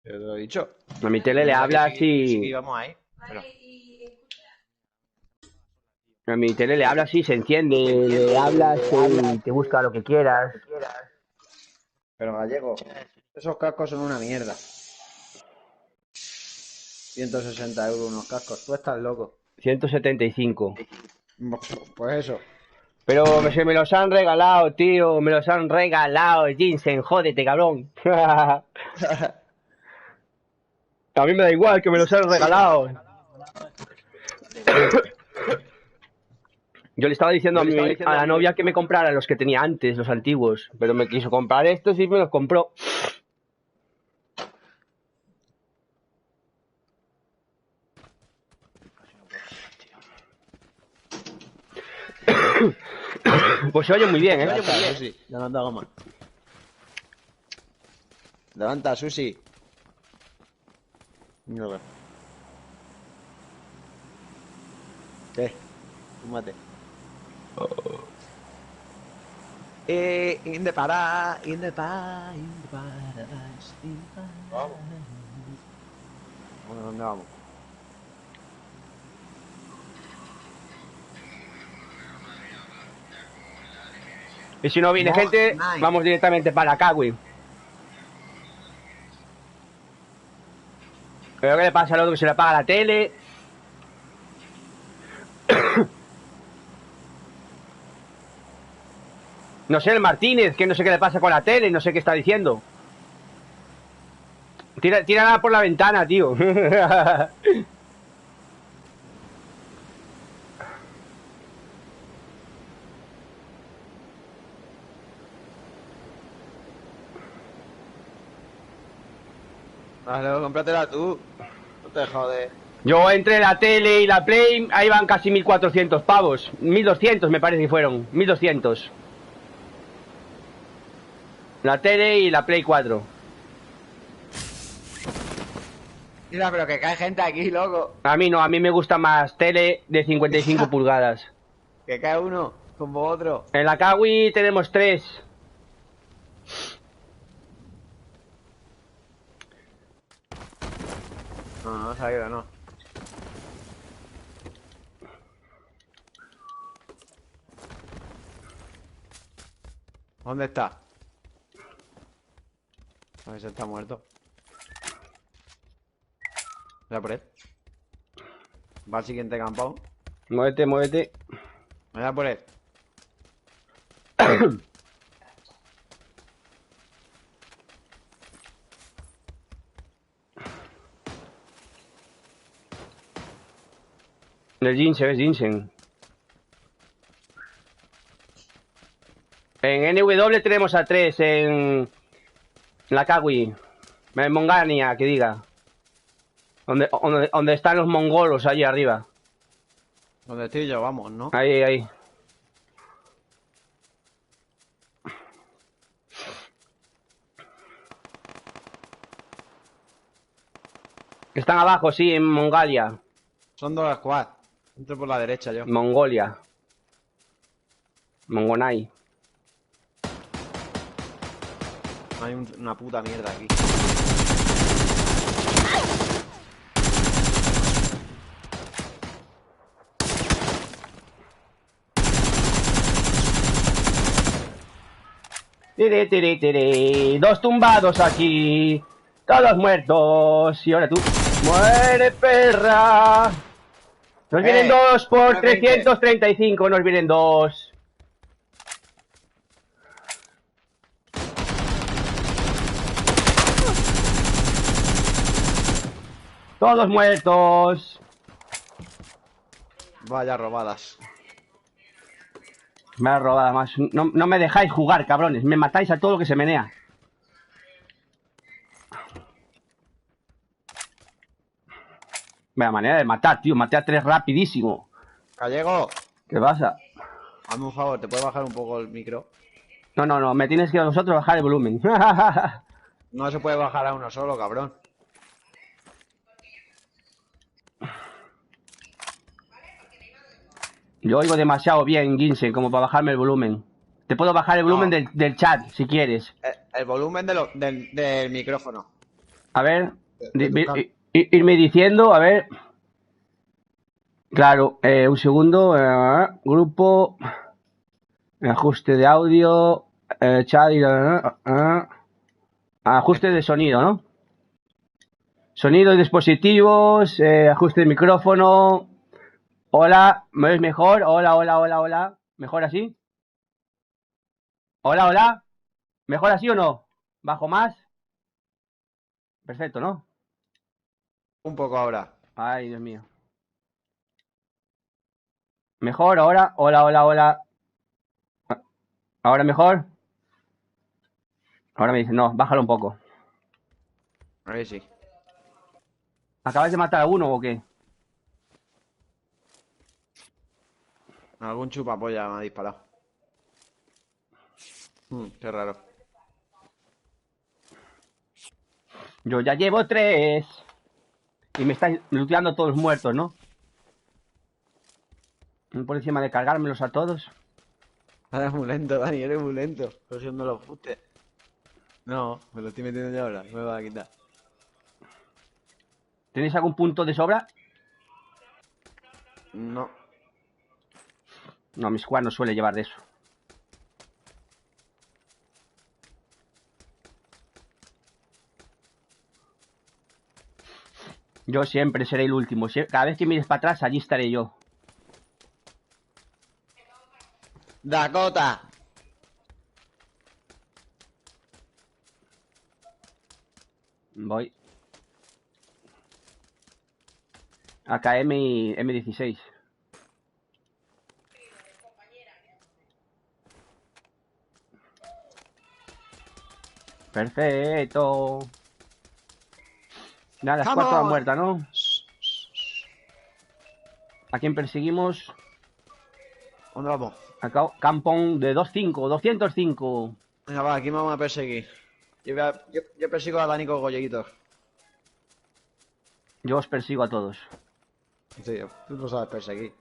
Yo te lo he dicho. A mi tele le hablas Sí, y... vamos ahí. Pero... A mi tele le hablas y se enciende, le hablas y te busca lo que quieras. Pero Gallego, esos cascos son una mierda. 160 euros unos cascos. Tú estás loco. 175. Pues eso. Pero se me los han regalado, tío. Me los han regalado, Jinsen. Jódete, cabrón. A mí me da igual que me los han regalado. Yo le estaba diciendo a la novia que me comprara los que tenía antes, los antiguos. Pero me quiso comprar estos y me los compró. Pues se oye muy bien, ¿eh? Susi. Levanta goma. Levanta, Susi. Mira. ¿Qué? Fúmate. In the paradise, in the paradise, in the paradise. Vamos. Bueno, ¿dónde vamos? Y si no viene gente, vamos directamente para acá, güey. Pero ¿qué le pasa al otro que se le apaga la tele? No sé, el Martínez, que no sé qué le pasa con la tele, no sé qué está diciendo. Tírala por la ventana, tío. Vale, cómpratela tú. No te jodes. Yo entre la tele y la Play, ahí van casi 1400 pavos. 1200 me parece que fueron. 1200. La tele y la Play 4. Mira, pero que cae gente aquí, loco. A mí no, a mí me gusta más tele de 55 pulgadas. Que cae uno, como otro. En la Kawi tenemos 3. No, no ha salido, no. ¿Dónde está? A ver si está muerto. Voy a por él. Va al siguiente campón. Muévete, muévete. Voy a por él. El Ginseng es Ginseng. En NW tenemos a 3 en la Kawi. En Mongania, que diga. Donde están los mongolos, allí arriba. Donde estoy yo, vamos, ¿no? Ahí, ahí. Están abajo, sí, en Mongolia. Son dos squads. Entro por la derecha yo. Mongolia. Mongonai. Hay una puta mierda aquí. Tiri, tiri, tiri. 2 tumbados aquí. Todos muertos. Y ahora tú. ¡Muere, perra! Nos vienen 2 por 335. Nos vienen 2. Todos muertos. Vaya robadas. Me ha robado más. No me dejáis jugar, cabrones. Me matáis a todo lo que se menea. Vaya manera de matar, tío. Maté a 3 rapidísimo. Gallego. ¿Qué pasa? Hazme un favor, ¿te puedes bajar un poco el micro? No. Me tienes que a vosotros bajar el volumen. No se puede bajar a uno solo, cabrón. Yo oigo demasiado bien, Ginseng, como para bajarme el volumen. Te puedo bajar el volumen del chat, si quieres. El volumen del micrófono. A ver, de tu campo. irme diciendo, a ver. Claro, un segundo. Grupo, ajuste de audio, chat y ajuste de sonido, ¿no? Sonido y dispositivos, ajuste de micrófono. Hola, ¿me ves mejor? Hola, hola, hola, hola. ¿Mejor así? Hola, hola. ¿Mejor así o no? ¿Bajo más? Perfecto, ¿no? Un poco ahora. Ay, Dios mío. ¿Mejor ahora? Hola, hola, hola. ¿Ahora mejor? Ahora me dice, no, bájalo un poco. A ver si. ¿Acabas de matar a uno o qué? Algún chupapolla me ha disparado. Qué raro. Yo ya llevo 3. Y me están looteando todos muertos, ¿no? Por encima de cargármelos a todos. Eres muy lento, Dani, eres muy lento. Pero si no lo fuste. No, me lo estoy metiendo ya ahora. No me va a quitar. ¿Tenéis algún punto de sobra? No. No, mi squad no suele llevar de eso. Yo siempre seré el último. Cada vez que mires para atrás, allí estaré yo. Dakota. Voy. AKM y M16. Perfecto. Nada, Come squad toda on. muerta, ¿no? ¿A quién perseguimos? ¿Dónde vamos? Acá, Campón de 25, 205. Venga, va, aquí me vamos a perseguir. Yo persigo a Dani con Goyeguitos. Yo os persigo a todos. Sí, tú no sabes perseguir.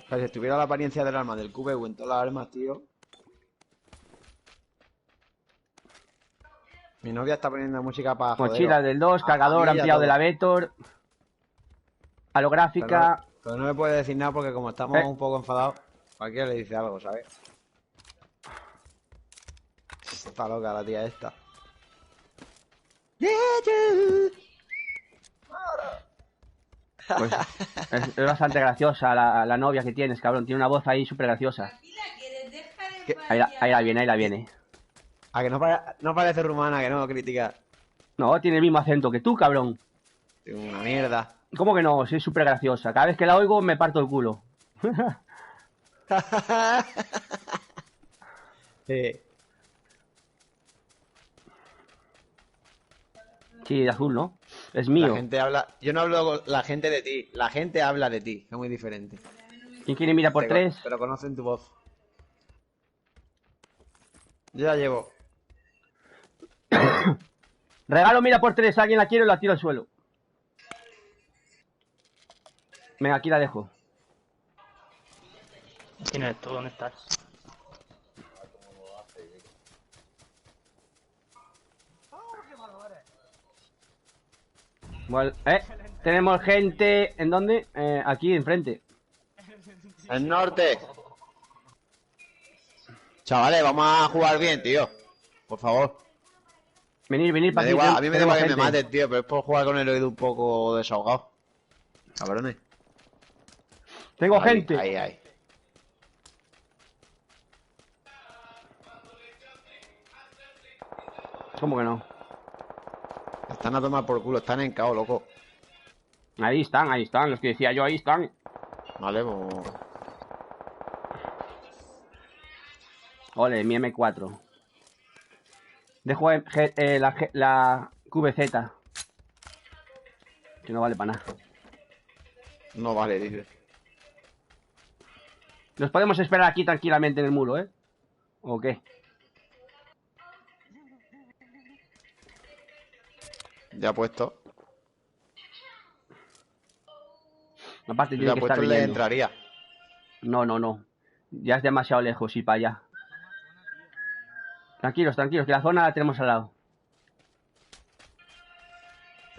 O sea, si tuviera la apariencia del arma del QBU en todas las armas, tío. Mi novia está poniendo música para joderos. Mochila del 2, A cargador mí y a ampliado de todos. la Vector. Holográfica. Pero no me puede decir nada porque como estamos un poco enfadados, cualquiera le dice algo, ¿sabes? Está loca la tía esta. Pues es bastante graciosa la novia que tienes, cabrón. Tiene una voz ahí súper graciosa. Ahí la viene, ahí la viene. A que no parece rumana, que no critica. No, tiene el mismo acento que tú, cabrón. Una mierda. ¿Cómo que no? Sí, súper graciosa. Cada vez que la oigo me parto el culo. Sí. Sí, de azul, ¿no? Es La mío. gente habla. Yo no hablo con la gente de ti. La gente habla de ti. Es muy diferente. ¿Quién quiere mira por 3? Pero conocen tu voz. Yo ya llevo. Regalo mira por 3. Alguien la quiere o la tiro al suelo. Venga, aquí la dejo. ¿Quién eres tú? ¿Dónde estás? Bueno, tenemos gente. ¿En dónde? Aquí, enfrente. El norte. Chavales, vamos a jugar bien, tío. Por favor. Venir para aquí. A mí me da igual que me gente. maten, tío, pero es por jugar con el oído un poco desahogado. Cabrones. Tengo gente. Ahí. ¿Cómo que no? Están a tomar por culo, están en caos, loco. Ahí están. Los que decía yo, ahí están. Vale, pues. Ole, mi M4. Dejo la QBZ. Que no vale para nada. No vale, dice. Nos podemos esperar aquí tranquilamente en el muro, ¿eh? ¿O qué? Ya puesto. Aparte Ya tiene que estar puesto le viniendo. entraría. No. Ya es demasiado lejos y para allá. Tranquilos, tranquilos, que la zona la tenemos al lado.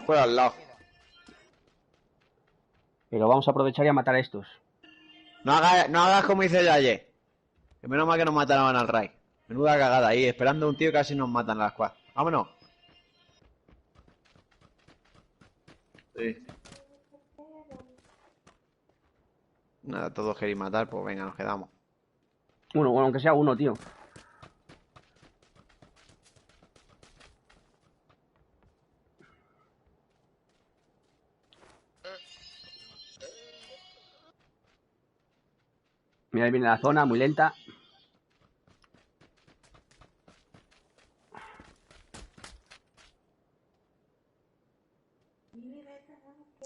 Fuera al lado. Pero vamos a aprovechar y a matar a estos. No hagas como hice yo ayer. Que menos mal que nos mataron al Ray. Menuda cagada ahí, esperando a un tío y casi nos matan a las squad. Vámonos. Sí. Nada, todos queréis matar, pues venga, nos quedamos. Uno, bueno, aunque sea uno, tío. Mira, ahí viene la zona, muy lenta.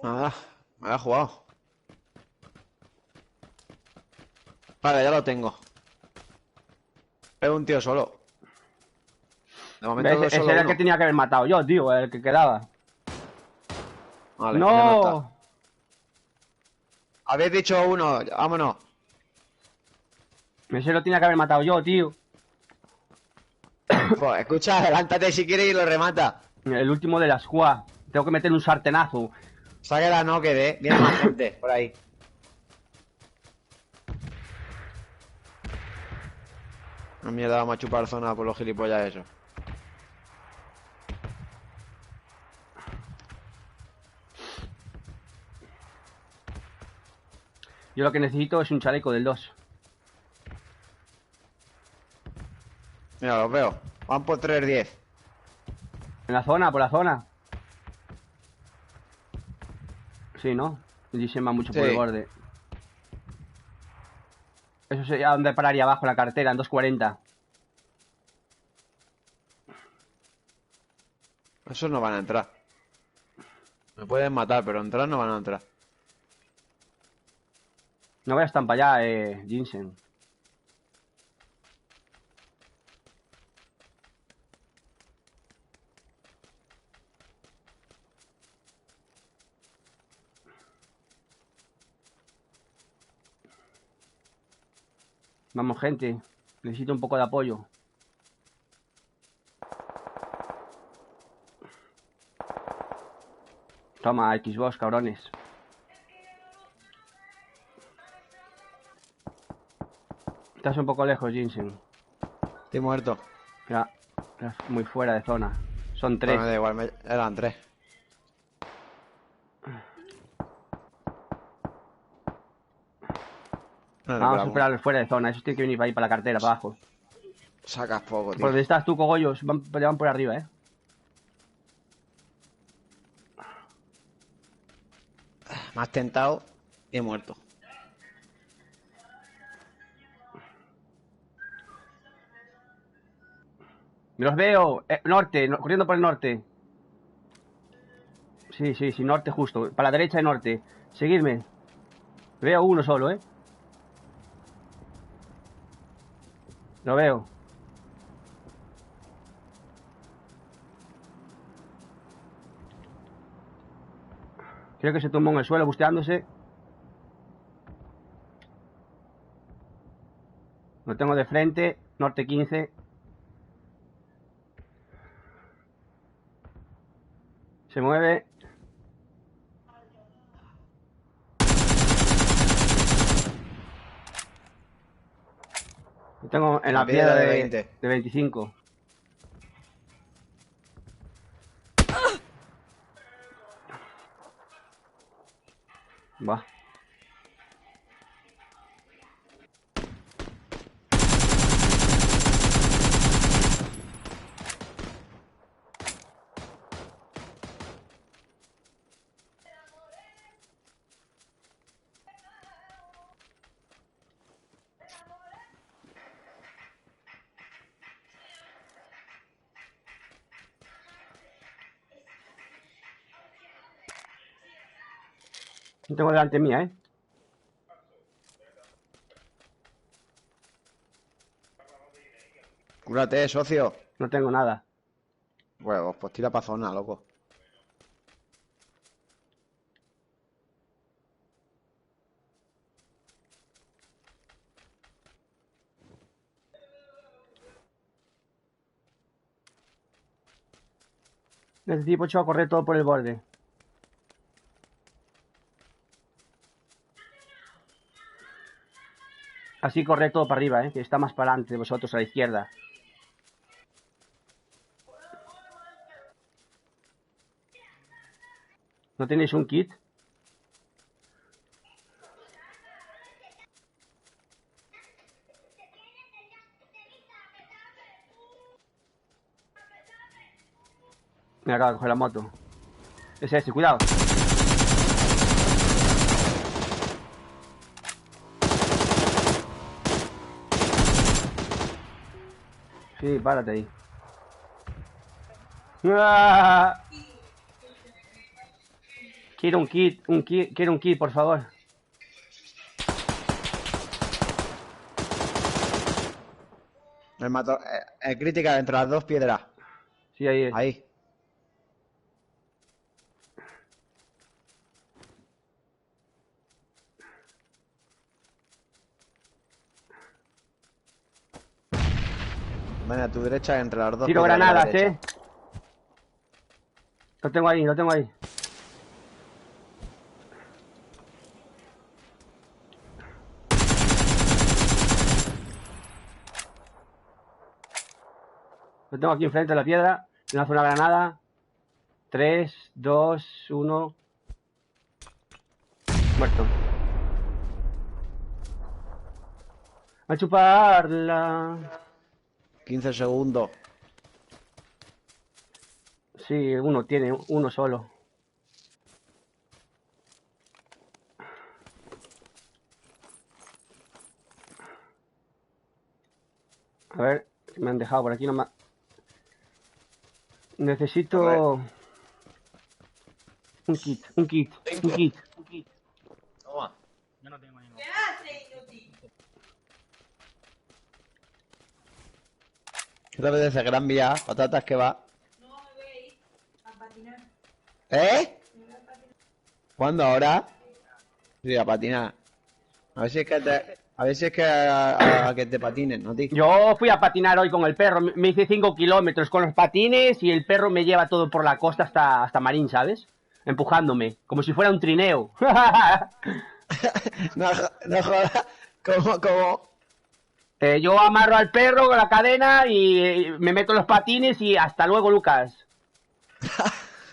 Nada, me había jugado. Vale, ya lo tengo. Es un tío solo. De momento Ese solo era el que uno. tenía que haber matado yo, tío, el que quedaba. Vale, ya no está. ¡No! Habéis dicho uno, vámonos. Ese lo tenía que haber matado yo, tío. Pues escucha, adelántate si quieres y lo remata. El último de la squad. Tengo que meter un sartenazo. Saque la no quede, viene más gente por ahí. Una mierda, vamos a chupar zona por los gilipollas eso. Yo lo que necesito es un chaleco del 2. Mira, los veo. Van por 3-10. ¿En la zona? ¿Por la zona? Sí, ¿no? Y se va mucho por Sí. el borde. Eso sería donde pararía abajo la cartera, en 240. Esos no van a entrar. Me pueden matar, pero entrar no van a entrar. No vayas tan para allá, Jinsen. Vamos, gente. Necesito un poco de apoyo. Toma, Xbox, cabrones. Estás un poco lejos, Jinsen. Estoy muerto. Ya, estás muy fuera de zona. Son 3. Bueno, me da igual, eran 3. Vamos a esperar fuera de zona. Eso tiene que venir para ahí, para la cartera, para abajo. Sacas poco, tío. Por donde estás tú, cogollos. Te van por arriba, Me has tentado y he muerto. Los veo. Norte, corriendo por el norte. Sí, sí, sí, norte justo. Para la derecha de norte. Seguidme. Veo uno solo, Lo veo. Creo que se tumbó en el suelo busteándose. Lo tengo de frente. Norte 15. Se mueve. Lo tengo en la piedra de 20. de 25. Va. Lo tengo delante mía, Cúrate, socio. No tengo nada. Huevos, pues tira pa' zona, loco. Este tipo echó a correr todo por el borde. Así corre todo para arriba, que está más para adelante de vosotros a la izquierda. ¿No tenéis un kit? Me acabo de coger la moto. Ese, cuidado. Sí, párate ahí. ¡Ah! Quiero un kit, quiero un kit, por favor. Me mató. Crítica entre las dos piedras. Sí, ahí es. Ahí. Ven a tu derecha entre las dos. Tiro piedras de la granadas, derecha. Lo tengo ahí, lo tengo ahí. Lo tengo aquí enfrente de la piedra. Lanzo una granada. 3, 2, 1. Muerto. A chuparla. 15 segundos. Sí, uno tiene, uno solo. A ver, me han dejado por aquí nomás. Necesito un kit. Toma. Yo no tengo ninguno. ¿Qué te apetece? Gran Vía, patatas que va. No, me voy a ir a patinar. ¿Eh? Me voy a patinar. ¿Cuándo ahora? Sí, a patinar. A ver si es que a que te patinen, ¿no, tío? Yo fui a patinar hoy con el perro. Me hice 5 kilómetros con los patines y el perro me lleva todo por la costa hasta Marín, ¿sabes? Empujándome, como si fuera un trineo. No jodas. ¿Cómo? Yo amarro al perro con la cadena y me meto los patines y hasta luego, Lucas.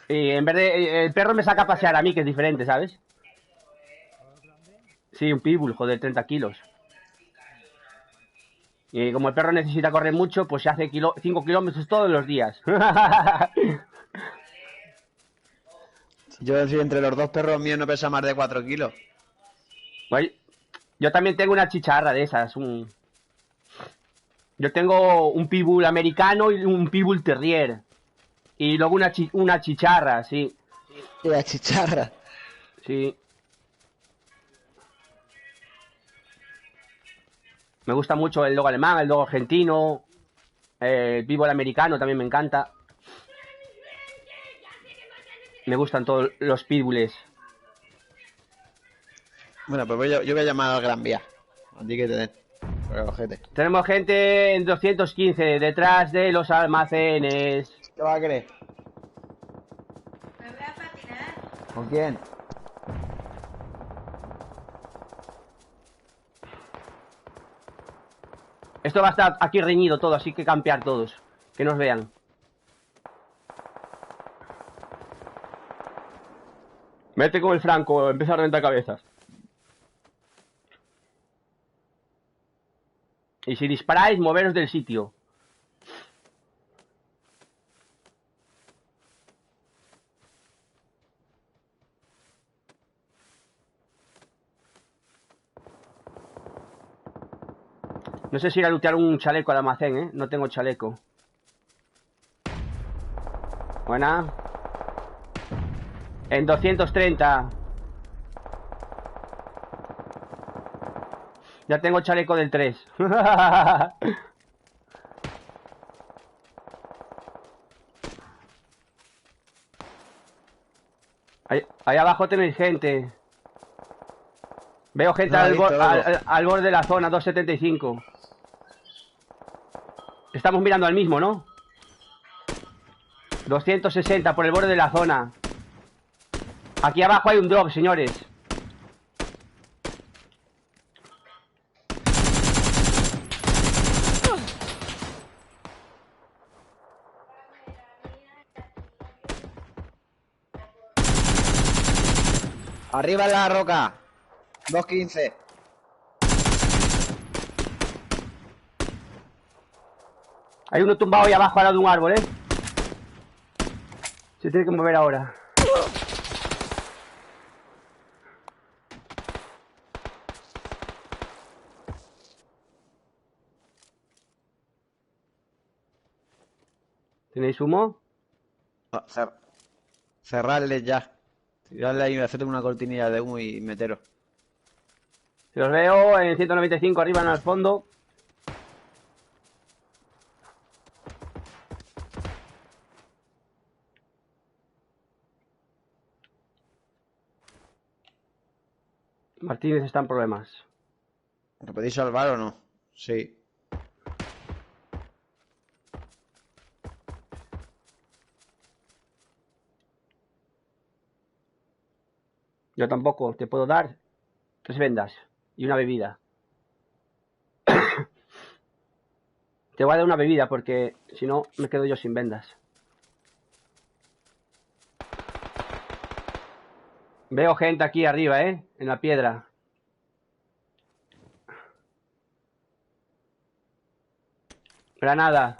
Y en vez de... el perro me saca a pasear a mí, que es diferente, ¿sabes? Sí, un pitbull, joder, 30 kilos. Y como el perro necesita correr mucho, pues se hace 5 kilómetros todos los días. Yo, si entre los dos perros míos no pesa más de 4 kilos. Oye, yo también tengo una chicharra de esas. Yo tengo un pitbull americano y un pitbull terrier. Y luego una chicharra, sí. Y la chicharra. Sí. Me gusta mucho el logo alemán, el logo argentino. El pitbull americano también me encanta. Me gustan todos los pitbulls. Bueno, pues yo voy a llamar al Gran Vía. A ti que te den. Ojete. Tenemos gente en 215 detrás de los almacenes. ¿Qué va a querer? Me voy a patinar. ¿Con quién? Esto va a estar aquí reñido todo, así que campear todos. Que nos vean. Vete con el Franco, empieza a reventar cabezas. Y si disparáis, moveros del sitio. No sé si ir a lootear un chaleco al almacén, ¿eh? No tengo chaleco. Buena. En 230. Ya tengo chaleco del 3. Ahí abajo tenéis gente. Veo gente No, al borde de la zona, 275. Estamos mirando al mismo, ¿no? 260 por el borde de la zona. Aquí abajo hay un drop, señores. Arriba en la roca. 215. Hay uno tumbado ahí abajo al lado de un árbol, ¿eh? Se tiene que mover ahora. ¿Tenéis humo? Cerrarles ya. Tirarle ahí, hacerte una cortinilla de humo y meteros. Si los veo en 195 arriba en el fondo. Martínez está en problemas. ¿Me podéis salvar o no? Sí. Yo tampoco. Te puedo dar 3 vendas y una bebida. Te voy a dar una bebida porque si no me quedo yo sin vendas. Veo gente aquí arriba, en la piedra. Granada.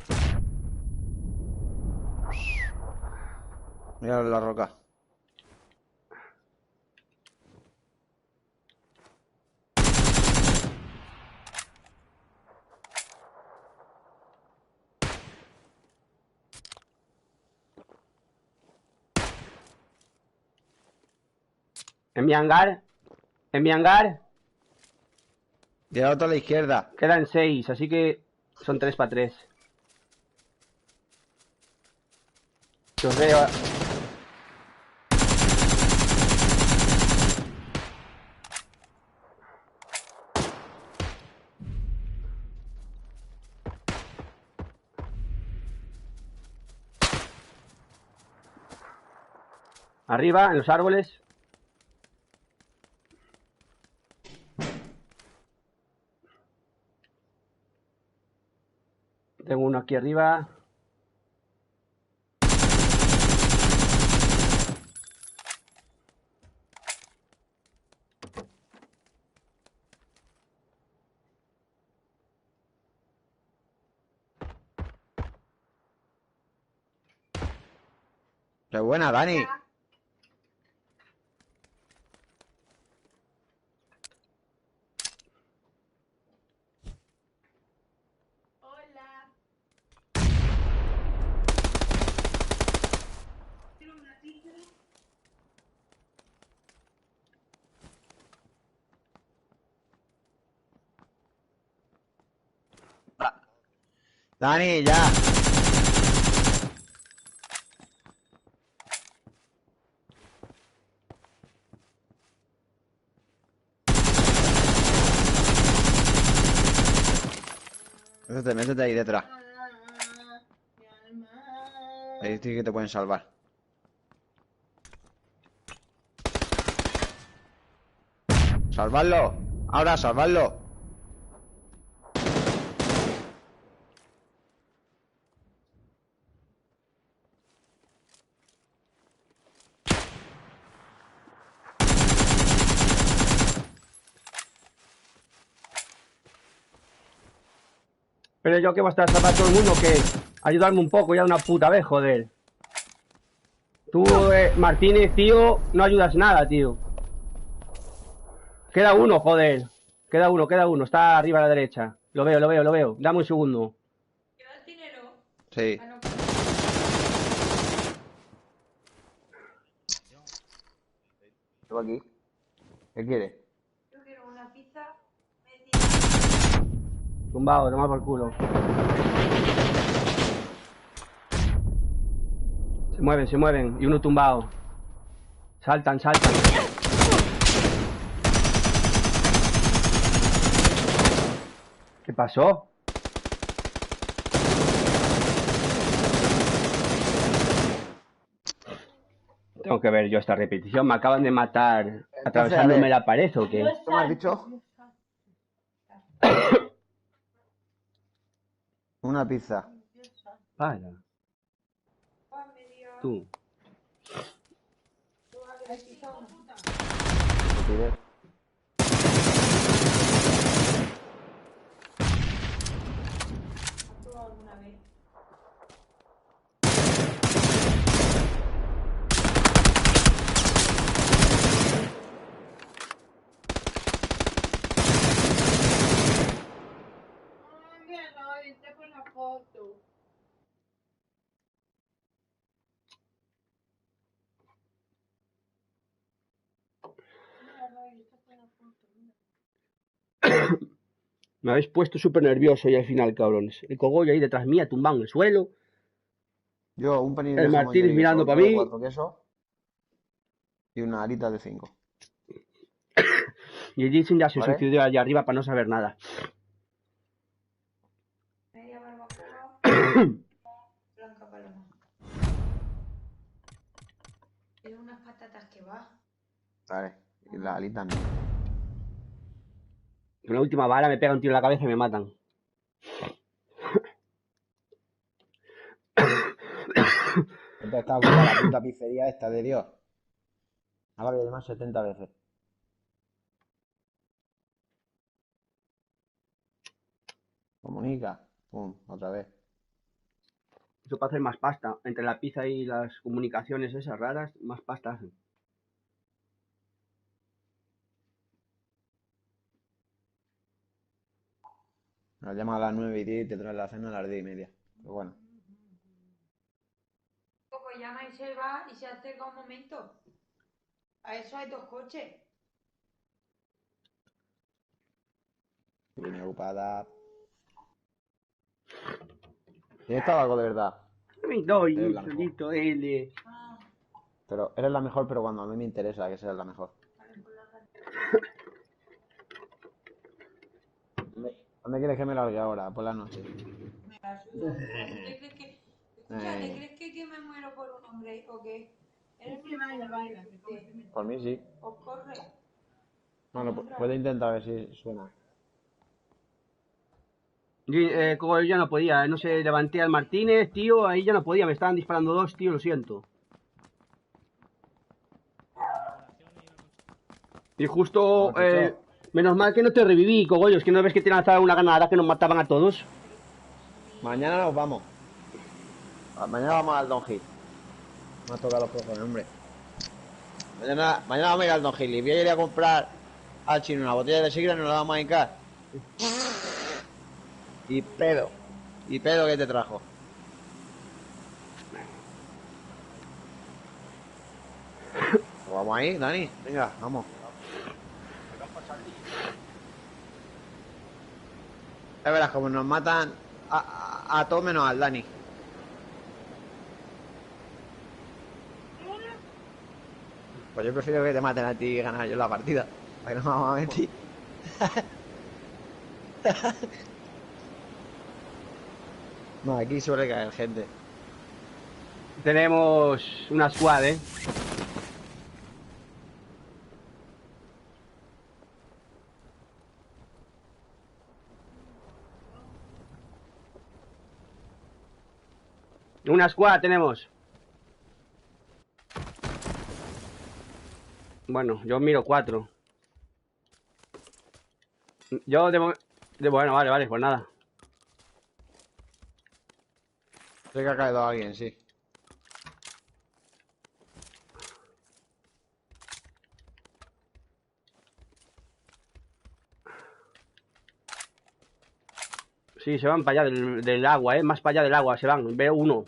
Mira la roca. En mi hangar. En mi hangar. Y el otro a la izquierda. Quedan 6, así que son 3 para 3. Os veo. Arriba, en los árboles. Tengo uno aquí arriba. ¡Qué buena, Dani! Hola. ¿Quiero una pizza? Dani, ya. Métete ahí detrás. Mi alma. Ahí sí que te pueden salvar. ¡Salvarlo! ¡Ahora, salvarlo! Pero yo que voy a estar salvando a todo el mundo, que ayudarme un poco ya una puta vez, joder. Tú, Martínez, tío, no ayudas nada, tío. Queda uno, joder. Queda uno. Está arriba a la derecha. Lo veo. Dame un segundo. ¿Llevas dinero? Sí. Ah, no. Tengo aquí. ¿Qué quieres? Yo quiero una pizza. Tumbado, toma por culo. Se mueven. Y uno tumbado. Saltan. ¿Qué pasó? Tengo que ver yo esta repetición. Me acaban de matar Entonces, atravesándome a ver. la pared o qué. ¿Qué me has dicho? Una pizza. Para, tú. ¿Qué pides? alguna vez? Mira, no, entré por la foto. Mira, Roy, entré por la foto. Me habéis puesto súper nervioso y al final, cabrones. El cogollo ahí detrás mía, tumbado en el suelo. Yo, un panini El de jamón Martínez ibérico mirando sobre para todo de mí. 4 quesos y una arita de 5. Y el Jason ya se ¿Vale? suicidó allá arriba para no saber nada. Media barbacoa. Blanca paloma. Tiene unas patatas que va. Vale. Y la alita no. Con la última bala me pega un tiro en la cabeza y me matan. Entonces está ocupada la puta pizzería esta de Dios. Ahora voy a llamar 70 veces. Comunica. Pum, otra vez. Eso para hacer más pasta. Entre la pizza y las comunicaciones esas raras, más pasta hacen. Nos llama a las 9:10 y te traen la cena a las 10:30. Pero bueno. Pues llama y se va y se acerca un momento. A eso hay 2 coches. Viene ocupada. ¿Tienes tabaco de verdad? Me doy Eres un la mejor. solito L. Pero eres la mejor, pero cuando a mí me interesa que seas la mejor. ¿Dónde quieres que me largue ahora? Por la noche. Me la suda. ¿Usted cree que, escucha, ¿te crees que me muero por un hombre o qué? Eres que baila. Por mí sí. O corre. Bueno, puede intentar a ver si suena. Cogollo ya no podía, no sé, levanté al Martínez, tío, ahí ya no podía, me estaban disparando dos, tío, lo siento. Y justo, menos mal que no te reviví, cogollo, es que no ves que te lanzaban una granada que nos mataban a todos. Mañana nos vamos. Mañana vamos al Don Hill. Me ha tocado los cojones, hombre. Mañana vamos a ir al Don Hill. Y voy a ir a comprar al chino una botella de sidra y nos la vamos a hincar. Y pedo. Y pedo que te trajo. Pues vamos ahí, Dani. Venga, vamos. Ya verás como nos matan a todos menos al Dani. Pues yo prefiero que te maten a ti y ganar yo la partida. Para que no vamos a mentir. No, aquí suele caer gente. Tenemos una squad, Una squad tenemos. Bueno, yo miro 4. Yo bueno, vale, pues nada. Sé que ha caído alguien, sí. Sí, se van para allá del agua, más para allá del agua se van. Veo uno.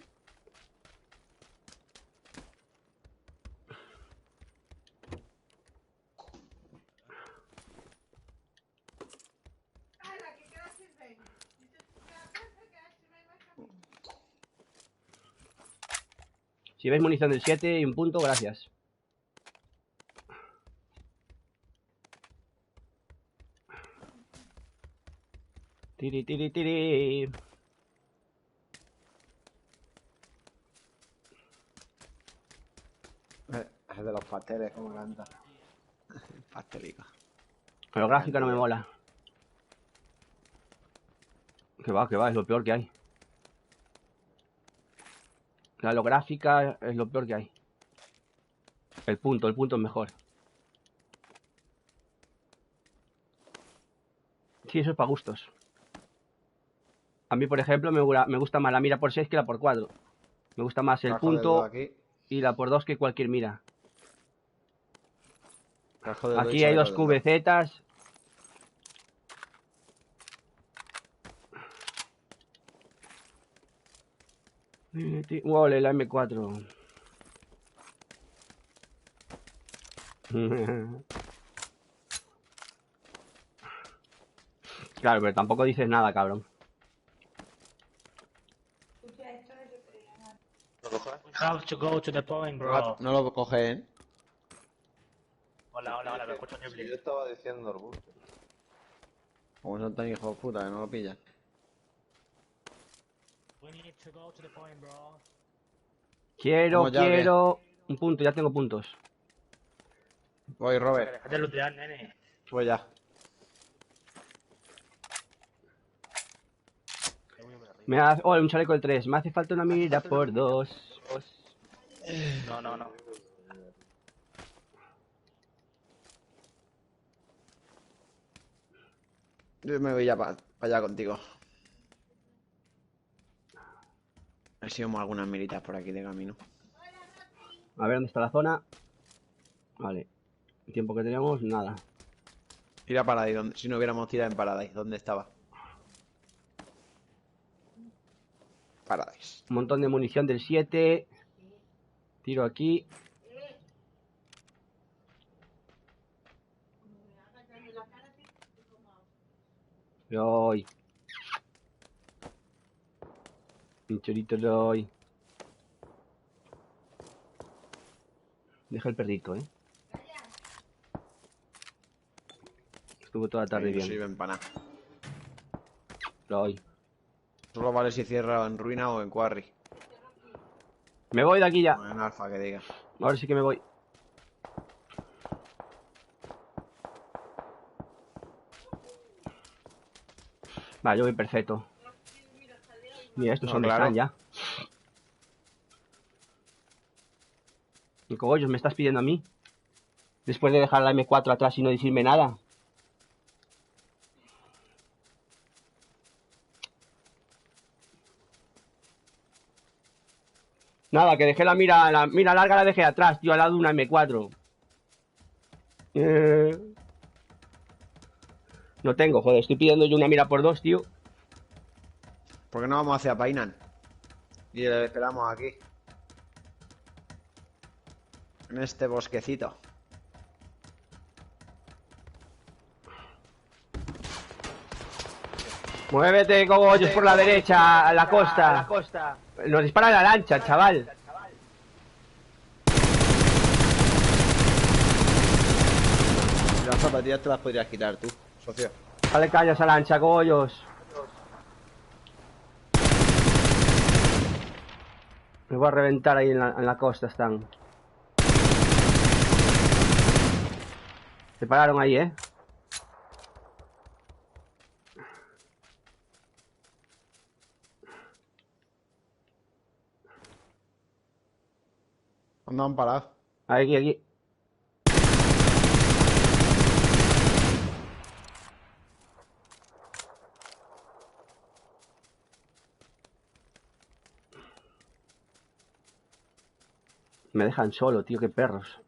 Si veis munición del 7 y un punto, gracias. Tiri, tiri, tiri. pasteles, como me encanta. Pastelica. Pero gráfica no me mola. Que va, es lo peor que hay. La holográfica es lo peor que hay. El punto es mejor. Sí, eso es para gustos. A mí, por ejemplo, me gusta más la mira por 6 que la por 4. Me gusta más el Casco de punto aquí. y la por 2 que cualquier mira. Casco de Aquí hay dos QVZs. Ole, la M4. Claro, pero tampoco dices nada, cabrón. Escucha, esto no se creía nada. We have to go to the point, bro. No lo coge, ¿eh? Hola, me escucho Sí, Niblin. yo estaba diciendo arbusto. Como son tan hijos de puta que no lo pillan. We need to go to the point, bro. Quiero. Un punto, ya tengo puntos. Voy, Robert. Déjate de lootear, nene. Voy ya. Oh, un chaleco del 3. Me hace falta una mira por 2. No. Yo me voy ya para allá contigo. A ver si vemos algunas miritas por aquí de camino. A ver dónde está la zona. Vale. El tiempo que tenemos, nada. Ir a Paradise, si no hubiéramos tirado en Paradise, ¿dónde estaba? Paradise. Un montón de munición del 7. Tiro aquí. Roy. Pinchorito Roy. Deja el perrito, Estuvo toda la tarde Ahí no bien. sirven para nada. Roy. Solo vale si cierra en ruina o en quarry. Me voy de aquí ya. O en alfa, que diga. Ahora sí que me voy. Vale, yo voy perfecto. Mira, estos No, son de claro. están ya. ¿Qué cogollos me estás pidiendo a mí? Después de dejar la M4 atrás y no decirme nada. Nada, que dejé la mira larga la dejé atrás, tío, al lado de una M4. No tengo, joder, estoy pidiendo yo una mira por 2, tío. ¿Por qué no vamos hacia Painan? Y le esperamos aquí. En este bosquecito. Muévete, cogollos, por la derecha, a la costa. Nos dispara la lancha, chaval. Las zapatillas te las podrías quitar tú, socio. Dale caña a esa lancha, cogollos. Me voy a reventar ahí en la costa, están. Se pararon ahí, ¿Dónde han parado? Aquí. Me dejan solo, tío, qué perros.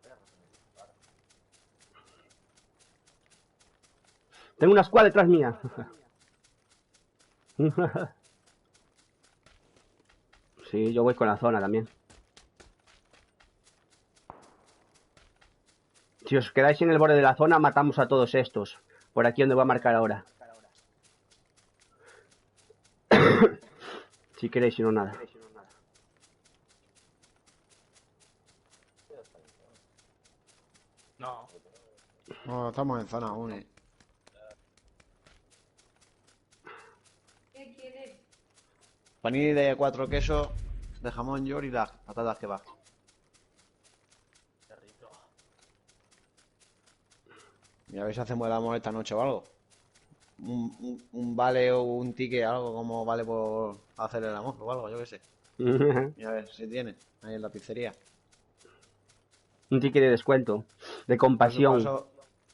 Tengo una squad detrás mía. Sí, yo voy con la zona también. Si os quedáis en el borde de la zona, matamos a todos estos. Por aquí donde voy a marcar ahora. Si queréis, si no, nada. No. No, estamos en zona aún, ¿Qué quieres? Panini de 4 quesos, de jamón york y las patatas que va. Qué rico. Y a ver si hacemos el amor esta noche o algo. Un vale o un ticket, algo como vale por hacer el amor o algo, yo qué sé. Y a ver si tiene, ahí en la pizzería. Un ticket de descuento. De compasión.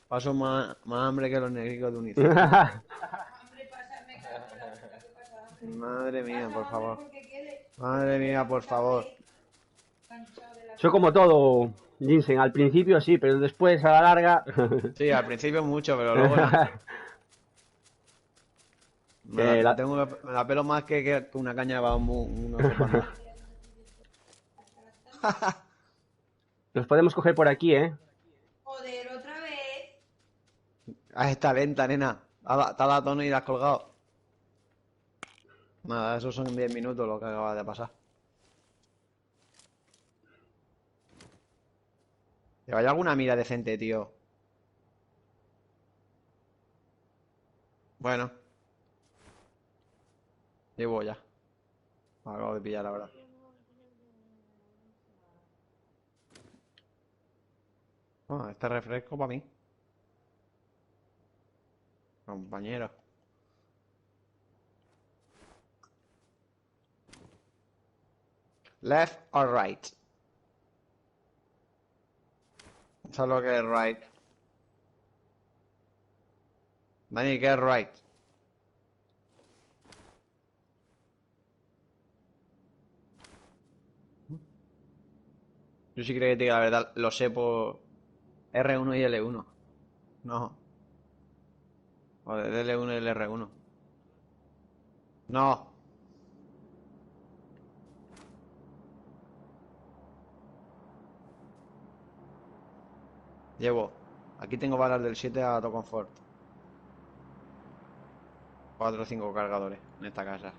Paso más hambre que los negricos de UNICEF. Hambre, pásame, cabrón. ¿Qué pasa, hambre? Madre mía, por Pasa hambre favor. porque quiere. Madre mía, por favor. Cansado de la Soy como todo, Ginseng. Al principio sí, pero después a la larga. Sí, al principio mucho, pero luego no. Me la pelo más que una caña de bambú. No sé para nada. Los podemos coger por aquí, ¿eh? Joder, otra vez. Está lenta, nena. Está la tono y la has colgado. Nada, esos son 10 minutos lo que acaba de pasar. Que vaya alguna mira decente, tío. Bueno. Llevo ya. Me acabo de pillar ahora. Este refresco para mí. Compañero. Left or right. Eso es lo que es right. Dani, ¿qué es right? Yo sí creo que te diga la verdad, lo sé por R1 y L1. No. O de L1 y el R1. No. Llevo. Aquí tengo balas del 7 a todo confort. 4 o 5 cargadores en esta casa.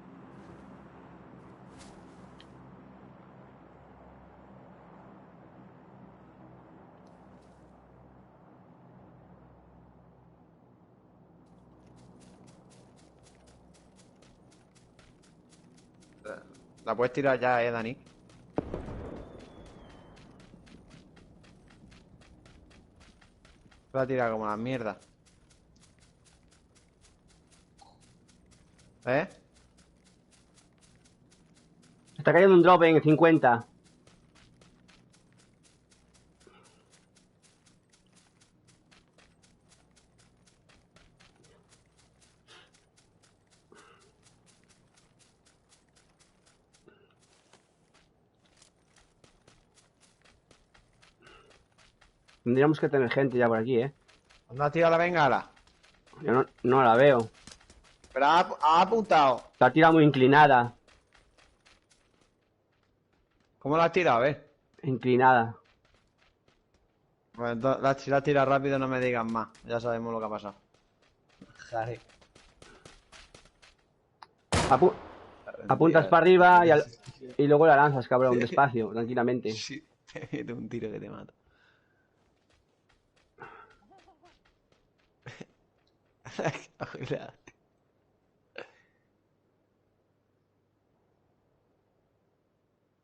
La puedes tirar ya, Dani. La tira como la mierda. ¿Eh? Está cayendo un drop en 50. Tendríamos que tener gente ya por aquí, ¿eh? ¿Dónde has tirado la bengala? Yo no la veo. Pero ha apuntado. Está tirada muy inclinada. ¿Cómo la has tirado? A ver. Inclinada. Pues entonces, si la has tirado rápido no me digas más. Ya sabemos lo que ha pasado. Jare. Apuntas para arriba y luego la lanzas, cabrón, despacio, tranquilamente. Sí, te meto un tiro que te mata.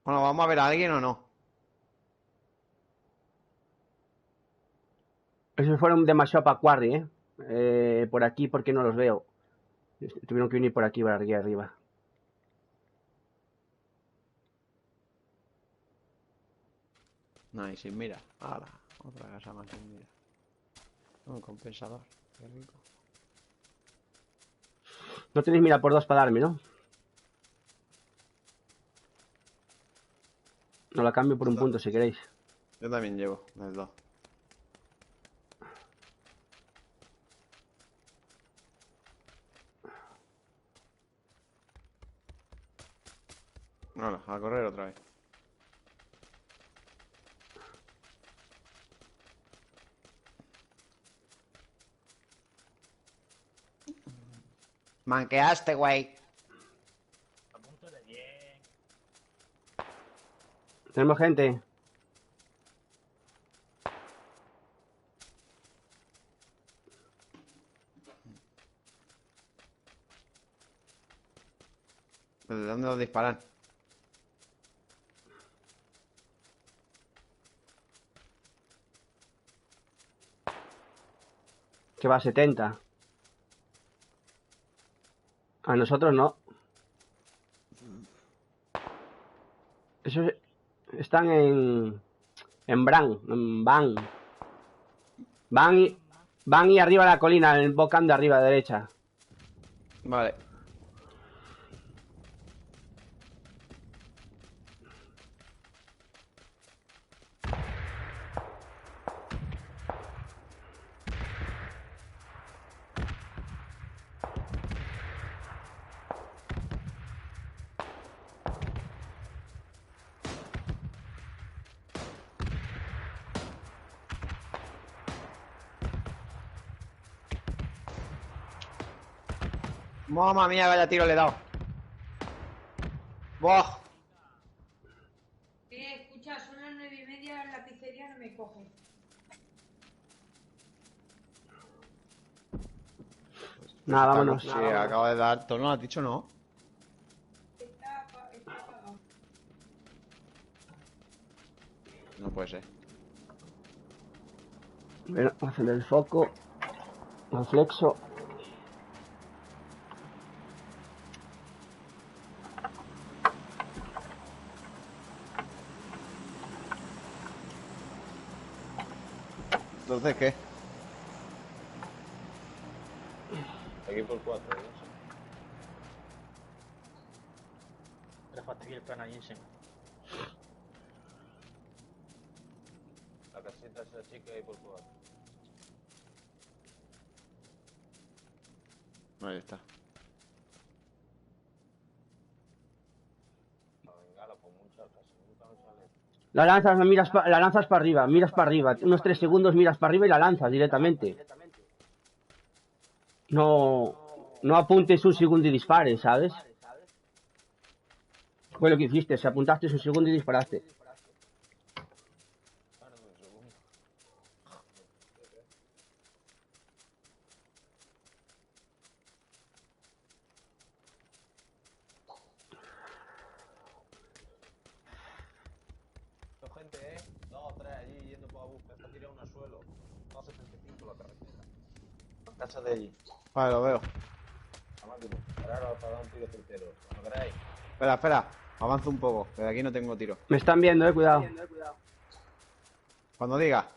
Bueno, ¿vamos a ver a alguien o no? Esos fueron demasiado para Quarry, ¿eh? Por aquí, porque no los veo. Tuvieron que venir por aquí, para aquí arriba. No, y sin mira. Ahora, otra casa más sin mira. Un compensador. Qué rico. No tenéis mira por dos para darme, ¿no? No la cambio por un punto si queréis. Yo también llevo, del 2. Bueno, a correr otra vez. Manqueaste, güey. A punto de 10. Tenemos gente. ¿Desde dónde los disparan? Que va a 70. A nosotros no. Esos están en Bran, en Van. Van y arriba de la colina, en el volcán de arriba, derecha. Vale. Mamma mía, vaya tiro le he dado. ¡Buah! Escucha, son las 9:30, la pizzería no me coge. Nada, vámonos. Sí, acabo de dar. ¿Tú no lo has dicho, no? Está apagado. No puede ser. Bueno, hacer el foco. Al flexo. Entonces, ¿qué? Aquí por 4, ¿no? Le falta aquí el canadiense. La caseta esa chica ahí por 4. Ahí está. La bengala, pues muchas casi nunca me sale. La lanzas, la lanzas para arriba, miras para arriba. Unos 3 segundos miras para arriba y la lanzas directamente. No apuntes un segundo y dispares, ¿sabes? Fue lo que hiciste, se apuntaste un segundo y disparaste. Gente, 2 o 3 allí yendo para buscar. Está tirado un suelo. 275 la carretera. Casa de allí. Vale, lo veo. A máquina. Ahora para dar un tiro certero. Cuando queráis. Espera, espera. Avanzo un poco, que de aquí no tengo tiro. Me están viendo, cuidado. Cuando diga.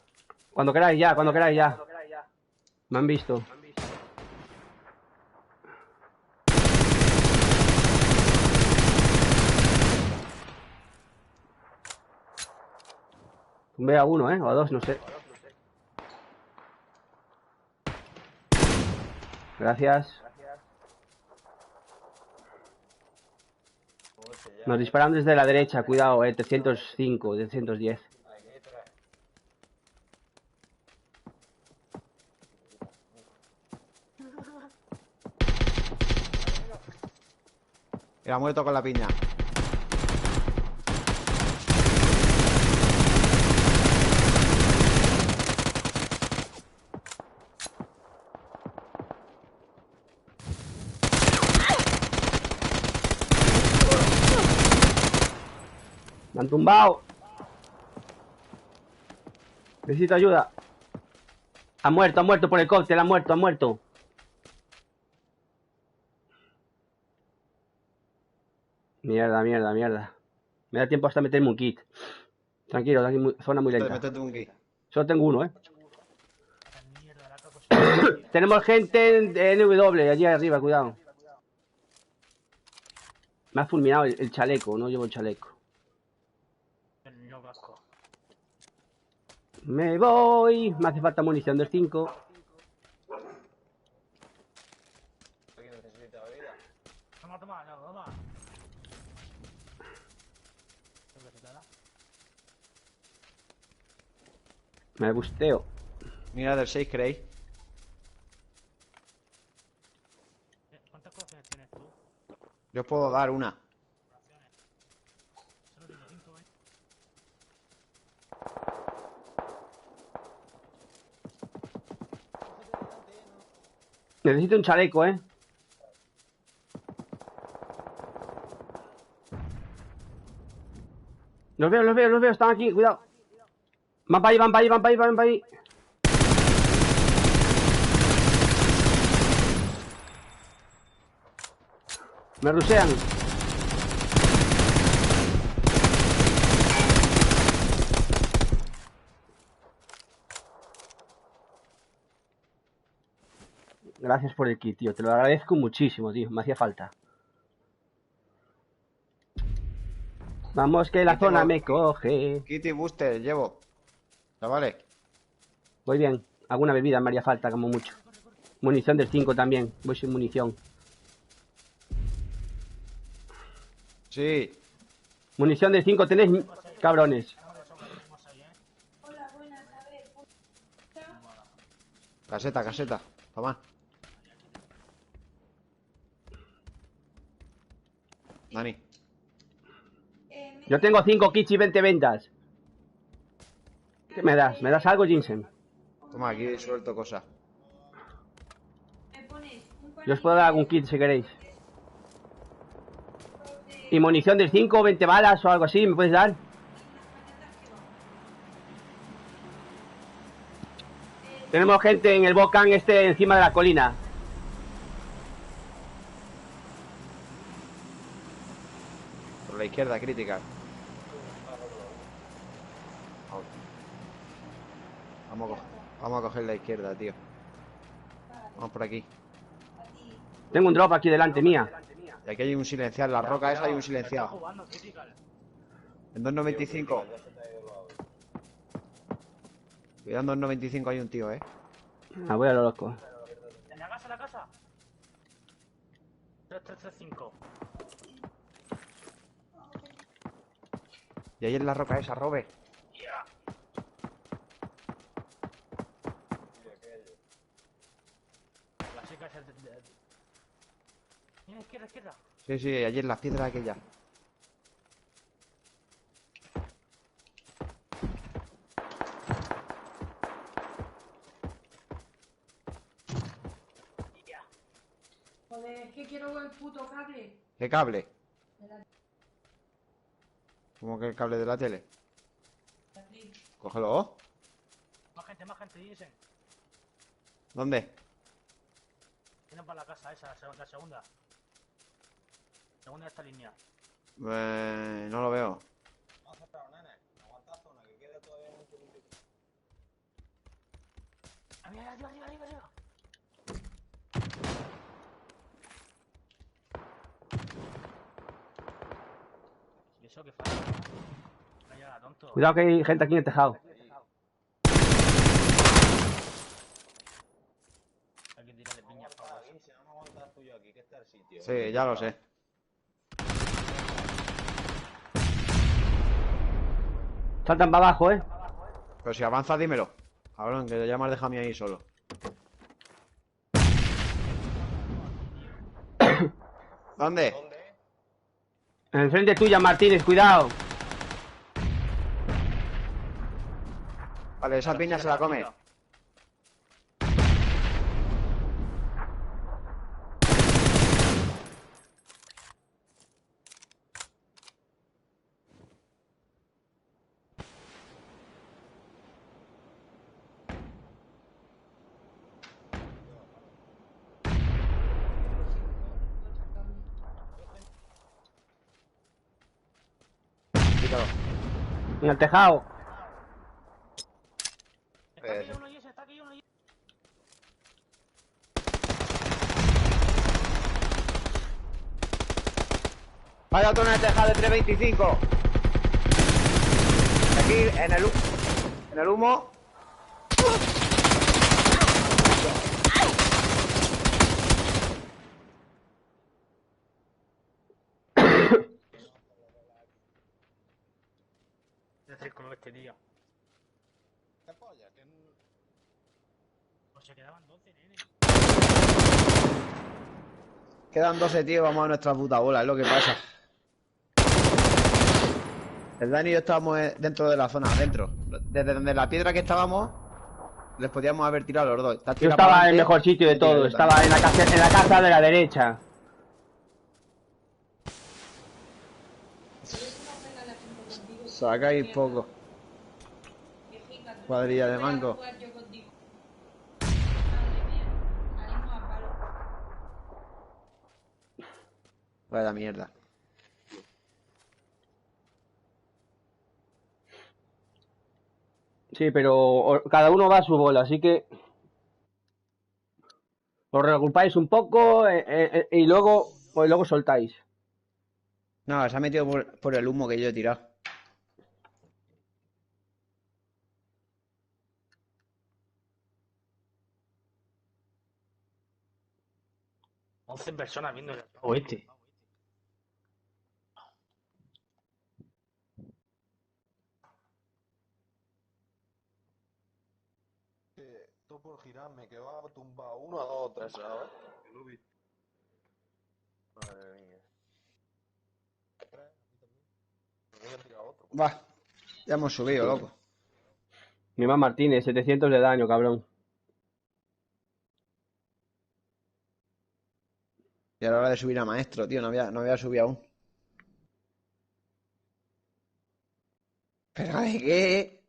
Cuando queráis ya, cuando queráis ya. Me han visto. Tumbé a uno, o a dos, no sé. Gracias. Nos disparan desde la derecha, cuidado, 305, 310. Era muerto con la piña. Me han tumbado. Necesito ayuda. Ha muerto por el cóctel, ha muerto. Mierda. Me da tiempo hasta meterme un kit. Tranquilo, zona muy lenta. Métete un kit. Solo tengo uno, Tenemos gente en NW, allí arriba, cuidado. Me ha fulminado el chaleco, no llevo el chaleco. No vasco. Me voy. Me hace falta munición del 5. ¿Alguien necesita bebida? Toma. Me busteo. Mira del 6, ¿creéis? ¿Cuántas cosas tienes tú? Yo os puedo dar una. Solo tengo 5, Necesito un chaleco, Los veo, están aquí, cuidado. Van para ahí. Me rusean. Gracias por el kit, tío. Te lo agradezco muchísimo, tío. Me hacía falta. Vamos que la zona me coge. Kit y booster, llevo. Chavales. Voy bien. Alguna bebida me haría falta, como mucho. Munición del 5 también. Voy sin munición. Sí. Munición del 5 tenéis, cabrones. Caseta. Toma. Dani. Yo tengo 5 kits y 20 ventas. ¿Qué me das? ¿Me das algo, Jinsen? Toma, aquí suelto cosas. Yo os puedo dar algún kit si queréis. ¿Y munición del 5 20 balas o algo así? ¿Me puedes dar? Tenemos gente en el volcán este encima de la colina. Por la izquierda, crítica. Vamos a coger la izquierda, tío. Vamos por aquí. Tengo un drop aquí delante mía. Y aquí hay un silenciado. En la roca esa hay un silenciado. En 2.95. Cuidado, en 2.95 hay un tío, Ah, voy a lo loco. ¿En la casa? 3335. Y ahí en la roca esa, Robe. La chica es el de... Mira, izquierda. Sí, allí en la piedra aquella. Joder, es que quiero el puto cable. ¿Qué cable? ¿Cómo que el cable de la tele? Cógelo. Más gente, dicen. ¿Dónde? Vienen para la casa esa, la segunda. Segunda de esta línea. No lo veo. No, pero nene, aguanta zona, que quede todavía mucho tiempo. Arriba. ¿Y eso qué falla? Vaya, tonto. Cuidado que hay gente aquí en el tejado. Alguien tírale piña para Aquí, si no me aguantas tú yo aquí, que está el sitio. Sí, ya lo sé. Saltan para abajo, Pero si avanza, dímelo. Cabrón, que ya me has dejado a mí ahí solo. ¿Dónde? Enfrente tuya, Martínez, cuidado. Vale, esa piña se la come. Quítalo. En el tejado. Está aquí uno y ese. Vaya otro en el tejado de 325. Aquí en el humo. Decir como este tío. ¿Qué polla? Que Pues se quedaban 12, nene. Quedan 12, tío. Vamos a nuestra puta bola, es lo que pasa. El Dani y yo estábamos dentro de la zona, adentro. Desde donde la piedra que estábamos, les podíamos haber tirado a los dos. Yo estaba en el mejor sitio de todo. Estaba en la casa de la derecha. Sacáis poco. Cuadrilla de mango. Vaya mierda. Sí, pero cada uno va a su bola, así que os reagrupáis un poco y luego soltáis. No, se ha metido por el humo que yo he tirado. Once personas viendo el juego este. Tú por girarme, que va a tumbar 1, 2, 3, ¿sabes? Que lo he visto. Madre mía. 3, a mí también. Me voy a tirar otro. Va, ya hemos subido, loco. Mi mamá Martínez, 700 de daño, cabrón. Y a la hora de subir a maestro, tío, no había subido aún. ¿Pero de qué?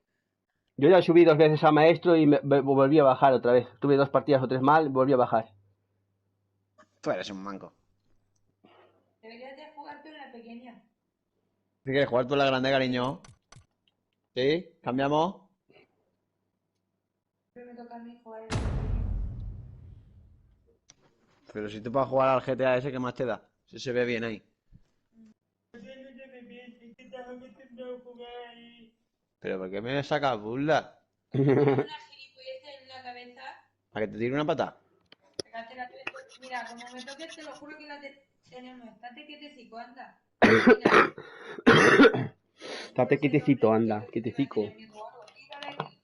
Yo ya subí 2 veces a maestro y me volví a bajar otra vez. Tuve 2 partidas o 3 mal, volví a bajar. Tú eres un manco. Deberías de jugar tú en la pequeña. ¿Si quieres jugar tú en la grande, cariño? ¿Sí? ¿Cambiamos? Pero me toca a mí jugar en la pequeña. Pero si tú vas a jugar al GTA ese, ¿qué más te da? Si se ve bien ahí. ¿Pero por qué me sacas burla? Una gilipollez en la cabeza. ¿A que te tire una pata? Mira, como me toques, te lo juro que la tenemos. Estate quietecico, anda. Mira, Estate quietecito, anda, quietecico. tira de aquí.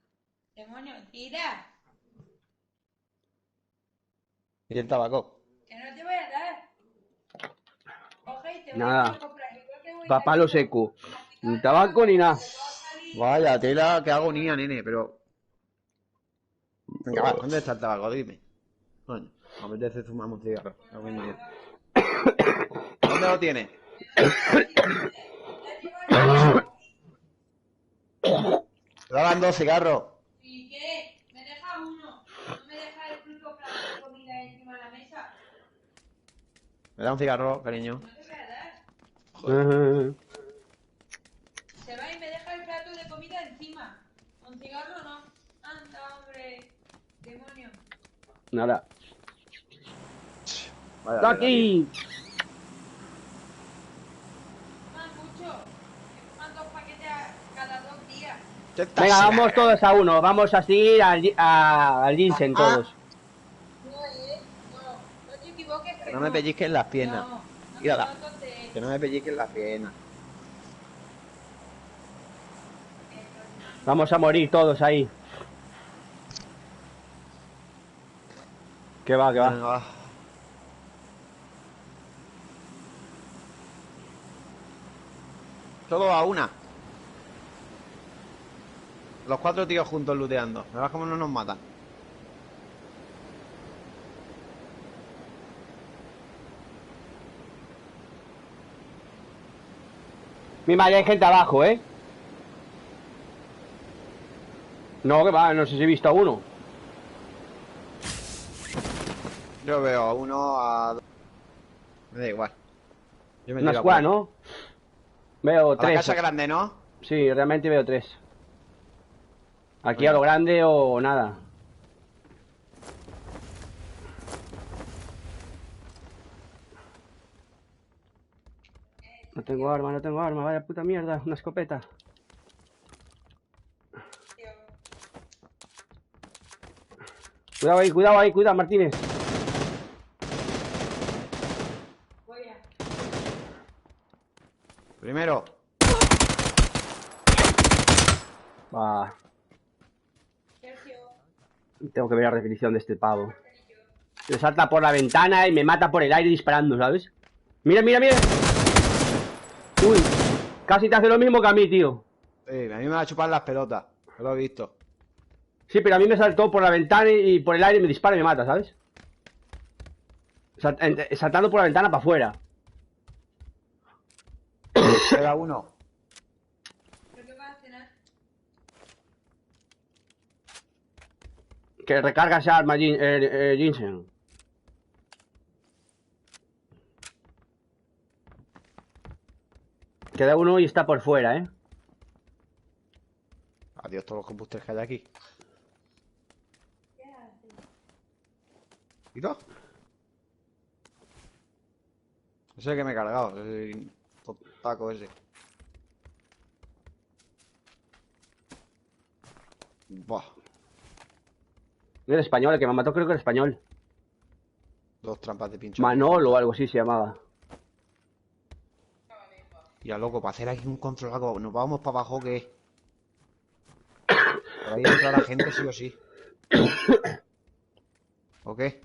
Demonio, tira. ¿Y el tabaco? Que no te voy a dar. Coge y te voy Nada. a comprar. Igual que voy Pa' palo seco. Ni tabaco ni nada. Vaya tela, qué agonía, nene, pero... Venga, va, ¿dónde está el tabaco? Dime. Coño, me apetece fumarme un cigarro. ¿Dónde lo tienes? Te daban 2 cigarros. ¿Y qué? Me deja uno. No me deja el puto plato de comida encima de la mesa. Me da un cigarro, cariño. No te voy a dar. Ajá. Se va y me deja el plato de comida encima. ¿Un cigarro no? Anda, hombre. Demonio. Nada. Vaya ¡Está tela, tío. aquí! Fuman mucho. Que fuman 2 paquetes cada 2 días. Venga, vamos todos a uno. Vamos así al ginseng todos. No, no te equivoques. Que no me pellizquen las piernas. No, Mírala. entonces... Que no me pellizquen las piernas. Vamos a morir todos ahí. Que va, que va. Venga, va. Todo a una. Los 4 tíos juntos looteando. Verás cómo no nos matan. Mi madre, hay gente abajo, ¿eh? No, que va, no sé si he visto a uno. Yo veo a uno, a dos. Me da igual. Yo me Una tiro a squad, por ahí. ¿no? Veo A la 3. casa grande, ¿no? Sí, realmente veo 3. Aquí Venga. a lo grande o nada. No tengo arma, vaya puta mierda, una escopeta. Cuidado ahí, cuidado, Martínez. Voy a... Primero. Va, Sergio, tengo que ver la repetición de este pavo. Se salta por la ventana y me mata por el aire disparando, ¿sabes? Mira. Uy, casi te hace lo mismo que a mí, tío. A mí me va a chupar las pelotas. Yo lo he visto. Sí, pero a mí me saltó por la ventana y por el aire me dispara y me mata, ¿sabes? Saltando por la ventana para afuera. Queda uno. ¿pero qué vas a cenar? Que recarga esa arma, Ginseng. Queda uno y está por fuera, ¿eh? Adiós todos los computers que hay aquí. ¿Mira? Ese que me he cargado. Ese taco ese. Buah. El español, el que me mató creo que era español. 2 trampas de pincho. Manolo o algo así se llamaba. Ya, loco, para hacer aquí un control algo. Nos vamos para abajo, ¿qué? Por ahí entra la gente sí o sí. ¿O qué?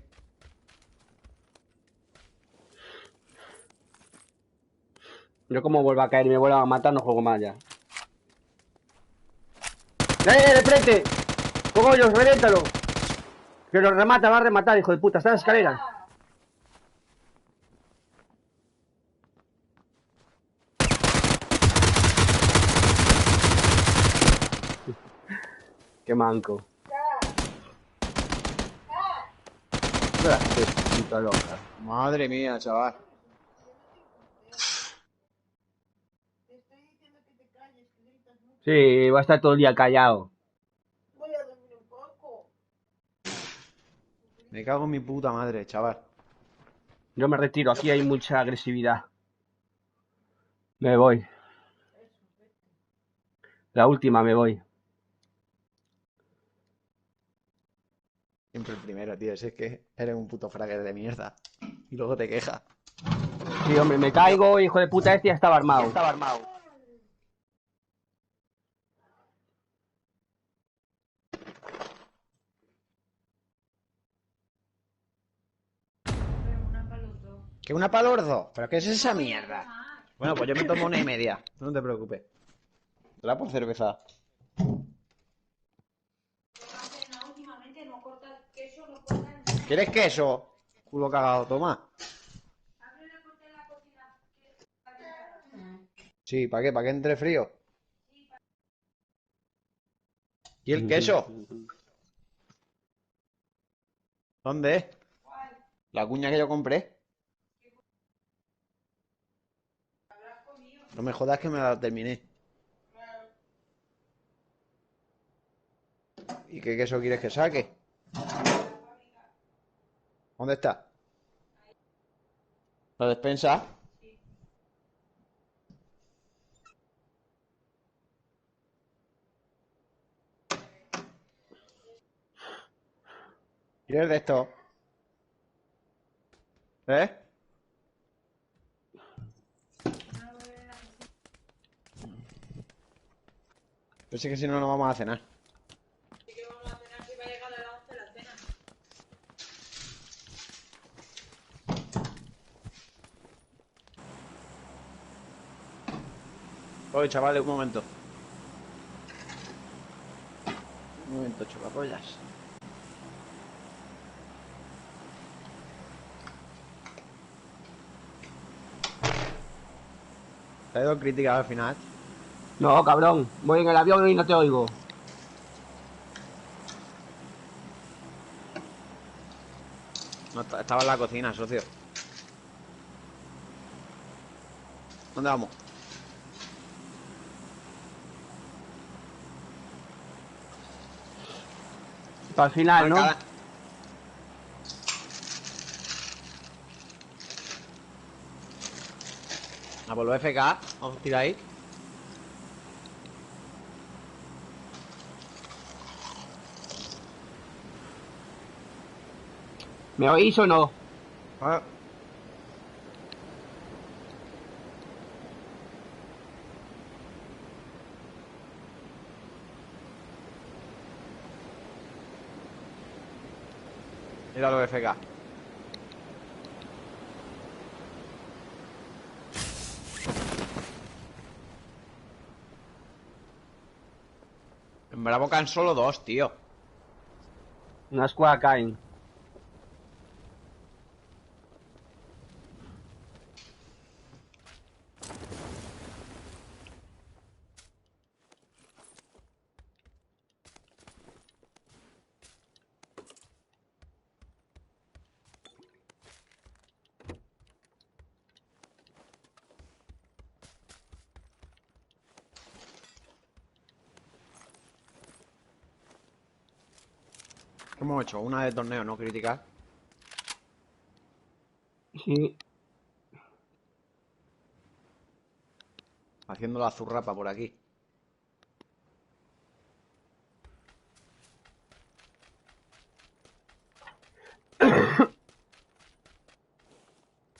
Yo como vuelva a caer y me vuelvan a matar, no juego más ya. De frente! ¡Cogollos, revéntalo! Que lo remata, va a rematar, hijo de puta. Está en la escalera. Qué manco. Puta loca. Madre mía, chaval. Sí, va a estar todo el día callado. Me cago en mi puta madre, chaval. Yo me retiro, aquí hay mucha agresividad. Me voy. La última me voy. Siempre el primero, tío. Si es que eres un puto fragger de mierda. Y luego te quejas. Sí, hombre, me caigo, hijo de puta, este ya estaba armado. ¿Qué una para los dos? ¿Pero qué es esa mierda? Bueno, pues yo me tomo 1,5. No te preocupes. Te la por cerveza. ¿Quieres queso? Culo cagado, toma. Sí, ¿para qué? ¿Para que entre frío? ¿Y el queso? ¿Dónde es? La cuña que yo compré. No me jodas que me la terminé. ¿Y qué queso quieres que saque? ¿Dónde está? ¿La despensa? ¿Quieres de esto? ¿Eh? Pensé que si no, no vamos a cenar. Oye, chavales, un momento. Un momento, chupapollas. ¿Te ha ido crítica al final? No, cabrón. Voy en el avión y no te oigo. No, estaba en la cocina, socio. ¿Dónde vamos? Para el final, ¿no? Alcalá. A por los FK. Vamos a tirar ahí. ¿Me oís o no? Ah. Mira los FK. En Bravo caen solo 2, tío. Una squad caen. ¿Qué hemos hecho? Una de torneo, no criticar. Sí. Haciendo la zurrapa por aquí.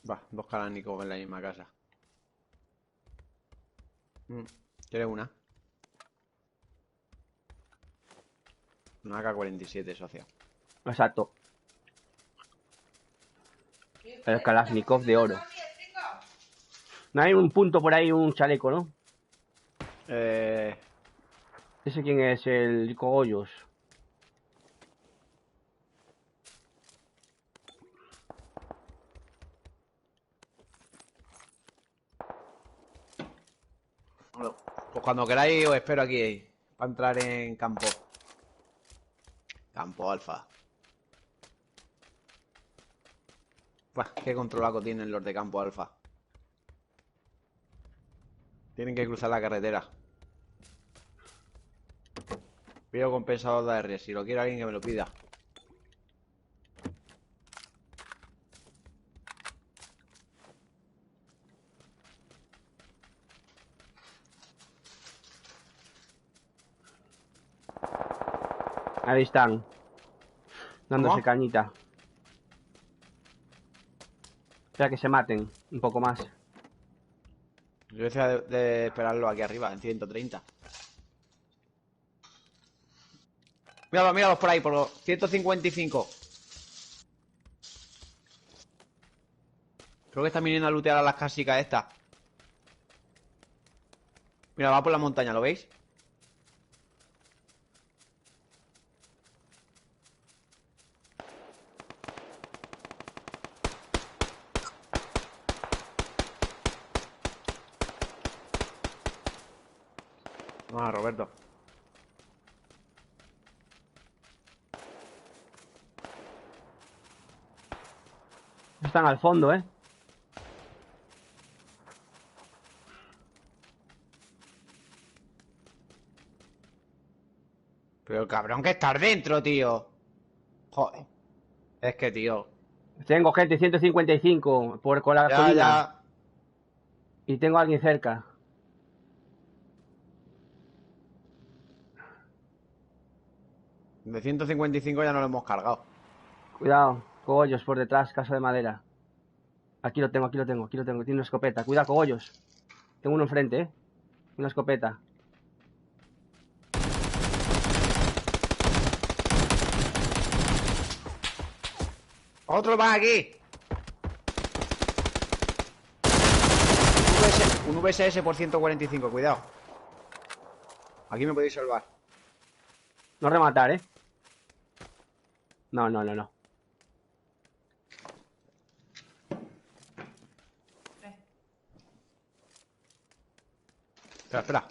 Va, dos calanicos en la misma casa. ¿Quieres una? Una AK-47, socio. Exacto. El Kalashnikov de oro. No hay un punto por ahí, un chaleco, ¿no? ¿Ese quién es? El Cogollos. Bueno, pues cuando queráis os espero aquí. Para entrar en campo. Campo alfa. Buah, qué controlaco tienen los de campo alfa. Tienen que cruzar la carretera. Pido compensador de AR. Si lo quiere alguien que me lo pida. Ahí están. Dándose ¿Cómo? cañita. Espera que se maten un poco más. Yo decía de esperarlo aquí arriba, en 130. Míralos, míralos por ahí, por los 155. Creo que están viniendo a lootear a las casicas estas. Mira, va por la montaña, ¿lo veis? Vamos a Roberto. Están al fondo, ¿eh? Pero el cabrón que estar dentro, tío. Joder. Es que, tío. Tengo gente 155 con la Ya, colina. ya. Y tengo a alguien cerca. De 155 ya no lo hemos cargado. Cuidado, cogollos por detrás, casa de madera. Aquí lo tengo, aquí lo tengo, aquí lo tengo. Tiene una escopeta. Cuidado, cogollos. Tengo uno enfrente, ¿eh? Una escopeta. ¡Otro más aquí! Un VSS por 145, cuidado. Aquí me podéis salvar. No rematar, ¿eh? No, no, no, no. Espera, espera.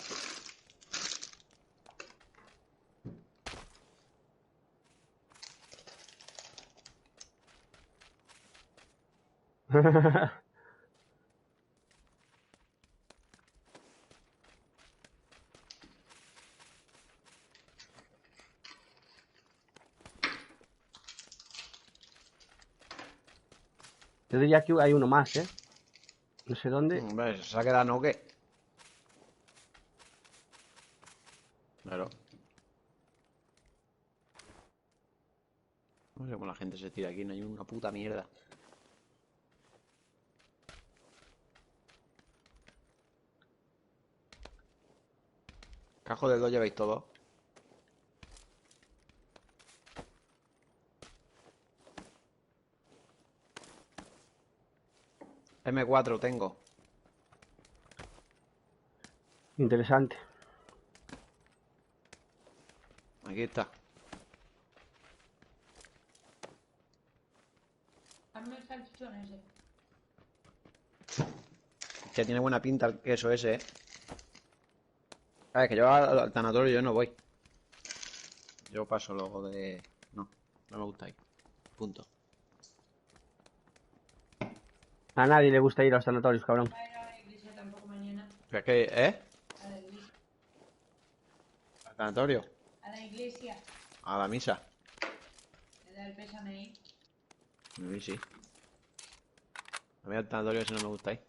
Yo diría que hay uno más, ¿eh? No sé dónde. Hombre, se ha quedado no qué. Claro. No sé cómo la gente se tira aquí, no hay una puta mierda. Cajo de dos lleváis todo. M4 tengo. Interesante. Aquí está. Hazme el salchichón ese. Que tiene buena pinta el queso ese, A ver, que yo al tanatorio yo no voy. Yo paso luego de... No, no me gusta ir. Punto. A nadie le gusta ir a los sanatorios, cabrón. No va a ir a la iglesia tampoco mañana. Pero es que, A la iglesia. ¿Al tanatorio? A la iglesia. A la misa. El pésame ahí. A mí sí. A mí el tanatorio ese no me gusta ahí.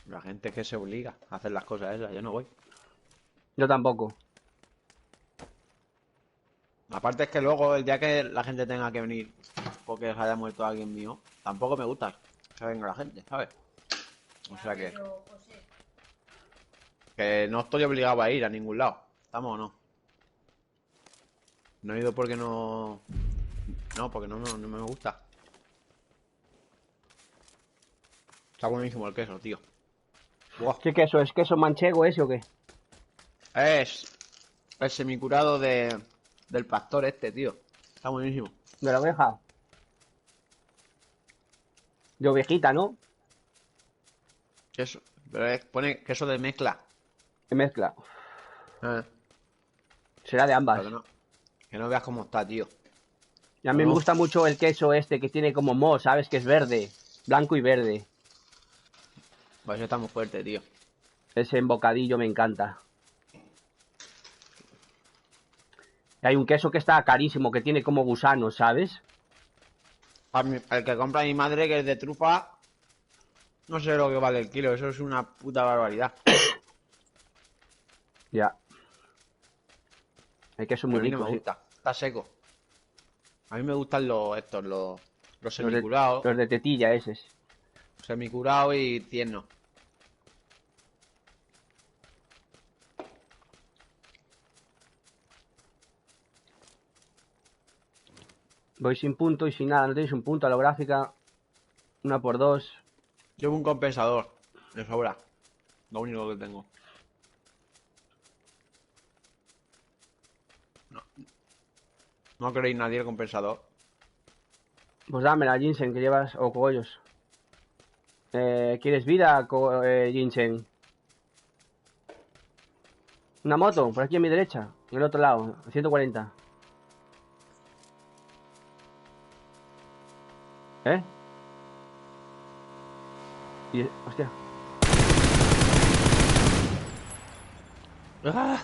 La gente es que se obliga a hacer las cosas esas, yo no voy. Yo tampoco. Aparte es que luego el día que la gente tenga que venir porque haya muerto alguien mío, tampoco me gusta que venga la gente, ¿sabes? O sea que... Pero, José, Que no estoy obligado a ir a ningún lado. ¿Estamos o no? No he ido porque no... No, porque no me gusta. Está buenísimo el queso, tío. Buah. ¿Qué queso? ¿Es queso manchego ese o qué? Es el semicurado del pastor este, tío. Está buenísimo. ¿De la oveja? De ovejita, ¿no? Queso. Pero pone queso de mezcla. Se mezcla. Eh, Será de ambas. pero que no veas cómo está, tío. Y a mí me No. gusta mucho el queso este que tiene como moho, ¿sabes? Que es verde. Blanco y verde. Pues eso está muy fuerte, tío. Ese en bocadillo me encanta. Y hay un queso que está carísimo, que tiene como gusanos, ¿sabes? El que compra mi madre, que es de trufa, no sé lo que vale el kilo. Eso es una puta barbaridad. Ya. El queso muy A mí no rico. me ¿eh? gusta. Está seco. A mí me gustan los Los de, semicurados. los de tetilla, esos. Semicurados y tiernos. Voy sin punto y sin nada. No tenéis un punto a la gráfica. 1x2. Llevo un compensador. De sobra. Lo único que tengo. No queréis nadie el compensador. Pues dame la ginseng que llevas, o cogollos. ¿Quieres vida, ginseng? Una moto, por aquí a mi derecha, en el otro lado, a 140. ¿Eh? Y, hostia. ¡Ah!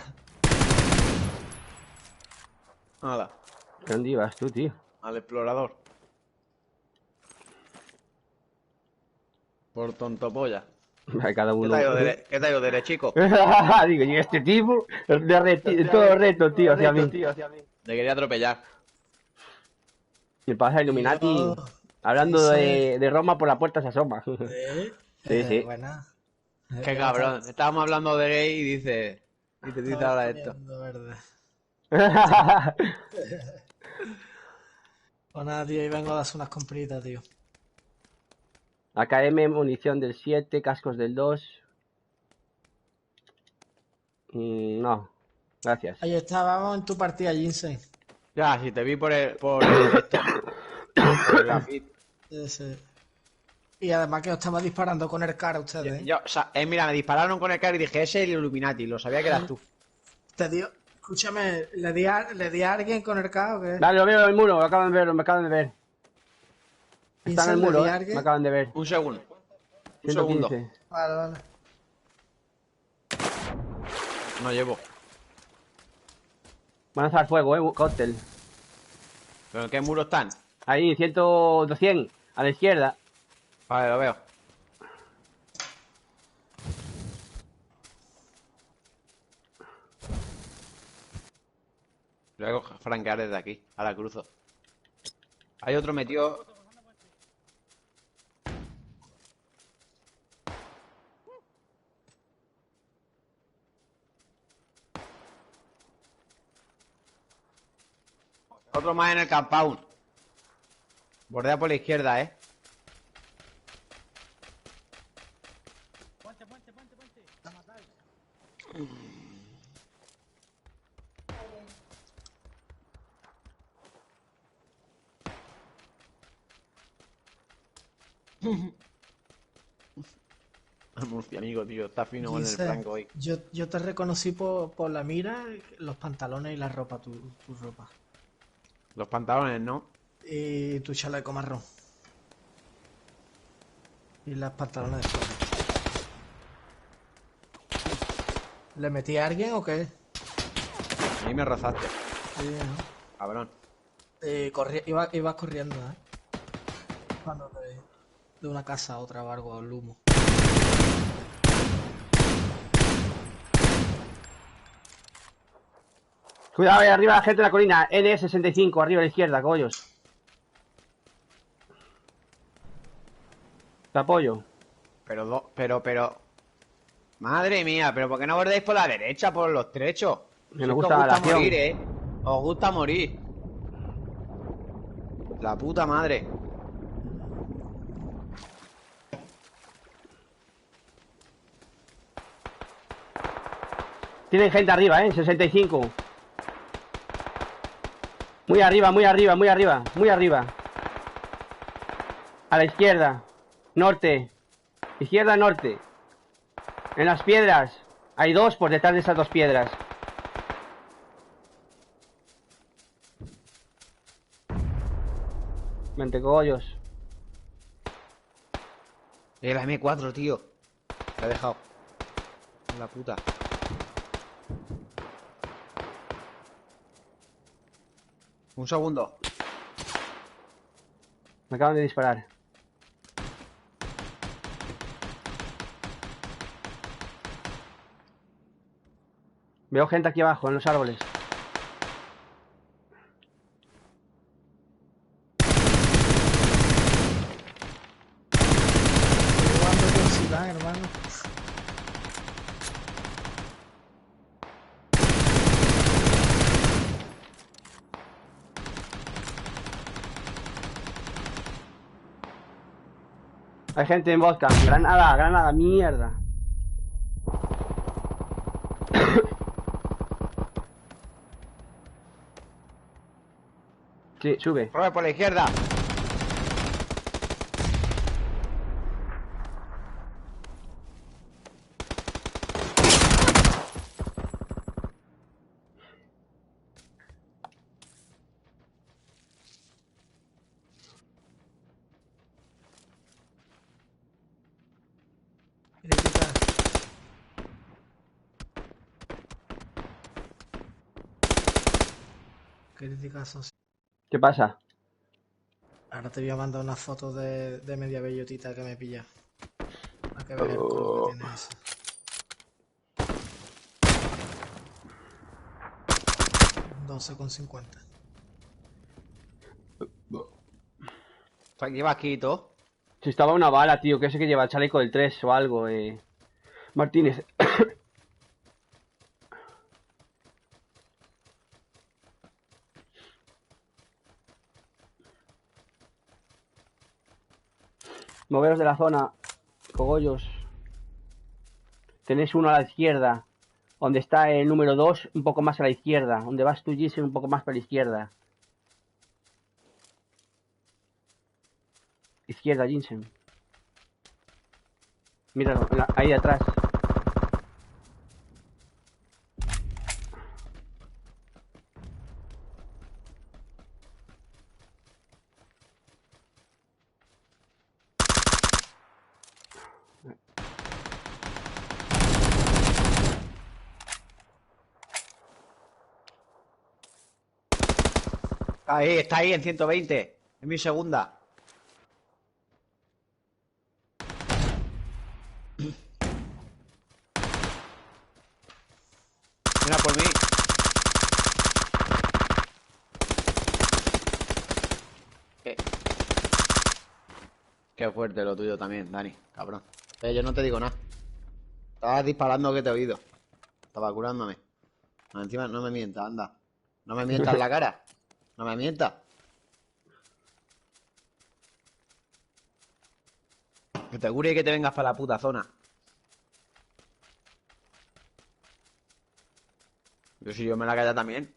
Nada. ¿Dónde ibas tú, tío? Al explorador. Por tonto polla. Cada ¿Qué uno. te ha ido derechico? Digo, y este tipo, todo reto, tío, hacia mí. Le quería atropellar. Y pasa Illuminati. Yo- Hablando sí. de Roma, por la puerta se asoma. Sí, sí. Buena. Qué cabrón. Estábamos hablando de gay y dice ahora esto. Verde. Pues nada, tío, y vengo a darse unas compritas, tío. AKM, munición del 7, cascos del 2. No, gracias. Ahí estábamos en tu partida, Ginseng. Ya, si te vi por el por el grafit. Ese. Y además que os estamos disparando con el cara ustedes, ¿eh? O sea, mira, me dispararon con el car y dije, ese es el Illuminati, lo sabía que eras tú. Te dio... Escúchame, ¿le di a alguien con el K o qué? Vale, lo veo en el muro, me acaban de ver. Está en el ¿Ginseng, le muro, di a me alguien? acaban de ver. Un segundo. Un segundo. 115. Vale. No llevo. Van a lanzar fuego, cóctel. ¿Pero en qué muro están? Ahí, 100, 200, a la izquierda. Vale, lo veo. Lo voy a franquear desde aquí. Ahora cruzo. Hay otro metido. Otro más en el compound. Bordea por la izquierda, Puente. La matáis. Murcia, amigo, tío. Está fino con el Ginseng, franco hoy. yo te reconocí por la mira, los pantalones y la ropa, tu ropa. Los pantalones, ¿no? Y tu chaleco marrón. Y las pantalones de fuera. ¿Le metí a alguien o qué? A mí me rozaste. Sí, ¿no? Cabrón. Ibas corriendo, ¿eh? Cuando de una casa a otra o algo, el humo. Cuidado, ahí arriba la gente de la colina. N65, arriba a la izquierda, cogollos. Te apoyo. Pero... Madre mía, pero ¿por qué no bordáis por la derecha, por los trechos? Que Si nos es que gusta os la gusta acción. morir, Os gusta morir. La puta madre. Tienen gente arriba, 65. Muy arriba, muy arriba, muy arriba, muy arriba. A la izquierda. Norte. Izquierda, norte. En las piedras. Hay dos por detrás de esas dos piedras. Mentecogollos. La M4, tío. La he dejado. La puta. Un segundo. Me acaban de disparar. Veo gente aquí abajo, en los árboles. Jugando con Zidane, hermano. Hay gente en vodka. Granada, granada, mierda. Sí, sube. Corre por la izquierda. Crítica. Críticas son... ¿Qué pasa? Ahora te voy a mandar una foto de media bellotita que me pilla. Para que veas el color que tiene ese. $12,50. Aquí va Quito. Si estaba una bala, tío, que ese que lleva el chaleco del 3 o algo, Martínez. Moveros de la zona, cogollos. Tenéis uno a la izquierda, donde está el número 2, un poco más a la izquierda. Donde vas tú, Jason, un poco más para la izquierda. Izquierda, Jensen. Míralo, ahí atrás. Ahí, está ahí en 120. Es mi segunda. Mira por mí. Qué fuerte lo tuyo también, Dani, cabrón. Yo no te digo nada. Estabas disparando que te he oído. Estaba curándome. Encima no me mientas, anda. No me mientas en la cara. No me mientas. Que te cure y que te vengas para la puta zona. Yo si yo me la calla también.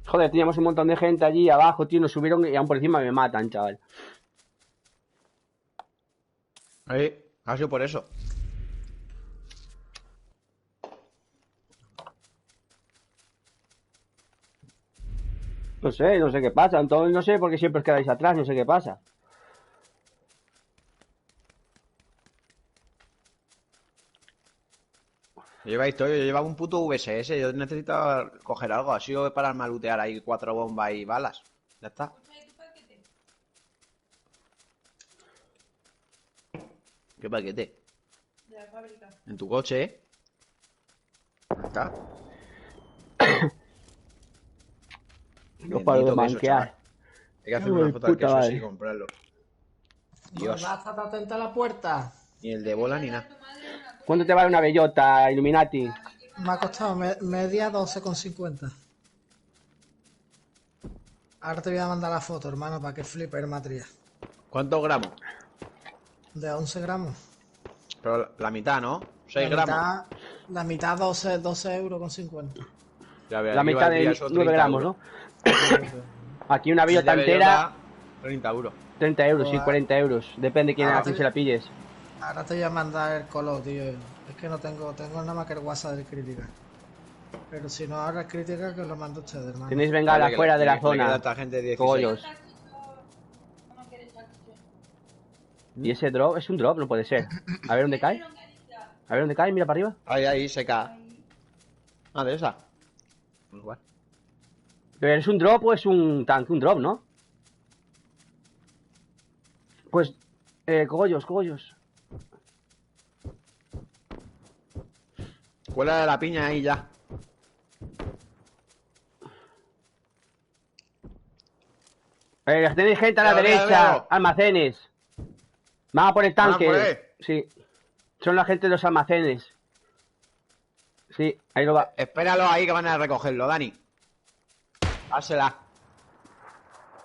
Joder, teníamos un montón de gente allí abajo, tío, nos subieron y aún por encima me matan, chaval. Ahí, ha sido por eso. No sé qué pasa, entonces no sé por qué siempre os quedáis atrás, no sé qué pasa. Lleváis todo, yo llevaba un puto VSS, yo necesitaba coger algo, así o para malutear ahí 4 bombas y balas. Ya está. ¿Qué paquete? De la fábrica. En tu coche, ¿eh? Ya está. No paro de Bendito queso, manquear. chaval. Hay que hacer Ay, una foto al puta queso así madre. y comprarlo. No, Dios. va a estar atenta a la puerta. Ni el de bola ni nada. ¿Cuánto te vale una bellota, Illuminati? Me ha costado media 12,50. Ahora te voy a mandar la foto, hermano, para que flipe el material. ¿Cuántos gramos? De 11 gramos. Pero la mitad, ¿no? 6 gramos. La mitad 12 euros con 50. Ya ves, La aquí mitad valdría de eso 9 30 gramos, euros. ¿no? Aquí una bellota Esta entera, bellota, 30 euros. 30 euros, sí, Joder. 40 euros. Depende Ah, a quién se la pilles. Ahora te voy a mandar el color, tío. Es que no tengo nada más que el WhatsApp del crítica. Pero si no, ahora el crítica que lo mando a ustedes, hermano. Tenéis bengala Vale, que fuera le- de la que le queda a zona. esta gente 16. Cogollos. ¿Y ese drop? Es un drop, no puede ser. A ver dónde cae. A ver dónde cae, mira para arriba. Ahí, se cae. Ah, de esa. Igual. ¿Pero es un drop o es un tanque? Un drop, ¿no? Pues, cogollos. Cuela de la piña ahí ya. Tenéis gente a la Veo, derecha. veo. Almacenes. Van a por el tanque. por ahí. Sí. Son la gente de los almacenes. Sí, ahí lo va. Espéralo ahí que van a recogerlo, Dani. Dásela.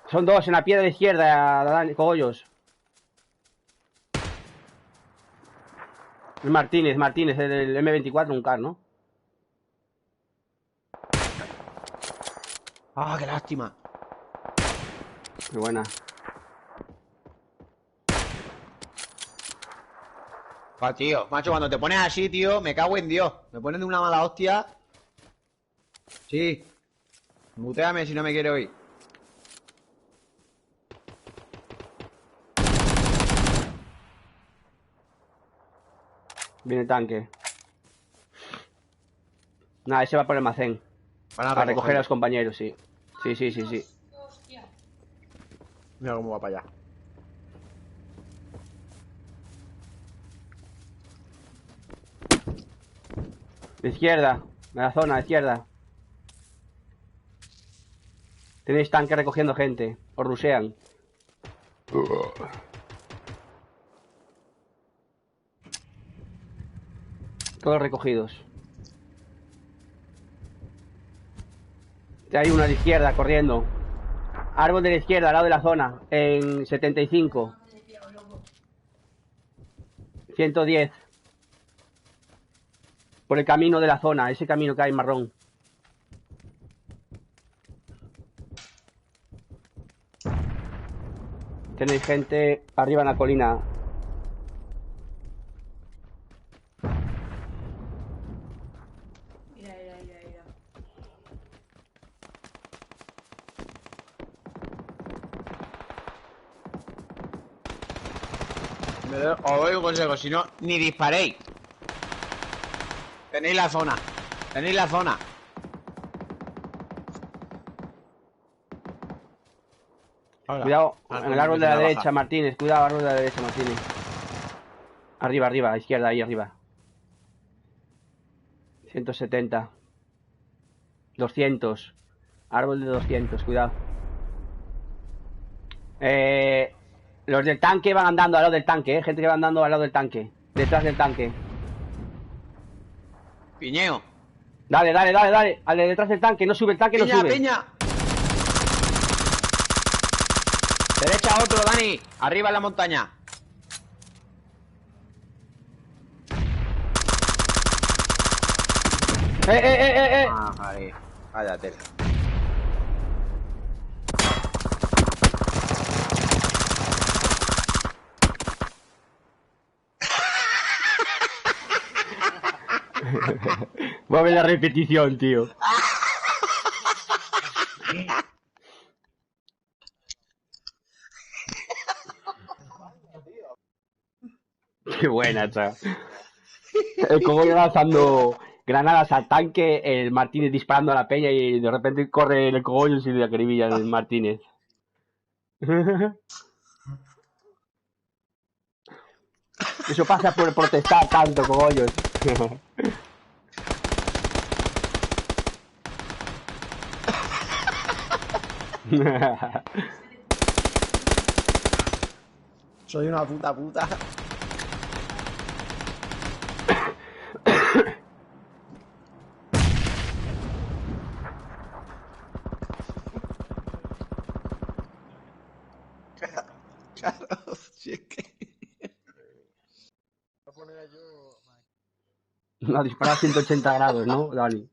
Son dos en la piedra izquierda, Dani, cogollos. Es Martínez, el M24, un car, ¿no? Ah, qué lástima. Qué buena. Ah, tío, macho, cuando te pones así, tío, me cago en Dios. Me ponen de una mala hostia. Sí. Muteame si no me quiere oír. Viene el tanque. Nada, ese va por el almacén. Van A recoger a los recogerlo. compañeros, sí. Sí. Hostia. Mira cómo va para allá. De izquierda, de la zona, de izquierda. Tenéis tanque recogiendo gente. Os rusean. Todos recogidos. Hay uno a la izquierda corriendo. Árbol de la izquierda, al lado de la zona. En 75. 110. Por el camino de la zona. Ese camino que hay marrón. Tenéis gente arriba en la colina. Mira. Os doy un consejo, si no, ni disparéis. Tenéis la zona. Ahora. Cuidado, Ah, en el árbol de la baja. derecha, Martínez. Cuidado, árbol de la derecha, Martínez. Arriba, a la izquierda, ahí arriba. 170. 200. Árbol de 200, cuidado. Los del tanque van andando al lado del tanque, gente que va andando al lado del tanque. Detrás del tanque. Piñeo. Dale. Al de detrás del tanque, no sube el tanque, no Piña, sube. piña. Derecha otro, Dani. Arriba en la montaña. Ah, vale. Cállate. Voy a ver la repetición, tío. Qué buena, chaval. El cogollo lanzando granadas al tanque, el Martínez disparando a la peña y de repente corre el Cogollos y le acribilla el Martínez. Eso pasa por protestar tanto, Cogollos. Soy una puta. Claro, si es que... Voy a poner yo... A disparar a 180 grados, ¿no, Dani?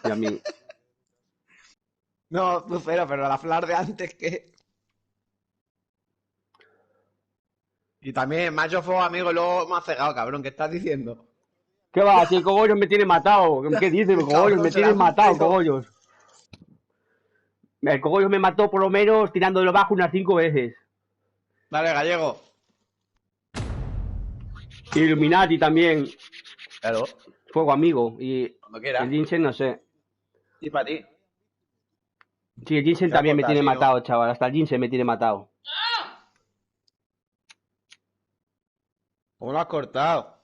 Y a mí. No, tú pero la flar de antes que... Y también Macho Fuego, amigo, luego me ha cegado, cabrón. ¿Qué estás diciendo? ¿Qué va? Si el Cogollos me tiene matado. ¿Qué dices, Cogollos? Cabrón, Me será tienes un matado, pedo. Cogollos. El Cogollos me mató por lo menos tirando de lo bajo unas 5 veces. Dale, gallego. Illuminati también. Claro, Fuego amigo. Y cuando quieras. el Jinsen no sé. Y para ti. Sí, el Jinsen Te va a también me cortar, tiene sí, ¿no? matado, chaval. Hasta el Jinsen me tiene matado. ¿Cómo lo has cortado?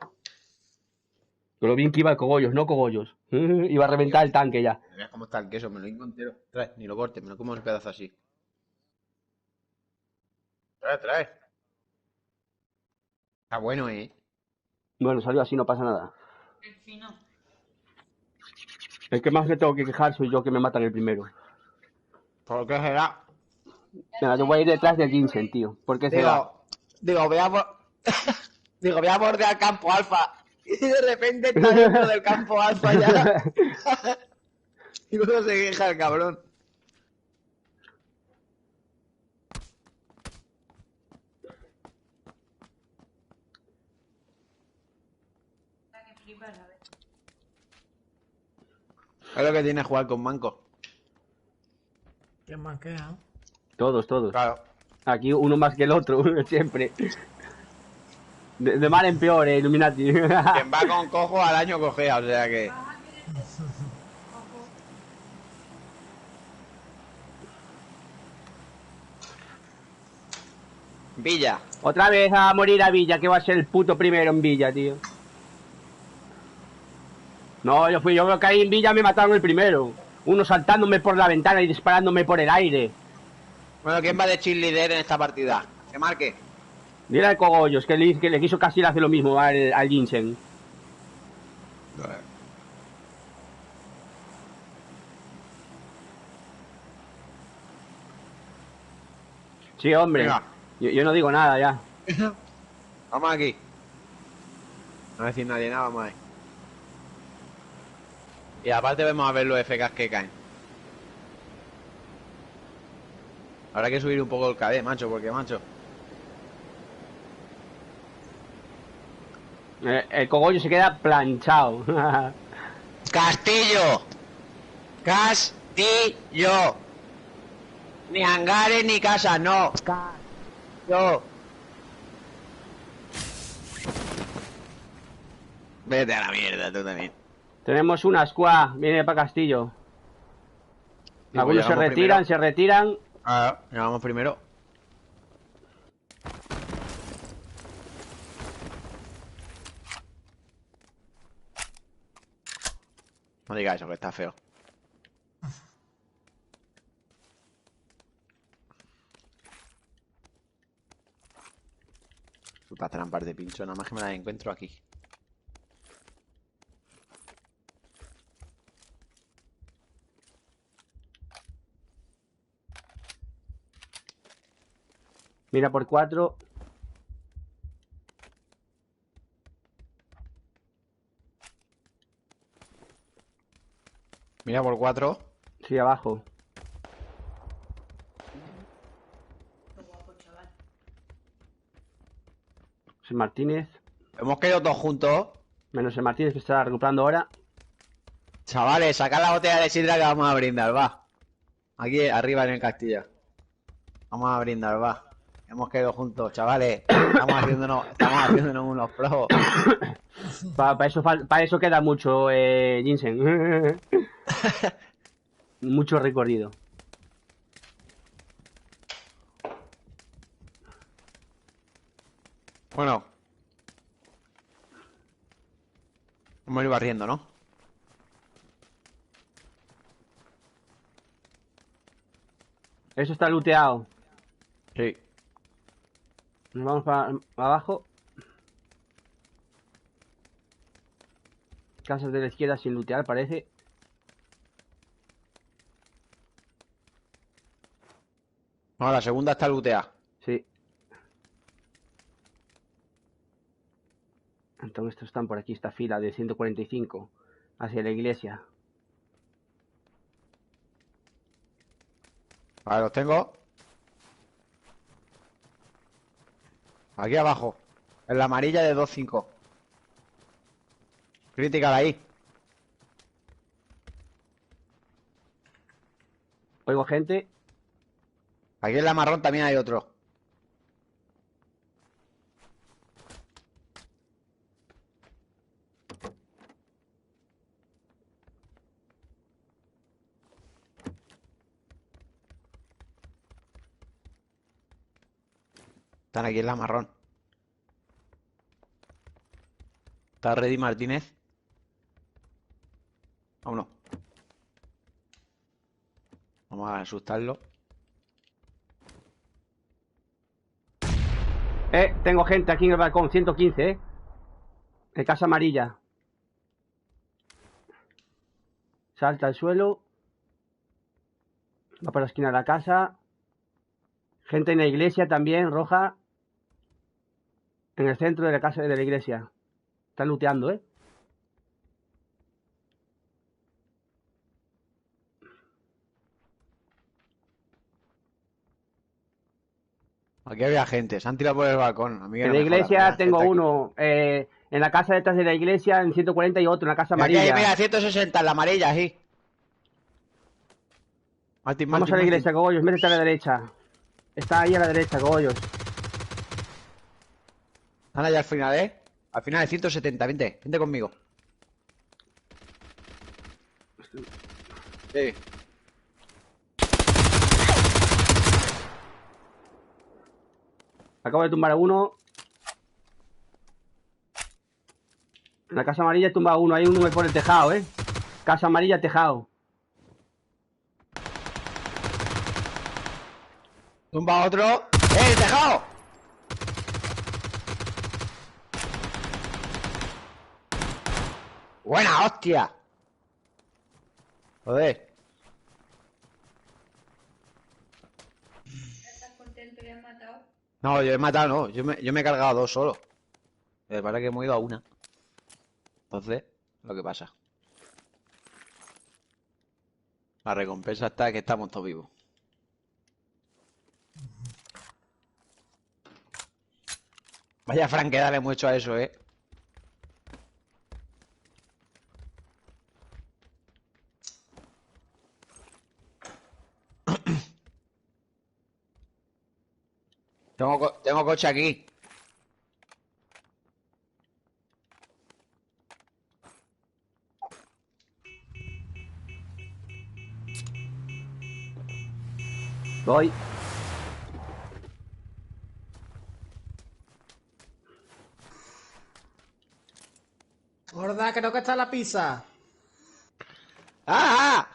Pero bien que iba el Cogollos, no Cogollos. Iba a reventar el tanque ya. Mira cómo está el queso, me lo hinco entero. Trae, ni lo cortes, me lo como en pedazo así. Trae. Está bueno, Bueno, salió así, no pasa nada. El fino. El que más me tengo que quejar soy yo, que me matan el primero. ¿Por qué será? Mira, yo voy a ir detrás del Jinsen, tío. ¿Por qué será? Digo, voy a voy a bordear campo alfa. Y de repente está dentro del campo alfa ya. Y luego se queja el cabrón. Está que flipas, a ver. Es lo que tiene jugar con manco. ¿Quién manquea? Todos. Claro. Aquí uno más que el otro, siempre. De mal en peor, Illuminati. Quien va con cojo al año cojea, o sea que... Vas a querer eso. Ojo. Villa. Otra vez a morir a Villa, que va a ser el puto primero en Villa, tío. No, yo caí en Villa, me mataron el primero. Uno saltándome por la ventana y disparándome por el aire. Bueno, ¿quién va de cheerleader en esta partida? Que marque. Dile al Cogollos, que le quiso casi le hace lo mismo al Jinsen. Sí, hombre. Venga. Yo no digo nada ya. Vamos aquí. No va a decir nadie nada, vamos ahí. Y aparte vamos a ver los FKs que caen. Habrá que subir un poco el KD, macho, porque, macho... El Cogollo se queda planchado. ¡Castillo! ¡Castillo! Ni hangares ni casas, no. Castillo. Vete a la mierda, tú también. Tenemos una squad, viene para Castillo. Algunos se retiran, Ah, llegamos primero. No diga eso, que está feo. Putas trampas de pincho, nada más que me las encuentro aquí. Mira por 4. Mira por 4. Sí, abajo. Qué guapo, chaval. José Martínez. Hemos quedado todos juntos. Menos el Martínez que está recuperando ahora. Chavales, sacad la botella de sidra que vamos a brindar, va. Aquí arriba en el castillo. Vamos a brindar, va. Hemos quedado juntos, chavales. Estamos haciéndonos unos pros. Para eso queda mucho, Jinsen. Mucho recorrido. Bueno. Vamos a ir barriendo, ¿no? Eso está looteado. Sí. Nos vamos para abajo. Casas de la izquierda sin lootear, parece. No, la segunda está looteada. Sí. Entonces estos están por aquí, esta fila de 145 hacia la iglesia. Vale, los tengo. Aquí abajo. En la amarilla de 2-5. Critical ahí. Oigo gente. Aquí en la marrón también hay otro. Están aquí en la marrón. ¿Está ready Martínez? Aún no. Vamos a asustarlo. Tengo gente aquí en el balcón, 115, de casa amarilla. Salta al suelo. Va por la esquina de la casa. Gente en la iglesia también, roja. En el centro de la casa de la iglesia. Están looteando, Aquí había gente, se han tirado por el balcón. A mí que En no la me jodas, iglesia mira, tengo gente aquí. uno. En la casa detrás de la iglesia, en 140 y otro, en la casa Aquí hay, amarilla. mira, 160 en la amarilla, sí. Martín, Vamos Martín, a la iglesia, Martín. Cogollos, métete a la derecha. Está ahí a la derecha, Cogollos. Están allá al final, ¿eh? Al final de 170, vente, vente conmigo. Sí. Acabo de tumbar a uno. En la casa amarilla he tumbado a uno. Hay uno por el tejado, Casa amarilla, tejado. Tumba otro. ¡El tejado! ¡Buena hostia! Joder. ¿Estás contento? ¿Le has matado? No, yo he matado, no. Yo me he cargado a 2 solo. Me parece que hemos ido a una. Entonces, lo que pasa. La recompensa está que estamos todos vivos. Vaya franquedad le hemos hecho a eso, Tengo coche aquí. Voy. Gorda, creo que está la pizza. ¡Ah!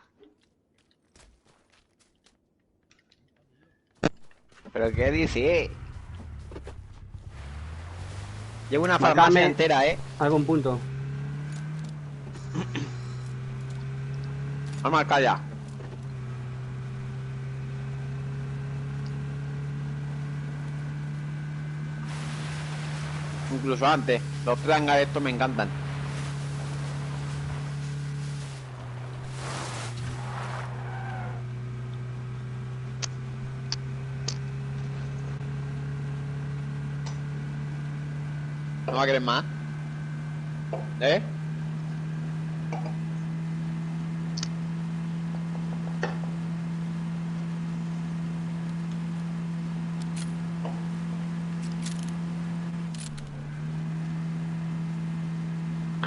¿Pero qué dice? Llevo una Marcadme farmacia entera, algún punto. Vamos a marcar ya. Incluso antes. Los trangas estos me encantan. ¿No va a querer más?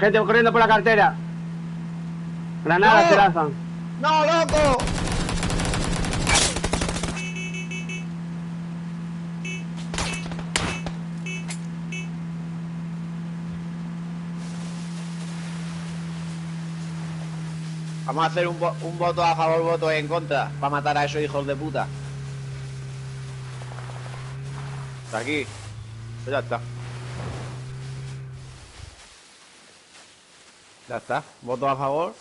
Gente corriendo por la cartera. Granadas ¡No! se lanzan. ¡No, loco! Vamos a hacer un voto a favor, voto en contra, para matar a esos hijos de puta. Está aquí. Pues ya está. Ya está. Voto a favor.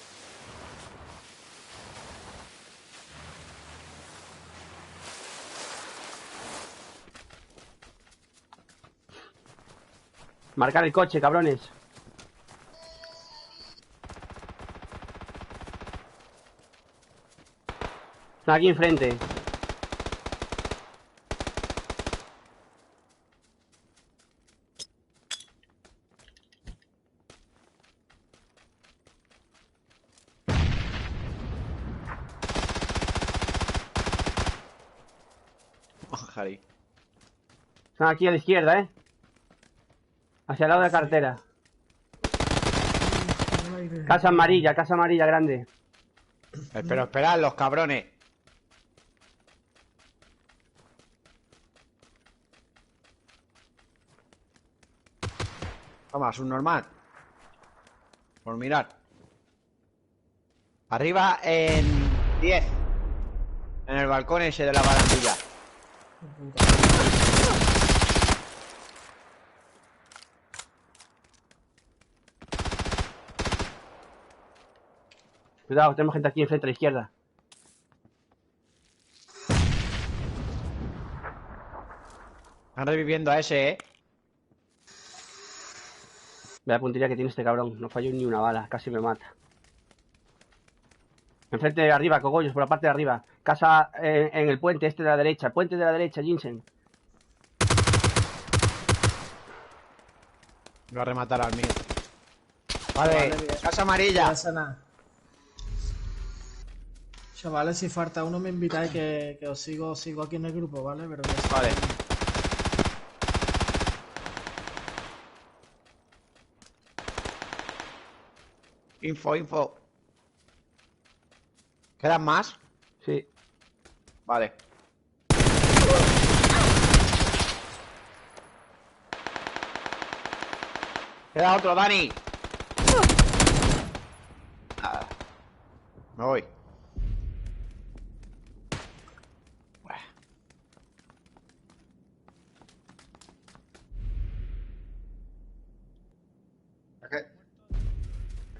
Marcar el coche, cabrones. Están aquí enfrente. Jari. Están aquí a la izquierda, hacia el lado de la cartera. Casa amarilla grande. Pero esperad, los cabrones. Vamos, un normal. Por mirar. Arriba en 10. En el balcón ese de la barandilla. Cuidado, tenemos gente aquí enfrente a la izquierda. Están reviviendo a ese, Ve la puntería que tiene este cabrón. No falló ni una bala, casi me mata. Enfrente de arriba, cogollos, por la parte de arriba. Casa en el puente este de la derecha. Puente de la derecha, Jinsen. Voy a rematar al mío. Vale, casa amarilla. No pasa nada. Chavales, si falta uno me invitáis que os sigo aquí en el grupo, ¿vale? Pero Vale. Info. ¿Quedan más? Sí. Vale. Queda otro, Dani. Nada. Me voy.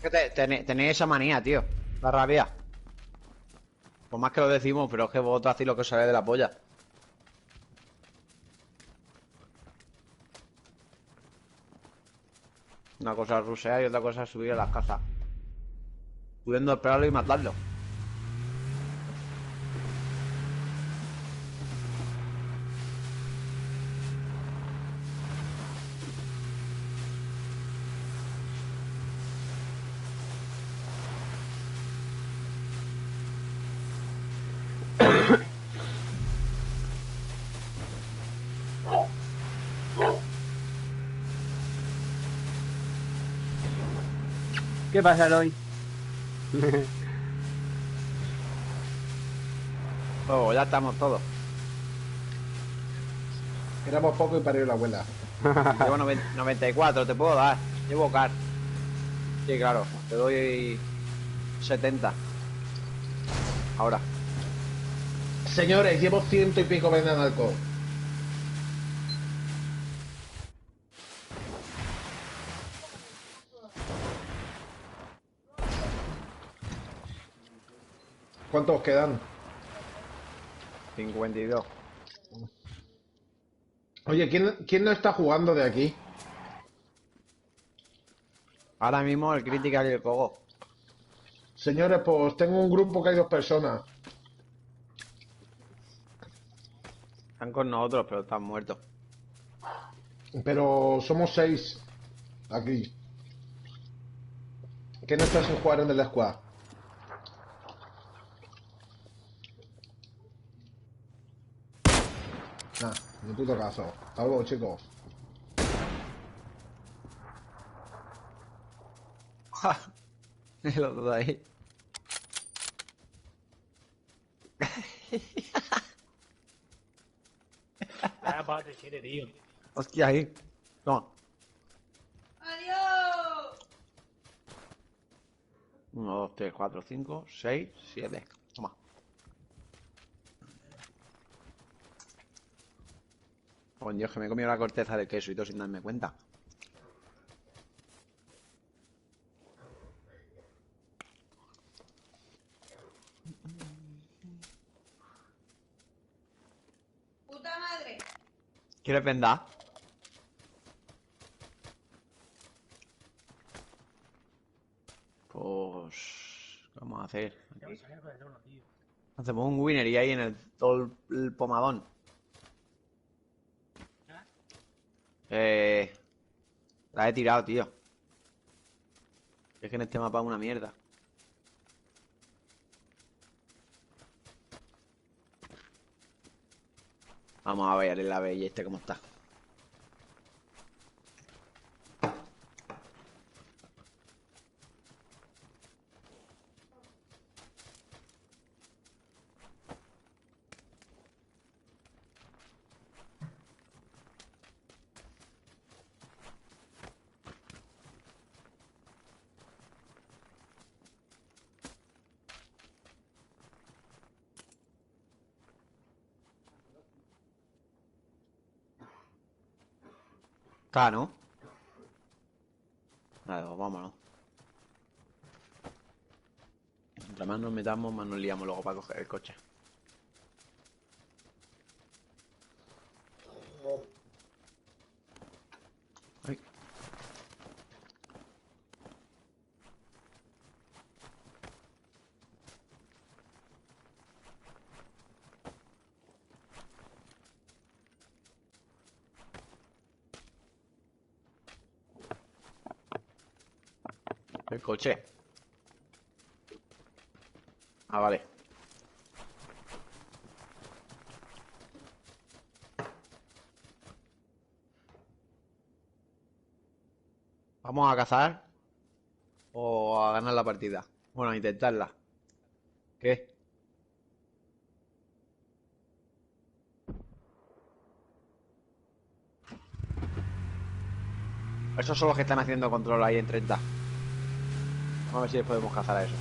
Es que tenéis esa manía, tío. La rabia. Por más que lo decimos, pero es que vosotros hacéis lo que os sale de la polla. Una cosa es rusear y otra cosa es subir a las casas. Pudiendo esperarlo y matarlo. ¿Qué pasa, Eloy? Oh, ya estamos todos. Éramos pocos y parió la abuela. Llevo 94, te puedo dar. Llevo car. Sí, claro. Te doy 70. Ahora. Señores, llevo 100 y pico vendiendo alcohol. ¿Cuántos quedan? 52. Oye, ¿quién no está jugando de aquí? Ahora mismo el Critical y el Kogo. Señores, pues tengo un grupo que hay 2 personas. Están con nosotros, pero están muertos. Pero somos 6 aquí. ¿Qué no estás sin jugar en el squad? Nah, ni puto caso. Hasta luego, chicos. Los dos ahí. Nada, párate, chile, tío. Hostia, ahí. Toma. ¡Adiós! 1, 2, 3, 4, 5, 6, 7. Toma. Oh, Dios, que me he comido la corteza del queso y todo sin darme cuenta. ¡Puta madre! ¿Quieres vendar? Pues... ¿qué vamos a hacer? Aquí. Hacemos un winner y ahí en todo el pomadón. La he tirado, tío. Es que en este mapa es una mierda. Vamos a ver el ave y este cómo está. Está, ¿no? Vale, pues vámonos. Mientras más nos metamos, más nos liamos luego para coger el coche. Ay. El coche. Ah, vale. ¿Vamos a cazar? ¿O a ganar la partida? Bueno, a intentarla. ¿Qué? Esos son los que están haciendo control ahí en 30. Vamos a ver si les podemos cazar a eso.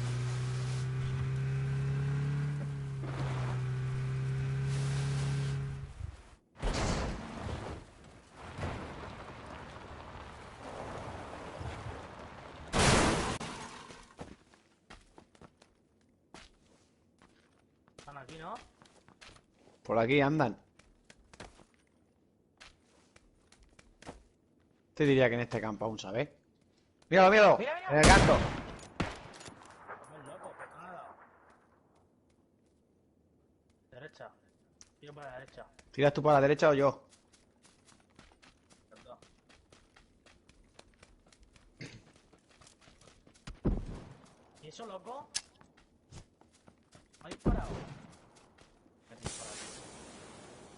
Están aquí, ¿no? Por aquí andan. Te diría que en este campo aún, ¿sabes? ¡Míralo, míralo! Mira, mira. En el canto. Estamos locos, pescado. Derecha. Tiro para la derecha. ¿Tiras tú para la derecha o yo? Los dos. ¿Y eso, loco? ¿Ha disparado? ¿Qué ha disparado?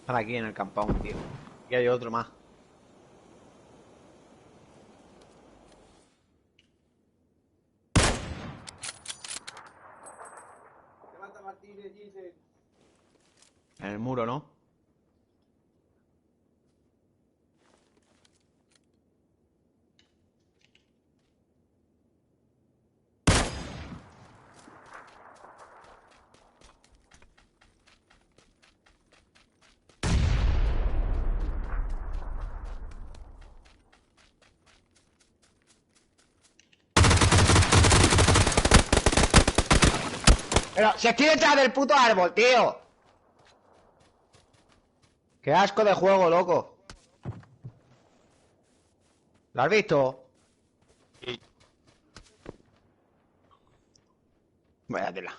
Están aquí en el compound, tío. Y hay otro más. En el muro, ¿no? Pero si estoy detrás del puto árbol, tío. Qué asco de juego, loco. ¿Lo has visto? Vaya tela.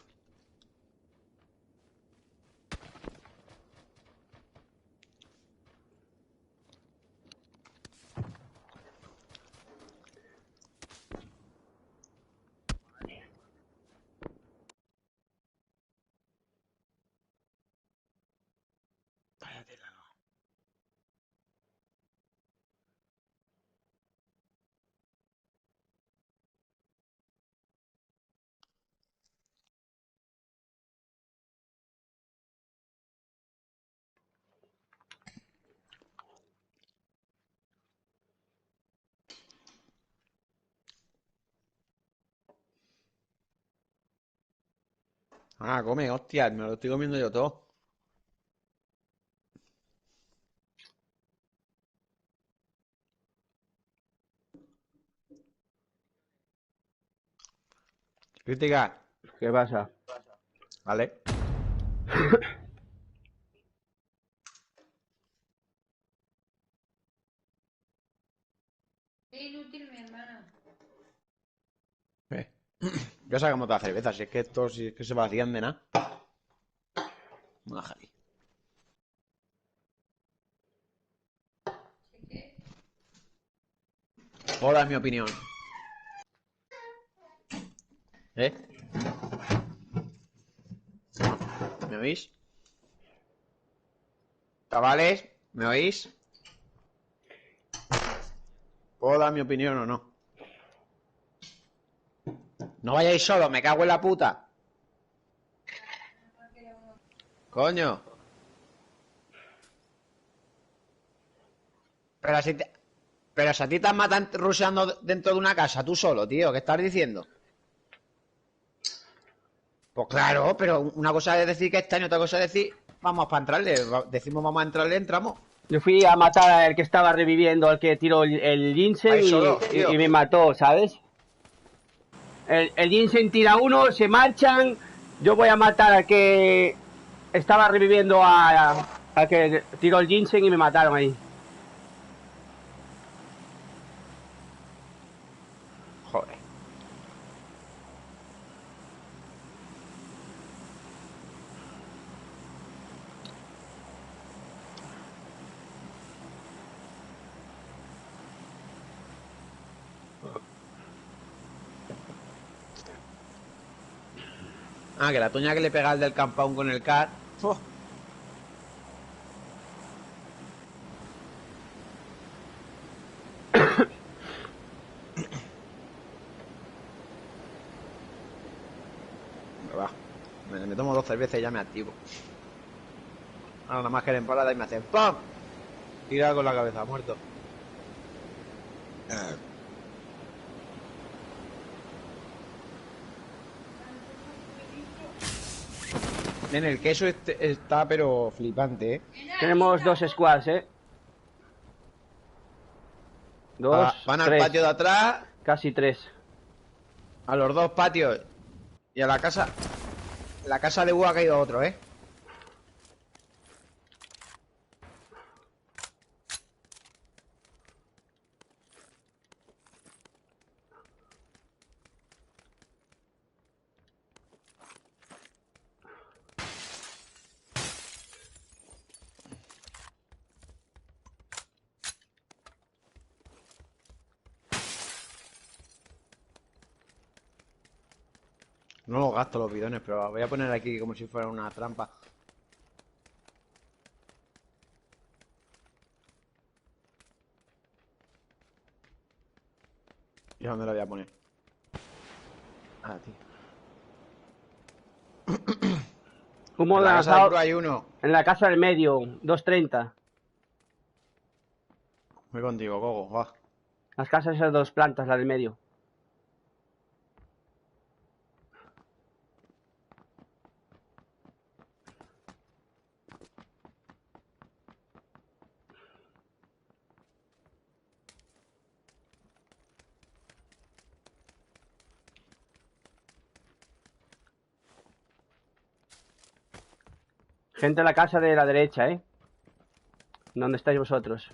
Vaya tela. Ah, come, hostia, me lo estoy comiendo yo todo. Crítica, ¿Qué pasa? ¿vale? Es inútil, mi hermana. Eh. Ya sacamos toda la cerveza, si es que esto si es que se vacían de nada. Una jali. Es que Puedo dar mi opinión. ¿Eh? ¿Me oís? Chavales, ¿me oís? ¿Puedo dar mi opinión o no? No vayáis solos, me cago en la puta. Coño. Pero si te... Pero si a ti te matan rusheando dentro de una casa, tú solo, tío, ¿qué estás diciendo? Pues claro, pero una cosa es decir que está y otra cosa es decir, vamos para entrarle. Decimos vamos a entrarle, entramos. Yo fui a matar al que estaba reviviendo, al que tiró el ginseng Ahí solo, tío. y me mató, ¿sabes? El ginseng tira uno, se marchan. Yo voy a matar al que estaba reviviendo al que tiró el ginseng y me mataron ahí. Joder. Ah, que la toña que le pega al del campón con el car. ¡Fua! Va. Me tomo 2 cervezas y ya me activo. Ahora nada más que la emparada y me hacen ¡pam! Tira con la cabeza, muerto. En el queso está pero flipante, ¿eh? Tenemos 2 squads, ¿eh? 2, Van al 3, patio de atrás, casi 3. a los 2 patios y a la casa. La casa de Ua ha caído otro, ¿eh? No los gasto los bidones, pero voy a poner aquí como si fuera una trampa. ¿Y dónde lo voy a poner? Ah, tío. Humo En la casa de lanzado Pro hay uno. en la casa del medio, 230. Voy contigo, Gogo, va. Las casas esas 2 plantas, la del medio. Gente en la casa de la derecha, ¿eh? ¿Dónde estáis vosotros?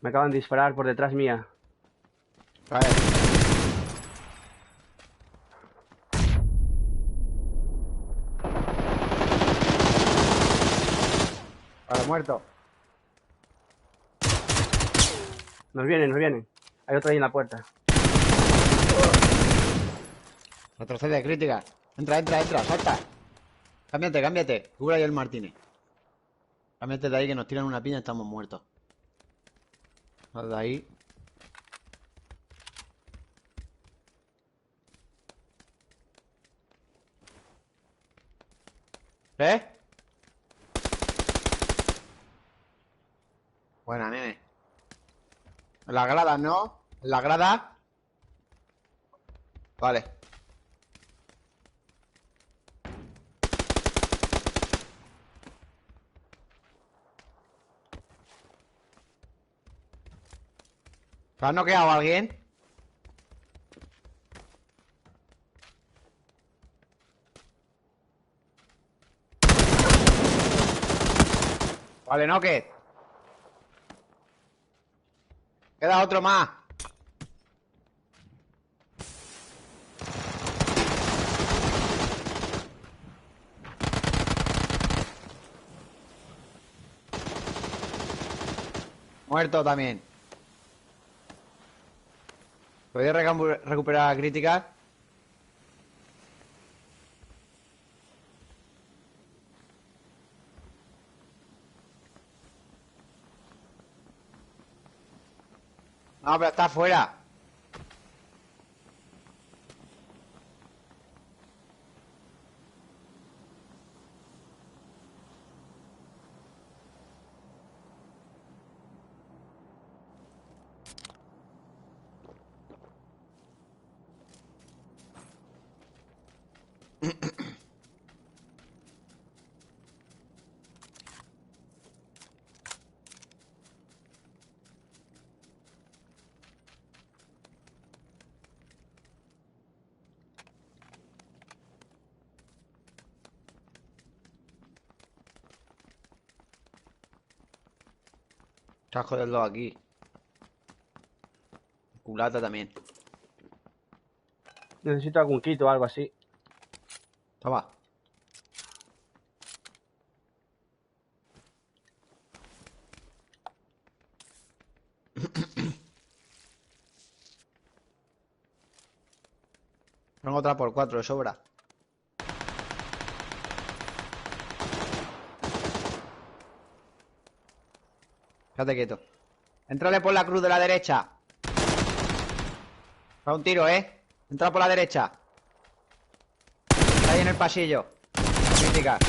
Me acaban de disparar por detrás mía. Vale. Vale, muerto. Nos vienen, nos vienen. Hay otro ahí en la puerta. Retrocede, crítica. Entra, salta. Cámbiate. Cubra ahí el Martínez. Cámbiate de ahí que nos tiran una piña y estamos muertos. Sal de ahí. ¿Eh? Buena, nene. En las gradas, ¿no? En las gradas. Vale. ¿Te has noqueado a alguien? Vale, noque. Queda otro más. Muerto también. ¿Podéis recuperar críticas? No, pero está afuera. Casco del 2 aquí. Culata también. Necesito algún kit o algo así. Toma. Tengo otra por 4 de sobra. Quédate quieto. Entrale por la cruz de la derecha. Da un tiro, ¿eh? Entra por la derecha. Está ahí en el pasillo. Crítica.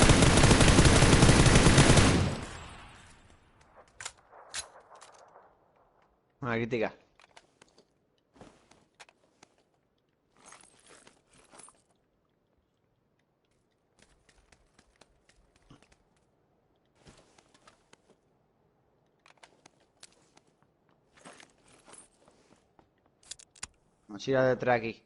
Una crítica. Mochila detrás aquí.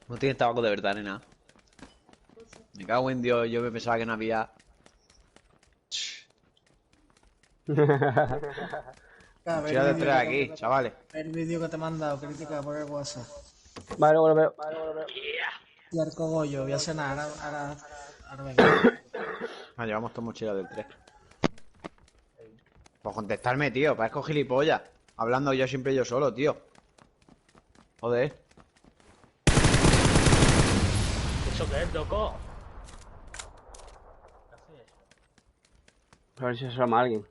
No tiene tabaco de verdad, nena. Me cago en Dios, yo me pensaba que no había. Mochila detrás aquí, chavales. El vídeo que te he mandado, crítica por el WhatsApp. Vale, luego lo veo. Y al cogollo, voy a cenar, ahora venga. Ah, llevamos dos mochilas del 3. Pues contestarme, tío, parezco gilipollas. Hablando yo siempre yo solo, tío. Joder. ¿Eso qué es, loco? A ver si se llama alguien.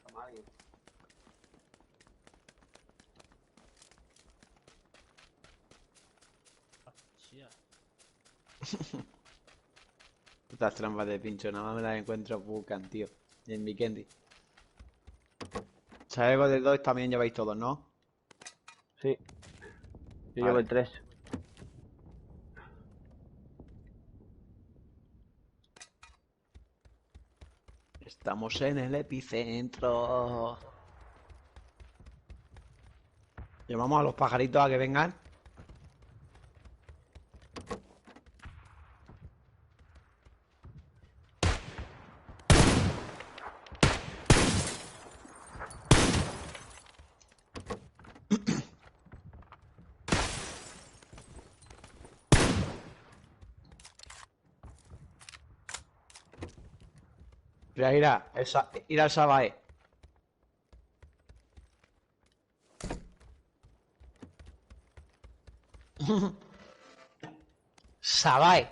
Putas trampas de pincho, nada más me las encuentro buscan, tío. Y en Vikendi. Chaleco del 2 también lleváis todos, ¿no? Sí. Yo Vale. llevo el 3. Estamos en el epicentro. Llamamos a los pajaritos a que vengan. Mira, ir al Sabae. Sabae.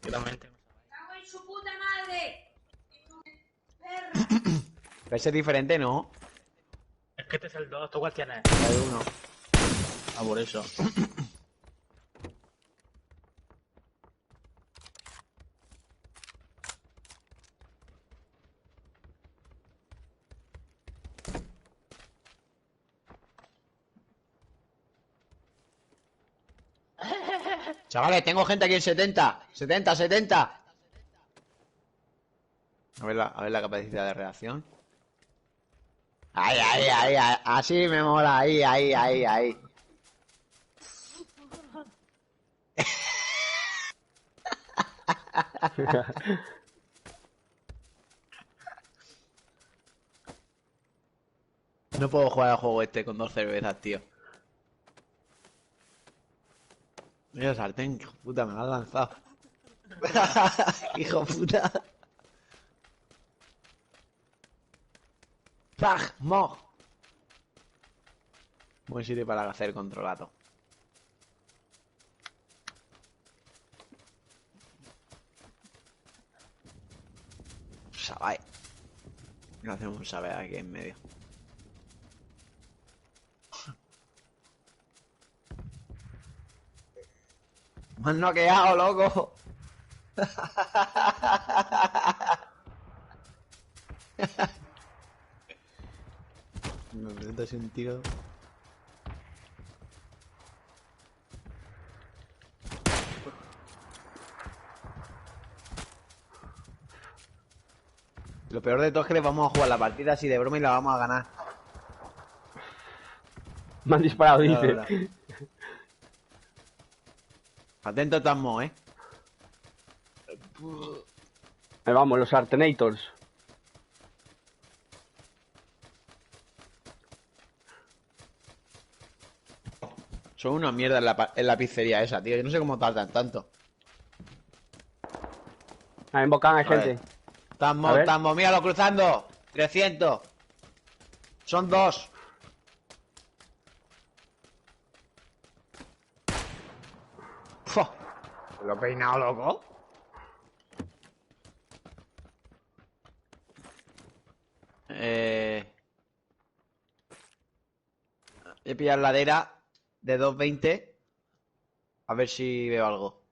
Yo también tengo. ¡Cago en su puta madre! ¡Perra! Pero ese es diferente, ¿no? Es que este es el 2, ¿tú cuál tienes? Hay uno. Ah, por eso. Chavales, tengo gente aquí en 70. 70, 70. A ver la capacidad de reacción. Ahí, ahí, ahí, ahí. Así me mola. Ahí, ahí, ahí, ahí. No puedo jugar al juego este con 2 cervezas, tío. Mira el sartén, hijo puta, me lo has lanzado. Hijo puta. ¡Zag! ¡Moj! Buen sitio para hacer controlato. Sabai. No hacemos un saber aquí en medio. Me han noqueado, loco. Me presento así un tiro. Lo peor de todo es que les vamos a jugar la partida así de broma y la vamos a ganar. Me han disparado, Mira, dice. mira. Atento, Tasmo, Ahí vamos, los Artenators. Son una mierda en la pizzería esa, tío. Yo no sé cómo tardan tanto. Ahí en Bocán hay A ver. gente. Tasmo, A ver. Tasmo, míralo cruzando. 300. Son 2. Fua. ¿Lo he peinado, loco? He pillado ladera de 220. A ver si veo algo.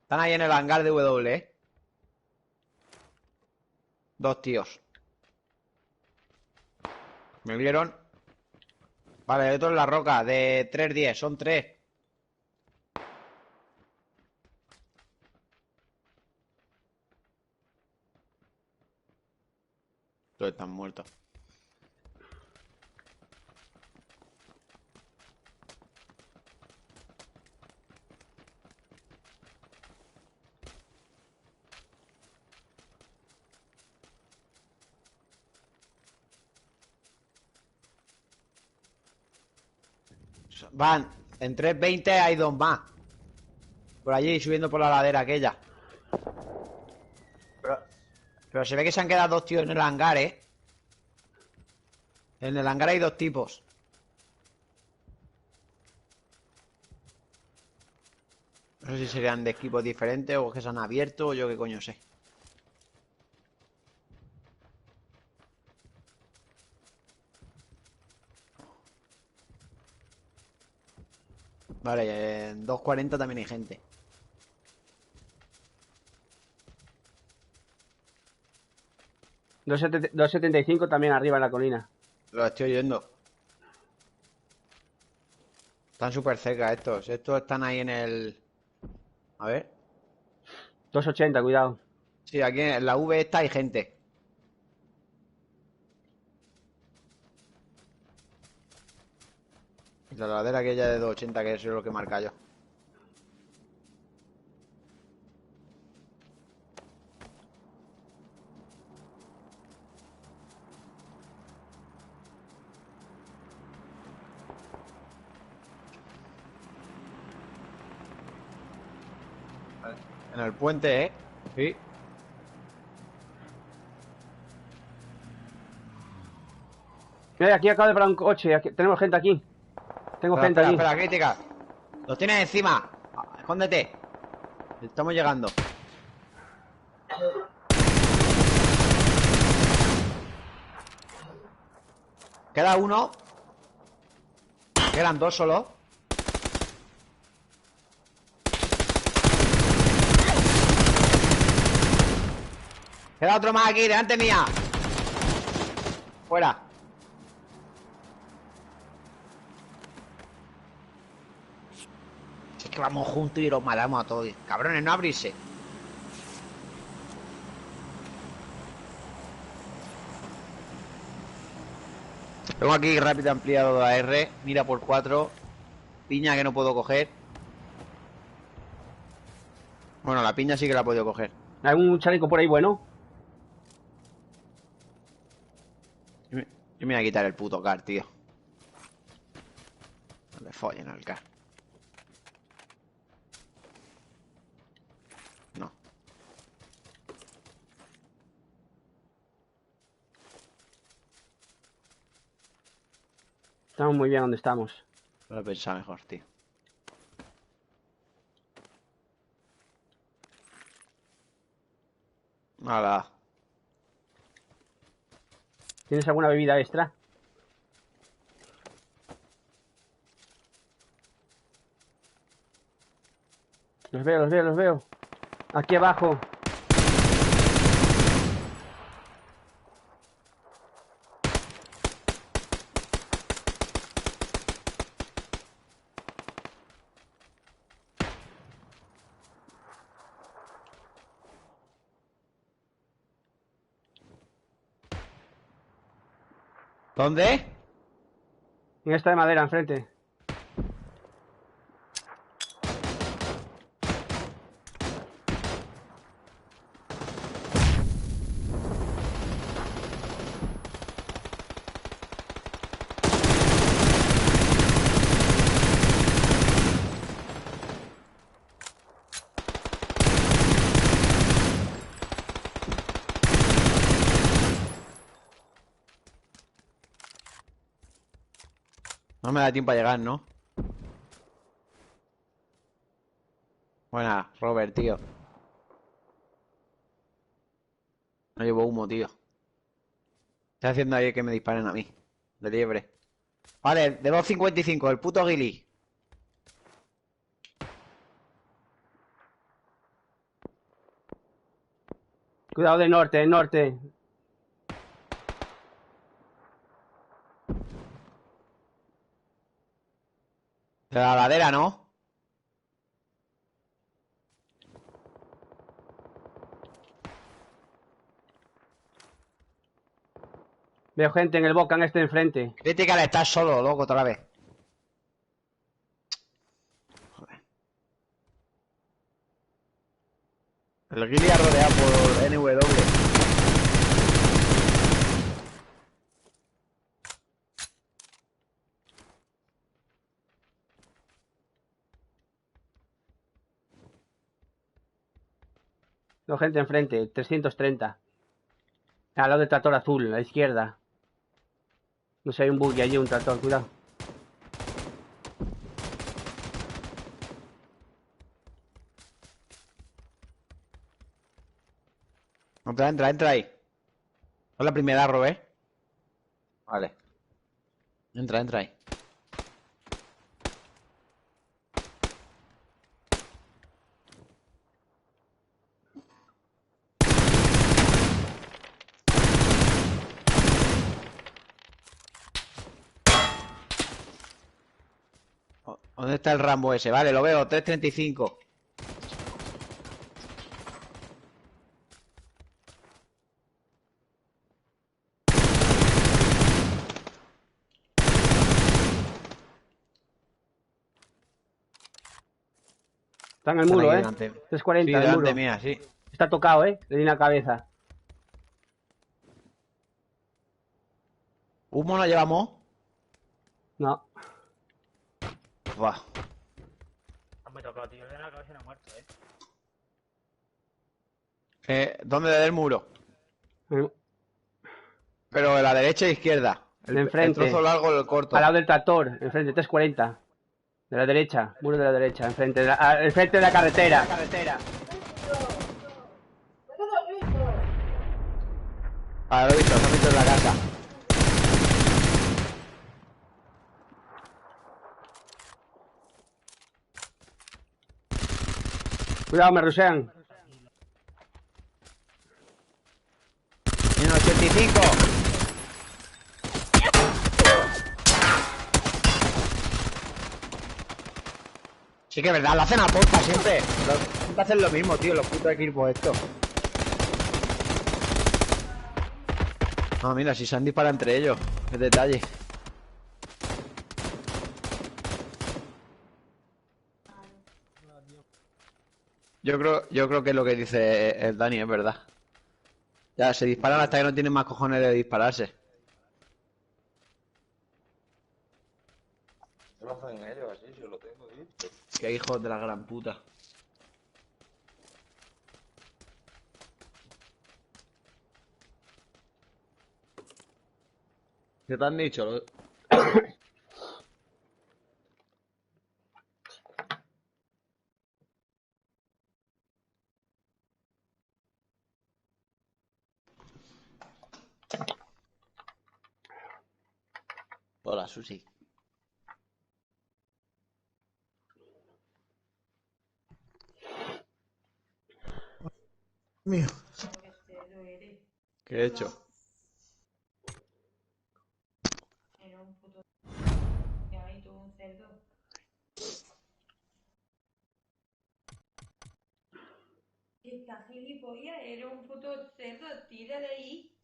Están ahí en el hangar de W, ¿eh? 2 tíos. Me vieron. Vale, hay otro en la roca de 310. Son 3. Todos están muertos. Van, en 320 hay 2 más. Por allí, subiendo por la ladera aquella. Pero se ve que se han quedado 2 tíos en el hangar, ¿eh? En el hangar hay 2 tipos. No sé si serían de equipos diferentes o que se han abierto o yo qué coño sé. Vale, en 240 también hay gente. Dos 275 también arriba en la colina. Lo estoy oyendo. Están súper cerca estos. Estos están ahí en el... A ver. 280, cuidado. Sí, aquí en la V esta hay gente. Y la ladera aquella de 280, que eso es lo que marca yo. En el puente, ¿eh? Sí. Mira, aquí acaba de parar un coche. Tenemos gente aquí. Tengo gente aquí. Espera, crítica. Los tienes encima. Escóndete. Estamos llegando. Queda uno. Quedan dos solo. Queda otro más aquí, delante mía. Fuera. Si es que vamos juntos y los matamos a todos. Cabrones, no abrirse. Tengo aquí rápido ampliado de AR. Mira por 4. Piña que no puedo coger. Bueno, la piña sí que la he podido coger. Hay un chaleco por ahí bueno. Yo me voy a quitar el puto car, tío. No me follen al car. No. Estamos muy bien donde estamos. Lo he pensado mejor, tío. Nada. ¿Tienes alguna bebida extra? Los veo, los veo, los veo. Aquí abajo. ¿Dónde? En esta de madera, enfrente. No me da tiempo a llegar, ¿no? Buena, Robert, tío. No llevo humo, tío. Estoy haciendo ahí que me disparen a mí. De liebre. Vale, de 2.55, el puto Gili. Cuidado de norte, de norte. De la ladera, ¿no? Veo gente en el Bocan este enfrente. Critical, estás solo, loco, otra vez. Joder. El Gili ha rodeado por NW. Veo gente enfrente, 330. Al lado del tractor azul, a la izquierda. No sé, hay un buggy allí, un tractor, cuidado. Entra ahí. Es la primera, Robert. Vale. Entra ahí. ¿Dónde está el Rambo ese? Vale, lo veo, 335. Está en el muro, Delante. 340, Sí, el delante muro. mía, sí. Está tocado, le di una cabeza. ¿Humo no llevamos? No. Buah. No me tocado, tío. Le da la cabeza y no ha muerto, ¿Dónde del muro? Eh, Pero de la derecha e izquierda. El de El enfrente. trozo largo o el corto. Al lado del tractor, enfrente, 340. De la derecha, muro de la derecha, enfrente enfrente de la carretera. Ah, lo he visto, se ha metido en la casa. Cuidado, me rusean. En 85. Sí que es verdad, lo hacen a posta siempre. Siempre hacen lo mismo, tío, los putos equipos estos. No, mira, si se han disparado entre ellos. Qué detalle. Yo creo que lo que dice el Dani es verdad. Ya, se disparan hasta que no tienen más cojones de dispararse. ¿Qué lo hacen ellos así? Si yo lo tengo visto. Qué hijos de la gran puta. ¿Qué te han dicho? Hola, Susi. Mío. ¿Qué he hecho? Era un puto... Ya, y tú un cerdo. Esta gilipollas era un puto cerdo, tira de ahí.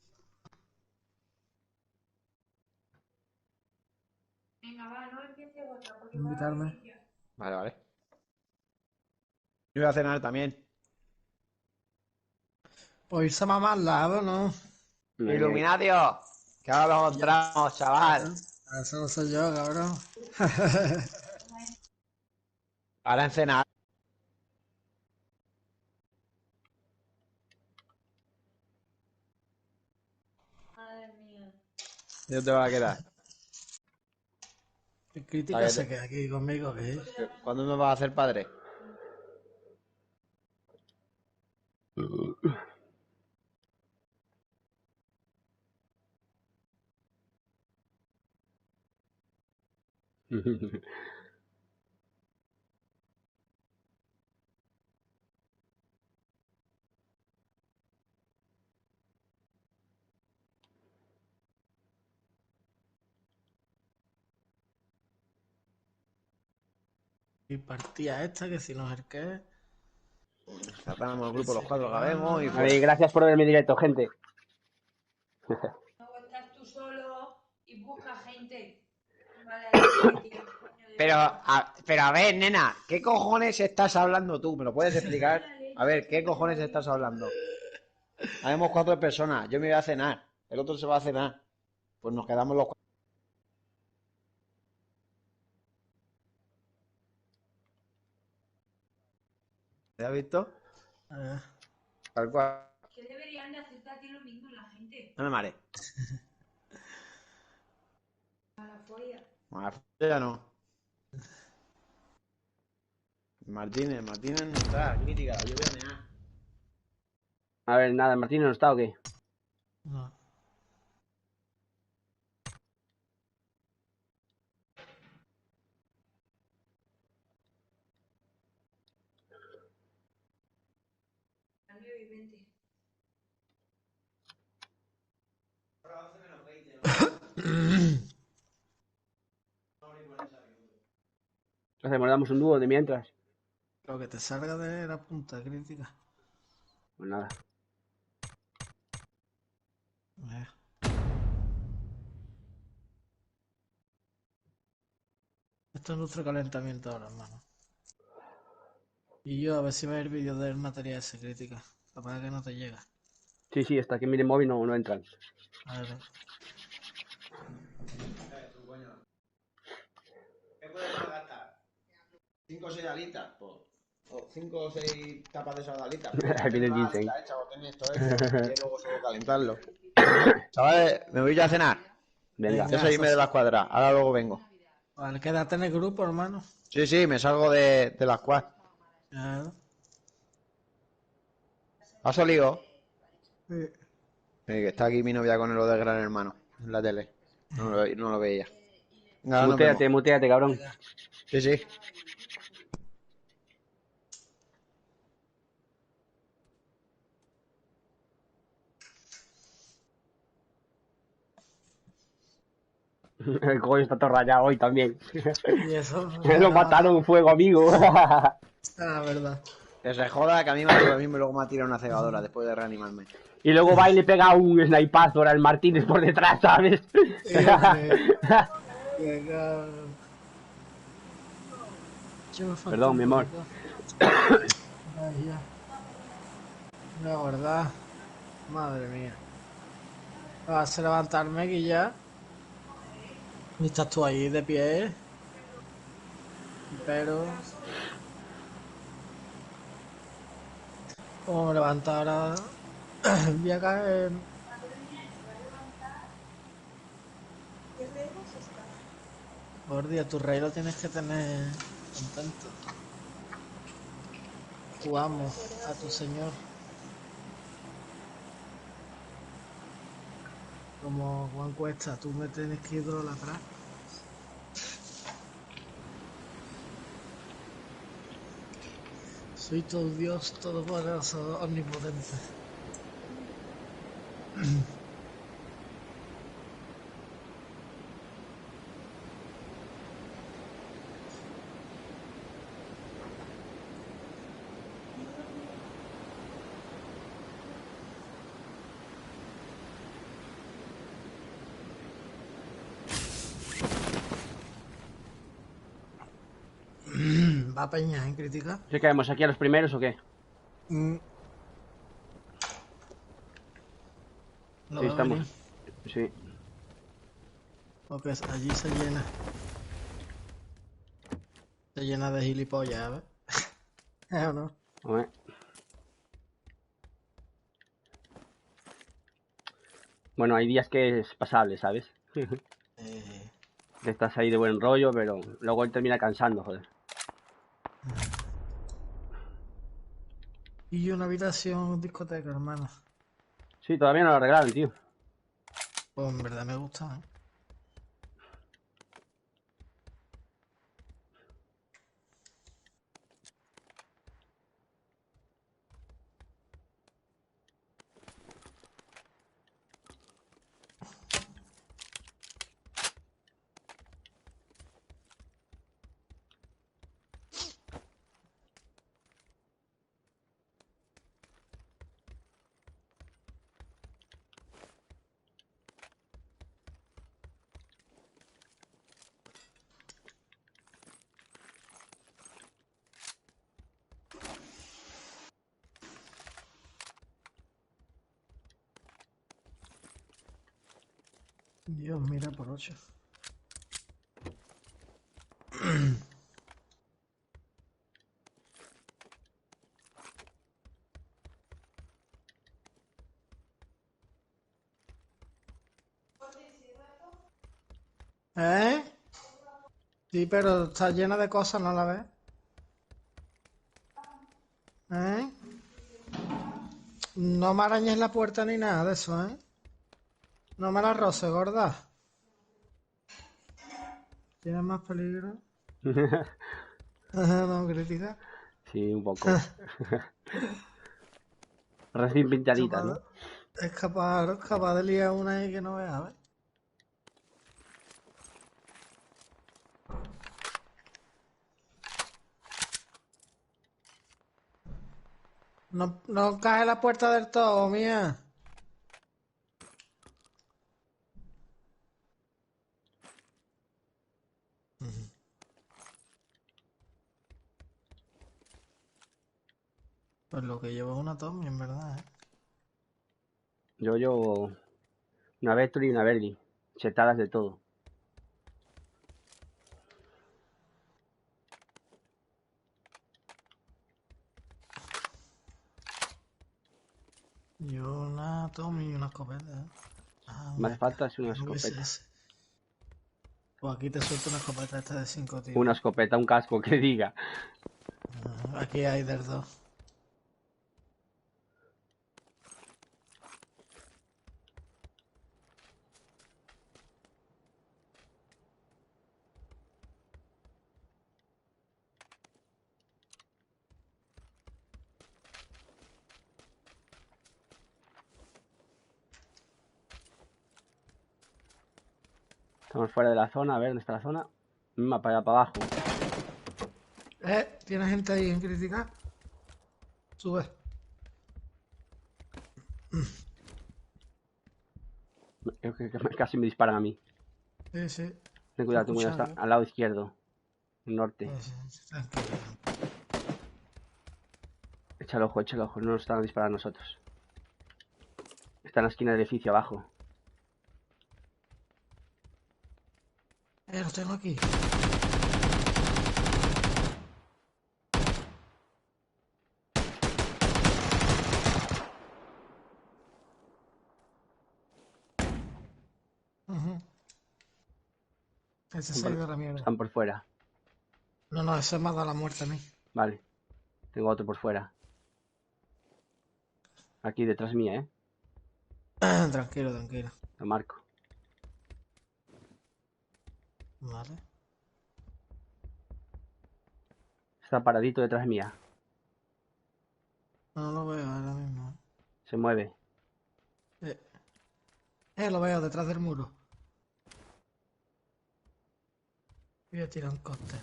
Venga, va, no empieces otra, porque va a Invitarme. inicio. Vale, vale. Yo voy a cenar también. Pues irse a mamar al lado, ¿no? Iluminadio. Que ahora lo encontramos, chaval. Eso no soy yo, cabrón. Ahora en cenar. Madre mía. Yo te va a quedar. ¿Qué crítica Vale, se queda aquí conmigo? ¿Qué? ¿Cuándo me vas a hacer padre? Y partía esta, que si no es el que... Tratamos el grupo los cuatro que vemos y Vale, pues. gracias por ver mi directo, gente. No estás tú solo y busca gente. Vale, Pero a ver, nena, ¿qué cojones estás hablando tú? ¿Me lo puedes explicar? A ver, ¿qué cojones estás hablando? Habemos 4 personas, yo me voy a cenar, el otro se va a cenar. Pues nos quedamos los 4. ¿Te has visto? Tal cual. que deberían de hacerte a ti lo mismo la gente. No me marees. A la folla. A la ya no. Martínez no está, crítica, yo voy a mear. A ver, nada, Martín no está o qué. No. Cambio y 20. Hacemos, damos un dúo de mientras. Lo que te salga de la punta crítica. Pues nada. Esto es nuestro calentamiento ahora, hermano. Y yo a ver si ve el vídeo del material ese crítica. Capaz que no te llega. Sí, sí, hasta que mire el móvil no entran. A ver. ¿Qué puedes gastar? 5 o 6 alitas, pues. O 5 o 6 tapas de esas alitas. Ahí viene el ginseng. Y luego solo calentarlo. Chavales, me voy ya a cenar. Venga. Yo salirme de la escuadra, ahora luego vengo. Vale, quédate en el grupo, hermano. Sí, sí, me salgo de la squad. Claro. ¿Has salido? Sí. Que está aquí mi novia con lo de Gran Hermano en la tele. No lo veía. Venga, ahora nos Muteate, vemos. muteate, cabrón. Sí, sí. El coño está todo rayado hoy también. Y eso. Lo mataron fuego, amigo. La verdad. Que se joda que a mí me ha hecho lo mismo y luego me ha tirado una cegadora después de reanimarme. Y luego va y le pega un snipazo al Martínez por detrás, ¿sabes? Perdón, mi amor. Ay, ya. La verdad. Madre mía. Vas a levantarme aquí ya. Y estás tú ahí de pie. Pero. Como me levanto ahora. Voy a caer. Por Dios, tu rey lo tienes que tener contento. Tu amo, a tu señor. Como Juan Cuesta, tú me tienes que idolatrar. Soy tu Dios todopoderoso, omnipotente. ¿Va a peña en crítica? ¿Qué caemos aquí a los primeros o qué? Lo Sí, veo estamos. venir. Sí. Porque allí se llena. Se llena de gilipollas, ¿ves? ¿O no? A ver. Bueno, hay días que es pasable, ¿sabes? Que estás ahí de buen rollo, pero luego él termina cansando, joder. Y una habitación discoteca, hermano. Sí, todavía no lo arreglaron, tío. Pues en verdad me gusta, ¿eh? Dios, mira por 8. ¿Eh? Sí, pero está llena de cosas, ¿no la ves? ¿Eh? No me arañes la puerta ni nada de eso, ¿eh? No me la roces, gorda. ¿Tienes más peligro? No, crítica. Sí, un poco. Recién pintadita, ¿no? Es capaz de liar una ahí que no veas, ¿ves? No cae la puerta del todo, mía. Pues lo que llevo es una Tommy, en verdad, ¿eh? Yo llevo una Vector y una Berly. Chetadas de todo. Yo una Tommy y una escopeta, ¿eh? Más falta es una escopeta. VSS. Pues aquí te suelto una escopeta esta de 5 tiros. Una escopeta, un casco, que diga. Aquí hay del 2. Estamos fuera de la zona, a ver dónde está la zona. Para allá, para abajo. ¿Tienes gente ahí en crítica? Sube. Creo que casi me disparan a mí. Sí. Ten cuidado, Escucha, está al lado izquierdo. Norte. Sí, tranquilo. Echa el ojo, no nos están a disparar a nosotros. Está en la esquina del edificio abajo. Lo tengo aquí. Ese se ha ido a la mierda. Están por fuera. No, ese me ha dado la muerte a mí. Vale. Tengo otro por fuera. Aquí detrás mía, ¿eh? Tranquilo. Lo marco. Vale. Está paradito detrás mía. No lo veo ahora mismo. Se mueve. Lo veo detrás del muro. Voy a tirar un cóctel.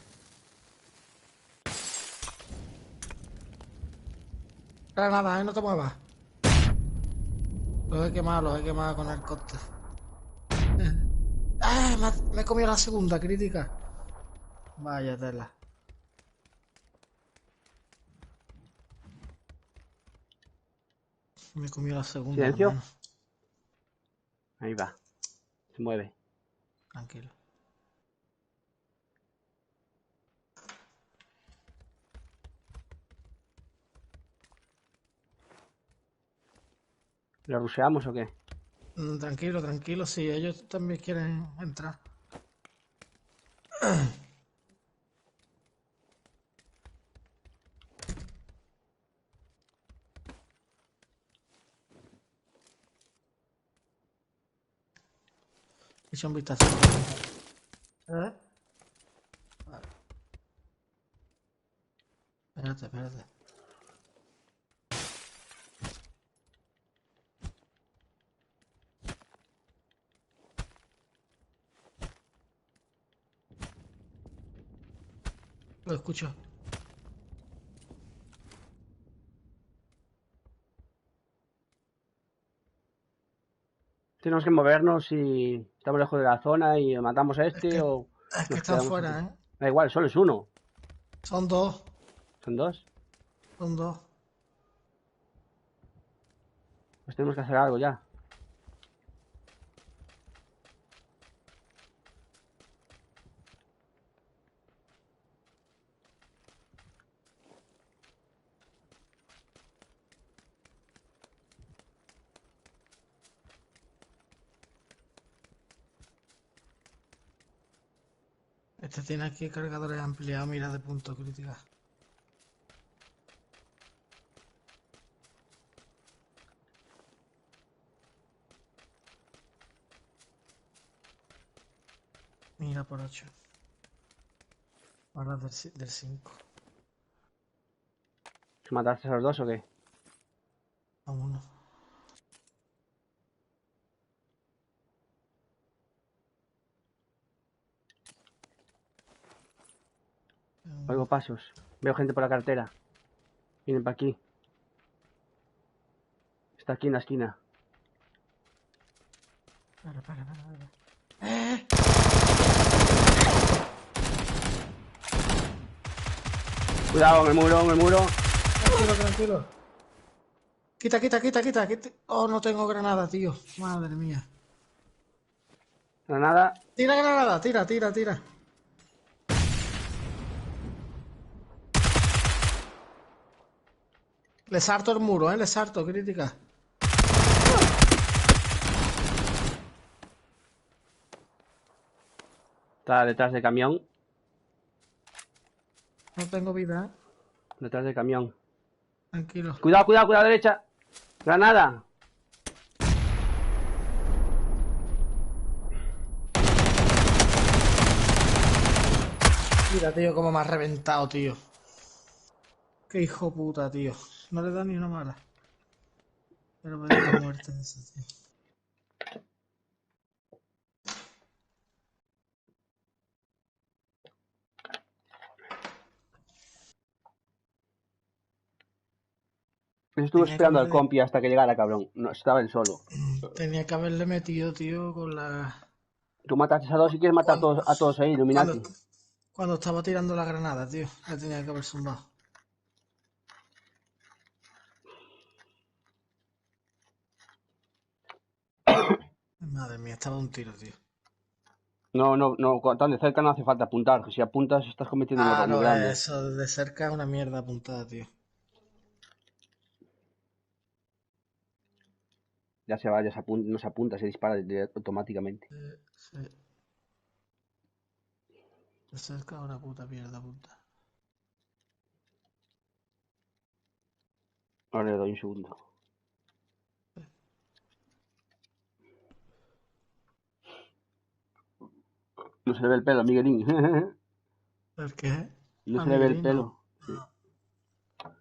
Granada, no te muevas. Los he quemado con el cóctel. Me he comido la segunda crítica. Vaya tela. Me he comido la segunda. ¿Silencio? Hermano. Ahí va. Se mueve. Tranquilo. ¿Lo rusheamos o qué? Tranquilo, sí, ellos también quieren entrar. Echa un vistazo. Vale. Espérate. Lo escucho. Tenemos que movernos y estamos lejos de la zona y matamos a este o... Es que nos están quedamos fuera, aquí. Da igual, solo es uno. Son dos. ¿Son dos? Pues tenemos que hacer algo ya. Este tiene aquí cargadores ampliados, mira, de punto crítica. Mira por 8. Ahora del 5. ¿Mataste a los dos o qué? A uno. Oigo pasos. Veo gente por la carretera. Vienen para aquí. Está aquí en la esquina. Para. Cuidado, en el muro. Tranquilo. Quita. Oh, no tengo granada, tío. Madre mía. Granada. Tira granada, tira. Le sarto el muro, le sarto, crítica. Está detrás del camión. No tengo vida, Detrás del camión. tranquilo. Cuidado, cuidado, cuidado, derecha. Granada. Mira, tío, cómo me ha reventado, tío. Qué hijo puta, tío. No le da ni una mala. Pero me dio la muerte de ese, tío. Estuve Tenía que esperando al haberle, compi hasta que llegara, cabrón. No, estaba él solo. tenía que haberle metido, tío, con la... Tú mataste a dos y quieres matar Cuando, a todos ahí, cuando, Illuminati. cuando estaba tirando la granada, tío. Le tenía que haber zumbado. Madre mía, estaba un tiro, tío. No, no, no, tan de cerca no hace falta apuntar. Que si apuntas estás cometiendo un error muy Claro, grande. eso de cerca es una mierda apuntada, tío. Ya se va, no se apunta, se dispara automáticamente. Sí. De cerca es una puta mierda apuntada. Ahora le doy un segundo. No se le ve el pelo a Miguelín. ¿El qué? No A se le ve el Miguelín no. pelo. Sí.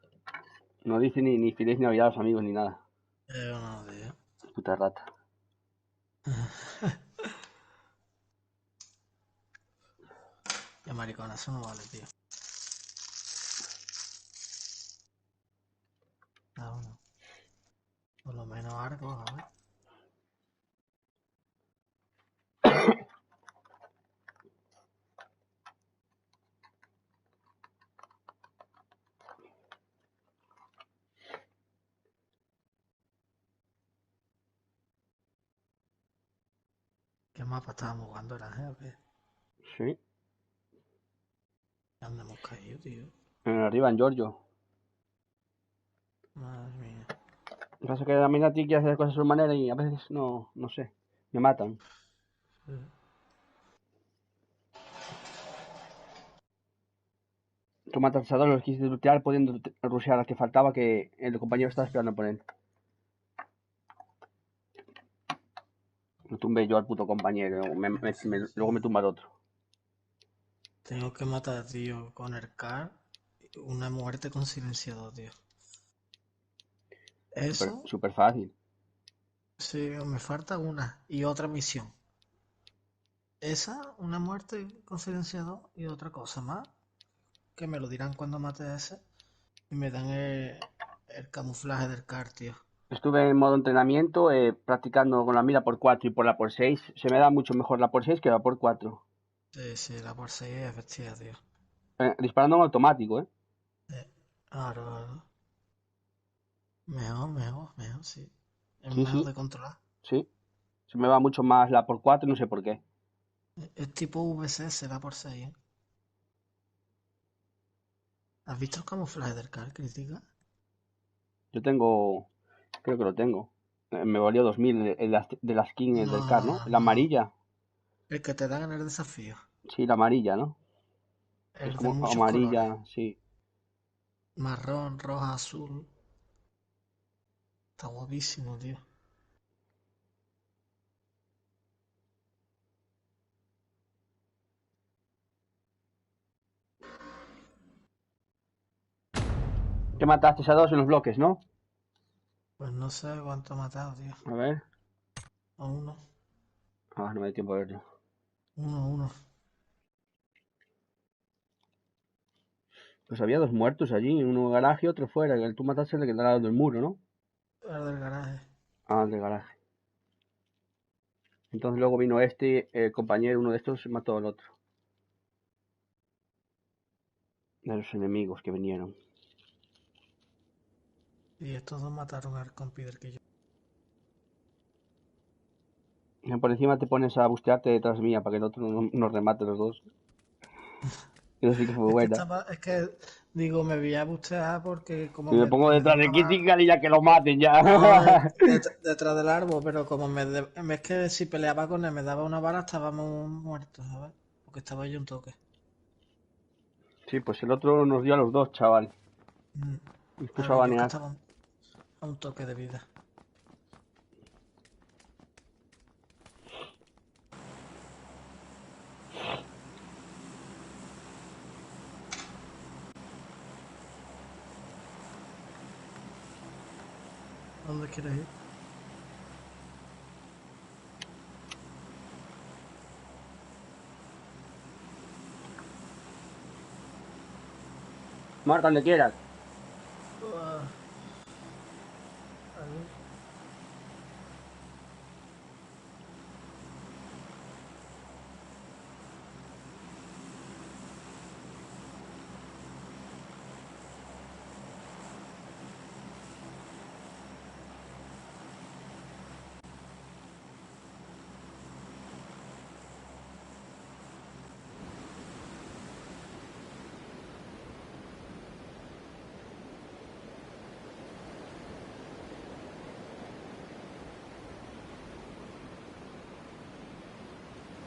No dice ni feliz Navidad a los amigos ni nada. No, tío. Puta rata. Ya maricona, eso no vale, tío. Ah, bueno. Por lo menos arcos, a ver. ¿Qué mapa estábamos jugando? ¿Era o qué? Sí. ¿Dónde hemos caído, tío? Arriba en Giorgio. Madre mía. Lo que pasa es que a mí a ti quiere hacer cosas a su manera y a veces no sé. Me matan. Sí. Tú matas a dos, los quisiste lootear pudiendo rushear al que faltaba que el compañero estaba esperando por él. Lo tumbé yo al puto compañero. Luego me tumba el otro. Tengo que matar, tío, con el CAR una muerte con silenciador, tío. Eso, Súper fácil. sí, me falta una y otra misión. Esa, una muerte con silenciador y otra cosa más, que me lo dirán cuando mate a ese y me dan el camuflaje del CAR, tío. Estuve en modo entrenamiento practicando con la mira por 4 y por la por 6. Se me da mucho mejor la por 6 que la por 4. Sí, la por 6 es efectiva, tío. Disparando en automático, Claro. Mejor, sí. Es Sí, mejor sí, de controlar. sí. Se me va mucho más la por 4, no sé por qué. Es tipo VCS la por 6, ¿eh? ¿Has visto el camuflaje del CAR, crítica? Yo tengo, creo que lo tengo. Me valió 2000 de la skin del CAR, ¿no? La No. amarilla. El que te dan en el desafío. Sí, la amarilla, ¿no? Es El de como muchos colores. amarilla, sí. Marrón, roja, azul. Está guapísimo, tío. ¿Qué mataste a dos en los bloques, no? Pues no sé cuánto ha matado, tío. A ver. A uno. Ah, no me da tiempo a verlo. Uno. Pues había dos muertos allí, uno en el garaje y otro fuera. Tú mataste el que está al lado del muro, ¿no? El del garaje. Ah, el del garaje. Entonces luego vino este, el compañero, uno de estos, mató al otro. De los enemigos que vinieron. Y estos dos mataron al compi del que yo. Y por encima te pones a bustearte detrás mía para que el otro no nos remate los dos. Eso sí que fue buena. Es que, digo, me voy a bustear porque como Si me pongo me detrás de daba... Kitty y ya que lo maten ya. No, detrás del árbol, pero como es que si peleaba con él me daba una bala, estábamos muertos, ¿sabes? Porque estaba yo un toque. Sí, pues el otro nos dio a los dos, chaval. Nos puso a Claro, yo que banear. estaba a un toque de vida. ¿Dónde quieres ir? Marca donde quieras. Ahí.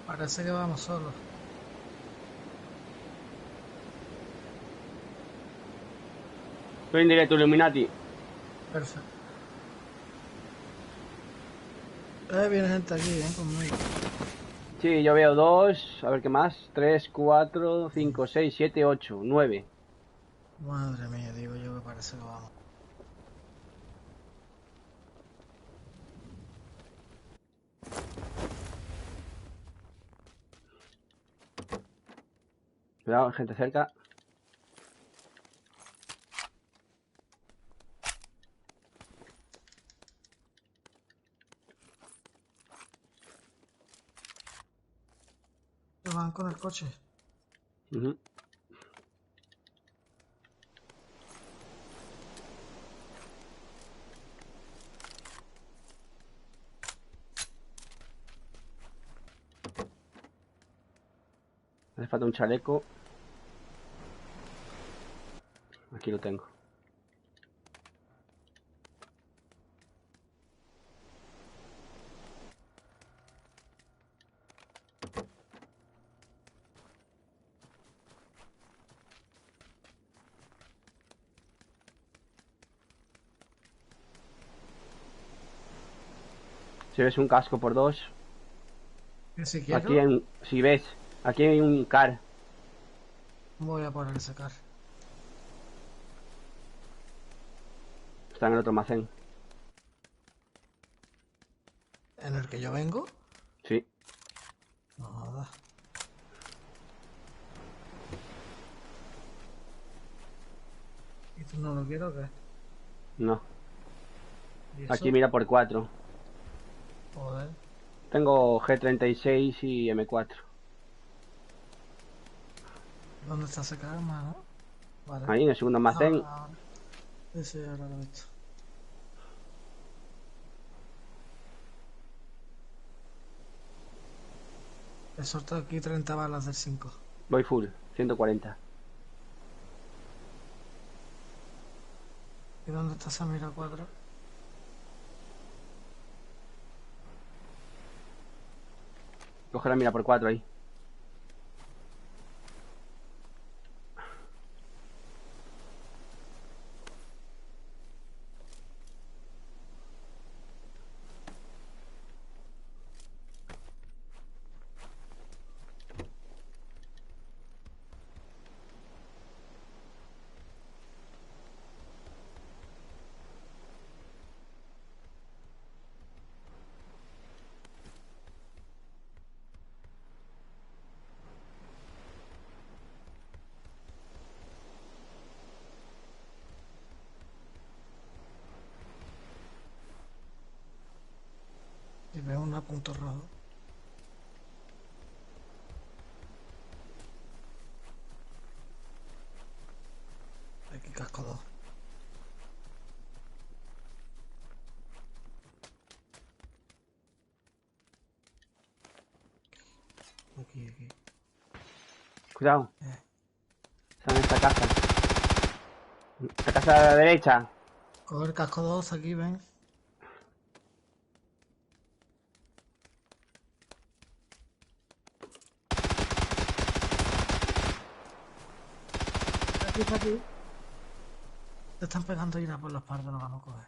Parece que vamos solos. Estoy en directo, Illuminati. Perfecto. Viene gente aquí, conmigo. Sí, yo veo 2, a ver qué más. 3, 4, 5, 6, 7, 8, 9. Madre mía, digo yo que parece que vamos. Cuidado, gente cerca. ¿Se van con el coche? Ujú. Hace falta un chaleco. Aquí lo tengo. Si ves un casco por 2. Que si Aquí quiero, si ves, aquí hay un car. voy a poner ese car. Está en el otro almacén. ¿En el que yo vengo? Sí. No jodas. ¿Y tú no lo quieres o qué? No. ¿Y eso? Aquí mira por 4. Joder. Tengo G36 y M4. ¿Dónde está ese car, mano? Vale. Ahí en el segundo almacén. Ahora. Sí, ahora lo he visto. He soltado aquí 30 balas del 5. Voy full, 140. ¿Y dónde está esa mira 4? Coge la mira por 4 ahí. Y veo un punto rojo. Aquí casco 2. Aquí. Cuidado. Está en esta casa. La casa de la derecha. Coge el casco 2 aquí, ven. está aquí. Te están pegando ir a por los pardos, lo vamos a coger.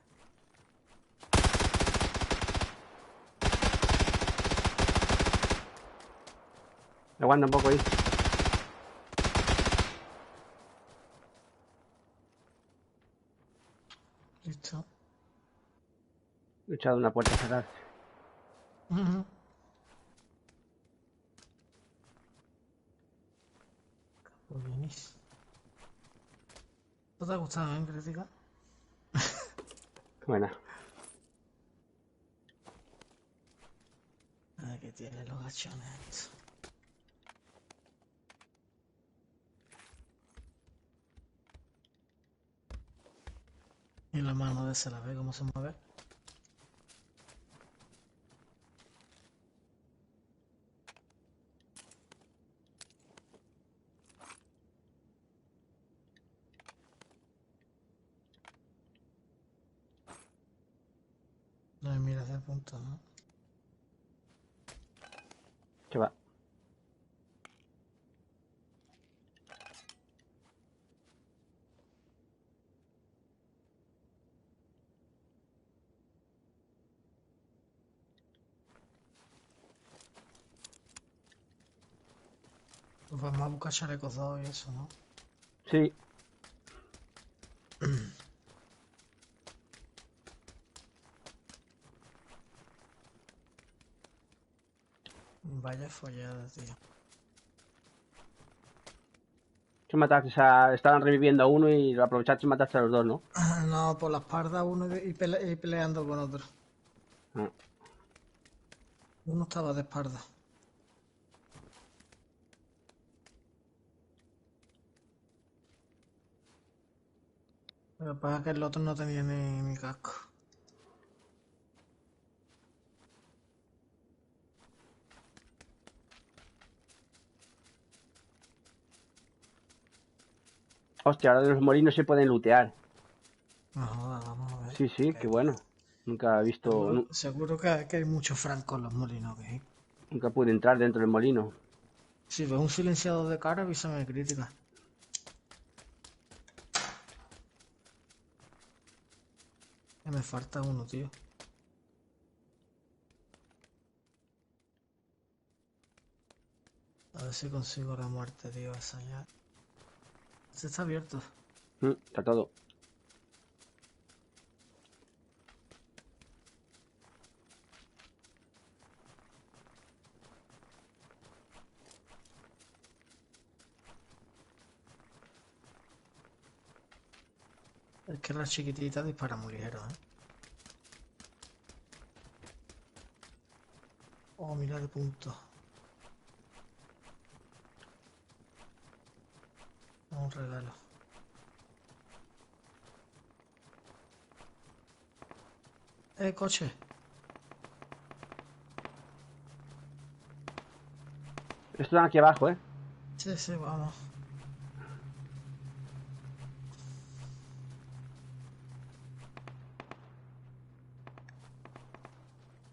Aguanta un poco ahí. Listo. He echado una puerta a cerrar. Ujú. Pues vienes. ¿No te ha gustado, crítica? Buena. Ah, que tiene los gachones. Y la mano de se la ve cómo se mueve. No hay miras de punto, ¿no? Que va. Pues vamos a buscar chalecos 2 y eso, ¿no? Sí. Vaya follada, tío. Que mataste a... Estaban reviviendo a uno y lo aprovechaste y mataste a los dos, ¿no? No, por la espalda uno y peleando con otro. Ah. Uno estaba de espalda. Lo que pasa es que el otro no tenía ni casco. Hostia, ahora de los molinos se pueden lootear. No jodas, vamos a ver. Sí, sí, qué bueno. Nunca he visto... Seguro que hay muchos francos en los molinos, ¿eh? Nunca pude entrar dentro del molino. Si ves un silenciador de cara, avísame de crítica. Que me falta uno, tío. A ver si consigo la muerte, tío, esa ya. Este está abierto. Está todo. Es que la chiquitita dispara muy ligero, ¿eh? Oh, mira de punto. Un regalo. Coche. Están aquí abajo, ¿eh? Sí, sí, vamos.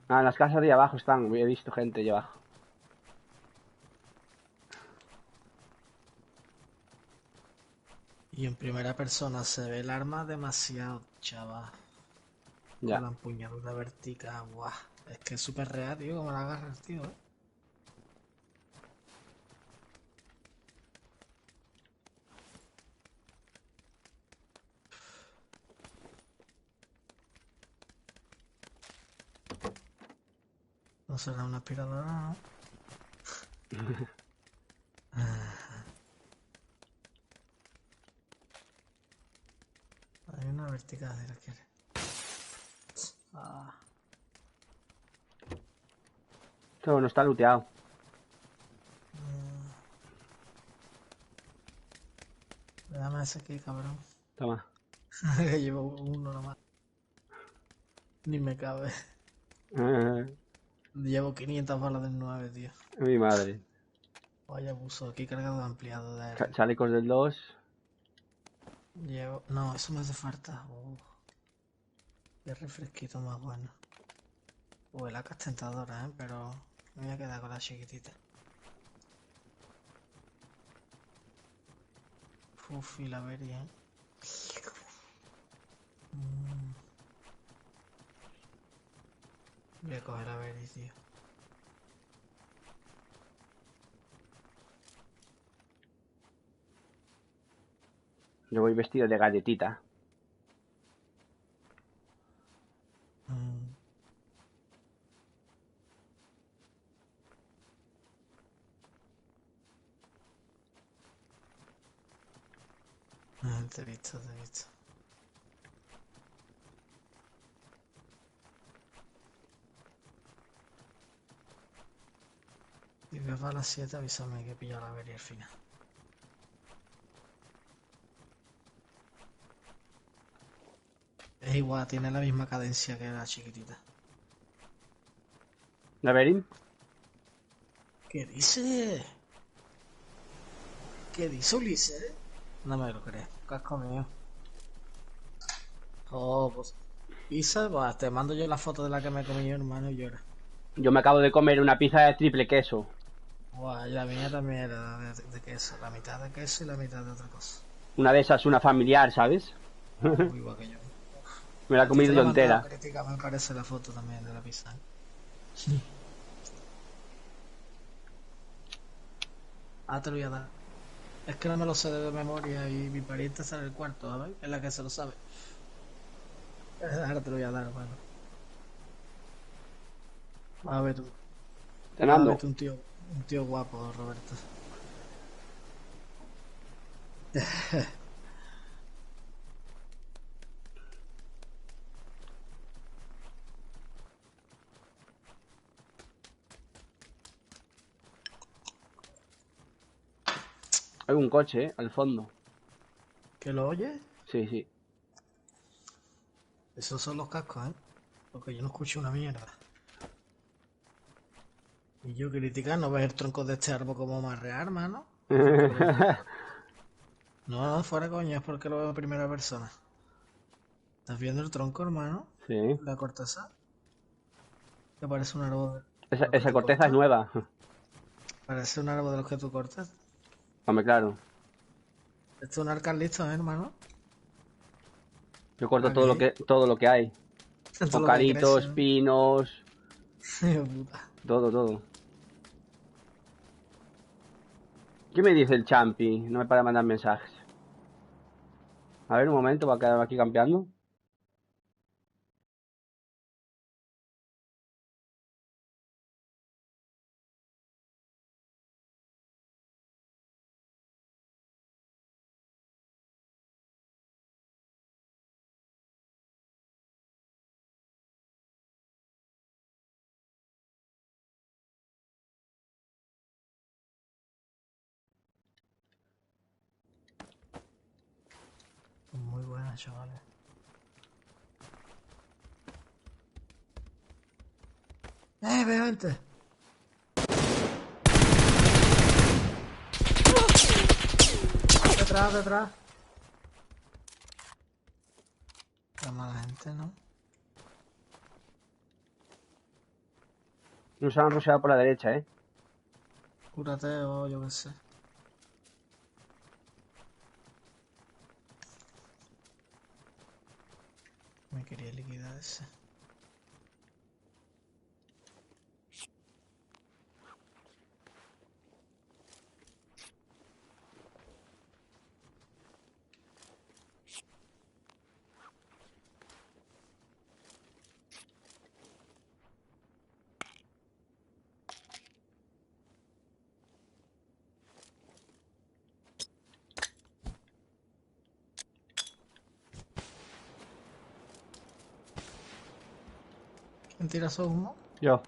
Ah, en las casas de ahí abajo están. He visto gente allá abajo. Y en primera persona se ve el arma demasiado, chaval. Ya. Con la empuñadura vertical, guau. Es que es súper real, tío, como la agarras, tío, ¿eh? No será una aspiradora, ¿no? Hay una vertical si la quieres. Ah, Todo no está looteado. déjame ese aquí, cabrón. Toma. Que llevo uno nomás. Ni me cabe. Llevo 500 balas del 9, tío. Mi madre. Vaya abuso, aquí cargado de ampliado de... Chalecos del 2. Llevo... No, eso me hace falta. Qué refresquito más bueno. La AK es tentadora, pero me voy a quedar con la chiquitita. Uf, y la vería, ¿eh? Mm. Voy a coger la Berry, tío. Yo voy vestido de galletita. Mm. Te he visto, te he visto. Si ves a las 7, avísame que pillo la Berry al final. Es igual, tiene la misma cadencia que la chiquitita. ¿La Berin? ¿Qué dice? ¿Qué dice Ulises? No me lo crees. Casco mío. Oh, pues. Pizza, pues te mando yo la foto de la que me comí yo, hermano, y llora. Yo me acabo de comer una pizza de triple queso. Guau, y la mía también era de queso. La mitad de queso y la mitad de otra cosa. Una de esas, una familiar, ¿sabes? Muy igual que yo. Me la he comido yo entera. Crítica, me parece la foto también de la pizza. Ah, te lo voy a dar. Es que no me lo sé de memoria y mi pariente está en el cuarto, ¿sabes? Es la que se lo sabe. Ahora te lo voy a dar, hermano. A ver tú. Cenando. A ver tú, un tío guapo, Roberto. Hay un coche, al fondo. ¿Que lo oyes? Sí, sí. Esos son los cascos, ¿eh? Porque yo no escucho una mierda. Y yo criticar, ¿no ves el tronco de este árbol como marrear, hermano? No, fuera coño, es porque lo veo en primera persona. ¿Estás viendo el tronco, hermano? Sí. La corteza. Que parece un árbol Esa corteza es nueva. Parece un árbol de los que tú cortas. Hombre, claro. Esto es un arcar listo, ¿eh, hermano? Yo corto Aquí. todo lo que hay. Todo lo que Cocalitos, crece, ¿no? pinos, Hijo de puta. todo. ¿Qué me dice el champi? No me para de mandar mensajes. A ver, un momento, va a quedar aquí campeando. Muy buena, chavales. Veo gente. Detrás. La mala gente, ¿no? Nos han rusheado por la derecha, ¿eh? Cúrate o yo qué sé. Me quería liquidar ese. ¿Quién tira su humo? Yo.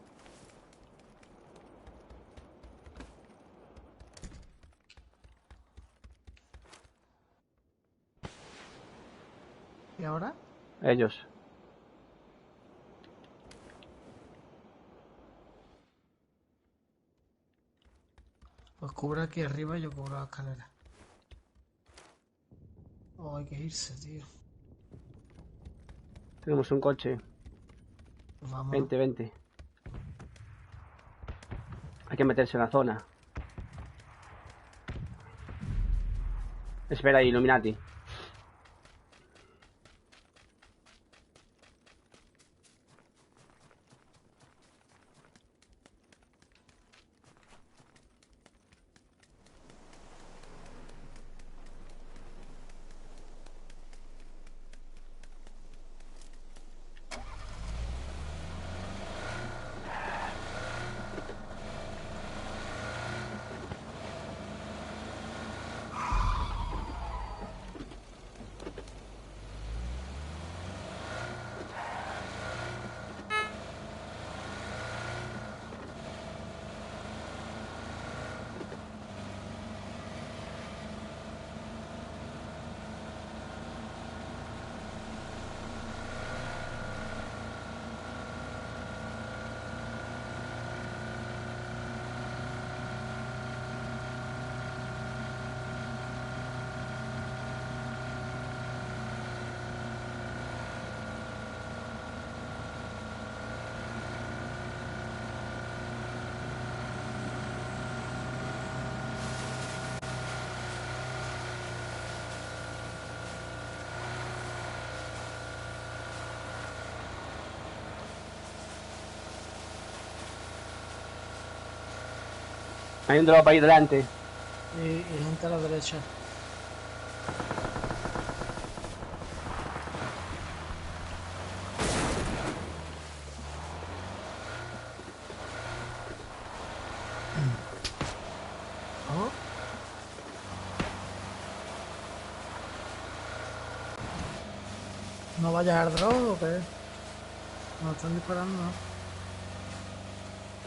¿Y ahora? Ellos. Pues cubre aquí arriba y yo cubro la escalera. Oh, hay que irse, tío. Tenemos un coche. Pues vamos. 20. Hay que meterse en la zona. Espera ahí, Illuminati. Hay un drop ahí delante. Y gente a la derecha. Oh. ¿No vayas al drop o qué? ¿No están disparando?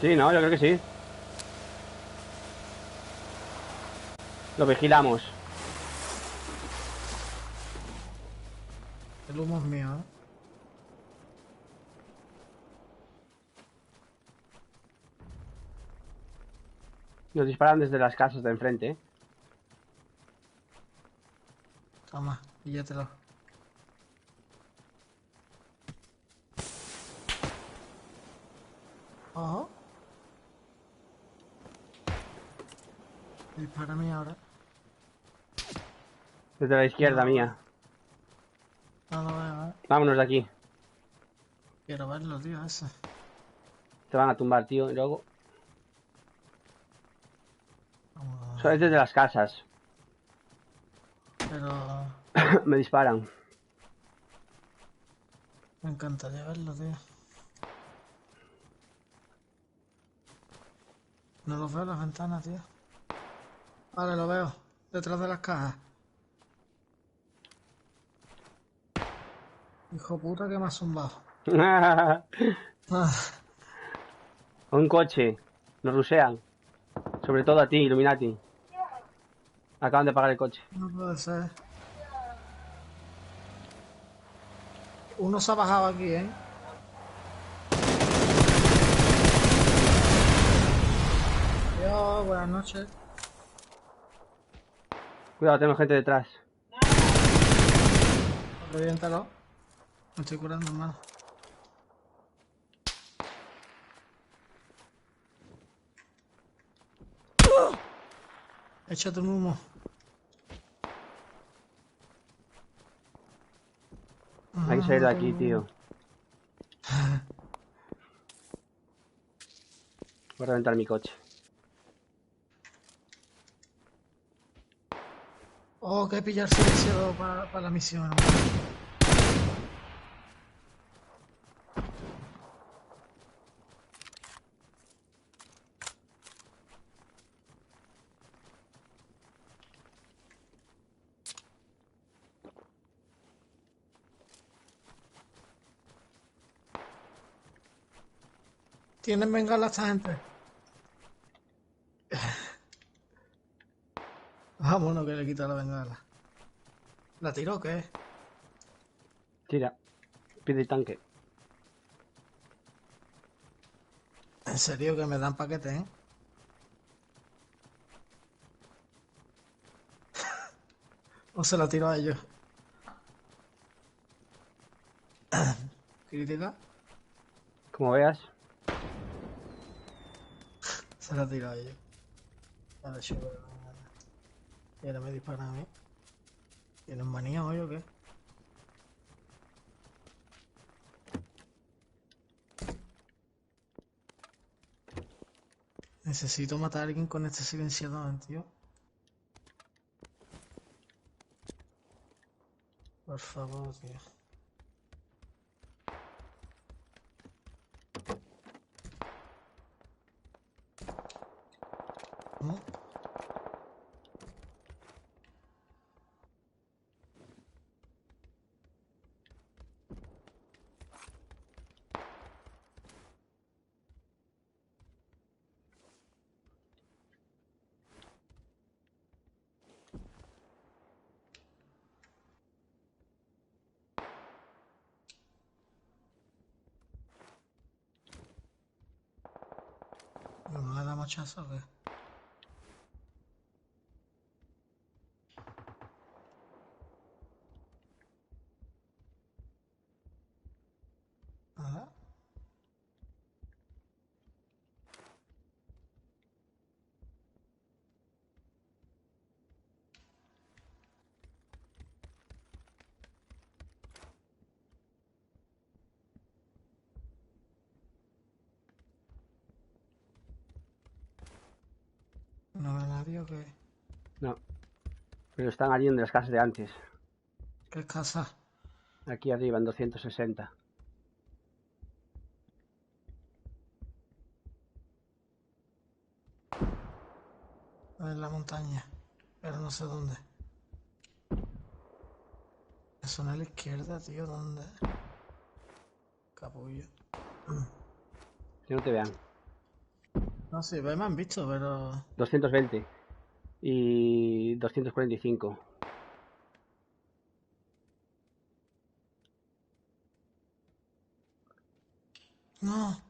Sí, no, yo creo que sí. Lo vigilamos. El humo es mío, ¿eh? Nos disparan desde las casas de enfrente, ¿eh? Toma, píllatelo. Ojo. Dispárame ahora. Desde la izquierda mía. No lo veo, ¿eh? Vámonos de aquí. Quiero verlo, tío, ese. Te van a tumbar, tío, y luego... Vamos. Eso es desde las casas. Pero Me disparan. me encantaría verlo, tío. No lo veo en las ventanas, tío. Vale, lo veo. Detrás de las cajas. Hijo puta que me ha zumbado. Ah, Un coche. Nos rusean. Sobre todo a ti, Illuminati. Acaban de pagar el coche. no puede ser. Uno se ha bajado aquí, ¿eh? Adiós, buenas noches. Cuidado, tenemos gente detrás. Reviéntalo. Me estoy curando, hermano. Échate un humo. Hay que salir de aquí, tío. Voy a reventar mi coche. Oh, que pillar silenciador para la misión, hermano. ¿Tienen bengala esta gente? Vámonos que le quita la bengala. ¿La tiró o qué? Tira. Pide el tanque. En serio que me dan paquete, ¿eh? O se la tiro a ellos. ¿Crítica? Como veas. Se la tiro a ellos. Vale, chulo. Y ahora me disparan a mí. ¿Tienes manía hoy o qué? Necesito matar a alguien con este silenciador, tío. Por favor, tío. ¿No? ¿No le damos chazo o qué? Nada. ¿No ve nadie o qué? No. Pero están allí en las casas de antes. ¿Qué casa? Aquí arriba, en 260. En la montaña. Pero no sé dónde. Eso no a la izquierda, tío. ¿Dónde? Capullo. Que no te vean. No sé, me han visto, pero... 220. Y 245. No.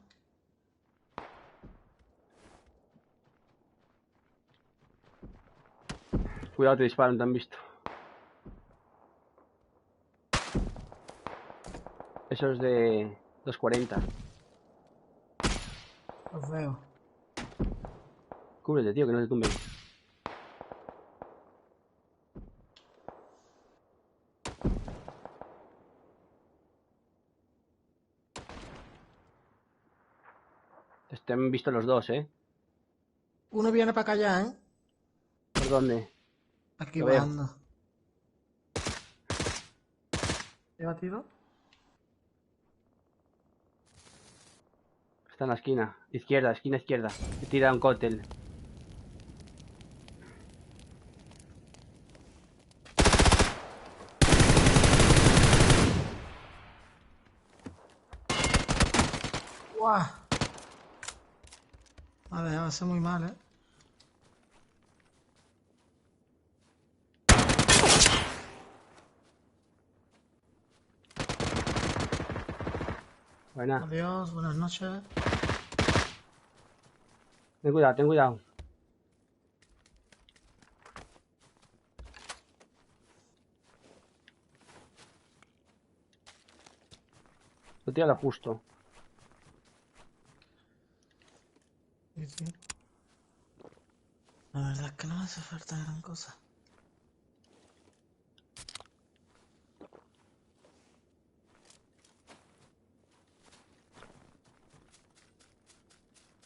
Cuidado, te disparan, te han visto. Eso es de 240. Los veo. Cúbrete, tío, que no te tumben. Te han visto los dos, ¿eh? Uno viene para acá ya, ¿eh? ¿Por dónde? Aquí Lo veo. bajando. ¿Lleva tiro? Está en la esquina. Izquierda, esquina izquierda. Te tira un cóctel. ¡Guau! Vale, va a ser muy mal, ¿eh? Buena. Adiós, buenas noches. Ten cuidado, ten cuidado. Lo tira lo justo. Sí, sí. La verdad es que no me hace falta gran cosa.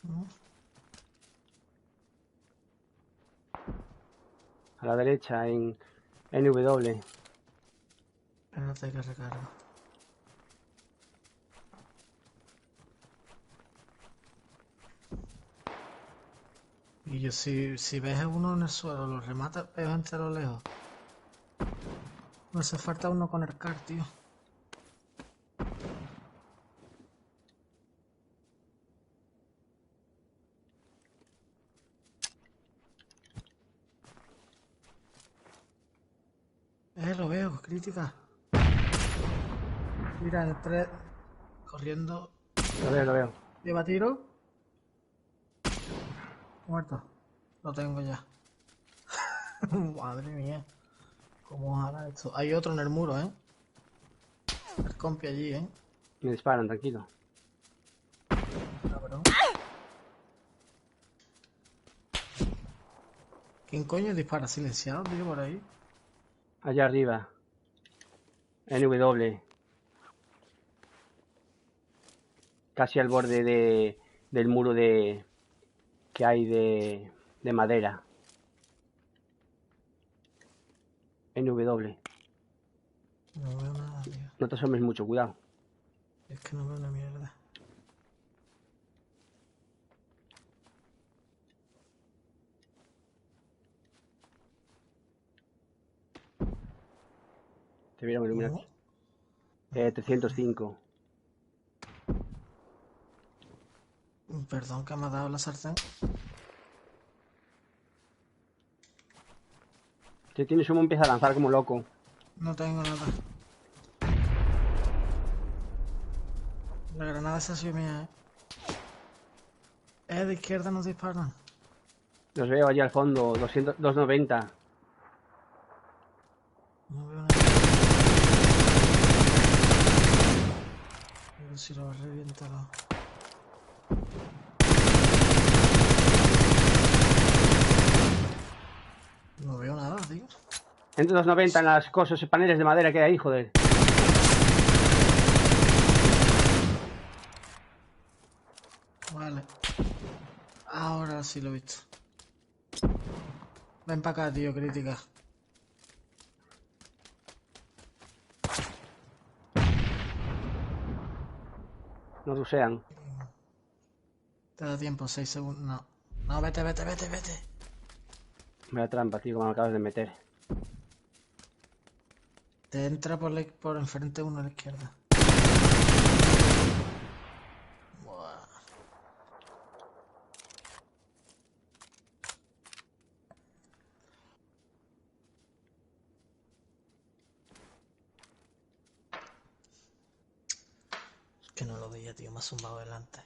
¿No? A la derecha, en NW. Espérate que recargo. Y yo, si ves a uno en el suelo, lo remata, pero entero lejos. Me hace falta uno con el car, tío. Lo veo, crítica. Mira, el 3 corriendo. Lo veo, lo veo. ¿Lleva tiro? Muerto. Lo tengo ya. Madre mía. ¿Cómo jala esto? Hay otro en el muro, ¿eh? El compi allí, ¿eh? Me disparan, tranquilo. Cabrón. ¿Quién coño dispara silenciado, tío, por ahí? Allá arriba. NW. Casi al borde del muro que hay de madera. NW. No veo nada, tío. No te asomes mucho, cuidado. Es que no veo una mierda. Te vieron iluminar. ¿Cómo? 305. Perdón que me ha dado la sartén. Te tienes humo, empieza a lanzar como loco. No tengo nada. La granada esa ha sido mía, de izquierda nos disparan. Los veo allí al fondo, 290. No veo nada. A ver si lo revienta. No veo nada, tío. Entre 290 en las cosas, paneles de madera que hay ahí, joder. Vale. Ahora sí lo he visto. Ven para acá, tío, crítica. No rusean. Te da tiempo, 6 segundos. No. No, vete. Vaya trampa, tío, como me acabas de meter. Te entra por enfrente uno a la izquierda. Buah. Es que no lo veía, tío, me ha zumbado delante.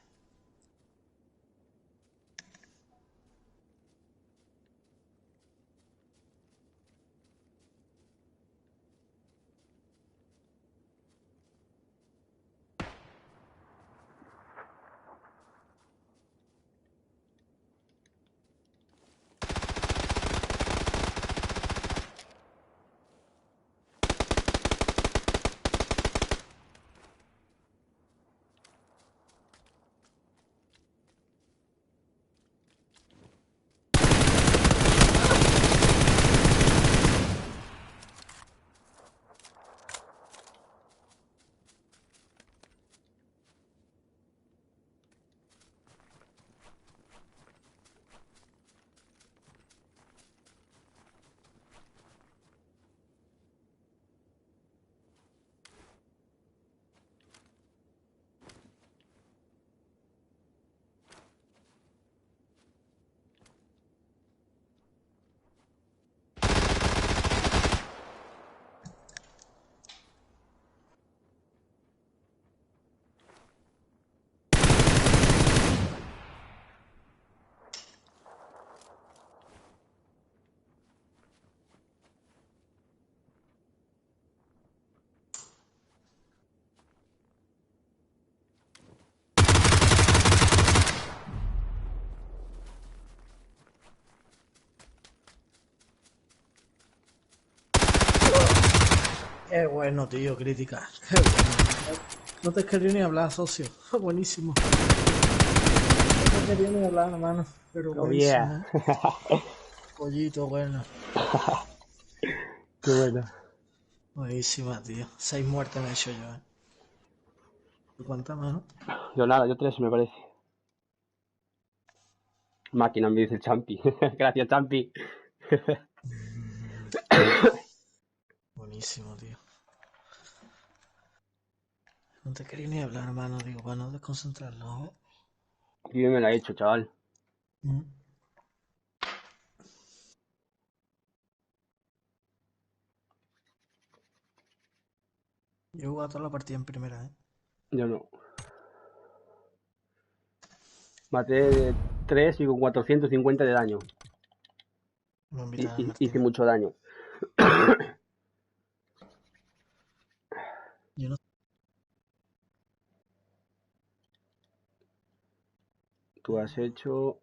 Qué bueno, tío, crítica. Qué bueno. No te quería ni hablar, socio. Buenísimo. No te quería ni hablar, hermano. Pero Oh, buenísimo, yeah. Pollito, bueno. Qué bueno. Buenísima, tío. 6 muertes me he hecho yo, ¿Tú cuántas, mano? Yo nada, yo 3 me parece. Máquina, me dice el Champi. Gracias, Champi. Buenísimo, tío. No te quería ni hablar, hermano. Digo, para no desconcentrarnos, Yo me la he hecho, chaval. Yo he jugado toda la partida en primera, Yo no. Maté 3 y con 450 de daño. Me invitan al Hice Martín. mucho daño. Yo no. Tú has hecho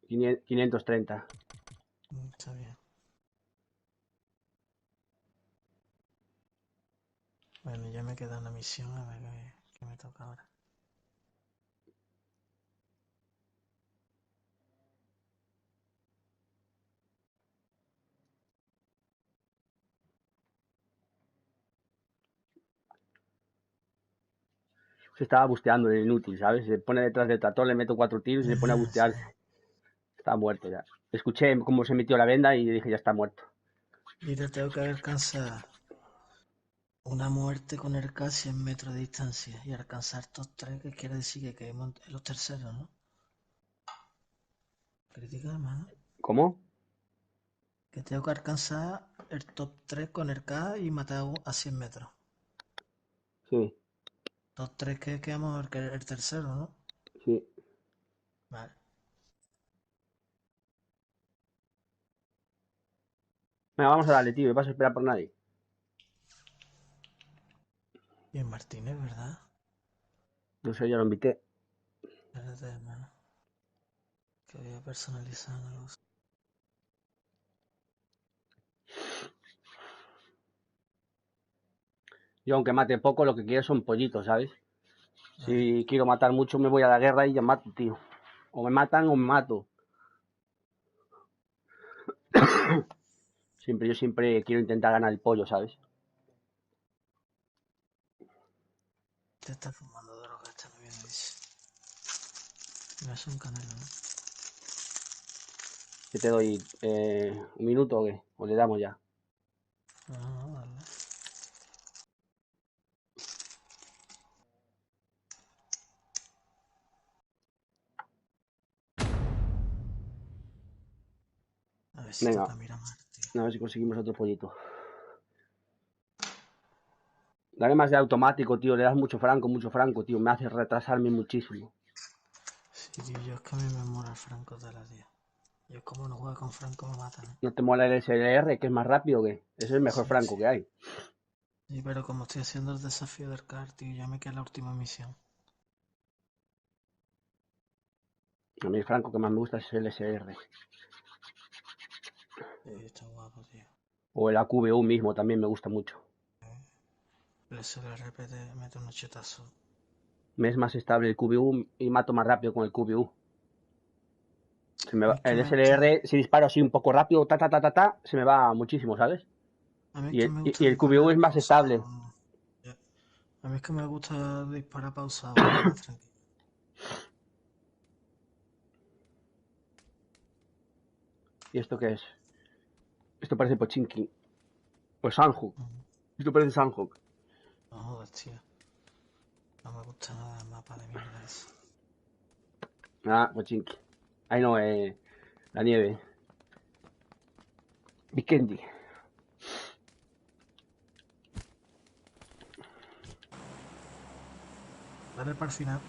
530. Está bien. Bueno, ya me queda una misión, a ver qué me toca ahora. Se estaba busteando el inútil, ¿sabes? Se pone detrás del tractor, le meto 4 tiros y se pone a bustearse. Está muerto ya. Escuché cómo se metió la venda y dije, ya está muerto. Mira, tengo que alcanzar una muerte con el K 100 metros de distancia y alcanzar top 3, que quiere decir que quedemos en los terceros, ¿no? Crítica, hermano. ¿Cómo? Que tengo que alcanzar el top 3 con el K y matar a 100 metros. Sí, Top 3 que quedamos el tercero, ¿no? sí. Vale. Venga, vamos a darle, tío. ¿Vas a esperar por nadie? Y en Martínez, ¿verdad? No sé, ya lo invité. Espérate, hermano. Que voy a personalizar una cosa. Yo, aunque mate poco, lo que quiero son pollitos, ¿sabes? Vale. Si quiero matar mucho, me voy a la guerra y ya mato, tío. O me matan o me mato. Yo siempre quiero intentar ganar el pollo, ¿sabes? Te está fumando droga, esta no viene, dice. Me hace un canelo, ¿no? ¿Que te doy un minuto o qué? ¿O le damos ya? No, dale. A ver si Venga, toca Miramar, tío. a ver si conseguimos otro pollito. Dale más de automático, tío. Le das mucho franco, tío. Me hace retrasarme muchísimo. Sí, tío, yo es que a mí me mola el Franco de la tía. Yo como no juego con Franco me matan, ¿eh? ¿No te mola el SLR, que es más rápido que? Es el mejor Sí, franco sí. que hay. Sí, pero como estoy haciendo el desafío del CAR, tío, ya me queda la última misión. A mí el franco que más me gusta es el SLR. Está guapo, tío. O el AQBU mismo también me gusta mucho. El SLRP te mete unos chetazos. Me es más estable el QBU y mato más rápido con el QBU. Es que El me gusta. SLR, si disparo así un poco rápido, se me va muchísimo, ¿sabes? A mí es Y que el, me y gusta el QBU es disparar más estable. pausado. Ya. A mí es que me gusta disparar pausado, ¿vale? Más tranquilo. ¿Y esto qué es? Esto parece Pochinki. O Sanhok. Mm, Esto parece Sanhok. No jodas, tío. No me gusta nada el mapa de mierda ese. Ah, Pochinki. Ahí no, la nieve. Vikendi. Dale para el final.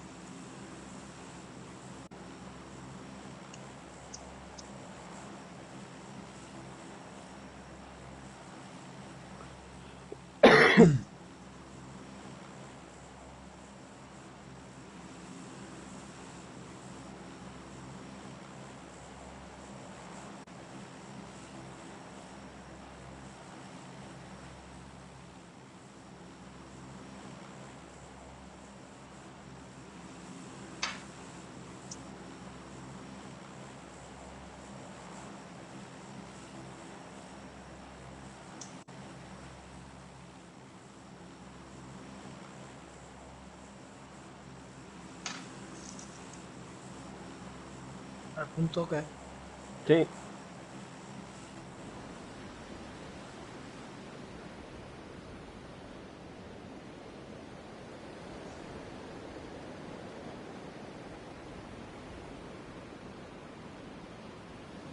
¿Al punto qué? Sí.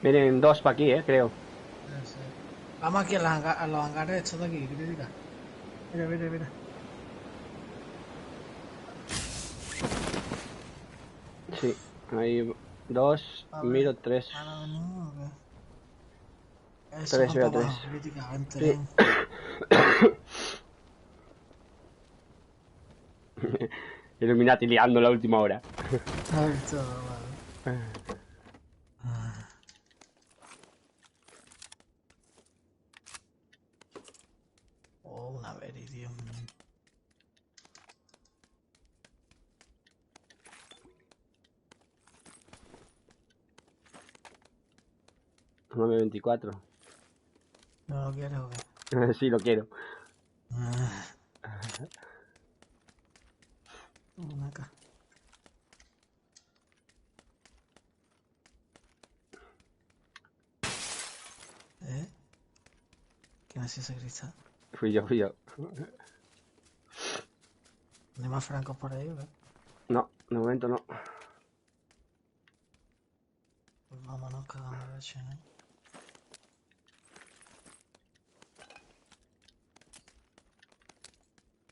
Vienen dos para aquí, creo. Sí. Vamos aquí a los hangares estos de aquí, crítica. Mira, mira, mira. Sí. Hay dos, A ver, miro tres. ¿van a venir o qué? Eso, Tres, van veo para tres. abajo, crítica, vente, Sí. ven. Illuminati liando la última hora. A ver, todo, vale. Ah, Oh, una Berry, Dios mío. Un M24. ¿No lo quieres o qué? Sí, lo quiero. Una acá. ¿Quién hacía ese cristal? Fui yo. ¿No hay más francos por ahí o qué? No, de momento no. Pues vámonos, cagando de leche, ¿no?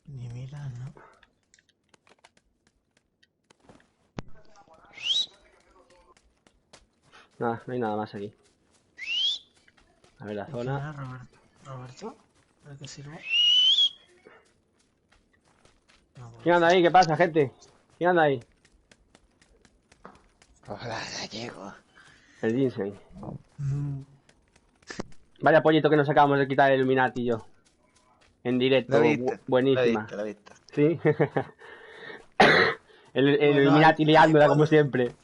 Ni miras, ¿no? Nada, no hay nada más aquí. A ver la ¿Y quién zona. era Roberto? ¿Para qué sirve? No, pues, ¿Quién anda ahí? ¿Qué pasa, gente? ¿Quién anda ahí? Hola, gallego. El Ginseng. Mm, Vaya pollito que nos acabamos de quitar el Illuminati y yo. En directo. Lo viste. Buenísima. Lo viste. Sí. el Bueno, Illuminati ahí liándola como puedes- siempre.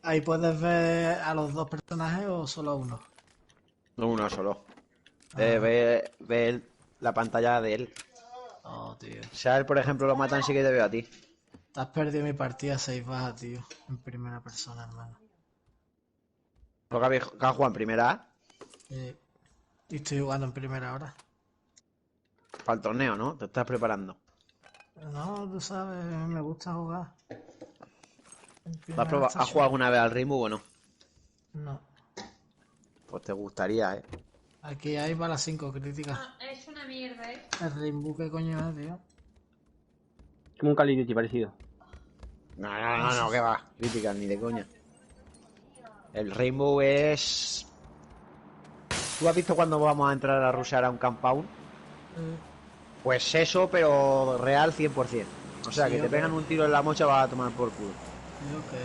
ahí puedes ver a los dos personajes o solo a uno. No uno solo. Ah. Ve la pantalla de él. Oh, tío. Si a él, por ejemplo, lo matan, sí que te veo a ti. Te has perdido mi partida 6 bajas, tío. En primera persona, hermano. Porque has jugado en primera A Y estoy jugando en primera hora. para el torneo, ¿no? Te estás preparando. No, tú sabes, me gusta jugar. En ¿Has primera está jugado alguna vez al Rainbow o no? No. Pues te gustaría, ¿eh? Aquí hay para las 5 críticas. Es una mierda, ¿eh? El Rainbow, ¿qué coño es, tío? Como un Call of Duty parecido. No, que va. Críticas, ni de coña. El Rainbow es... ¿Tú has visto cuando vamos a entrar a rushear a un compound? Pues eso, pero real 100%. O sea, Sí, que te ok. pegan un tiro en la mocha vas a tomar por culo. Tío, ¿qué,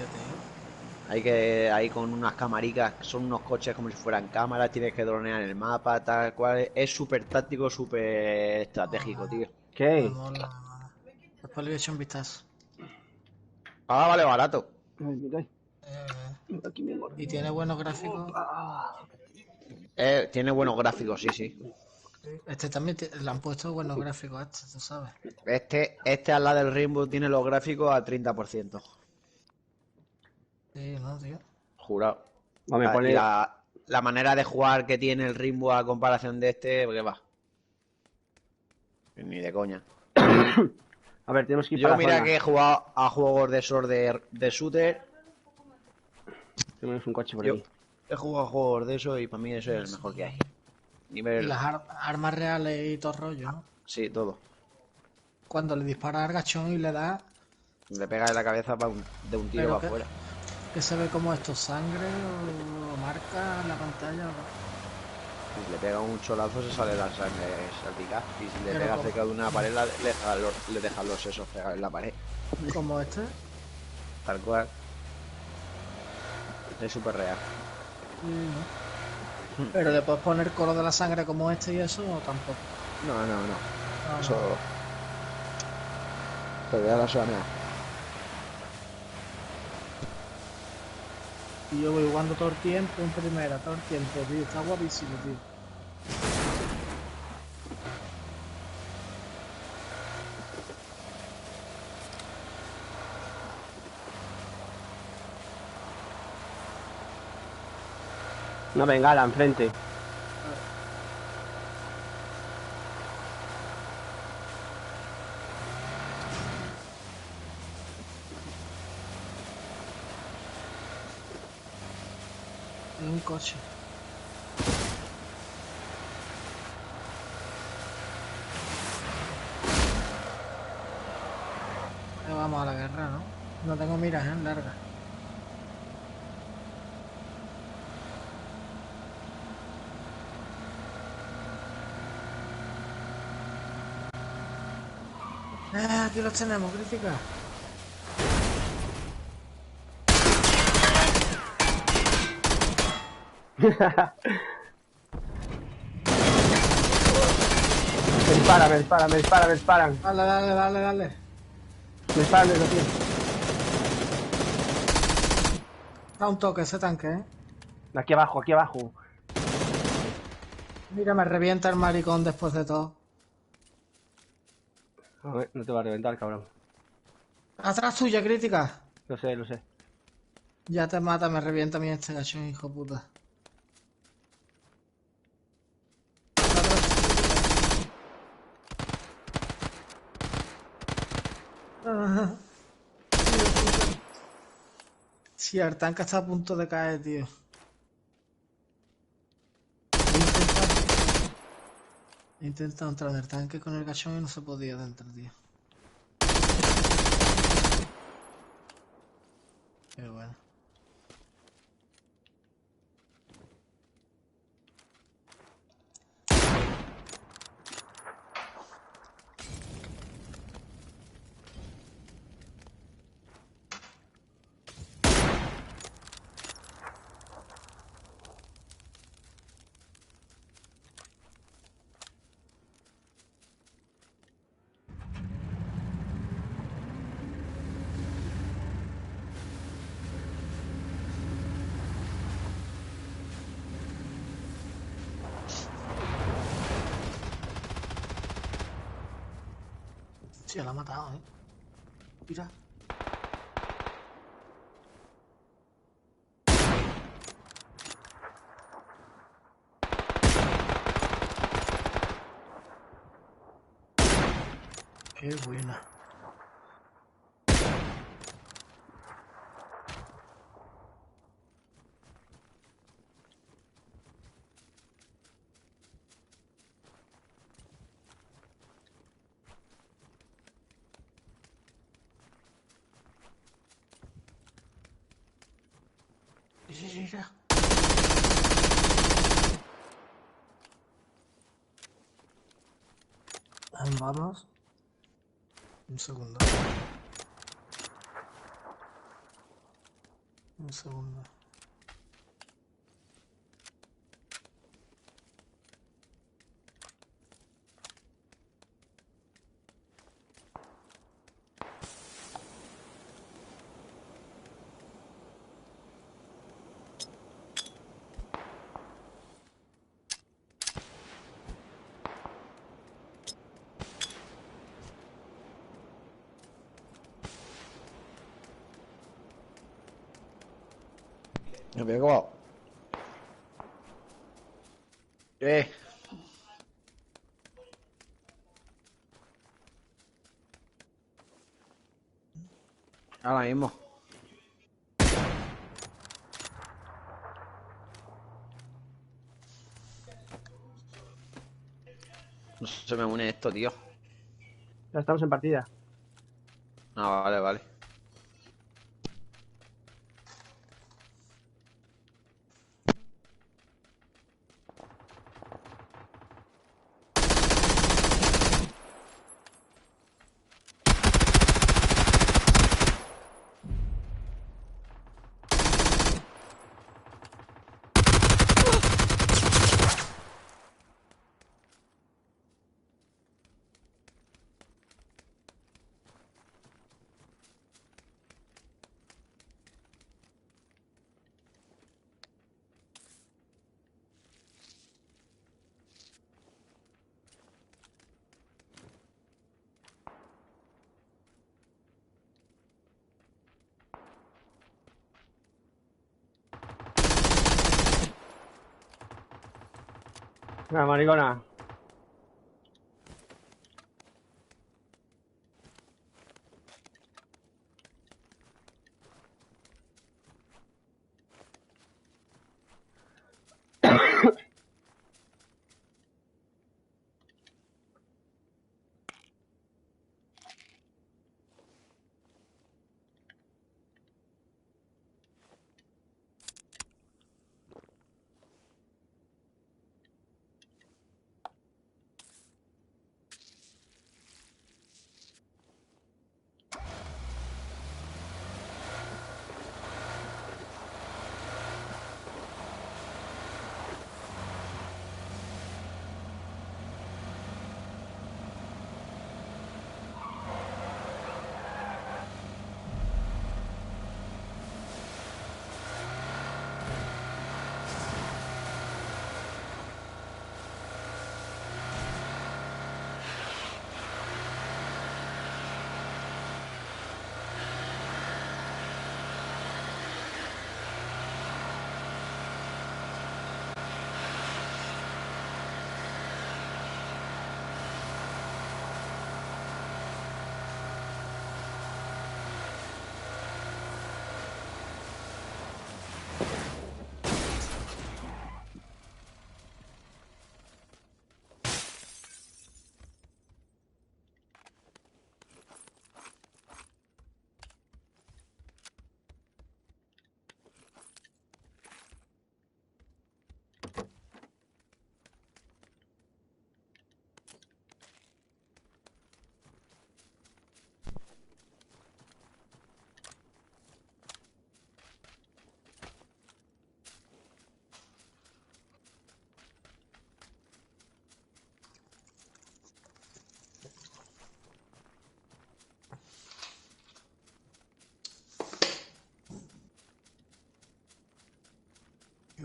tío? Ahí con unas camaricas, son unos coches como si fueran cámaras, tienes que dronear el mapa, tal cual. Es súper táctico, súper estratégico, tío. Me ¿Qué? mola, me mola. Después le voy a echar un vistazo. Ah, vale, barato. Y tiene buenos gráficos. Tiene buenos gráficos, sí. Este también le han puesto buenos gráficos a este, tú sabes. Este al lado del Rainbow tiene los gráficos a 30%. Sí, ¿no, tío? Jurado. No me pone... Y la manera de jugar que tiene el Rainbow a comparación de este, ¿qué va? Ni de coña. A ver, tenemos que ir Yo para la mira zona. que he jugado a juegos de esos de shooter. Tenemos un coche por Yo aquí. he jugado a juegos de eso y para mí eso es el mejor que hay. Y Nivel... las armas reales y todo rollo, ¿no? Sí, todo. Cuando le disparas al gachón y le das, Le pega en la cabeza de un tiro Pero para que- afuera. ¿qué se ve como esto? ¿Sangre o marca en la pantalla? Si le pega un cholazo se sale la sangre salpicar. Y si le Pero pega como- cerca de una pared le dejan los sesos pegados en la pared. Como este. Tal cual. Es súper real. Sí, ¿no? Pero le puedes poner color de la sangre como este y eso o tampoco. No. No, Eso... no. Te vea la zona. Y yo voy jugando todo el tiempo en primera, todo el tiempo, tío. Está guapísimo, tío. Una bengala enfrente. Es un coche. Vamos a la guerra, ¿no? No tengo miras, largas. Aquí los tenemos, crítica. Me disparan. Dale. Me disparan desde aquí. Da un toque ese tanque, ¿eh? Aquí abajo, aquí abajo. Mira, me revienta el maricón después de todo. A ver, no te va a reventar, cabrón. Atrás tuya, crítica. Lo sé, lo sé. Ya te mata, me revienta a mí este gachón, hijo de puta. Ah, sí, el tanque está a punto de caer, tío. He intentado entrar en el tanque con el gachón y no se podía dentro, tío. Pero bueno. Sí, la ha matado, ¿eh? Mira. Qué buena. Mira. Vamos. Un segundo. Un segundo. Me pegó. ¿Qué? Ahora mismo. No se me une esto, tío. Ya estamos en partida. Ah, vale, vale. Venga, maricona.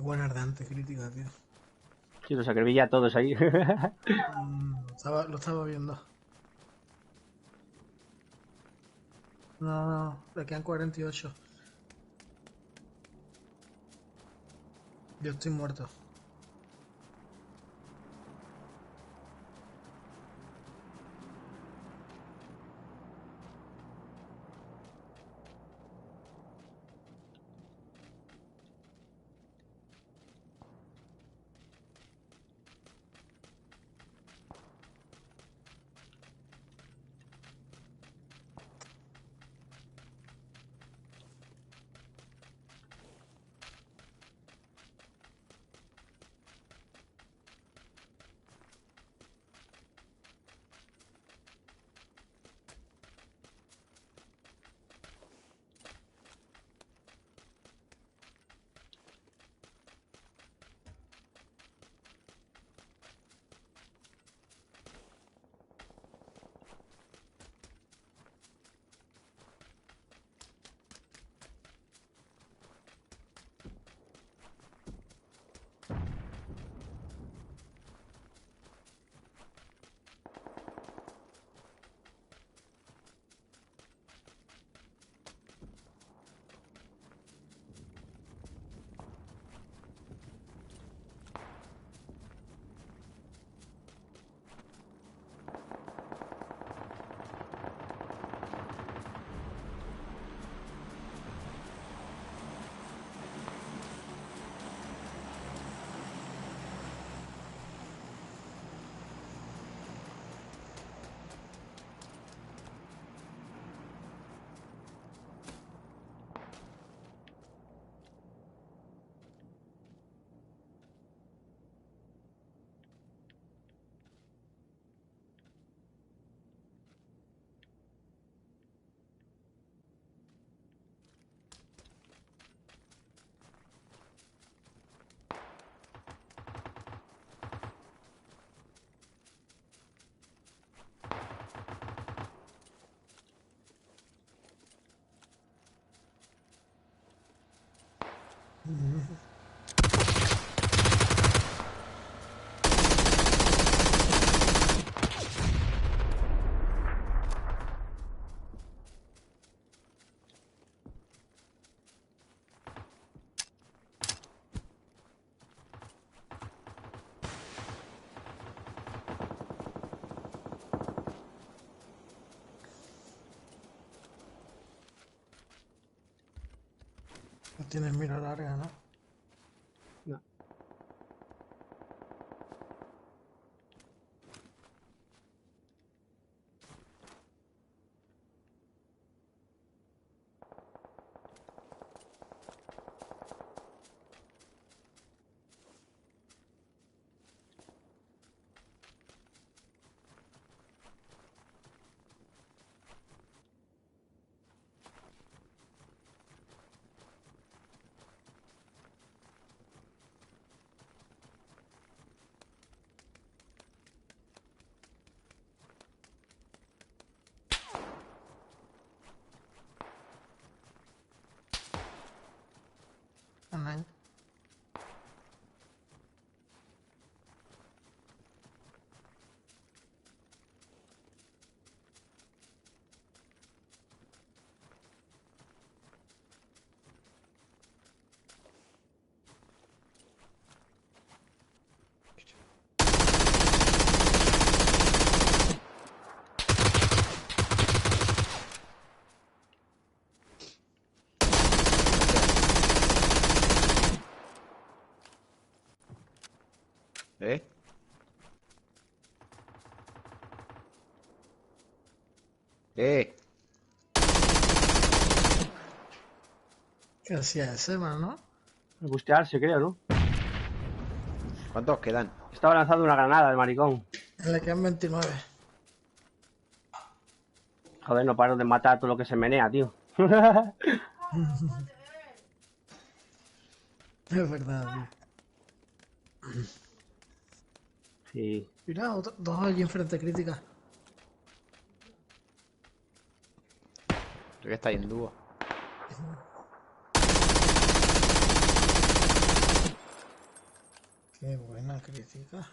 buena ardente crítica, tío. Sí, los acribilla a todos ahí. Lo estaba viendo. No, le quedan 48. Yo estoy muerto. No tienes mira larga, ¿no? No. Online. ¿Eh? ¡Eh! ¿Qué hacía ese, mano? Bustearse, creo, ¿no? ¿Cuántos quedan? Estaba lanzando una granada, el maricón. Le quedan 29. Joder, no paro de matar todo lo que se menea, tío. Es verdad, tío. Sí. Mira, dos allí enfrente, crítica. Creo que está ahí en dúo. Qué buena crítica.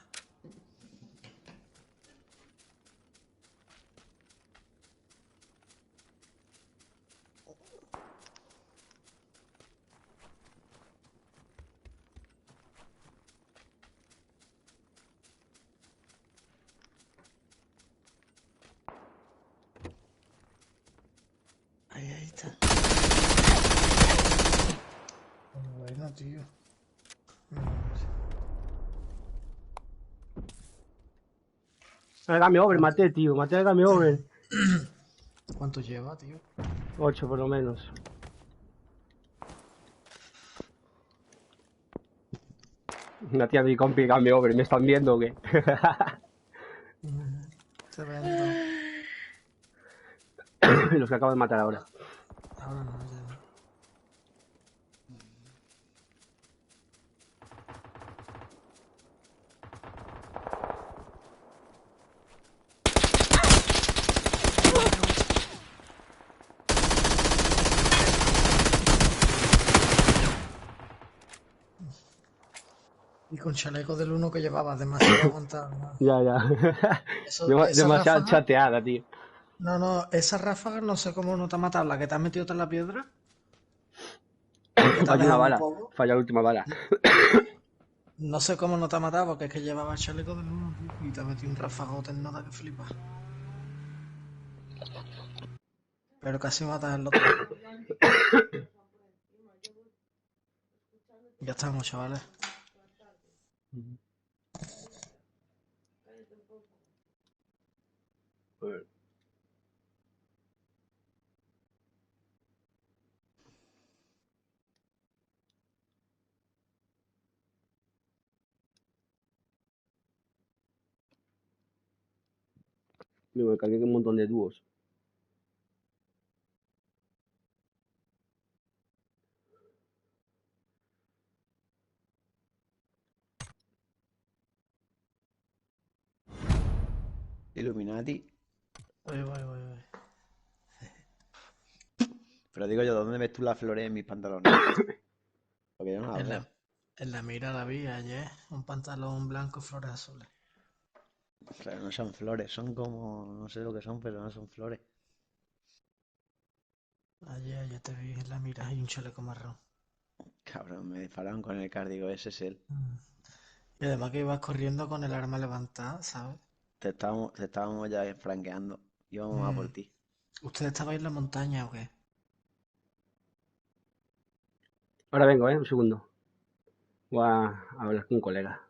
Ahí está. Bueno, tío. El game over, maté, tío. Maté el game over. ¿Cuánto lleva, tío? 8 por lo menos. Una tía de mi compi game over. ¿Me están viendo o qué? Se ven Los que acabo de matar ahora. ahora no, ya no. Y con chaleco del uno que llevaba demasiado aguantado, ¿no? Ya, ya. Esa Demasiado ráfaga, chateada, tío. no, esa ráfaga no sé cómo no te ha matado. ¿La que te has metido en la piedra? Que te ha Falló una dejado muy bala. poco. Falló la última bala. No sé cómo no te ha matado porque es que llevaba el chaleco del uno, tío, y te ha metido un ráfagote en nada que flipa. Pero casi matas al otro. Ya estamos, chavales. Me cargué un montón de dúos. Illuminati. Voy. Pero digo yo, ¿dónde ves tú las flores en mis pantalones? Porque yo no las En veo. la mira la vi ayer. Un pantalón blanco, flores azules. Claro, no son flores, son como... No sé lo que son, pero no son flores. Ayer te vi en la mira y un chaleco marrón. Cabrón, me dispararon con el cárdigo, ese es él. Y además que ibas corriendo con el arma levantada, ¿sabes? Te estábamos ya franqueando. Íbamos a por ti. ¿Usted estaba en la montaña o qué? Ahora vengo, un segundo. Voy a hablar con un colega.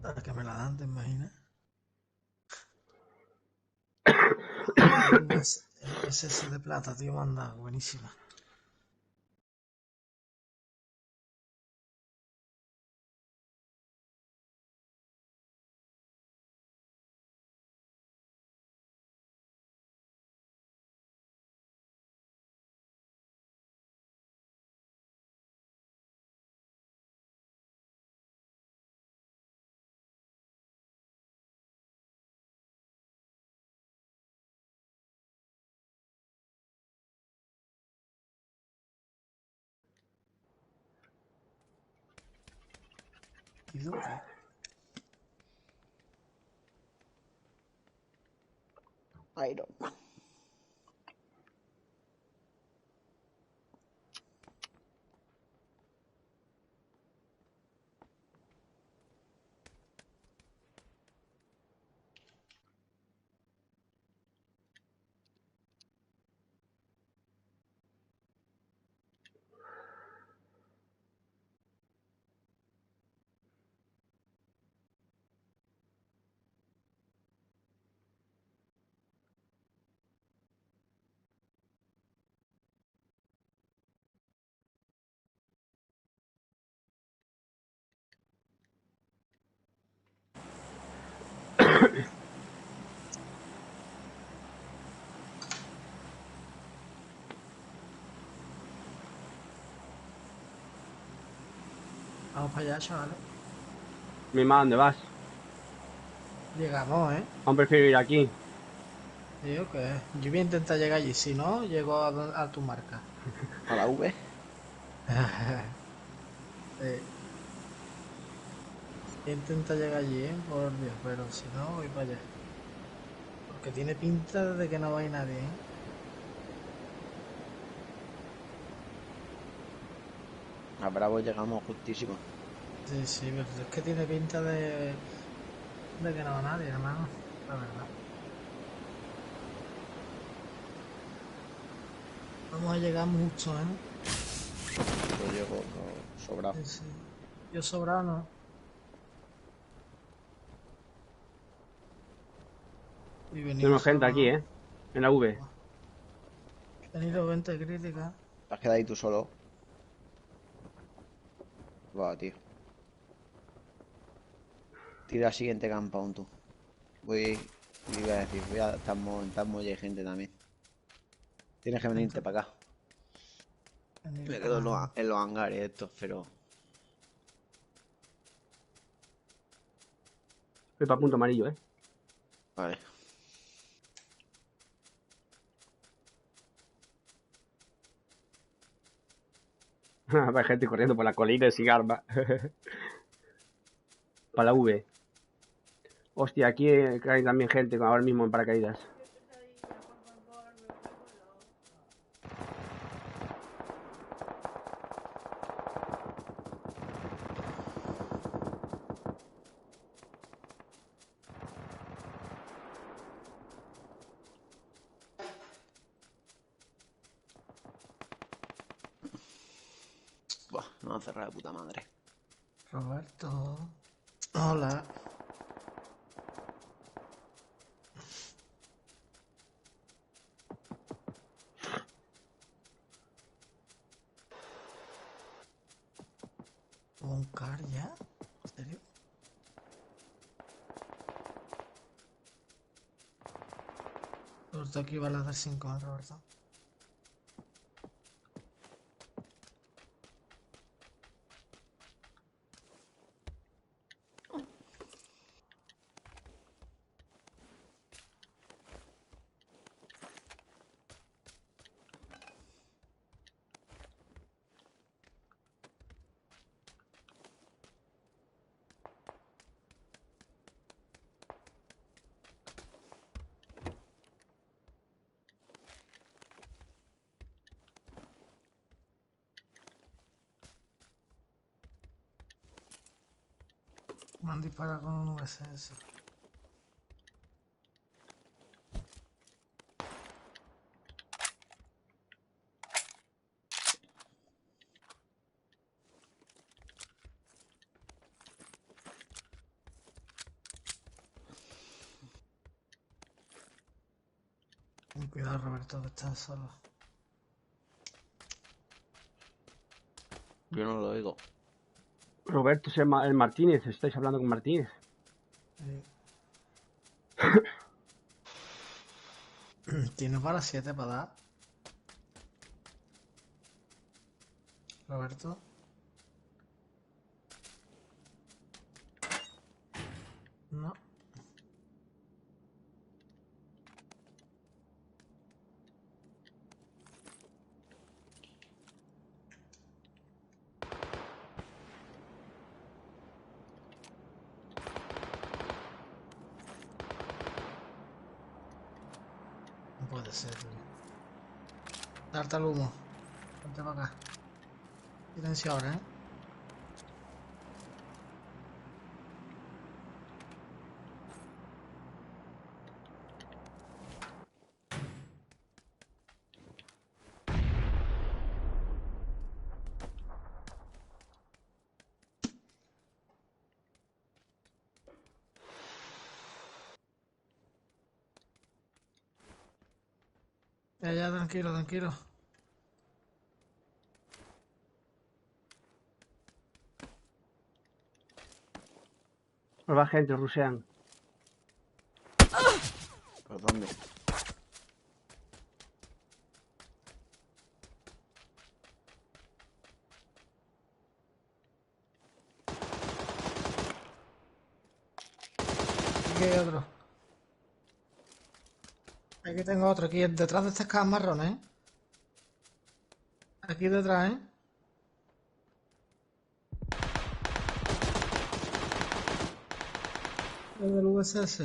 Para que me la dan, ¿te imaginas? SS de plata, tío, manda, buenísima. ¿Y tú qué? Iron Man. Vamos para allá, chavales. Mima, ¿dónde vas? Llegamos, ¿eh? Aún prefiero ir aquí. Digo que yo voy a intentar llegar allí. Si no, llego a tu marca. A la V. Voy a intentar llegar allí, ¿eh? Por Dios, pero si no, voy para allá. Porque tiene pinta de que no va a ir nadie, ¿eh? A Bravo llegamos justísimo. Sí, sí, pero es que tiene pinta de que no va nadie, hermano. La verdad. Vamos a llegar mucho, ¿eh? Yo llego sobrado. Sí, sí. Yo sobrado no. Y Tenemos gente aquí, sobrados. en la V. Venido 20 críticas. Te has quedado ahí tú solo. Va, tío. Tira al siguiente compound tú. Voy. Iba a decir, voy a estar y hay gente también. Tienes que venirte para acá. Me quedo en los hangares estos, pero. Voy para punto amarillo, Vale. Hay gente corriendo por la colina sin arma. Para la V. Hostia, aquí hay también gente ahora mismo en paracaídas. Buah, no va a cerrar de puta madre. Roberto. Hola. ¿Un car ya? ¿En serio? Roberto, aquí va a dar 5, Roberto. Me han disparado con un VSS. Ten cuidado, Roberto, que estás solo. Yo no lo oigo. Roberto, es el Martínez. Estáis hablando con Martínez. ¿Tienes para 7 para dar? Roberto. No. puede ser, tío. Darte al humo. Vente para acá. Silencio ahora, ¿eh? Ya, tranquilo, tranquilo. Nos va gente, rusean. ¿Por dónde? Aquí hay otro. Aquí tengo otro. Aquí detrás de estas cajas marrones, ¿eh? Aquí detrás, ¿eh? El del USS.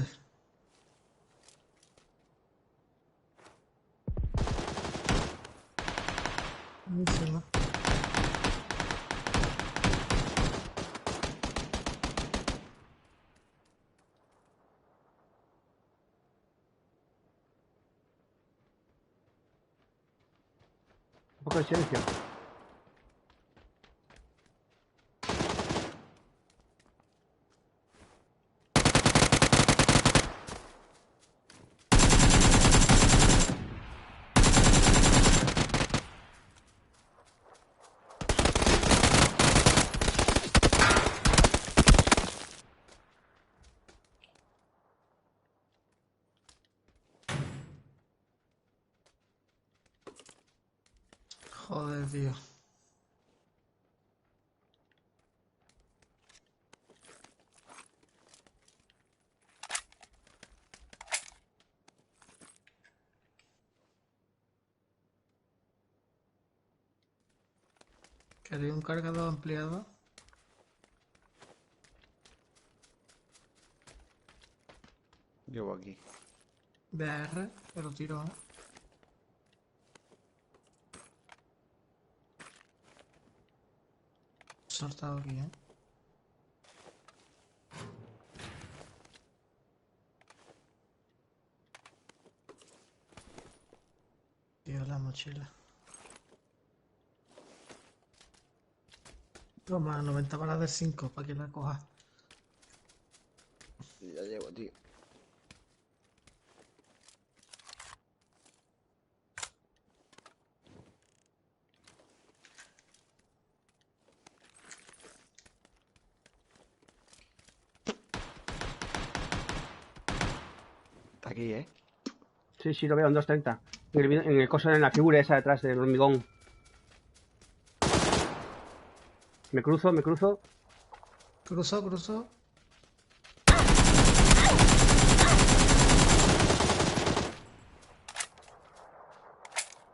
Buenísimo. Un poco de silencio. Joder, tío. Quería un cargador ampliado. Llevo aquí. BR, pero tiro, ¿eh? Soltado aquí, ¿eh? Tío, la mochila. Toma, 90 balas de 5 para que la coja. Ya llevo, tío. Está aquí, ¿eh? Sí, sí, lo veo en 230. En el coso, en la figura esa detrás del hormigón. Me cruzo, me cruzo. Cruzó, cruzó.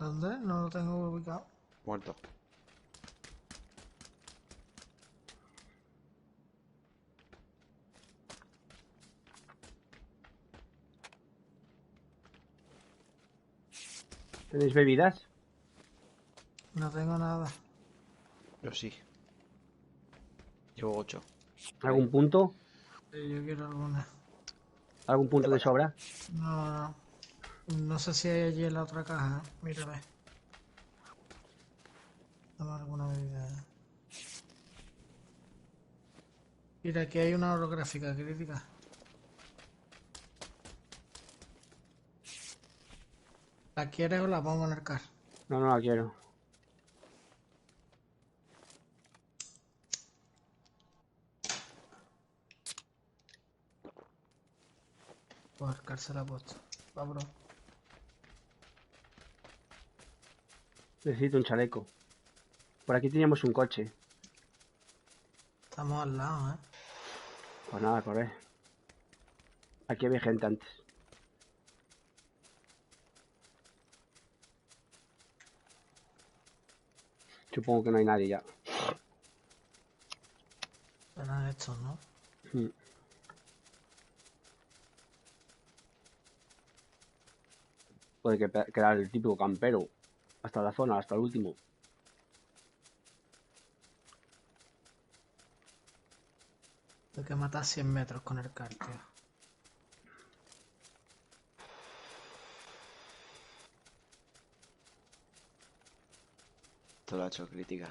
¿Dónde? No lo tengo ubicado. Muerto. ¿Tenéis bebidas? No tengo nada. Yo sí. Llevo 8. ¿Algún punto? Yo quiero alguna. ¿Algún punto de sobra? No, no. No sé si hay allí en la otra caja. Mírame. Dame alguna bebida. Mira, aquí hay una holográfica crítica. ¿La quieres o la pongo en el car? No, no la quiero. Pues el car se la he puesto. Va, bro. Necesito un chaleco. Por aquí teníamos un coche. Estamos al lado, ¿eh? Pues nada, corre. Aquí había gente antes. Supongo que no hay nadie ya. Serán estos, ¿no? Hmm. Puede quedar el típico campero. Hasta la zona, hasta el último. Hay que matar 100 metros con el car, tío. Esto lo ha hecho crítica.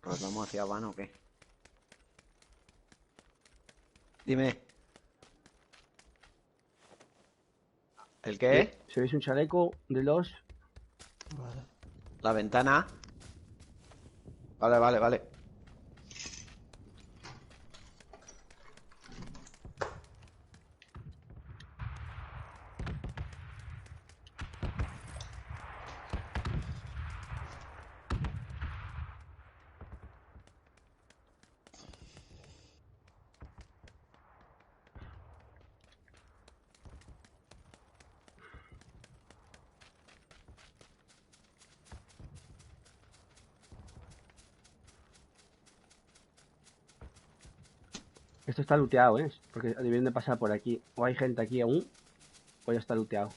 ¿Nos vamos hacia Habana o qué? Dime. ¿El qué? Si veis un chaleco de los... Vale. La ventana. Vale, vale, vale. Esto está looteado, ¿eh? Porque deben de pasar por aquí. O hay gente aquí aún, o ya está looteado.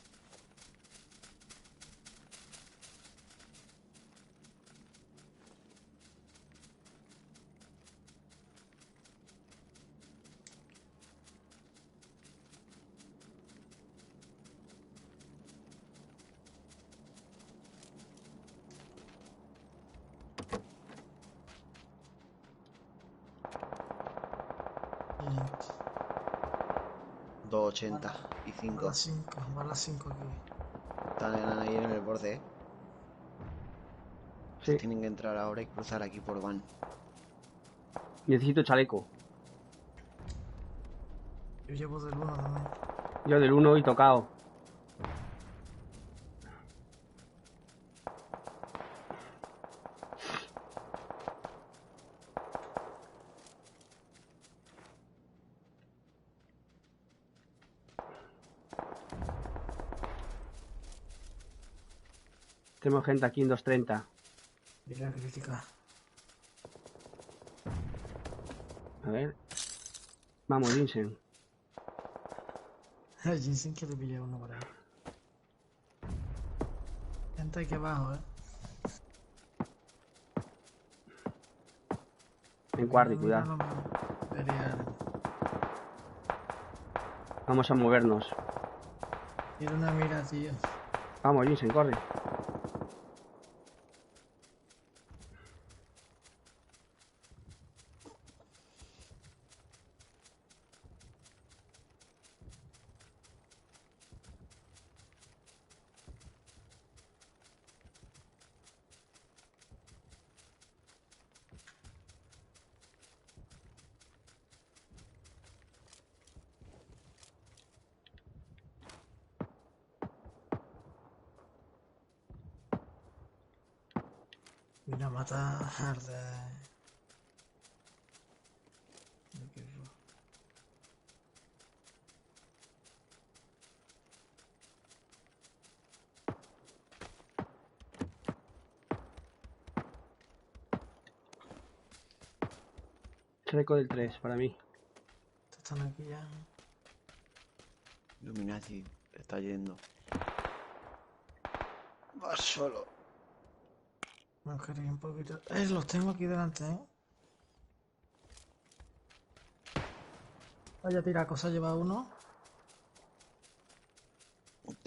Y 280 y va a 5. las 5, va a las 5 aquí. Están ahí en el borde, ¿eh? Sí. Tienen que entrar ahora y cruzar aquí por van. Necesito chaleco. Yo llevo del 1 también. Yo del 1 y tocado. Tenemos gente aquí en 230. Mira, crítica. A ver. Vamos, Vincent. El Jinsen que le pillé uno por ahí. Gente aquí abajo, En quarry, Mira, cuidado. Vería. Vamos a movernos. Tiene una mira, tío. Vamos, Vincent, corre. Mira, mata Harde. Chaleco del 3 para mí. Están aquí ya. Illuminati está yendo. Va solo. Me quería un poquito. Los tengo aquí delante, Vaya tira cosa lleva uno.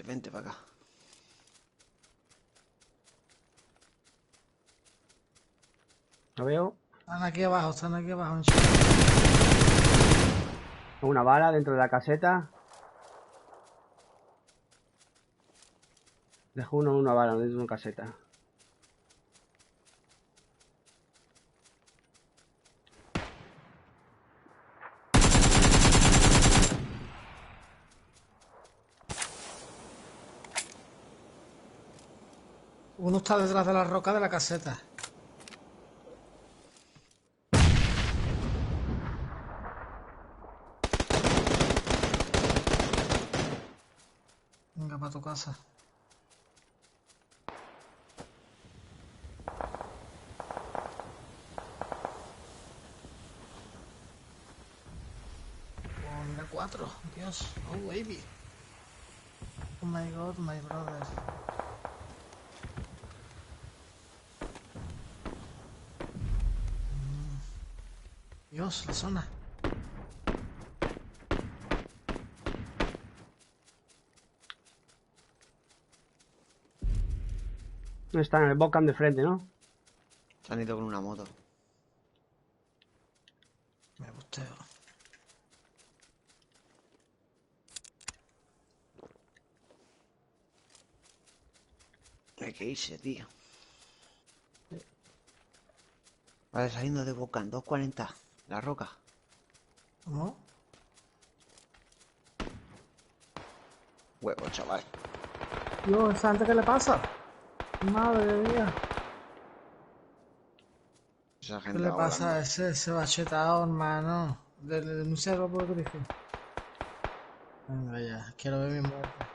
Vente para acá. Lo veo. Están aquí abajo, en Una bala dentro de la caseta. Dejo una bala dentro de una caseta. Uno está detrás de la roca de la caseta. Venga, para tu casa. 4. Dios. Oh, baby. Oh my god, my brother. Dios, la zona. No están en el Bocan de frente, ¿no? Se han ido con una moto. Me busteo. Hay que irse, tío. Vale, saliendo de Bocan, 240. La roca. ¿Cómo? Huevo, chaval. Dios, ¿esa gente qué le pasa? Madre mía. Esa ¿Qué gente le va pasa volando. a ese bachetado, hermano? Denunciarlo por Griffin. Venga ya, quiero ver mi muerte.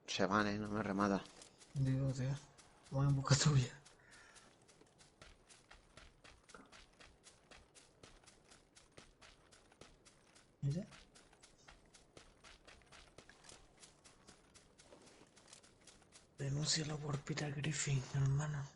Se van, no me remata. Digo, tío, voy en busca tuya. Mira. Denúncialo por Peter Griffin, hermano.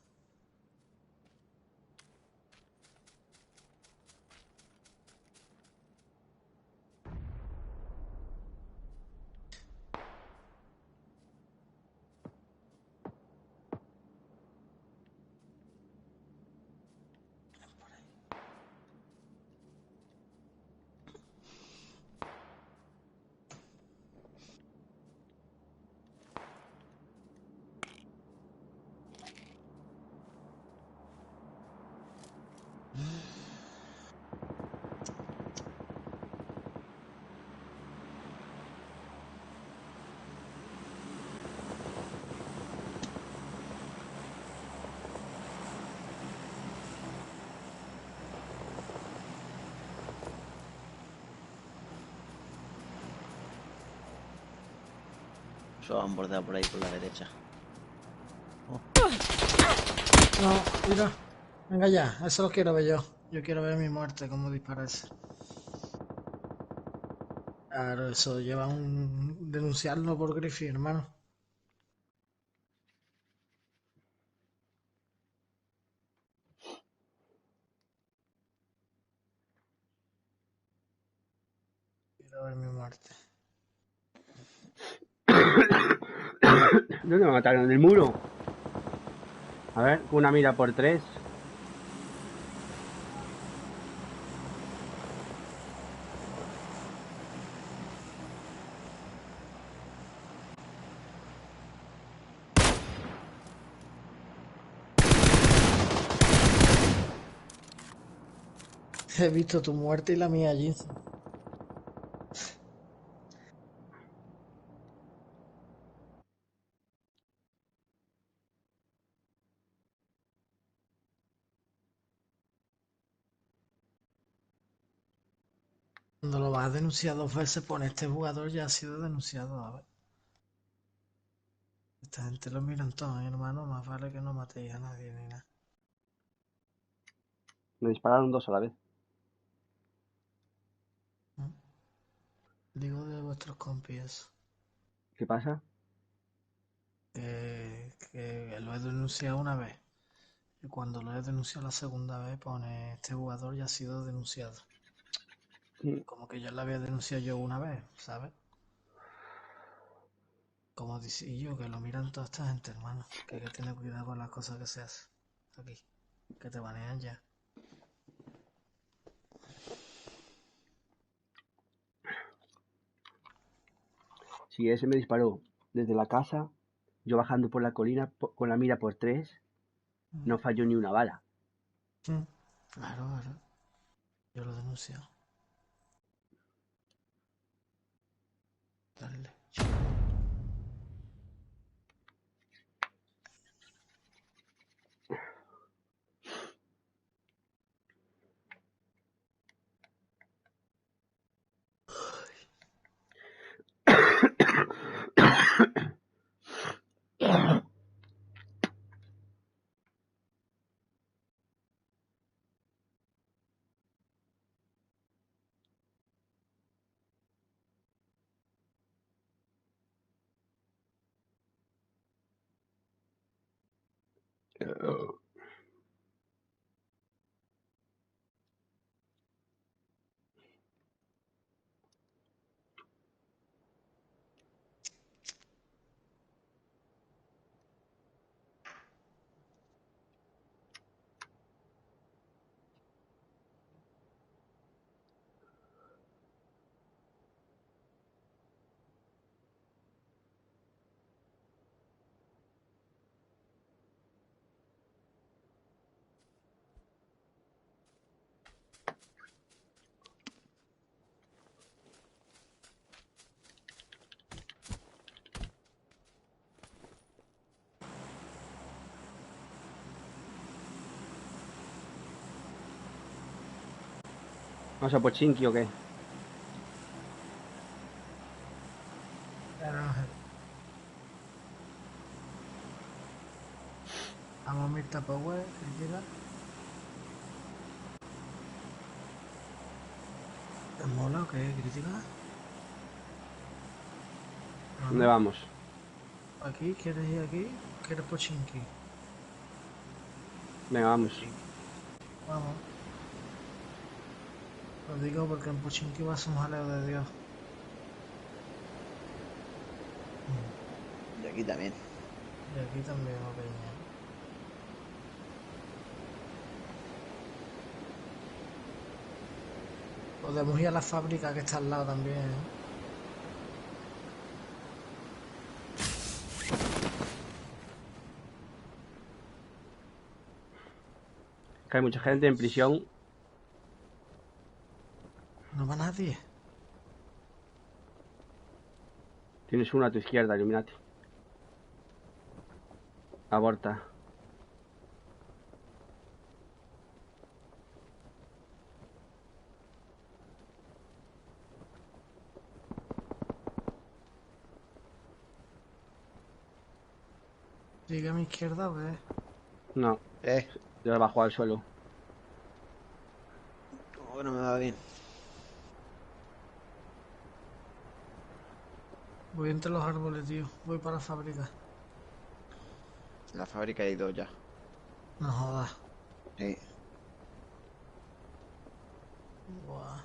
Se van bordear por ahí por la derecha. No, mira. Venga ya, eso lo quiero ver yo. Yo quiero ver mi muerte, cómo dispararse. Claro, eso lleva un... denunciarlo por Griffin, hermano. Quiero ver mi muerte. ¿Dónde me mataron? ¿En el muro? A ver, una mira por 3. He visto tu muerte y la mía, Jinx. Cuando lo vas a denunciar 2 veces, pone este jugador ya ha sido denunciado. A ver. Esta gente lo miran todo, hermano. Más vale que no matéis a nadie ni nada. Me dispararon 2 a la vez. Digo de vuestros compis. ¿Qué pasa? Que lo he denunciado una vez. Y cuando lo he denunciado la segunda vez, pone este jugador ya ha sido denunciado. Como que ya lo había denunciado yo una vez, ¿sabes? Como dice yo, que lo miran toda esta gente, hermano. Que hay que tener cuidado con las cosas que se hacen. Aquí. Que te banean ya. Si ese me disparó desde la casa, yo bajando por la colina con la mira por 3, no falló ni una bala. Claro, claro. Yo lo denuncio. Dale. ¿Vamos a Pochinki o qué? Pero no sé. Vamos a mi Tupperware, crítica. ¿Te mola o qué? ¿Crítica? ¿Dónde vamos? ¿Aquí? ¿Quieres ir aquí? ¿Quieres Pochinki? Venga, vamos. Vamos. Lo digo porque en Pochinki va a ser un jaleo de Dios. Y aquí también. Y aquí también, peña. Podemos ir a la fábrica que está al lado también, ¿eh? Que hay mucha gente en prisión. ¿No va nadie? Tienes uno a tu izquierda, Illuminati. Aborta. ¿Sigue a mi izquierda o qué? No, ya bajó al suelo. Como que no me va bien. Voy entre los árboles, tío. Voy para la fábrica. En la fábrica hay dos ya. No jodas. Sí. Buah.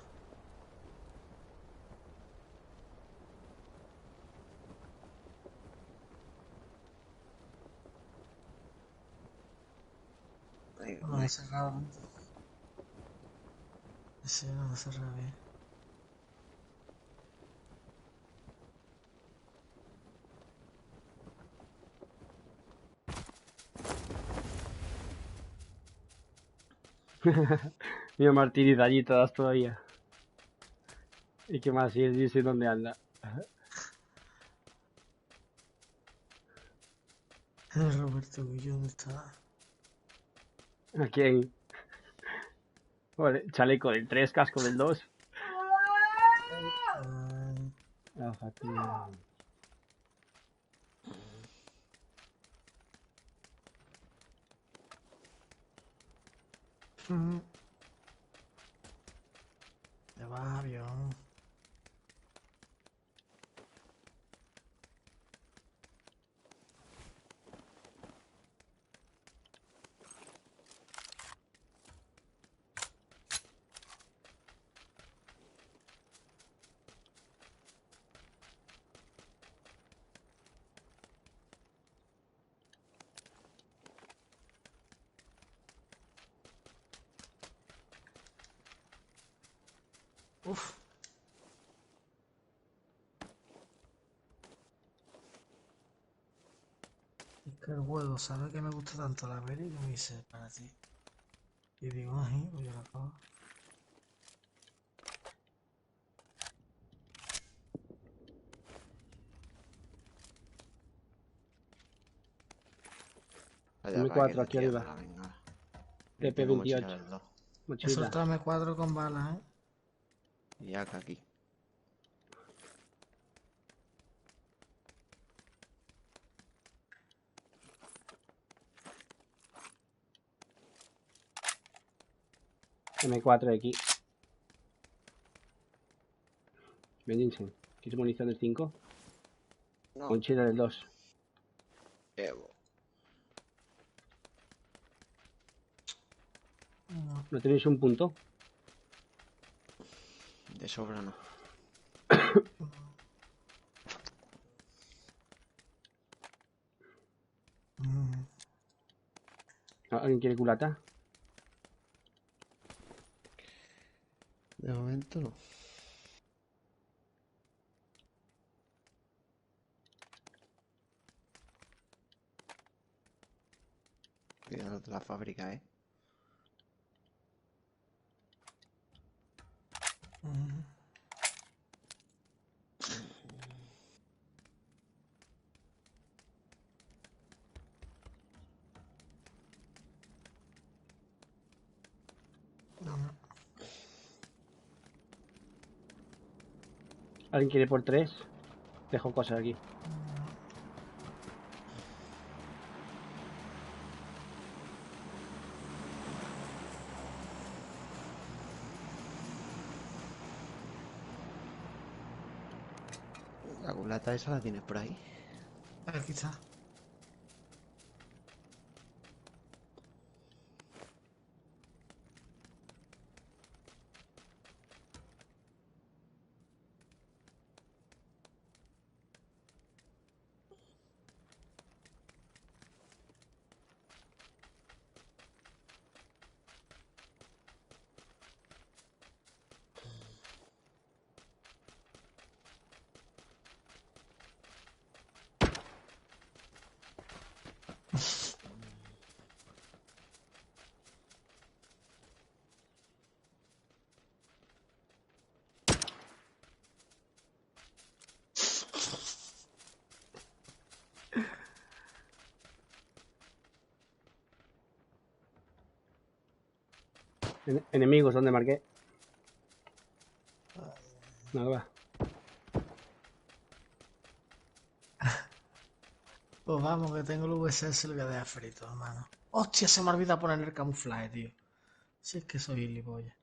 Ahí, No me he cerrado. Sí, no me he cerrado bien. Mira, Martínez allí todas todavía. ¿Y qué más? Y dice dónde anda. Roberto Guillo, ¿dónde está? ¿A quién? Vale, chaleco del 3, casco del 2. Ajá, tío. Te vas, avión. Uf. Es que el juego sabe que me gusta tanto la peli que me dice para ti. Y digo, ay, pues yo la acabo. Vaya M4 paquete, aquí tío, arriba. la venga. Yo tengo mochila del 2. He Mochila. soltado M4 con balas, ¿eh? Y acá aquí. M4 de aquí. Benjinsen. ¿Quieres munición del 5? No. Mochila del 2. Llevo. ¿No tenéis un punto? De sobra no. ¿Alguien quiere culata? De momento no. Cuidado de la fábrica, ¿eh? ¿Alguien quiere por 3? Dejo cosas aquí. La culata esa la tienes por ahí. Aquí está. Enemigos, ¿dónde marqué? Nada, va. Pues vamos, que tengo el VSS y lo voy a dejar frito, hermano. Hostia, se me olvida poner el camuflaje, tío. Si es que soy gilipollas.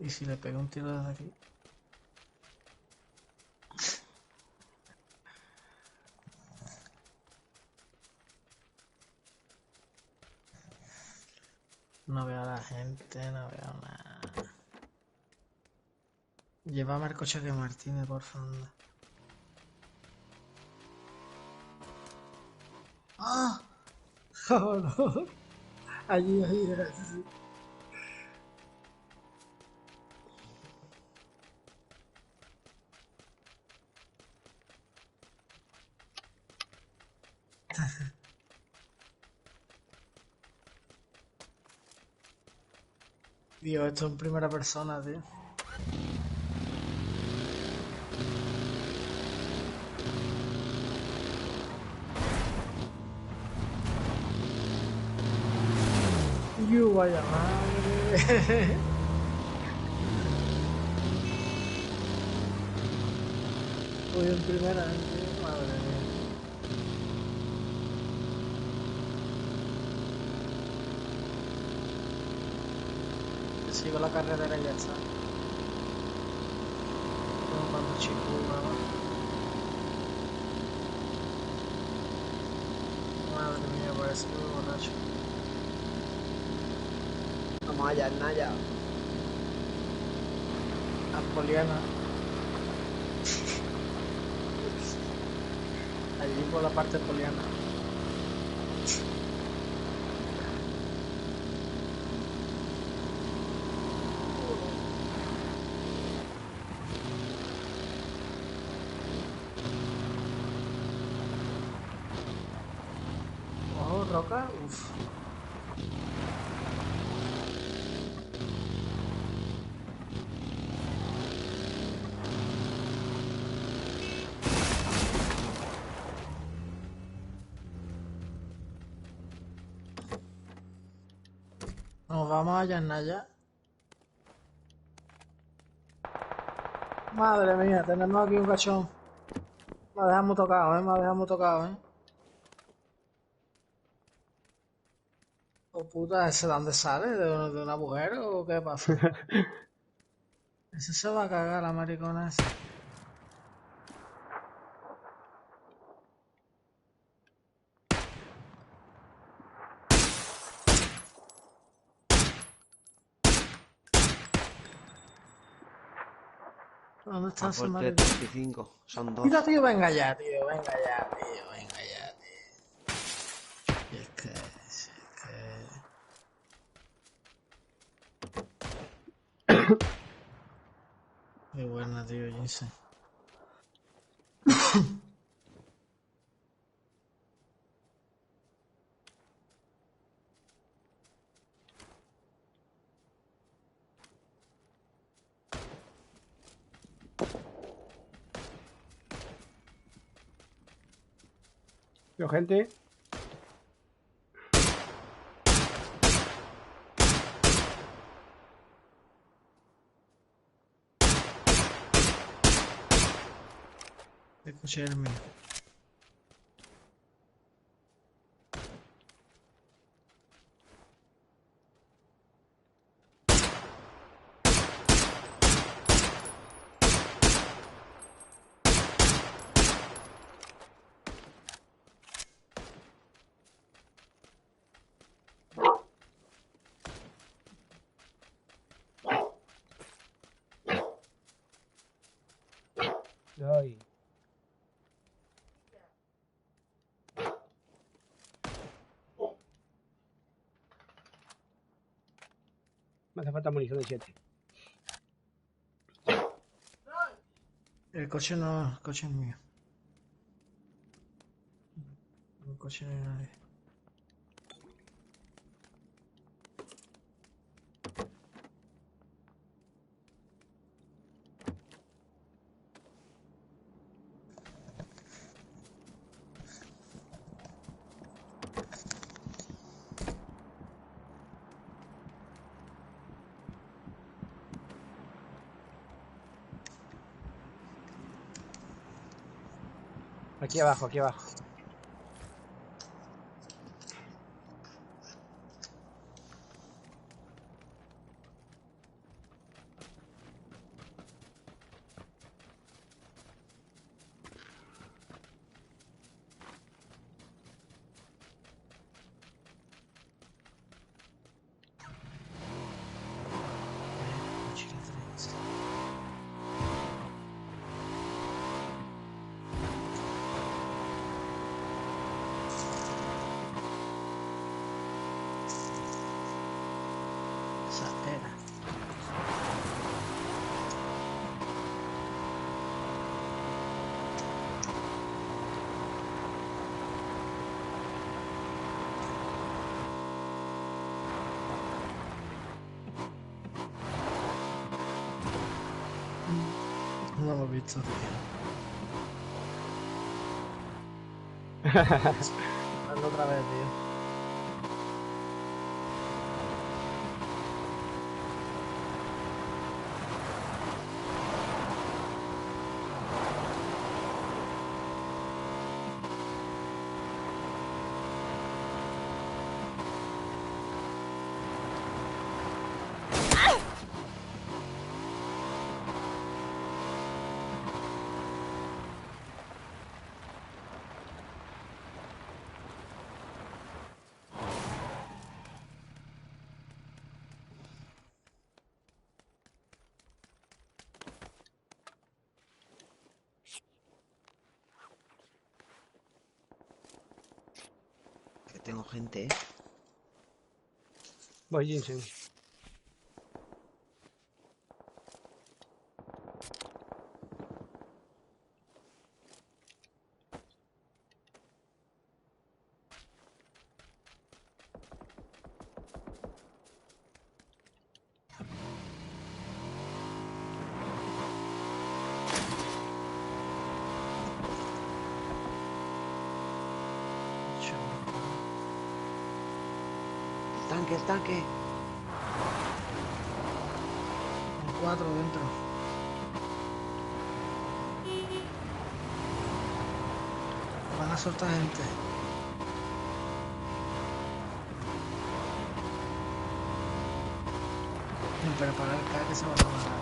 ¿Y si le pego un tiro desde aquí? No veo a la gente, no veo nada. Llévame el coche que Martínez, por favor. ¡Ah! ¡Oh, no! Allí, sí. Dios, esto en primera persona, tío. Vaya madre. Voy en primera, tío. Madre mía. Sigo la carretera y ya está. No mando chico, madre mía, parece que voy borracho. Vamos allá, Naya. Apoliana. Allí por la parte poliana. Oh, roca, uff. Nos vamos allá en Naya. Madre mía, tenemos aquí un cachón. Me dejamos tocado, me dejamos tocado, Oh puta, ¿ese de dónde sale? ¿De un agujero o qué pasa? Ese se va a cagar la maricona esa. ¿Dónde está ese Aporte maricón? 35. Son dos. Mira, tío, venga ya, tío, venga ya, tío, venga ya, tío. Y es que... Qué buena, tío, Jinsen. Veo gente. Escuché el mío. Ay. Me hace falta munición de 7. El coche no, el coche es mío. El coche no hay nadie. Aquí abajo, aquí abajo. Coche de tres. Esa era. No lo he visto, tío. Hazlo otra vez, tío. Que tengo gente, Voy, Jinsen. El tanque. Con 4 dentro. Van a soltar gente. Pero para el K que se va a tomar.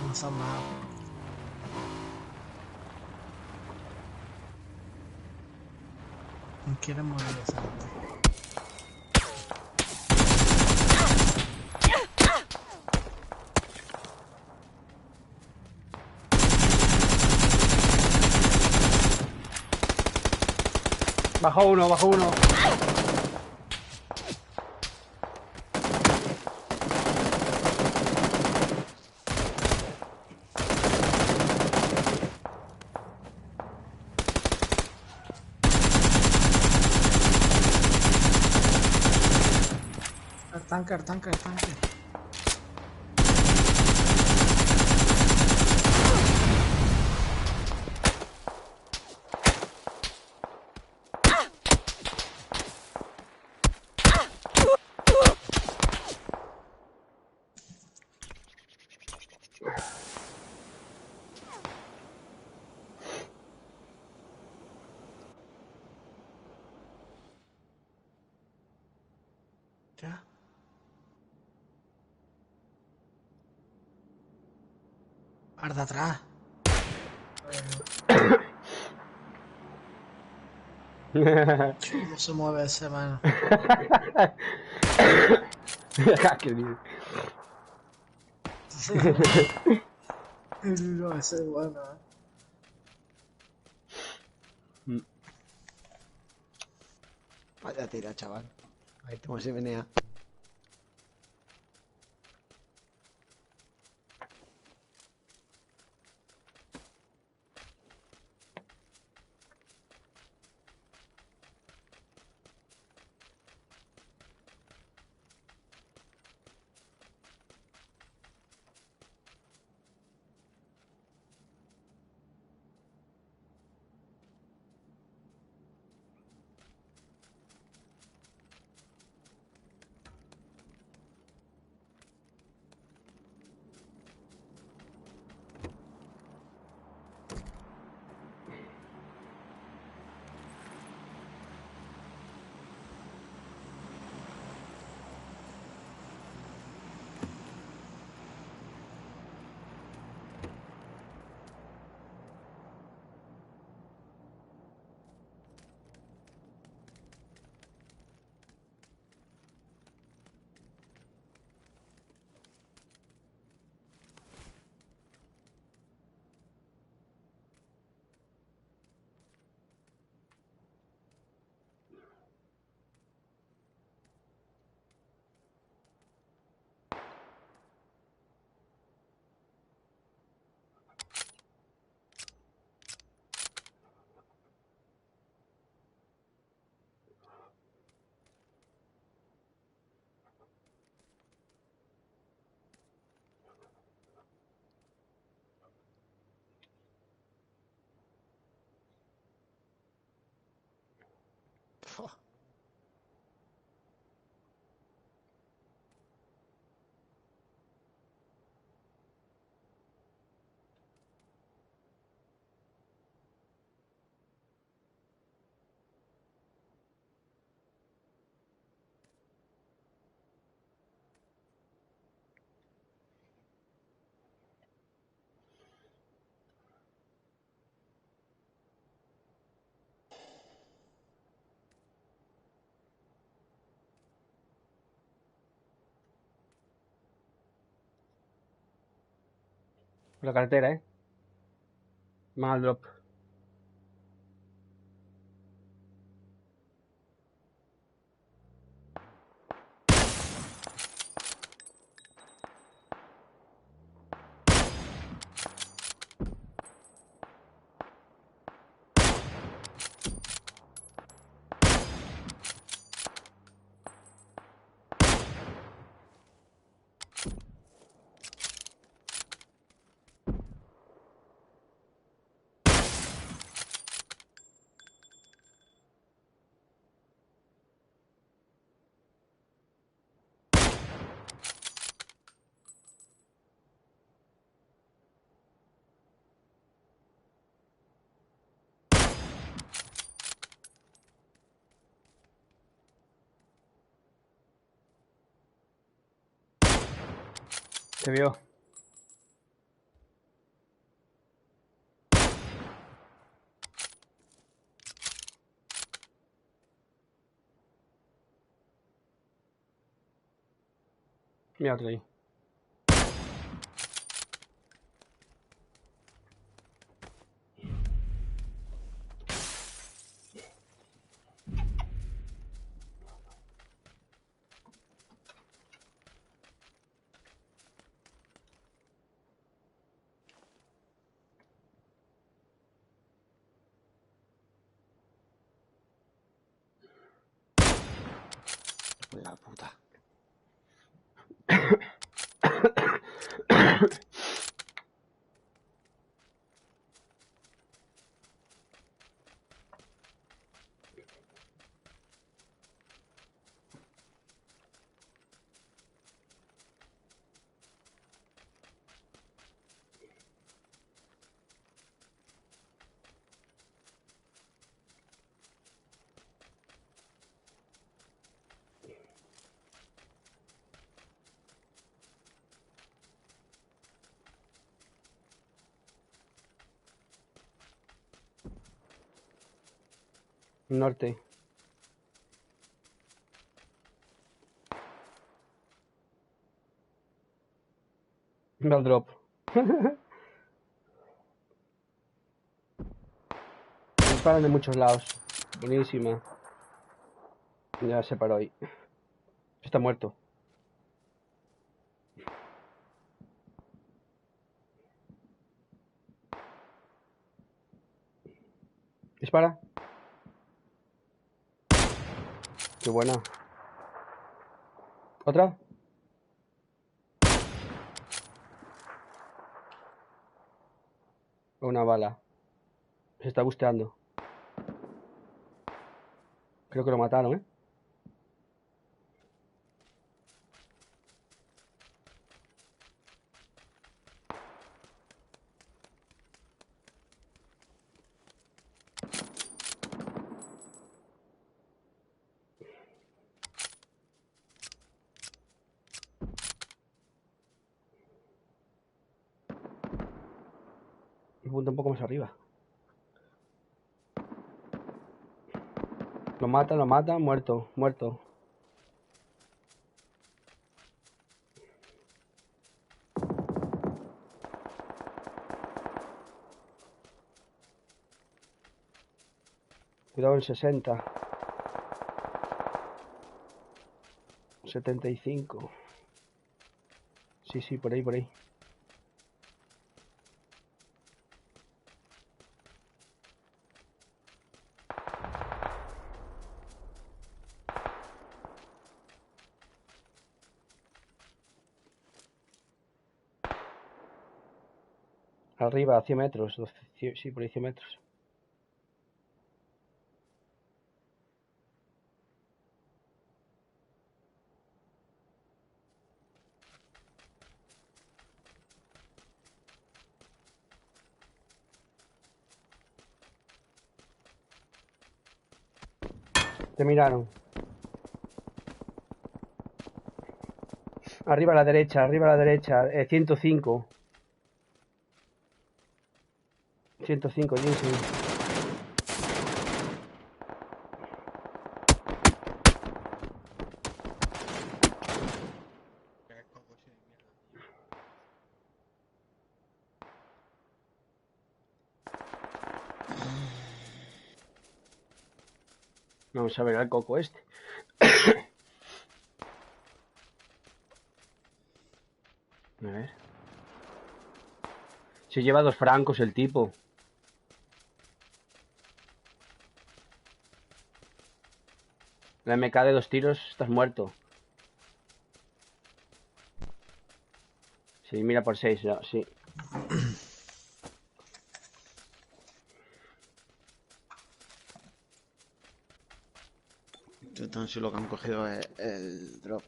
No son más. No quieren morir esa gente. Bajo uno, bajo uno. Tanker, tanker, tanker. Ya. Arda atrás. ¿Cómo se mueve ese mano? Qué bien. No, ese es bueno, Vaya tira, chaval. Ahí tengo ese venea. La carretera, Mal drop. Te vio. Mira otro ahí. La puta. Norte. Va al drop. Disparan de muchos lados. Buenísima. Ya se paró ahí. Está muerto. Dispara. Qué buena. ¿Otra? Una bala. Se está busteando. Creo que lo mataron, ¿eh? Un punto un poco más arriba. Lo mata, muerto, muerto. Cuidado en 60. 75. Sí, sí, por ahí, por ahí. Arriba, a 100 metros. Sí, por ahí 100 metros. Te miraron. Arriba a la derecha, 105. 105, Jason. Vamos a ver al coco este. A ver. Se lleva 2 francos el tipo. La MK de 2 tiros, estás muerto. Sí, mira por 6, ya, sí. Entonces lo que han cogido es el drop.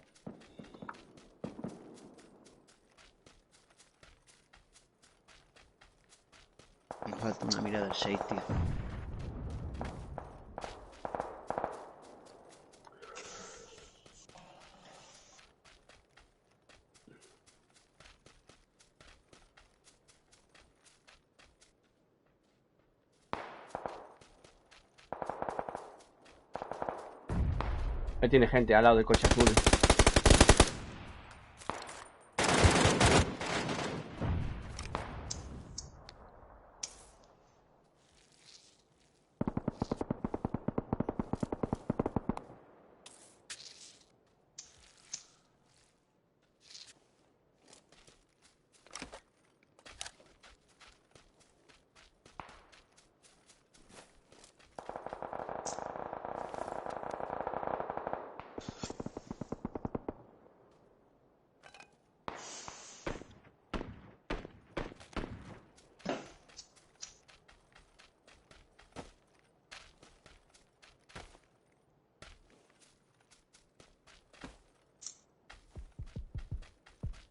Me falta una mira del 6, tío. Ahí tiene gente al lado del coche azul.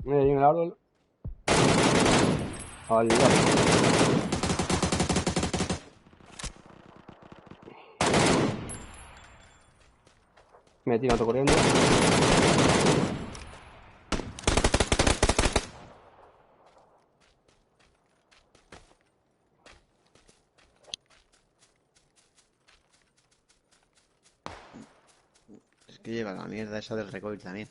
Ahí en el árbol. Al lado. Me tiro otro corriendo. Es que lleva la mierda esa del recoil también.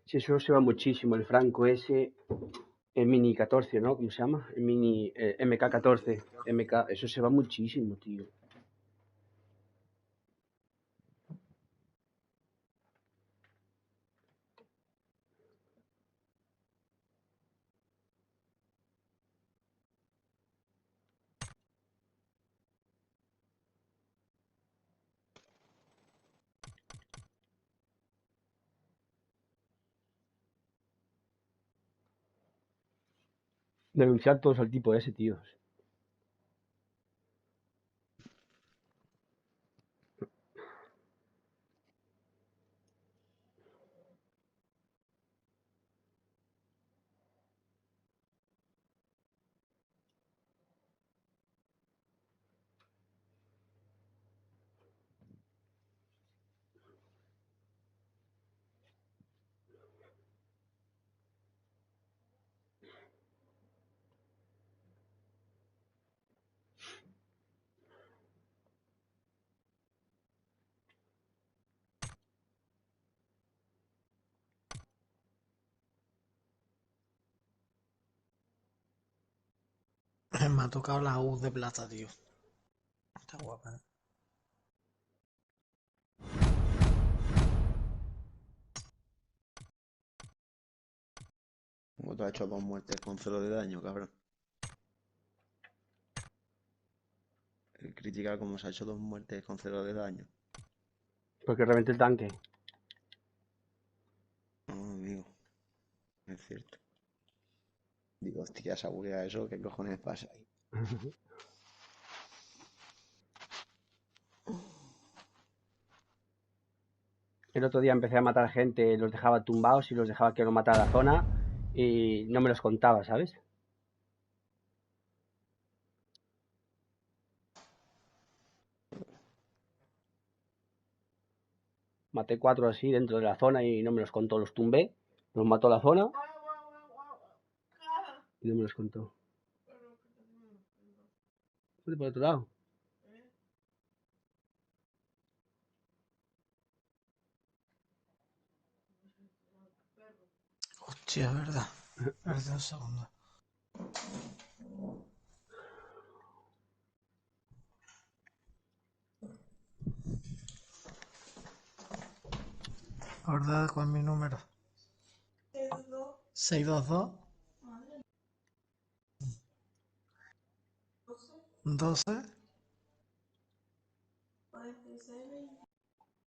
Sí, eso se va muchísimo. El Franco ese, el Mini 14, ¿no? ¿Cómo se llama? El Mini MK14. Eso se va muchísimo, tío. Denunciar todos al tipo ese, tío. Me ha tocado la U de plata, tío. Está guapa, ¿eh? Como tú has hecho 2 muertes con 0 de daño, cabrón. El criticar como se ha hecho 2 muertes con 0 de daño. Porque reventé el tanque. No, amigo. No es cierto. Digo, hostia, se aburría eso, ¿qué cojones pasa ahí? El otro día empecé a matar gente, los dejaba tumbados y los dejaba que lo matara la zona y no me los contaba, ¿sabes? Maté 4 así dentro de la zona y no me los contó. Los tumbé, los mató la zona y no me los contó. Vete por otro lado. Sí, es verdad. Espérate un segundo. ¿Verdad cuál es mi número? 622 12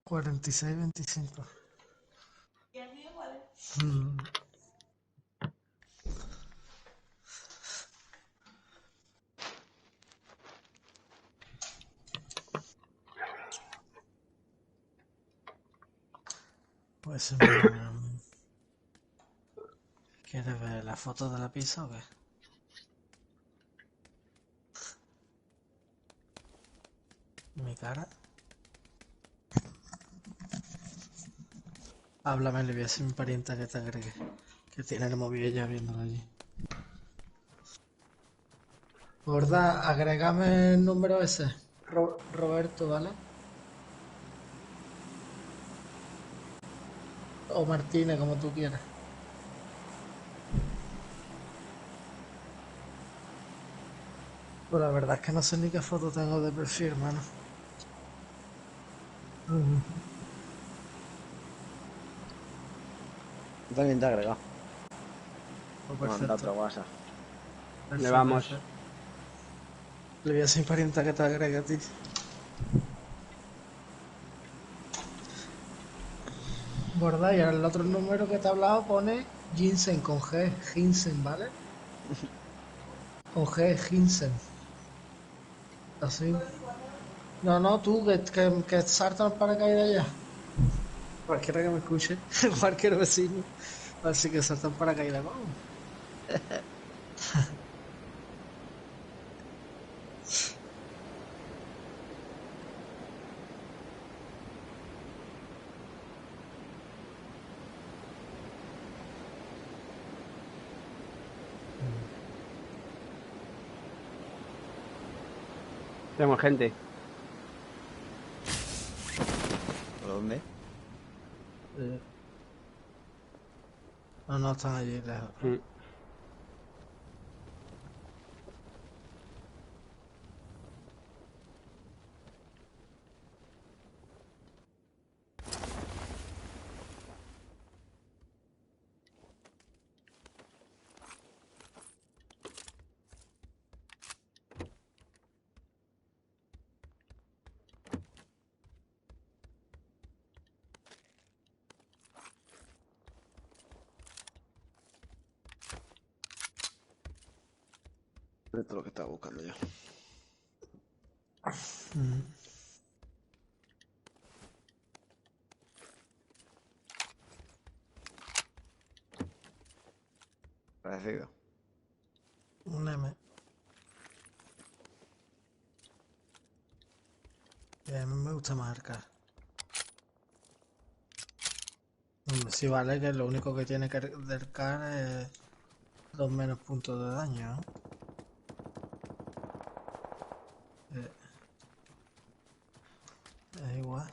46 25. Mm. Pues es mi número. ¿Quieres ver la foto de la pizza o qué? Mi cara. Háblame, le voy a decir a mi parienta que te agregue. Que tiene el móvil ella viéndolo allí. Gorda, agrégame el número ese. Roberto, ¿vale? O Martínez, como tú quieras. Pues la verdad es que no sé ni qué foto tengo de perfil, hermano. Yo también te he agregado. Pues Me manda perfecto. otro WhatsApp. Le vamos. Perfecto. Le voy a decir a mi parienta que te agregue a ti. Gorda, y ahora el otro número que te he hablado pone Ginseng con G. Ginseng, ¿vale? Con G, Ginseng. Así. No, no, tú, que saltan para paracaídas ya. Cualquiera que me escuche, cualquier vecino. Así que saltan para paracaídas, vamos. Tenemos gente. ¿Por dónde? No, no, están allí lejos. Mm. Esto es lo que estaba buscando yo. Parecido. Un M. Y a mí me gusta marcar. Sí, vale, que lo único que tiene que del CAR es 2 menos puntos de daño, ¿no? Es igual.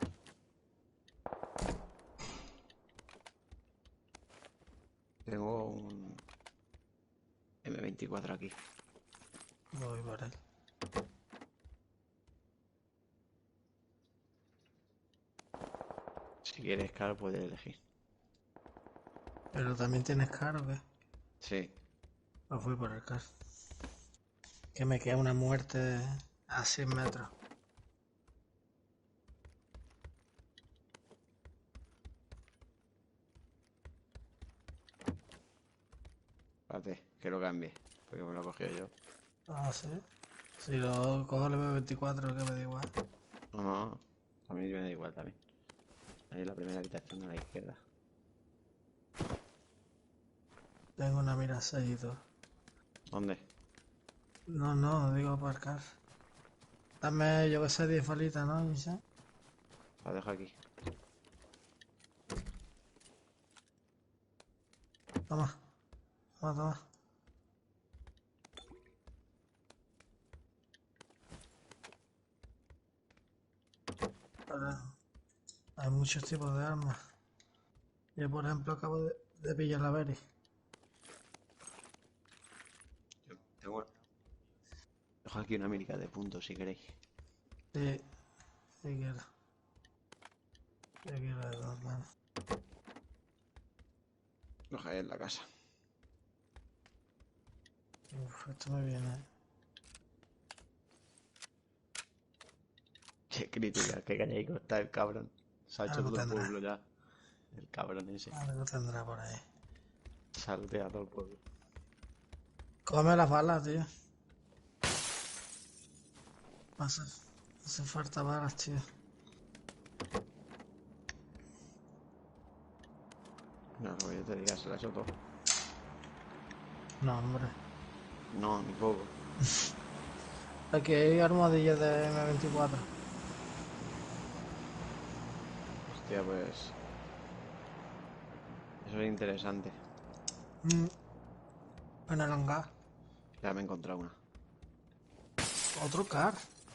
Tengo un M24 aquí. Voy por él. Si quieres, claro, puedes elegir. Pero también tienes CAR o qué? Sí. Pues voy por el CAR. Que me queda una muerte a 100 metros. Espérate, que lo cambie. Porque me lo he cogido yo. Ah, sí. Si lo cojo el M24, que me da igual. Ajá. A mí me da igual también. Ahí en la primera habitación a la izquierda. Tengo una mira 6 y todo. ¿Dónde? No, no, digo aparcar. Dame, yo que sé, 10 balitas, ¿no? Giselle? La dejo aquí. Toma. Toma, toma. Ahora, hay muchos tipos de armas. Yo, por ejemplo, acabo de pillar la Berry. Dejo aquí una América de puntos si queréis. Sí, sí quiero. Yo quiero de dos, vale. Lo dejaré en la casa. Uf, esto me viene. Qué crítica, qué callaico está el cabrón. Se ha hecho Algo todo el tendrá. pueblo ya. El cabrón ese. Algo tendrá por ahí. Saltea a todo el pueblo. Come las balas, tío. Hace falta balas, tío. No, lo que yo te diga, se lo ha hecho todo. No, hombre. No, ni poco. Aquí hay armadillas de M24. Hostia, pues... Eso es interesante. En el hangar. Ya me he encontrado una. Otro car.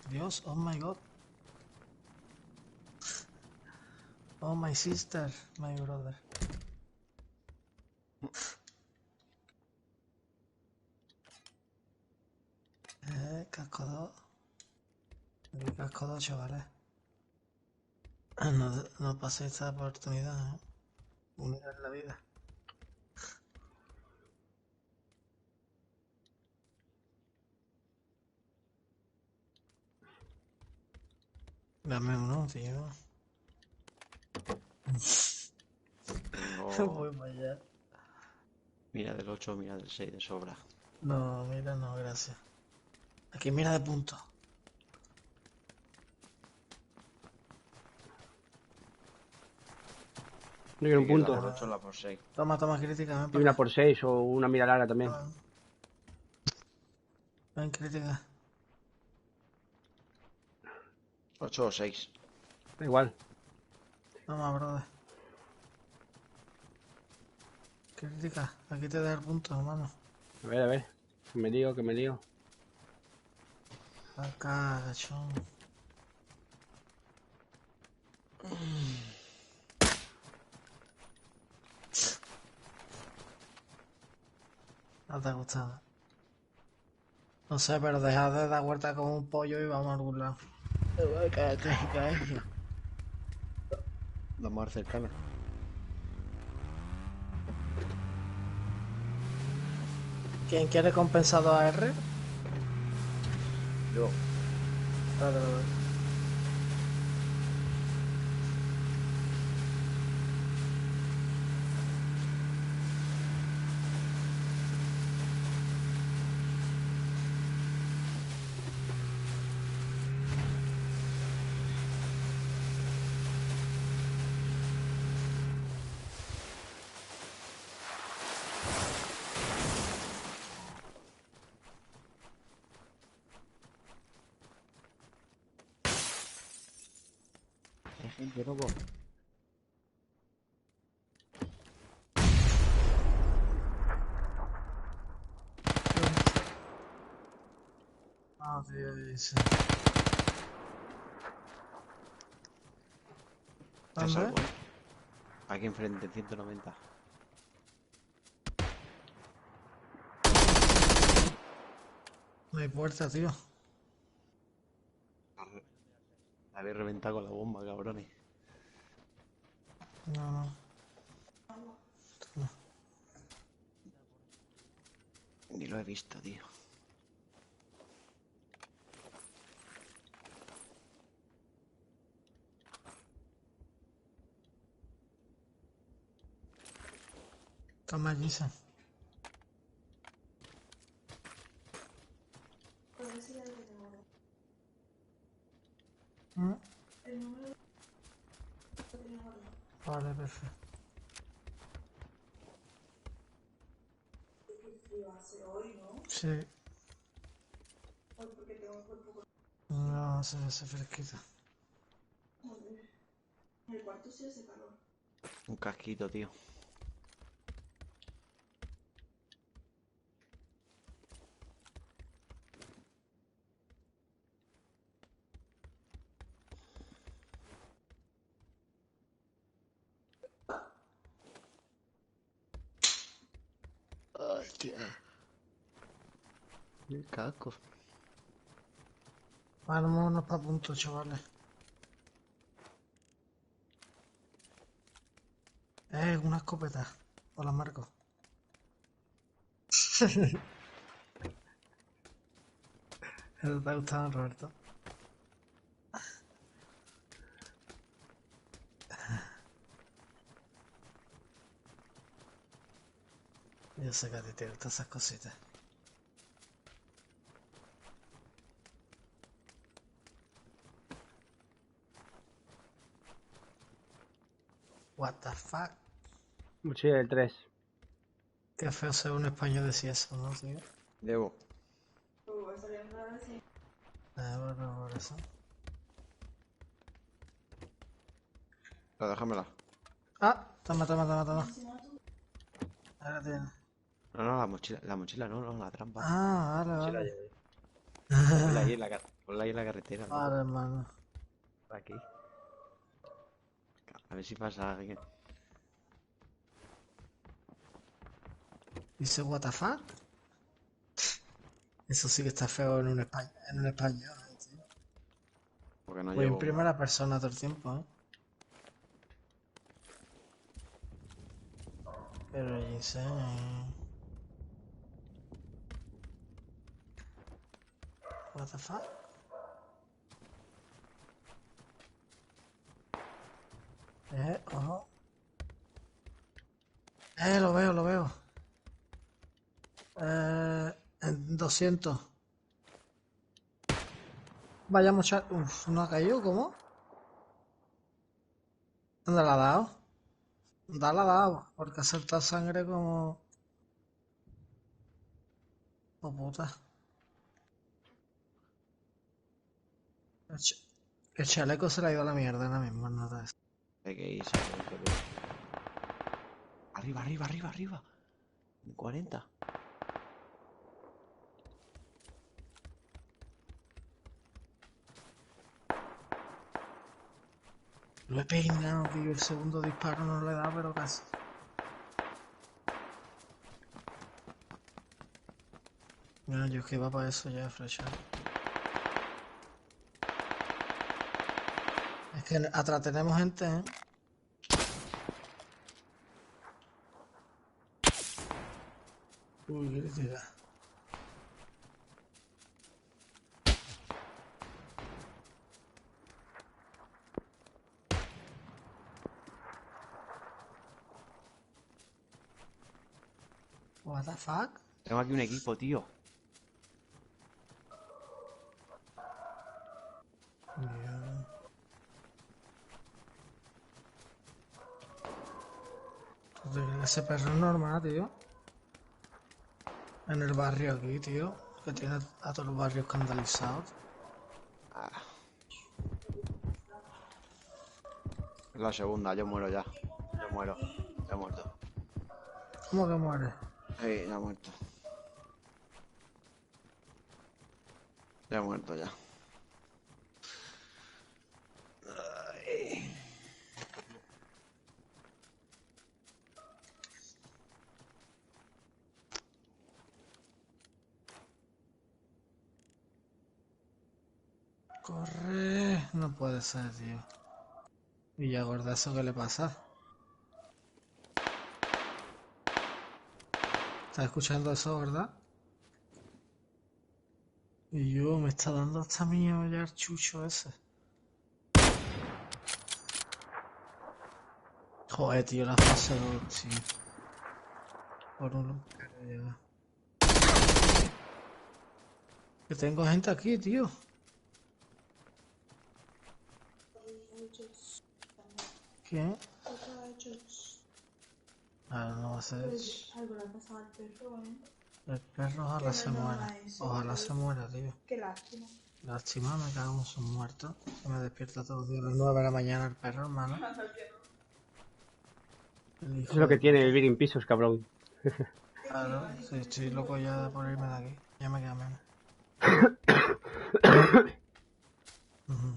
Dios, oh my god. Oh my sister, my brother. Casco 2. Aquí casco 2, chavales. No, no paséis esta oportunidad, ¿eh? Unida en la vida. Dame uno, tío. Tengo... Voy para allá. Mira del 8, mira del 6 de sobra. No, mira, no, gracias. Aquí mira de punto. No quiero un Aquí la punto. por 8, la por 6. Toma, toma, crítica, ven Y para una acá. por 6 o una mira larga también. Ven, crítica. 8 o 6. Da igual. Toma, brother. Crítica, aquí te da el punto, hermano. A ver. Que me lío, que me lío. Acá, gachón. No te ha gustado. No sé, pero deja de dar vuelta como un pollo y vamos a algún lado. La más cercana. ¿Quién quiere compensado a R? Yo. Vale, vale. Hay gente, loco. Ah, tío, dice. Te ¿Dónde? salvo, ¿eh? Aquí enfrente, 190. No hay puerta, tío. La habéis reventado con la bomba, cabrones. No, no. Ni lo he visto, tío. Toma, Jason. ¿Mm? Vale, perfecto. Sí. No, se hace fresquita. Un casquito, tío. Hostia. El casco. Vámonos para punto, chavales. Una escopeta. Hola, Marco. ¿Te ha gustado, Roberto? Yo sé que a ti te gustan esas cositas. What the fuck. Mochila del 3. Qué feo ser un español decir eso, ¿no, tío? Llevo. Bueno, por eso. Pero déjamela. Ah, toma. Ahora tienes. No, la mochila no, la trampa. Ah, vale, Mochila vale. llevo. Ponla ahí en la carretera, loco. Vale, hermano. Por aquí. A ver si pasa alguien. Dice, what the fuck. Eso sí que está feo en un español, tío. Porque no Voy en llevo. primera persona todo el tiempo, ¿eh? Pero dice... What the fuck. Ojo. Lo veo. En 200. Vaya muchacho. Uf, ¿no ha caído? ¿Cómo? ¿Dónde la ha dado? ¿Dónde la ha dado? Porque ha saltado sangre como... Oh, puta. El chaleco se le ha ido a la mierda ahora mismo, no da eso. Hay que irse. Arriba. En 40. Lo he peinado, tío. El segundo disparo no le da, pero casi. Mira, yo es que iba para eso ya, flechar. Es que atrás tenemos gente, ¿eh? Uy, crítica. What the fuck? Tengo aquí un equipo, tío. Dios. ¿Tú te crees que ese perro es normal, tío? En el barrio aquí, tío. Que tiene a todos los barrios escandalizados. Ah. Es la segunda, yo muero ya. Yo muero. Ya he muerto. ¿Cómo que muere? Sí, ya he muerto. Ya he muerto ya. Ay. Corre. No puede ser, tío. Y ya gordazo, ¿qué le pasa? ¿Estás escuchando eso, verdad? Y yo, me está dando hasta mío ya el chucho ese. Joder, tío, la fase 2, tío. Por uno. Que tengo gente aquí, tío. ¿Qué? Ahora no va a ser. Algo le ha pasado al perro, ¿eh? El perro ojalá se muera. Ojalá se muera, tío. Qué lástima. Lástima, me cago en sus muertos. Se me despierta todos los días a las 9 de la mañana el perro, hermano. El Eso hijo es lo que de tiene puta. vivir en pisos, cabrón. Claro, sí, estoy loco ya de por irme de aquí. Ya me queda menos. Ujú.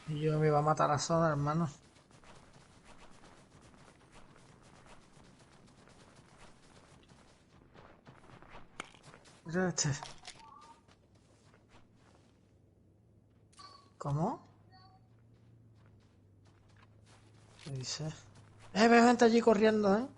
Y yo me iba a matar a Soda, hermano. Mira este. ¿Cómo? ¿Qué dice? Veo gente allí corriendo, ¿eh?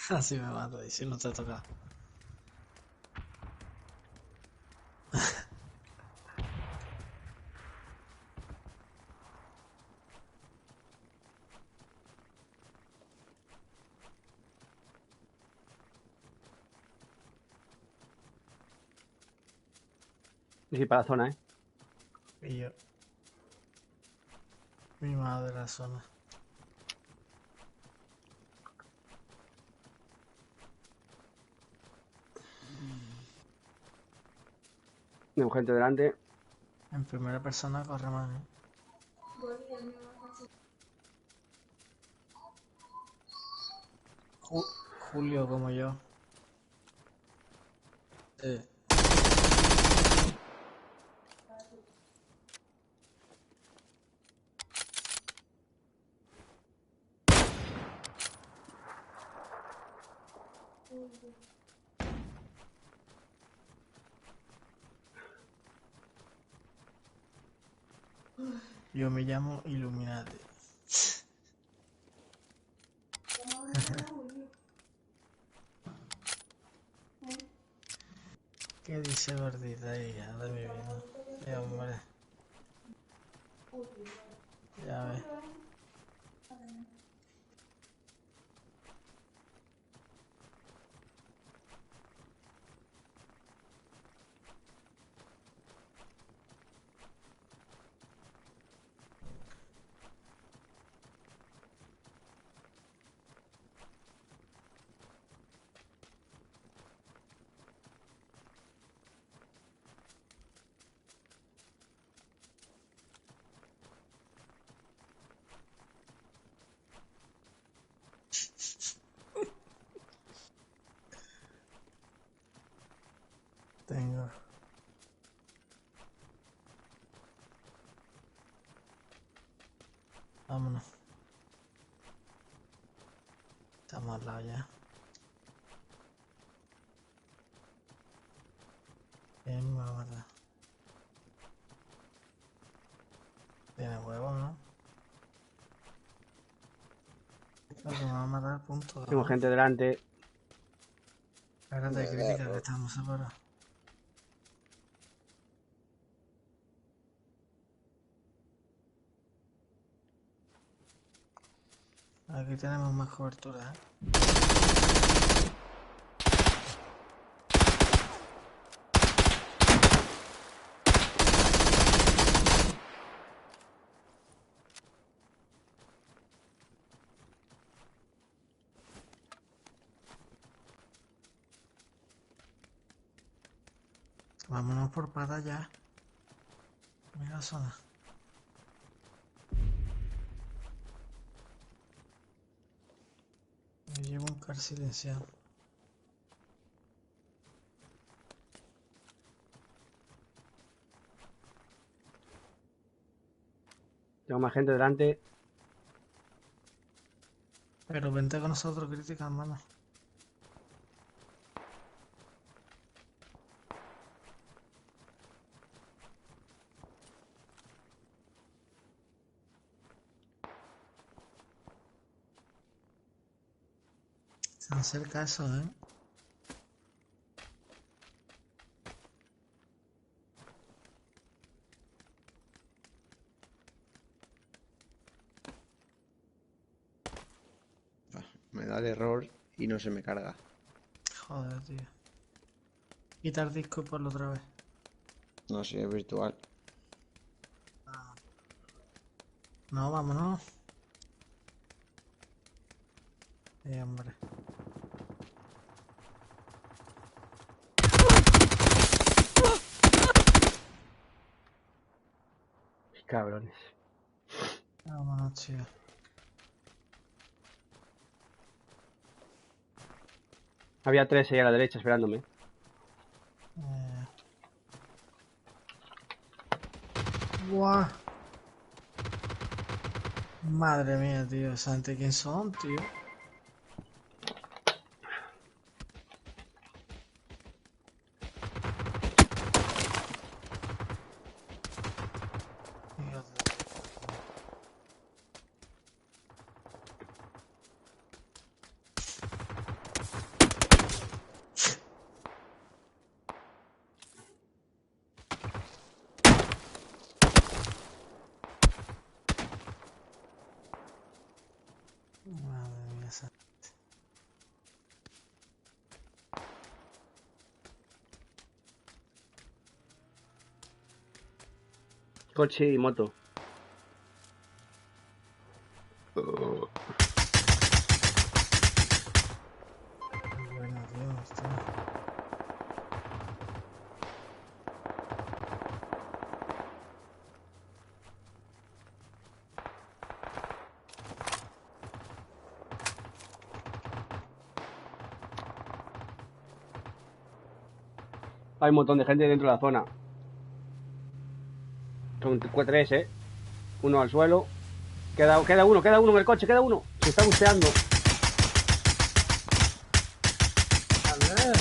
Así me mato, y si no te toca. Sí, para la zona, ¿eh? Y yo. Mi madre la zona. Tengo gente delante. En primera persona corre más, ¿eh? Julio como yo. Sí. Yo me llamo Illuminati. ¿Qué dice gordita hija de mi vida? Sí, hombre. Ya ves. Tengo. Vámonos. Estamos al lado ya. Bien, me va a matar. Tiene huevos, ¿no? Creo que me va a matar, punto. Tengo Cabrón. gente delante. Espérate, crítica, que estamos separados. Aquí tenemos más cobertura, ¿eh? Vámonos por para allá. Mira la zona. Me llevo un car silenciado. Tengo más gente delante. Pero vente con nosotros, crítica, hermano. Están cerca esos, ¿eh? Me da el error y no se me carga. Joder, tío. Quitar disco y ponlo otra vez. No sé, es virtual. No, vámonos. Hombre. Cabrones. Vámonos, tío. Había 3 ahí a la derecha esperándome. Buah. Madre mía, tío. ¿Esa gente quién son, tío? Hijos de puta. Madre mía, esa. Coche y moto. Bueno, tío, hostia. Hay un montón de gente dentro de la zona. Son 3, Uno al suelo. Queda uno en el coche, queda uno. Se está busteando. Vale.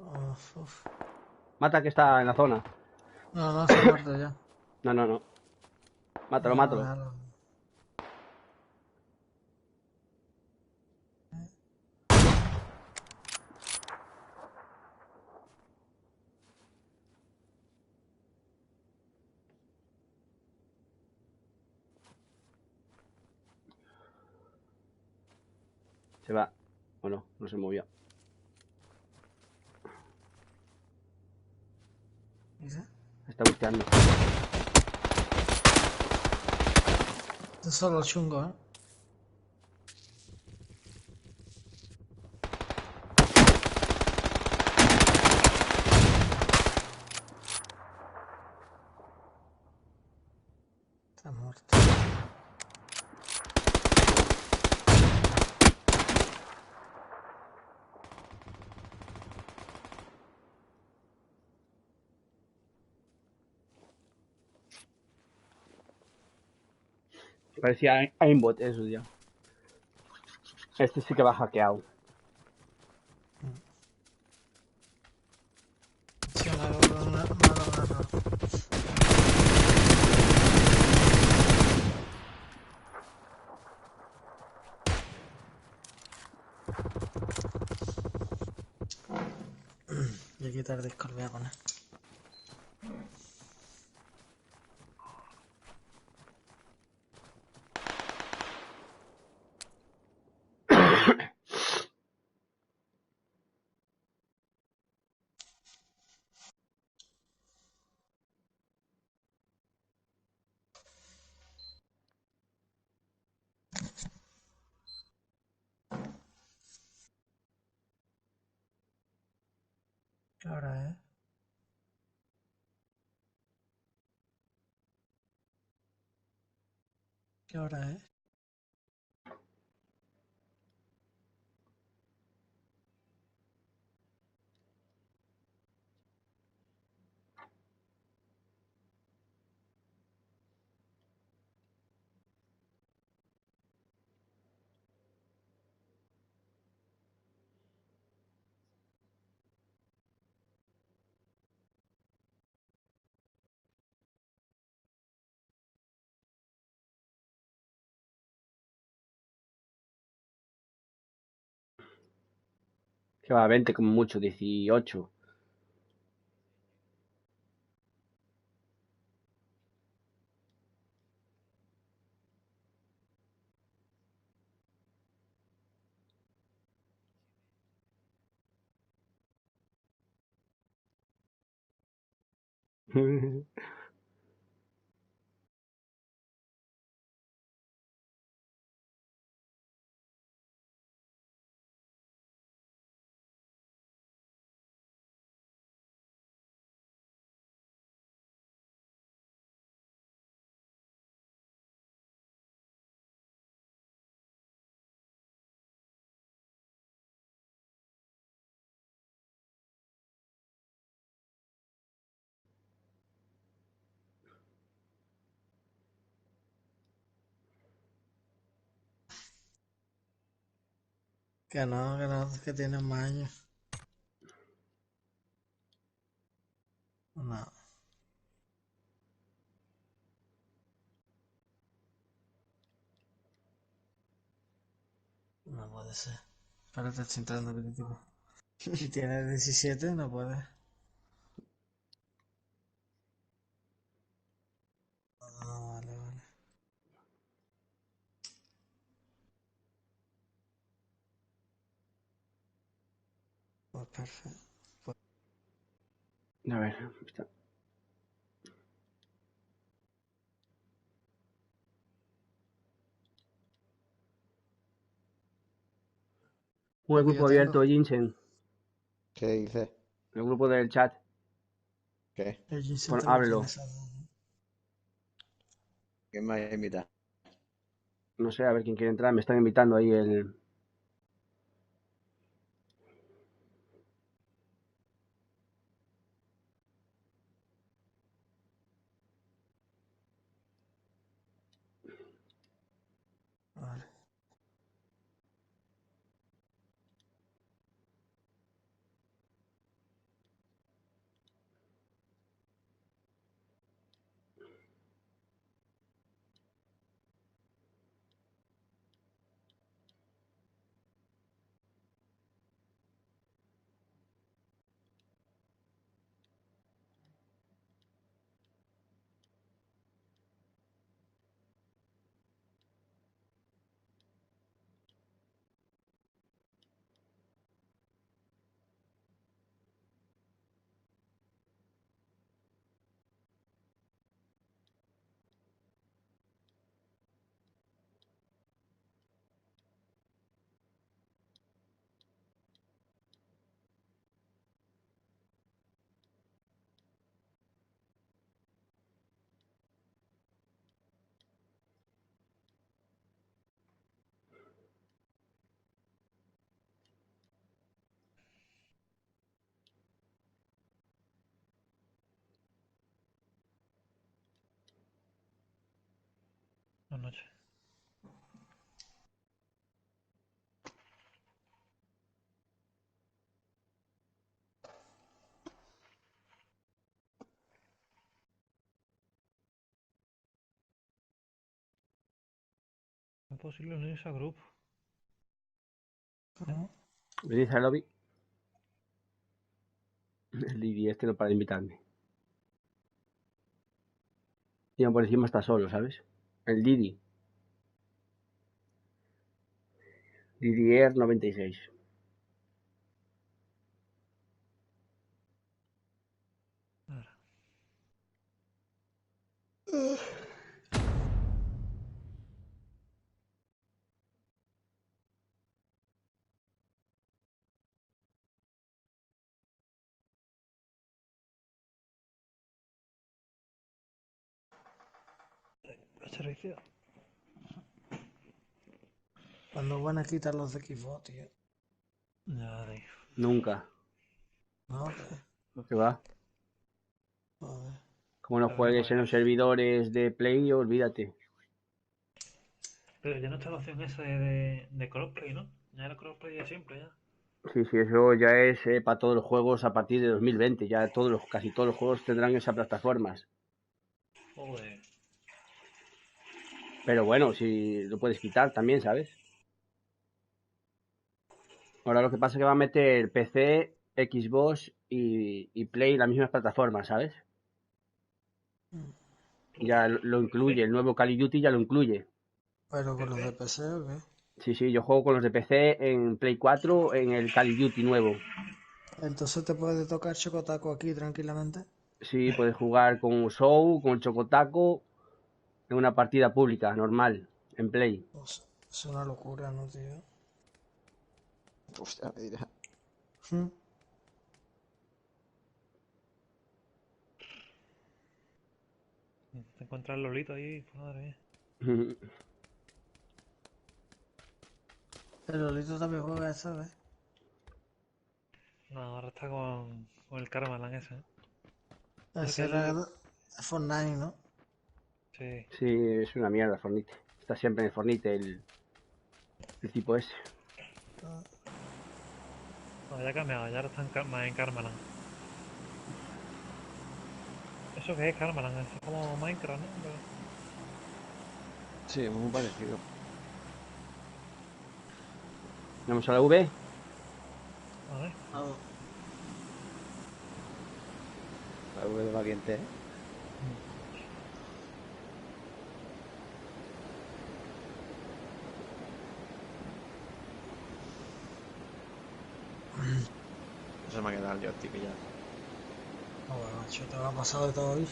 Oh, uf. Mata que está en la zona. No, no, se ha muerto ya. No. Mátalo, No, mátalo. déjalo. Se va. O no, no se movió. ¿Dice? Está busteando. Esto es solo chungo, ¿eh? Está muerto. Parecía aimbot eso ya. Este sí que va hackeado. Sí, me ha dado una error. Voy a quitar Discord, voy a poner. ¿Qué hora es? ¿Qué hora es? Que va a 20 como mucho, 18. Que no, que tienen más años. No, no puede ser. Espérate, estoy entrando en el tipo. Si tiene 17, no puede. Ah, vale, vale. Pues perfecto. A ver, está. Un Lo que yo grupo tengo, abierto, Jinsen. ¿Qué dices? El grupo del chat. ¿Qué? el Jinsen Pon, también tiene ábrelo. esa. ¿Quién me va a invitar? No sé, a ver quién quiere entrar. Me están invitando ahí el... Vale. Buenas noches. No es posible unirse a grupo. ¿Cómo? Venid al lobby. El Didi este no para de invitarme. Y aún por encima está solo, ¿sabes? El Didi. Didier 96. Ahora. ¿El servicio? Cuando van a quitar los de Xbox, tío. Ya, tío. Nunca. No, que. Lo que va. Joder. Como no A ver, no juegues en los juegas. servidores de Play, olvídate. Pero ya no está la opción esa de crossplay, ¿no? Ya era crossplay de siempre, ya. Sí, sí, eso ya es para todos los juegos a partir de 2020. Ya casi todos los juegos tendrán esas plataformas. Joder. Pero bueno, si lo puedes quitar también, ¿sabes? Ahora lo que pasa es que va a meter PC, Xbox y Play en las mismas plataformas, ¿sabes? Ya lo incluye, el nuevo Call of Duty ya lo incluye. Pero con los de PC, ¿o qué? Sí, sí, yo juego con los de PC en Play 4 en el Call of Duty nuevo. Entonces te puede tocar Chocotaco aquí tranquilamente. Sí, puedes jugar con un Show, con Chocotaco, en una partida pública, normal, en Play. Pues, es una locura, ¿no, tío? Hostia, me dirá. Hmm. Te encuentras el Lolito ahí, madre mía. El Lolito también juega esa, ¿ves? No, ahora está con el Karmaland ese, ¿eh? Es Ese que era él... Fortnite, ¿no? Sí. Sí, es una mierda Fornite. Está siempre en el Fornite el tipo ese. No, ya ha cambiado, ya ahora están más en Karmaland. ¿Eso qué es Karmaland? Eso es como Minecraft, ¿no? Pero... Sí, muy parecido. Vamos a la V. A ver. Ah, La V de valiente, ¿eh? Se me ha quedado el joystick ya. bueno, macho, te va a pasar de todo hoy.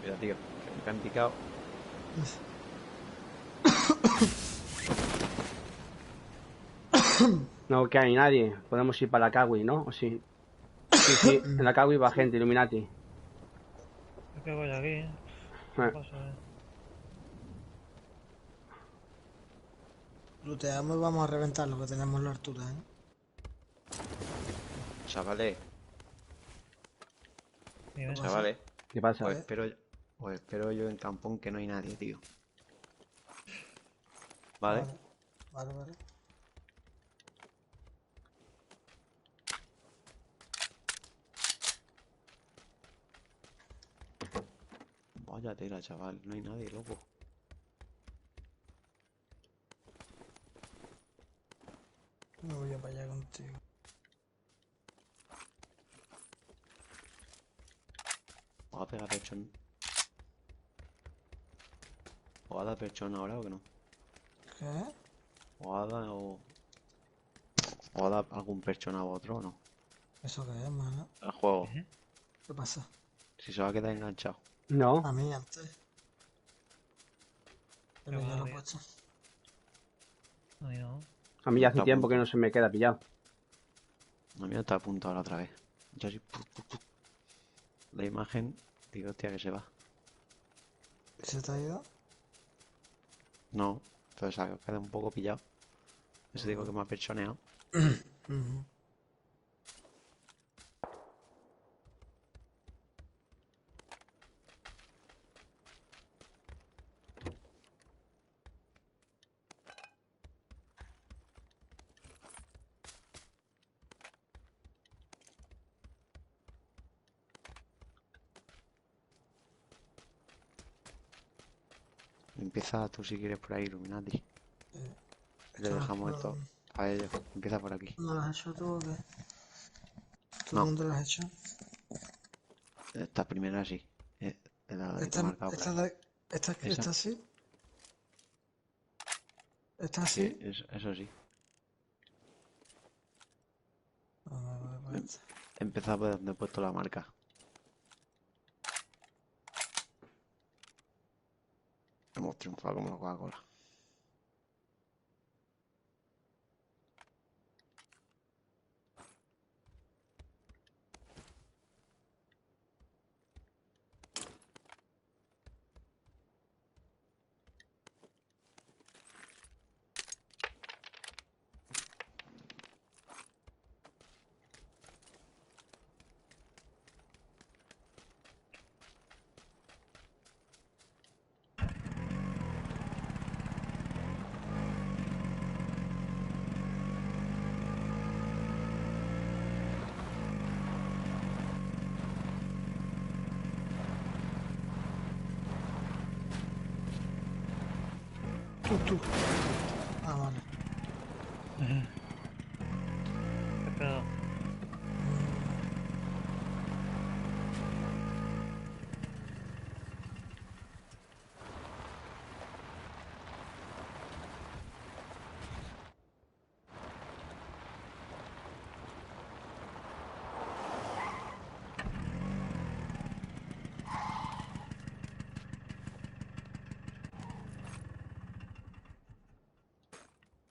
Mira, tío, que me han picado. No que hay nadie. Podemos ir para la Kawi, ¿no? ¿O sí? Sí, sí, en la Kawi va gente, Illuminati. Es que voy aquí, ¿eh? ¿Qué pasa? Looteamos y vamos a reventar lo que tenemos en la altura, ¿eh? Chavales, Dime. pasa? chavales. ¿Qué pasa? Os espero yo en Campón que no hay nadie, tío. ¿Vale? Vale. Vaya tela, chaval. No hay nadie, loco. Me voy a para allá contigo. ¿Os va a pegar pechón? ¿Os va a dar pechón ahora o que no? ¿Qué? ¿Os va a dar o... ¿Os va a dar algún pechón a vosotros o no? ¿Eso qué es, mano? El juego. ¿Qué pasa? Si se va a quedar enganchado. No. A mí antes. Pero Qué ya lo he tío. puesto. Ay, no. A mí ya hace Está a tiempo que punto. no se me queda pillado. A mí está apuntado la otra vez. Yo así... La imagen... Digo, hostia, que se va. ¿Se te ha ido? No. Entonces ha quedado un poco pillado. Eso digo que me ha pechoneado. Ujú. Empieza tú si quieres por ahí, Illuminati. Le Esto dejamos no- esto a ellos. Empieza por aquí. ¿No lo has hecho tú o qué? ¿Tú No. dónde lo has hecho? Esta primera sí. La que te he marcado por ahí. Esta ¿Esa? así. ¿Esta Sí, así? eso sí. Vale. Empieza por donde he puesto la marca. Hemos triunfado como la Coca-Cola. Tú. Ah, vale. ¿Qué pedo?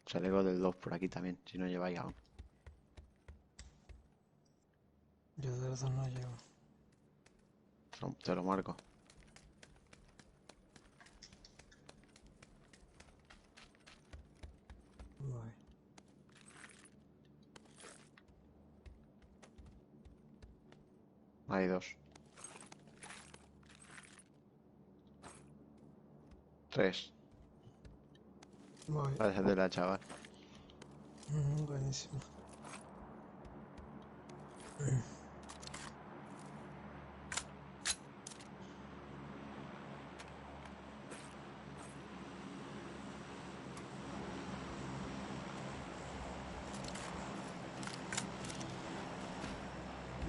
Chaleco del 2 por aquí también, si no lleváis aún. Yo de los dos no llevo. Te lo marco. Voy. Hay dos. 3. Voy. Parece de la chaval. Buenísimo.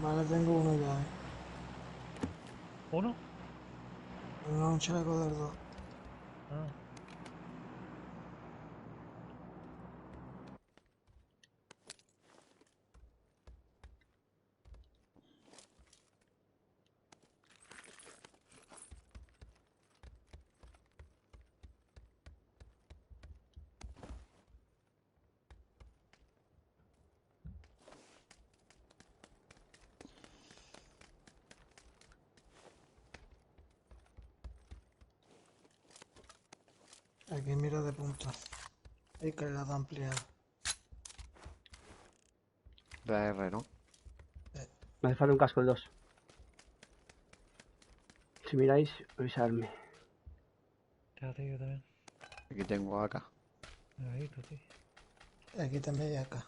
Vale, tengo uno ya, ¿Uno? Tengo un chaleco del 2. Ah. Aquí mira de punta. Hay cargado ampliado. PR, ¿no? Me hace falta un casco el 2. Si miráis, avisarme. Quédate yo también. Aquí tengo acá. Ahí, tú, sí. Aquí también y acá.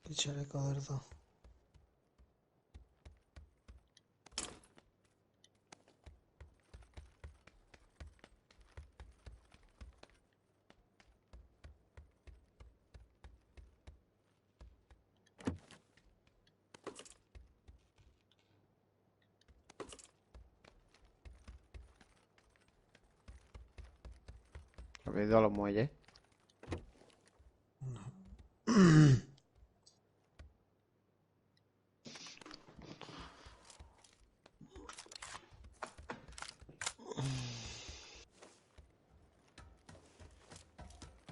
Y chaleco del 2. Lo que he ido a los muelles.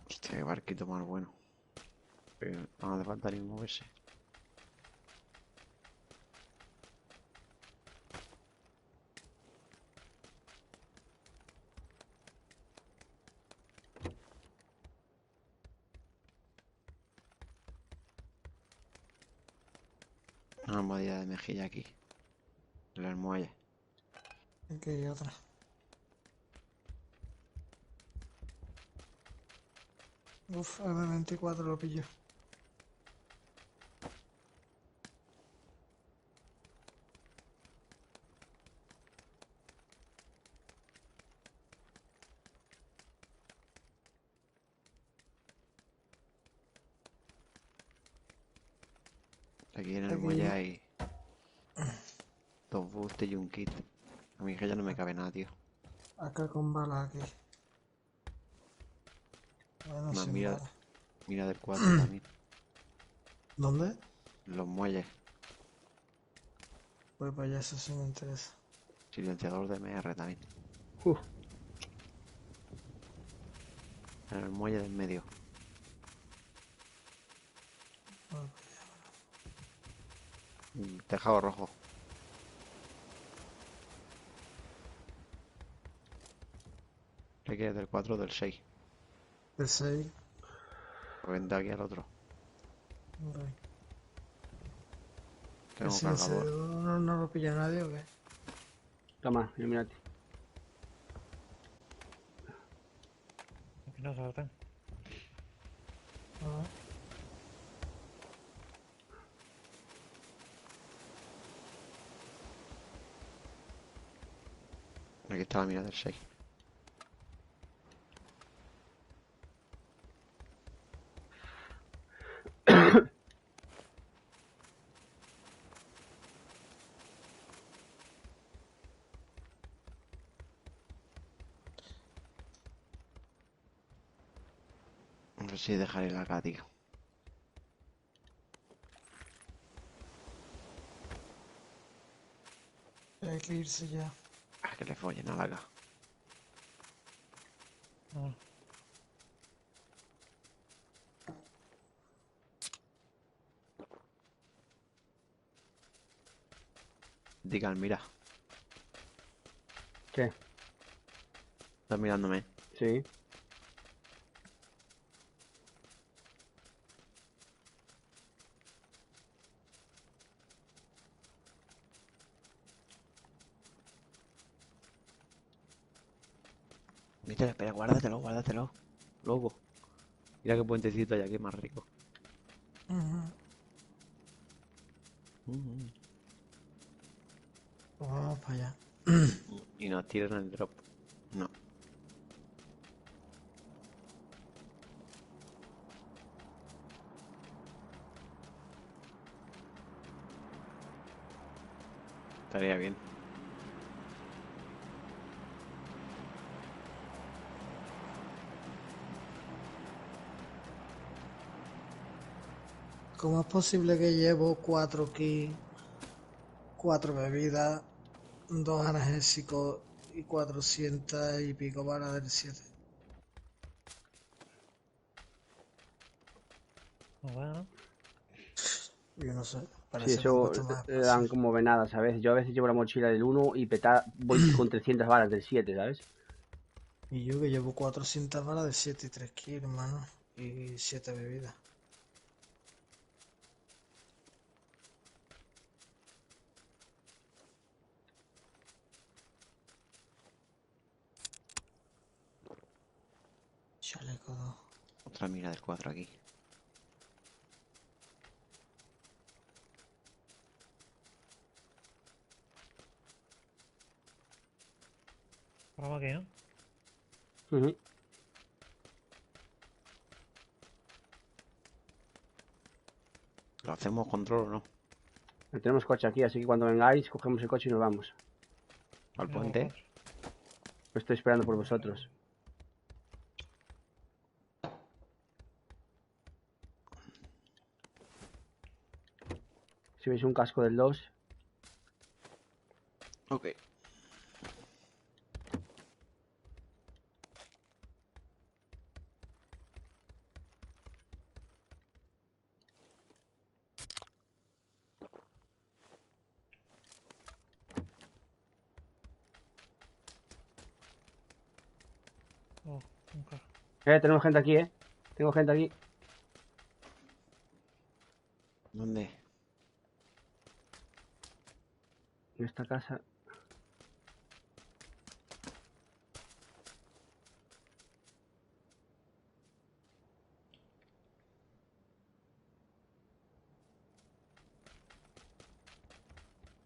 Hostia, qué barquito más bueno. Pero no hace falta ni moverse. Una armadilla de mejilla aquí. En el muelle. Aquí hay otra. Uf, M24 lo pillo. Aquí en el Aquí. muelle hay 2 boostes y un kit. A mí que ya no me cabe nada, tío. Acá con balas aquí. Bueno, Una sin mira, balas. mira del 4 también. ¿Dónde? Los muelles. Pues para allá, eso sí me interesa. Silenciador de MR también. Uf. En el muelle del medio. Tejado rojo. ¿Qué quieres? ¿Del 4 o del 6? El 6. Pues vente aquí al otro. El Tengo silenciador cargador. no lo pilla nadie o qué. Toma, illuminati. Aquí no saltan. A ver. Aquí está la mira del 6. No sé si dejaré la acá, tío. Hay que irse ya. Ah, que le follen a la acá. No. Digan, mira. ¿Qué? Estás mirándome. Sí. Viste, espera, guárdatelo, guárdatelo. Loco. Mira qué puentecito hay aquí más rico. Pues vamos para allá. Y nos tiran el drop. No. Estaría bien. ¿Cómo es posible que llevo 4 kills, 4 bebidas, 2 analgésicos y 400 y pico balas del 7? No va, ¿no? Yo no sé, Sí, parece que han eso puesto más dan espacio. como venadas, ¿sabes? Yo a veces llevo la mochila del 1 y voy con 300 balas del 7, ¿sabes? Y yo que llevo 400 balas de 7 y 3 kills, hermano. Y 7 bebidas. Chaleco 2. Otra mira del 4 aquí. Vamos aquí, ¿no? Ujú. ¿Lo hacemos control o no? Tenemos coche aquí, así que cuando vengáis, cogemos el coche y nos vamos. ¿Al Mira, puente? por favor. Estoy esperando por vosotros. Si veis un casco del 2, Ok. Oh, un carro. tenemos gente aquí, Tengo gente aquí. ¿Dónde? En esta casa.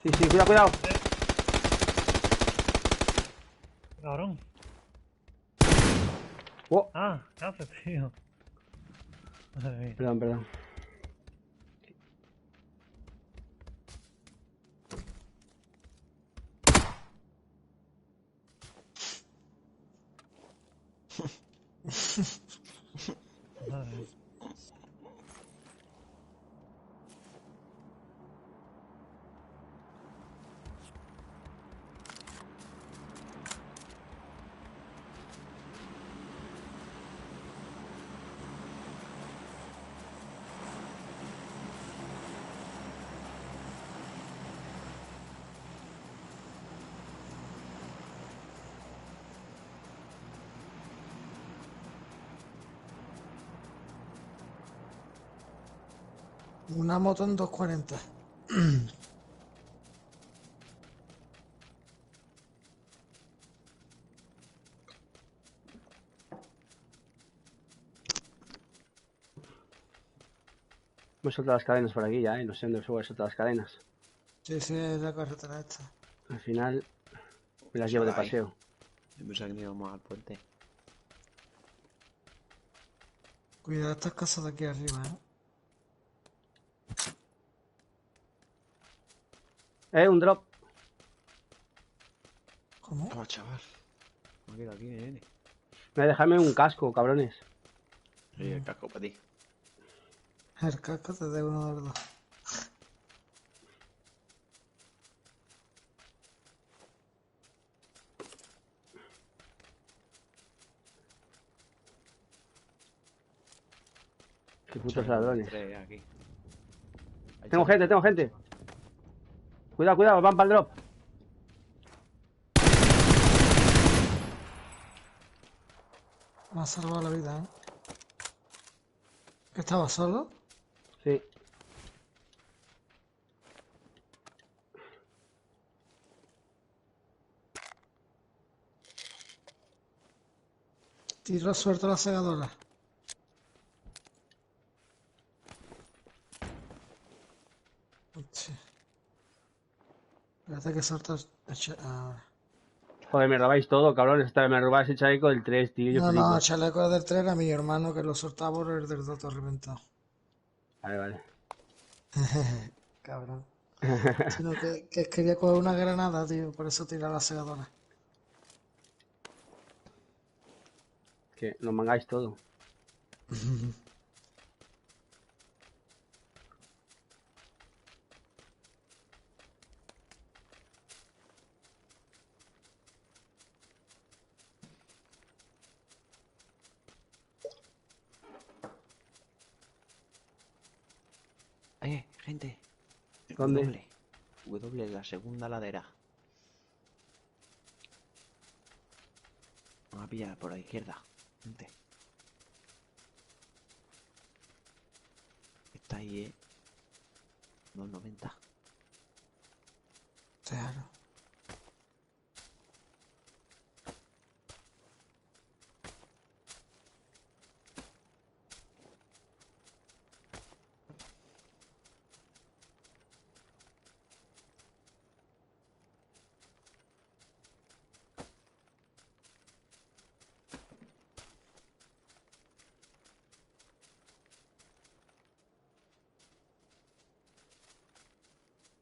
Sí, sí, cuidado, cuidado. Cabrón. Oh, Ah, ¿qué haces, tío? Madre mía. perdón, perdón. Madre mía. Una moto en 240. Me he soltado las cadenas por aquí ya, No sé dónde subo, he soltado las cadenas. Sí, sí, es la carretera esta. Al final me las llevo de Ahí. paseo. Yo pensaba que no íbamos al puente. Cuidado estas casas de aquí arriba, Un drop. ¿Cómo? Oh, chaval. Me quedo aquí, nene. Me dejarme un casco, cabrones. Sí, el casco para ti. El casco te debe uno de los dos. Qué putos Chaval, ladrones. tres aquí. Hay Tengo chaval. gente, tengo gente. Cuidado, cuidado, van para el drop. Me ha salvado la vida, ¿Estaba solo? Sí. Tiro suelto la segadora. Sí. Espérate que saltas. Ahora. Joder, me robáis todo, cabrones. Me robáis el chaleco del 3, tío. Yo No, no, flipo. el chaleco del 3 era mi hermano que lo soltaba por el del 2 todo reventado. Vale, vale. Cabrón. Sino que quería coger una granada, tío. Por eso tiré la segadora. Que lo mangáis todo. Gente. ¿Dónde? W, la segunda ladera. Vamos a pillar por la izquierda. Gente. Está ahí, 290. Claro.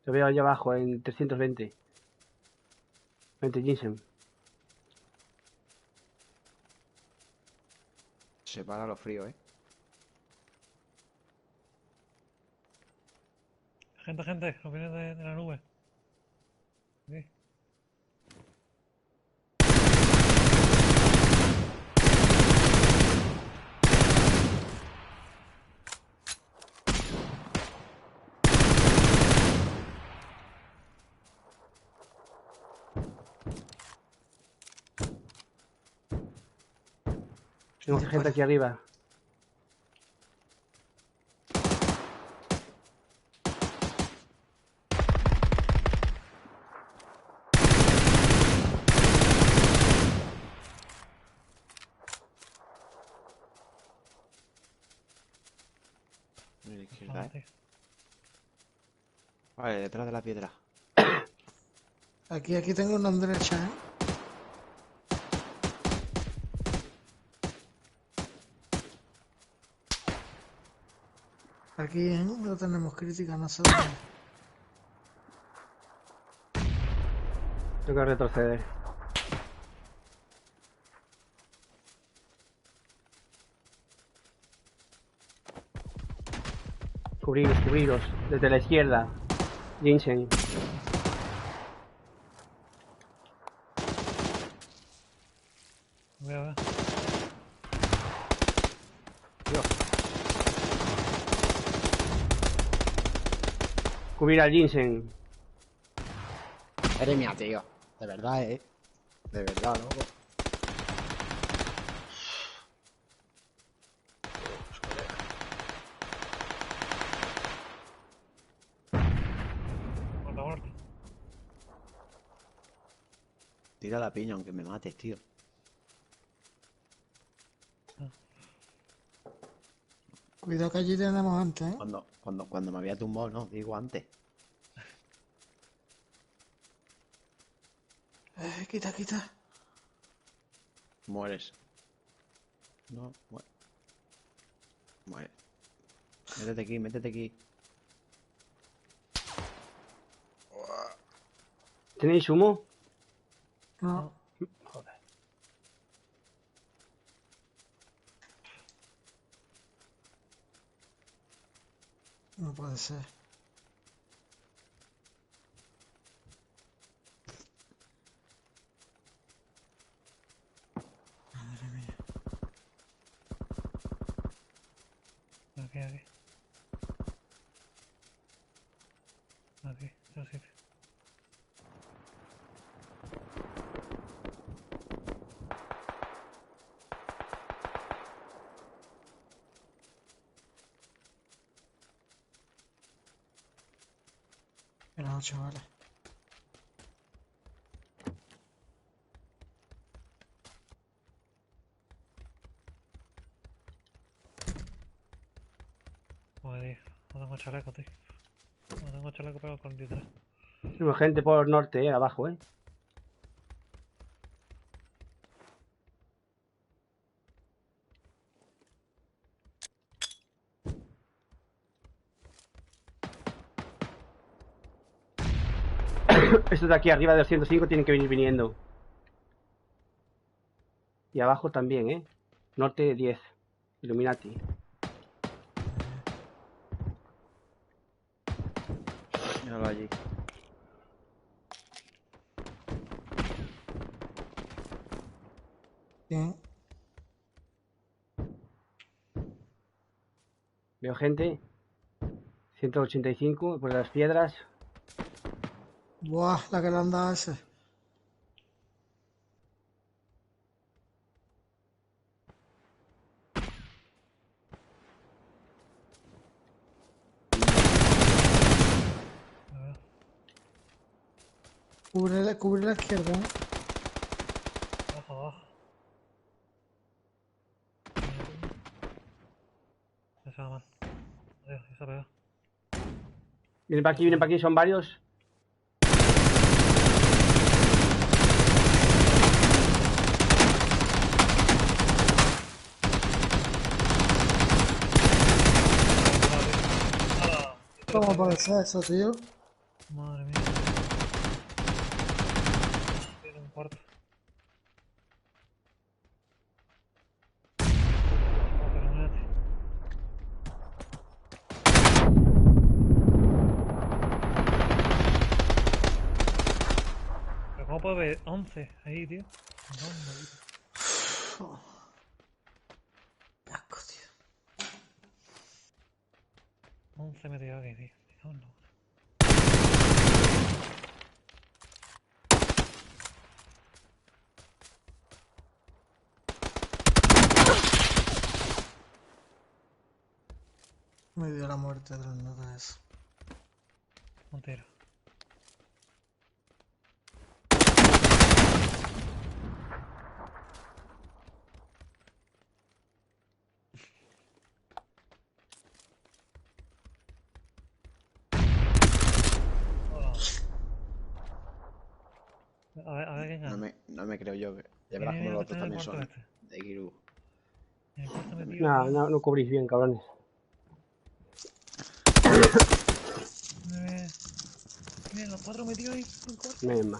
Lo veo allá abajo, en 320. 20 ginseng. Se para lo frío, Gente, lo viene de la nube. Aquí. Tengo Dispara. gente aquí arriba. A la izquierda, Vale, tío. Vale, detrás de la piedra. Aquí tengo una derecha, Aquí, no tenemos crítica, no sé dónde. Tengo que retroceder. Cubriros. Desde la izquierda. Ginseng. Voy a ver. Cubrir al ginseng. Eres mía, tío. De verdad, De verdad, loco. Muerto. Tira la piña aunque me mates, tío. Cuidado que allí tenemos antes, Cuando me había tumbado, no, digo antes. Quita. Mueres. No, muere. Métete aquí. ¿Tenéis humo? No. Joder. No puede ser. Madre mía. Aquí. Aquí, yo sí. Era 8, vale. Joder, tío. No tengo chaleco, tío. No tengo tengo chaleco para el 43. Tenemos gente por norte, abajo, Estos de aquí arriba de 205 tienen que venir viniendo. Y abajo también, Norte 10. Illuminati. Míralo allí. Bien. Veo gente. 185 por las piedras. Buah, la que le han dado a ese. Cubre la izquierda, ¿eh? Abajo, abajo. Esa va mal. Adiós, esa pega. Vienen para aquí, son varios. ¿Cómo puede ser eso, tío? Madre mía. Tiene un cuarto. Pero mírate. Pero ¿cómo puede haber 11 ahí, tío? No, Asco, tío. 11 metido aquí, tío. No, no. Me dio la muerte de nada eso. Montero. A ver quién gana. No me creo yo. Ya verás como los otros también son. De Giru. En el cuarto metido. No cubrís bien, cabrones. Miren, los 4 metidos ahí en el cuarto. Misma.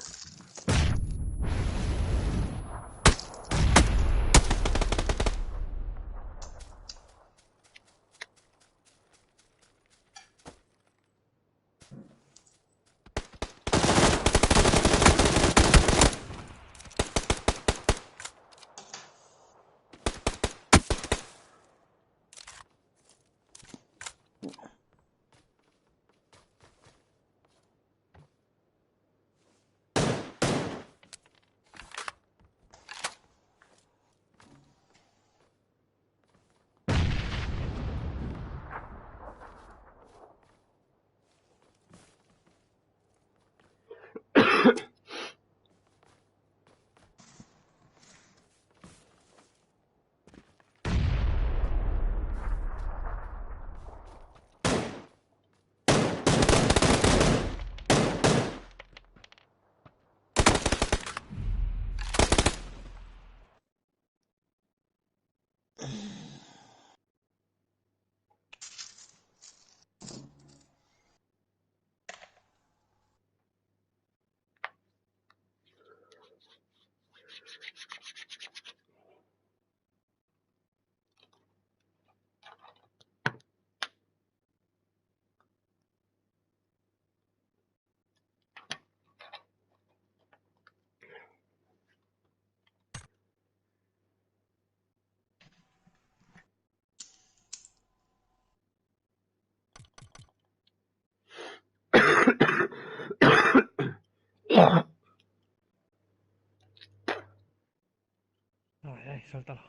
Ay, suéltalo.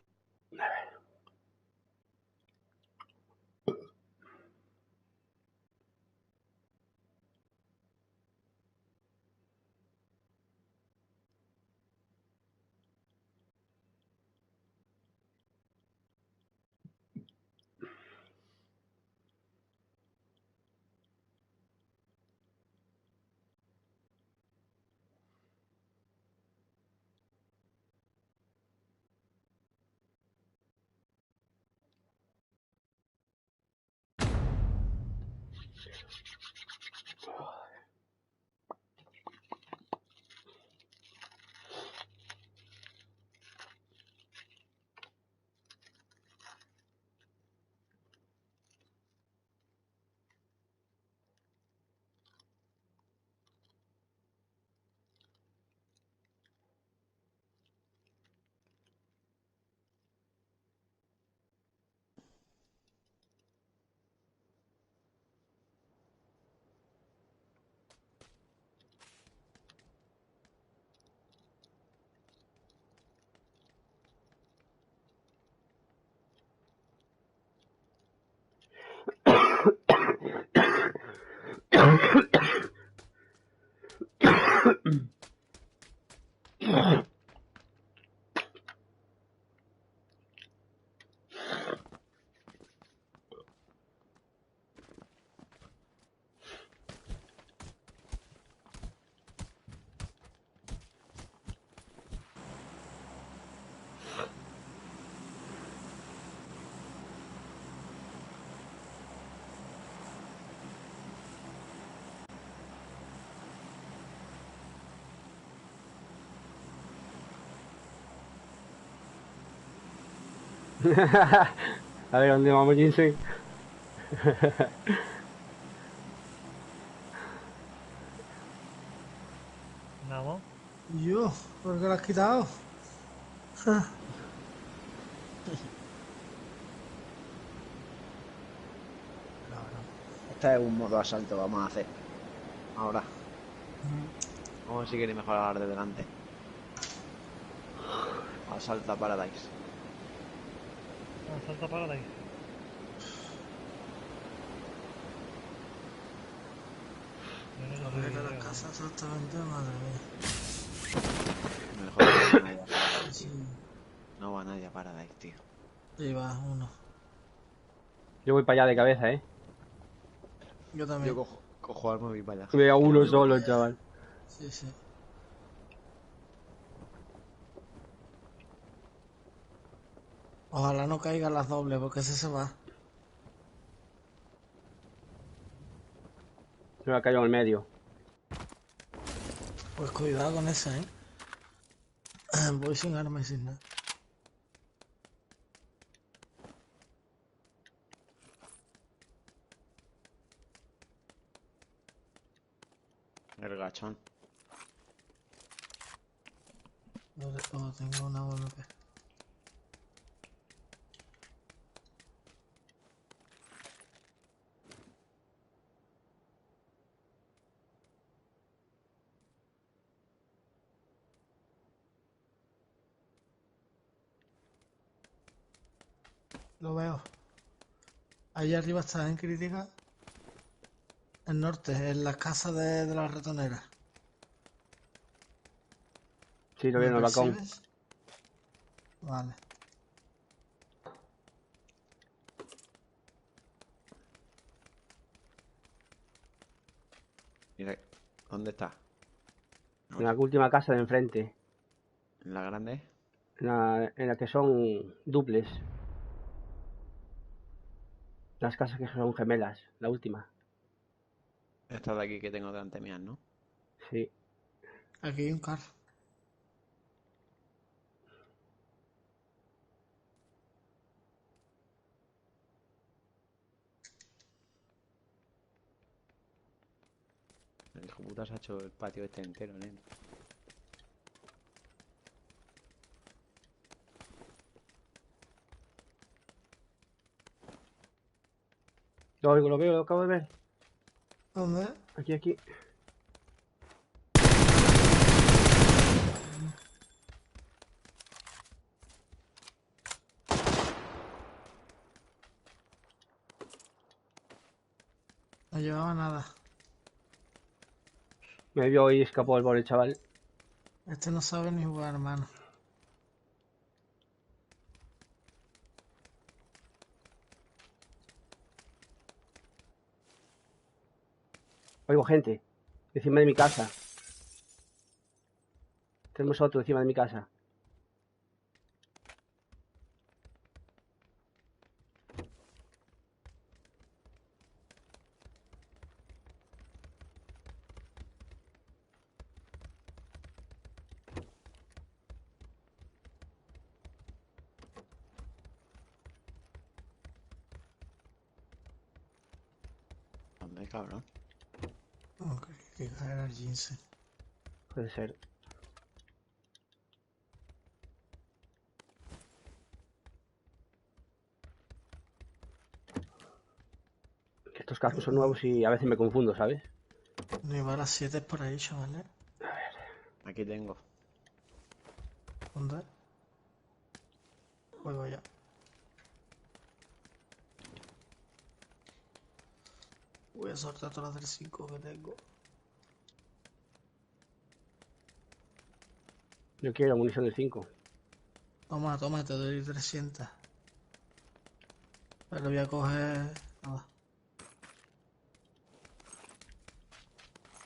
A ver, ¿dónde vamos, Jinsen? Vamos. Yo, ¿por qué lo has quitado? Este es un modo asalto, vamos a hacer. Ahora. Vamos a ver si queréis mejorar de delante. Asalta Paradise. Salta para ahí. Correr a la casa exactamente, madre mía. Mejor no va nadie a Paradise, Sí, tío. No va nadie a Paradise, tío. ahí va uno. Yo voy para allá de cabeza, Yo también. Yo cojo arma y voy para allá. Veo a uno Quiero- solo, chaval. Sí, sí. Ojalá no caigan las dobles, porque ese se va. Me ha caído en el medio. Pues cuidado con ese, ¿eh? Voy sin arma y sin nada. El gachón. Tengo una WP. Lo veo. Allá arriba está en crítica. El norte, en las casas de las ratoneras. Sí, lo veo en el balcón. percibes? Vale. Mira, ¿dónde está? En la última casa de enfrente. ¿En la grande? En la que son duples. Las casas que son gemelas, la última. Esta de aquí que tengo delante mía, ¿no? Sí. Aquí hay un carro. El hijo puta se ha hecho el patio este entero, ¿eh? Lo oigo, lo veo, lo acabo de ver. ¿Dónde? Aquí, aquí. No llevaba nada. Me vio y escapó el pobre chaval. Este no sabe ni jugar, hermano. Oigo gente. Encima de mi casa. Tenemos otro encima de mi casa. ¿Dónde, cabrón? Ok, que caer al Jinsen. Puede ser. Que estos cascos son nuevos y a veces me confundo, ¿sabes? No iba a las 7 por ahí, chavales. Aquí tengo. ¿Dónde? Juego ya. Voy a soltar todas las del 5 que tengo. Yo quiero munición del 5. Toma, toma, te doy 300. Pero voy a coger... Nada.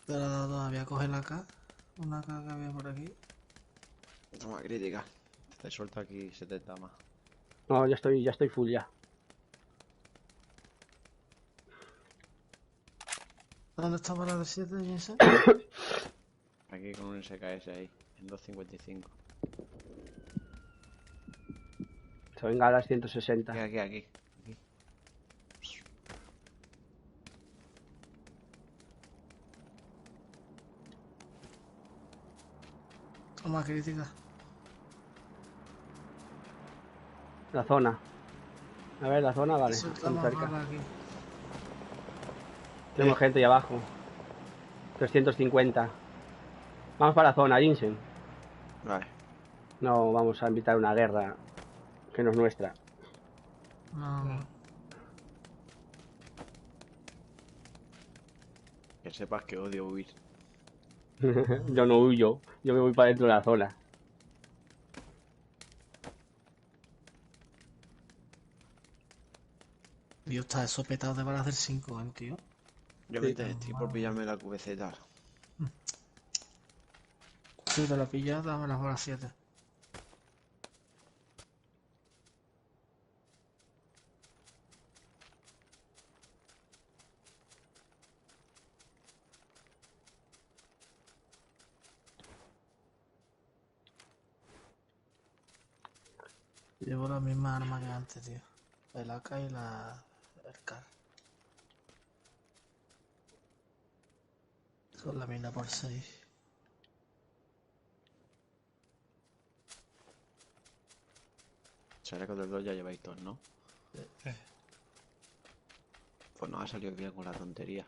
Te la he dado toda. Voy a coger la K. Una K que había por aquí. Toma crítica. Te suelto aquí 70 más. No, ya estoy full ya. ¿Dónde está para la del 7, Jinsen? Aquí con un SKS ahí. En 2.55. Se venga a las 160. Aquí. Toma crítica. La zona. A ver, la zona, vale. Eso está Estamos más cerca. mal aquí. Tenemos gente ahí abajo. 350. Vamos para la zona, Jinsen. Vale. No vamos a invitar una guerra que no es nuestra. No. Que sepas que odio huir. Yo no huyo. Yo me voy para dentro de la zona. Dios, está eso petado de balas del 5, tío. Yo me estoy por pillarme la QBZ. Si te la pillas, dame las balas 7. Llevo la misma arma que antes, tío. El AK y el CAR. Con la mina por 6. Chaleco del 2 ya lleváis todos, ¿no? Sí. Pues no ha salido bien con la tontería.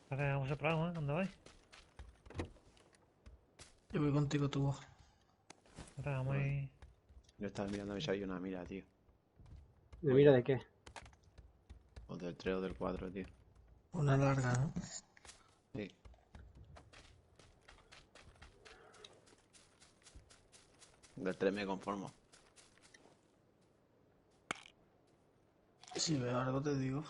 Vale, vamos a probar, ¿eh? ¿Dónde vais? Yo voy contigo, tú. Vale, vamos ahí. Yo estaba mirando a ver si hay una mira, tío. ¿Me mira de qué? O del 3 o del 4, tío. Una larga, ¿no? Sí. Del 3 me conformo. Si veo algo te digo.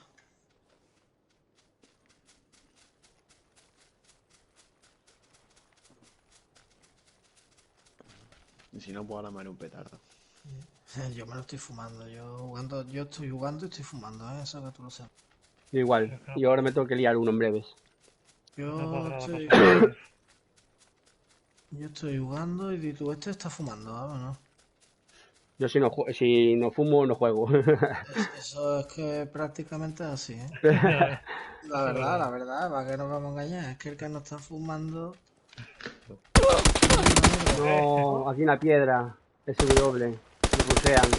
Y si no, pues ahora me haré un petardo. Yo me lo estoy fumando. Yo estoy jugando y estoy fumando, Eso que tú lo sabes. Yo igual. Y ahora me tengo que liar uno en breves. Yo estoy jugando y tú estás fumando, vámonos. Yo si no fumo, no juego. Eso es que prácticamente es así, ¿eh? Ya, La verdad, ¿para qué nos vamos a engañar? Es que el que no está fumando... No, aquí una piedra. SW. Me pusean.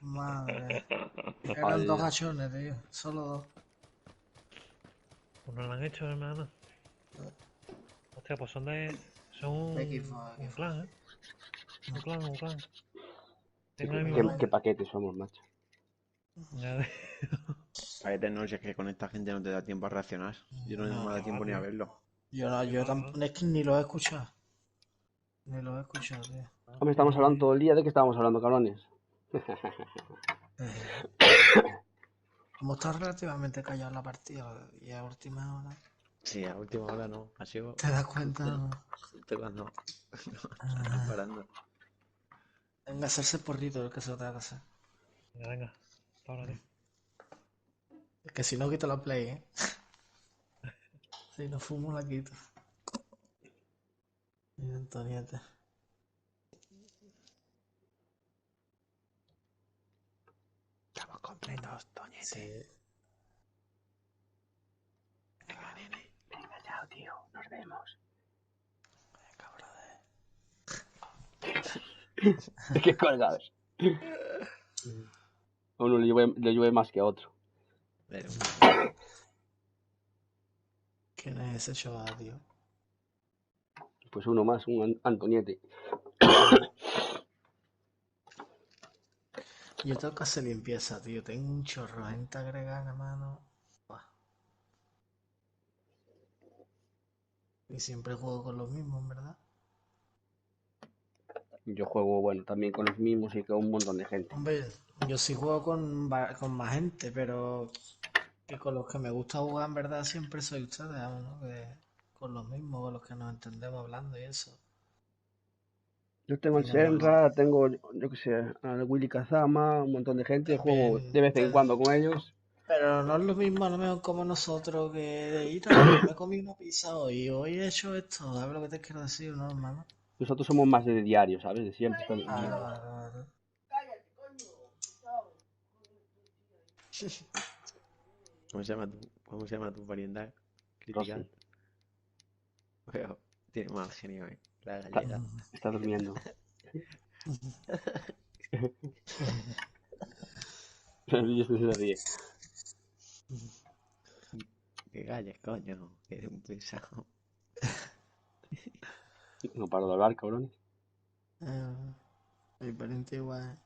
Madre. Eran dos gachones, tío. Solo dos. pues no lo han hecho, hermano. Hostia, pues son un clan, ¿eh? Un clan. Tienen el mismo ¿Qué paquetes somos, macho? Ya ves. Cállate, no, si es que con esta gente no te da tiempo a reaccionar. Yo no me da tiempo ni a verlo. Yo tampoco, es que ni lo he escuchado. Ni lo he escuchado, tío. Hombre, estamos hablando todo el día. ¿De qué estábamos hablando, cabrones? Como está relativamente callado la partida y a última hora, Sí, a última hora no. Ha sido ¿te das cuenta? justo cuando no están parando. Venga, hacerse porrito el que se lo tenga que hacer. Venga, ahora, tío. Es que si no quito la play, ¿eh? Si no fumo la quito. Mira, Antonieta. Estamos completos, Toñete. Sí. Venga, nene. Venga, chao, tío. Nos vemos. Qué colgados. A uno le llueve más que a otro. Pero, ¿Quién es ese chaval, tío? Pues uno más, un Antoniete. Yo tengo que hacer limpieza, tío. Tengo un chorro de gente agregada, mano. Buah. Y siempre juego con los mismos, ¿verdad? Yo juego, bueno, también con los mismos y con un montón de gente. Hombre, yo sí juego con más gente, pero que con los que me gusta jugar, en verdad, siempre soy ustedes, ¿no? Que con los mismos, con los que nos entendemos hablando y eso. Yo tengo el Y normalmente Senra, tengo, yo qué sé, al Willy Kazama, un montón de gente. Juego también de vez en cuando con ellos. Pero no es lo mismo a lo mejor como nosotros que Ita, me comí una pizza hoy he hecho esto, ¿sabes lo que te quiero decir, no, hermano? Nosotros somos más de diario, ¿sabes? De siempre. Claro. ¿Cómo se llama tu parienta? Crítica. Rosy, Pero tiene mal genio, La galleta. está durmiendo. Y este se ríe. Que calles, coño. Que eres un pesado. No paro de hablar, cabrones. Mi pariente igual.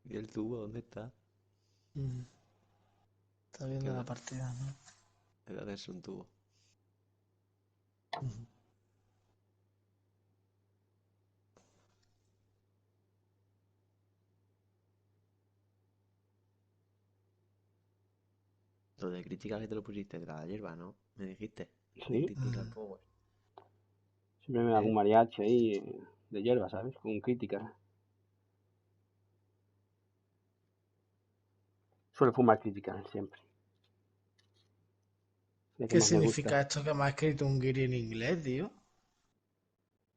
¿Y el tubo dónde está? Está viendo la partida, ¿no? Debe hacerse un tubo. Lo de crítica que te lo pusiste de la hierba, ¿no? Me dijiste. Sí. Critical Power. Siempre me hago un mariachi ahí de hierba, ¿sabes? Con crítica. Suelo fumar crítica siempre. La que ¿Qué más me significa gusta. esto que me ha escrito un guiri en inglés, tío?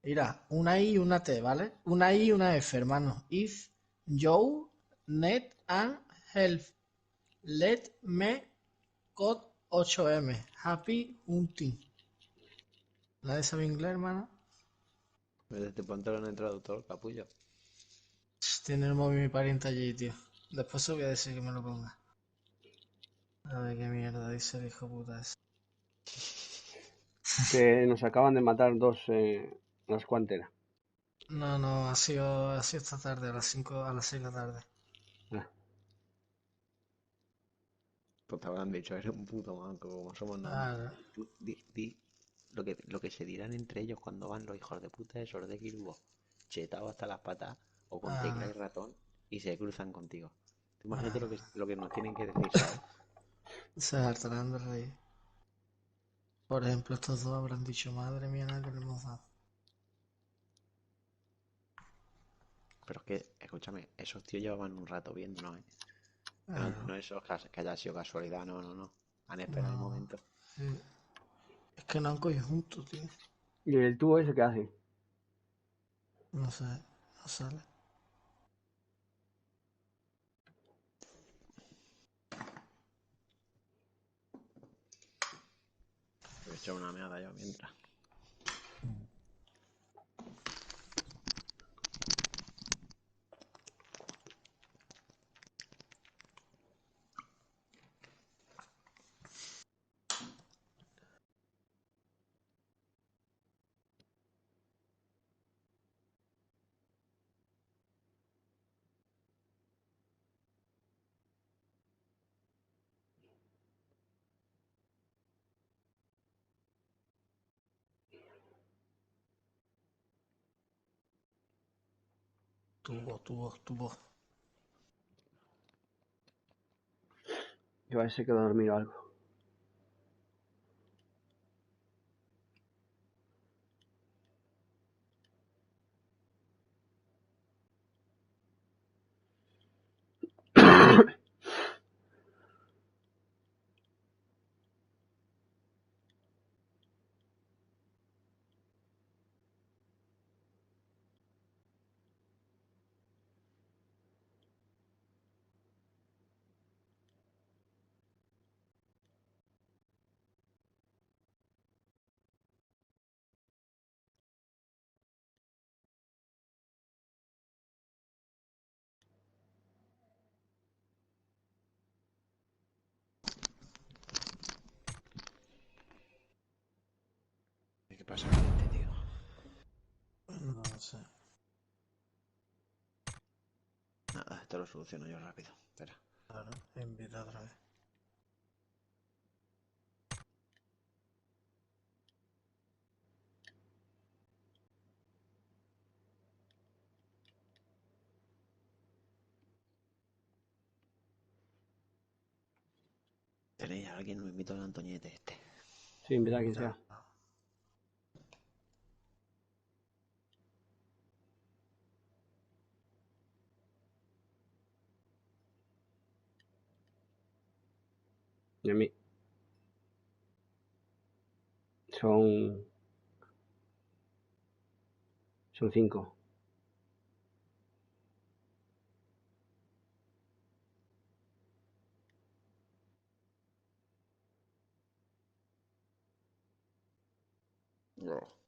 Mira, una I y una T, ¿vale? Una I y una F, hermano. If you need and help, let me code 8M. Happy hunting. ¿Nadie sabe inglés, hermano? Desde ponte en el traductor, capullo. Tiene el móvil mi pariente allí, tío. Después se voy a decir que me lo ponga. A ver qué mierda dice el hijo puta ese. Que nos acaban de matar dos, las cuanteras. No, ha sido esta tarde, a las 5, a las 6 de la tarde. Pues te habrán dicho, eres un puto manco, como somos nosotros. Tú di lo que se dirán entre ellos cuando van los hijos de puta esos de Kirby, chetados hasta las patas, o con tecla y ratón, y se cruzan contigo. Tú imagínate lo que nos tienen que decir, ¿sabes? Se hartarán de reír. Por ejemplo, estos dos habrán dicho, madre mía, la que le hemos dado. Pero es que, escúchame, esos tíos llevaban un rato viéndonos, ¿eh? Claro. No eso que haya sido casualidad, no. Han esperado el momento. Es que no han cogido juntos, tío. ¿Y el tubo ese qué hace? No sé, no sale. He hecho una meada yo mientras. Tubo. Yo a ver si quedo dormido algo. ¿Qué pasa con este, tío? No lo sé. Nada, esto lo soluciono yo rápido. Espera. Claro, invita otra vez. ¿Tenéis a alguien? Me invito al Antoñete este. Sí, invita a quien sea. Y a mí. Son 5. No.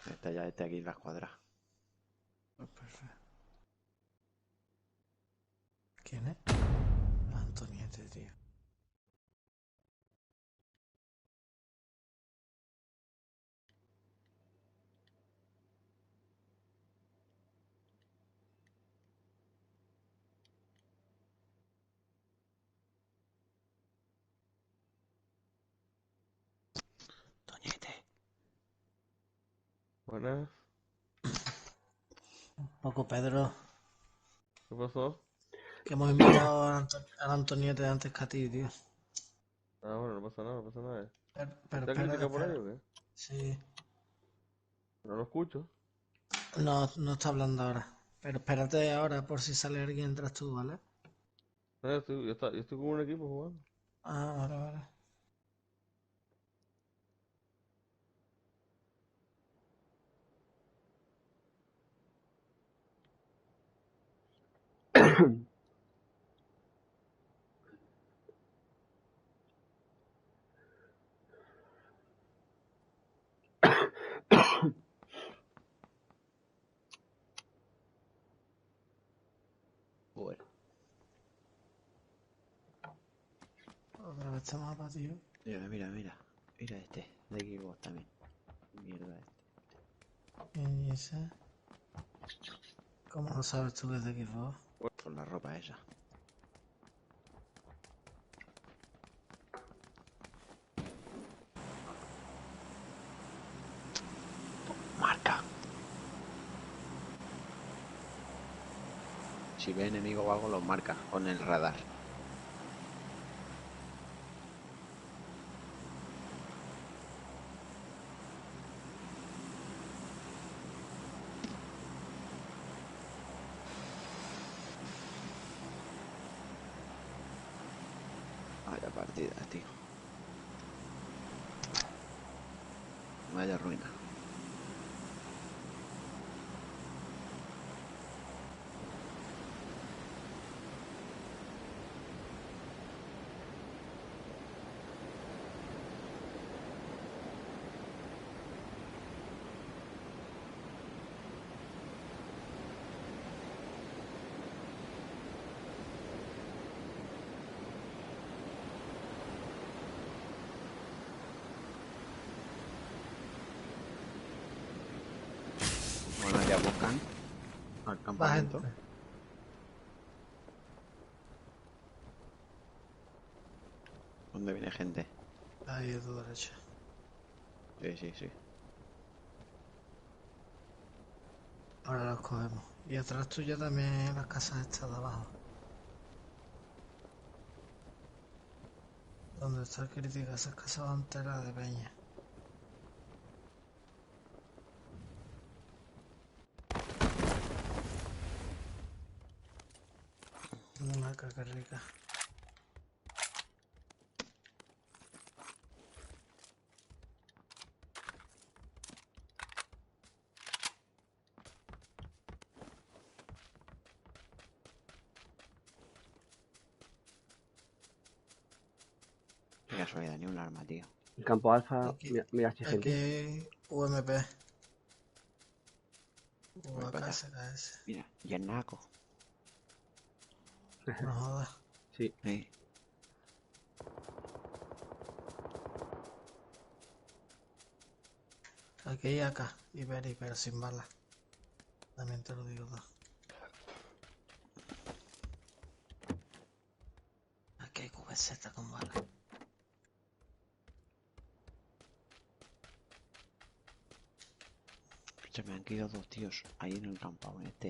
Este aquí en la escuadra. Pues perfecto. ¿Quién es? Antoniete, tío. Toñete. Buenas. Un poco, Pedro. ¿Qué pasó? Que hemos invitado al Antoniete antes que a ti, tío. Ah, bueno, no pasa nada, no pasa nada. Pero ¿Está espera, crítica por ahí espera. o qué? Sí. No lo escucho. No está hablando ahora. Pero espérate ahora por si sale alguien entras tú, ¿vale? No, yo estoy con un equipo jugando. Ah, vale. Bueno. Otra vez este mapa, tío. Mira. Mira este. De Xbox también. Mierda este. ¿Y ese? ¿Cómo lo sabes tú que es de Xbox? Por la ropa esa. Marca. Si ve enemigo o algo, los marca con el radar. Vaya partida, tío. Vaya ruina. Bueno, ya buscan. Al Va campamento. gente. ¿Dónde viene gente? Ahí a tu derecha. Sí, sí, sí. Ahora los cogemos. Y atrás tuya también las casas estas de abajo. Donde está el crítica, esas casas van enteras de peña. Una caca rica. Qué casualidad, ni un arma, tío. El campo alfa, Aquí, mira si hay gente. aquí UMP. Voy para allá. UAKSKS. Mira, Yernaco. No jodas. Sí. Sí. Aquí y acá. Iberi, pero sin balas. También te lo digo todo. Aquí hay QBZ con balas. Se me han quedado dos tíos ahí en el campamento.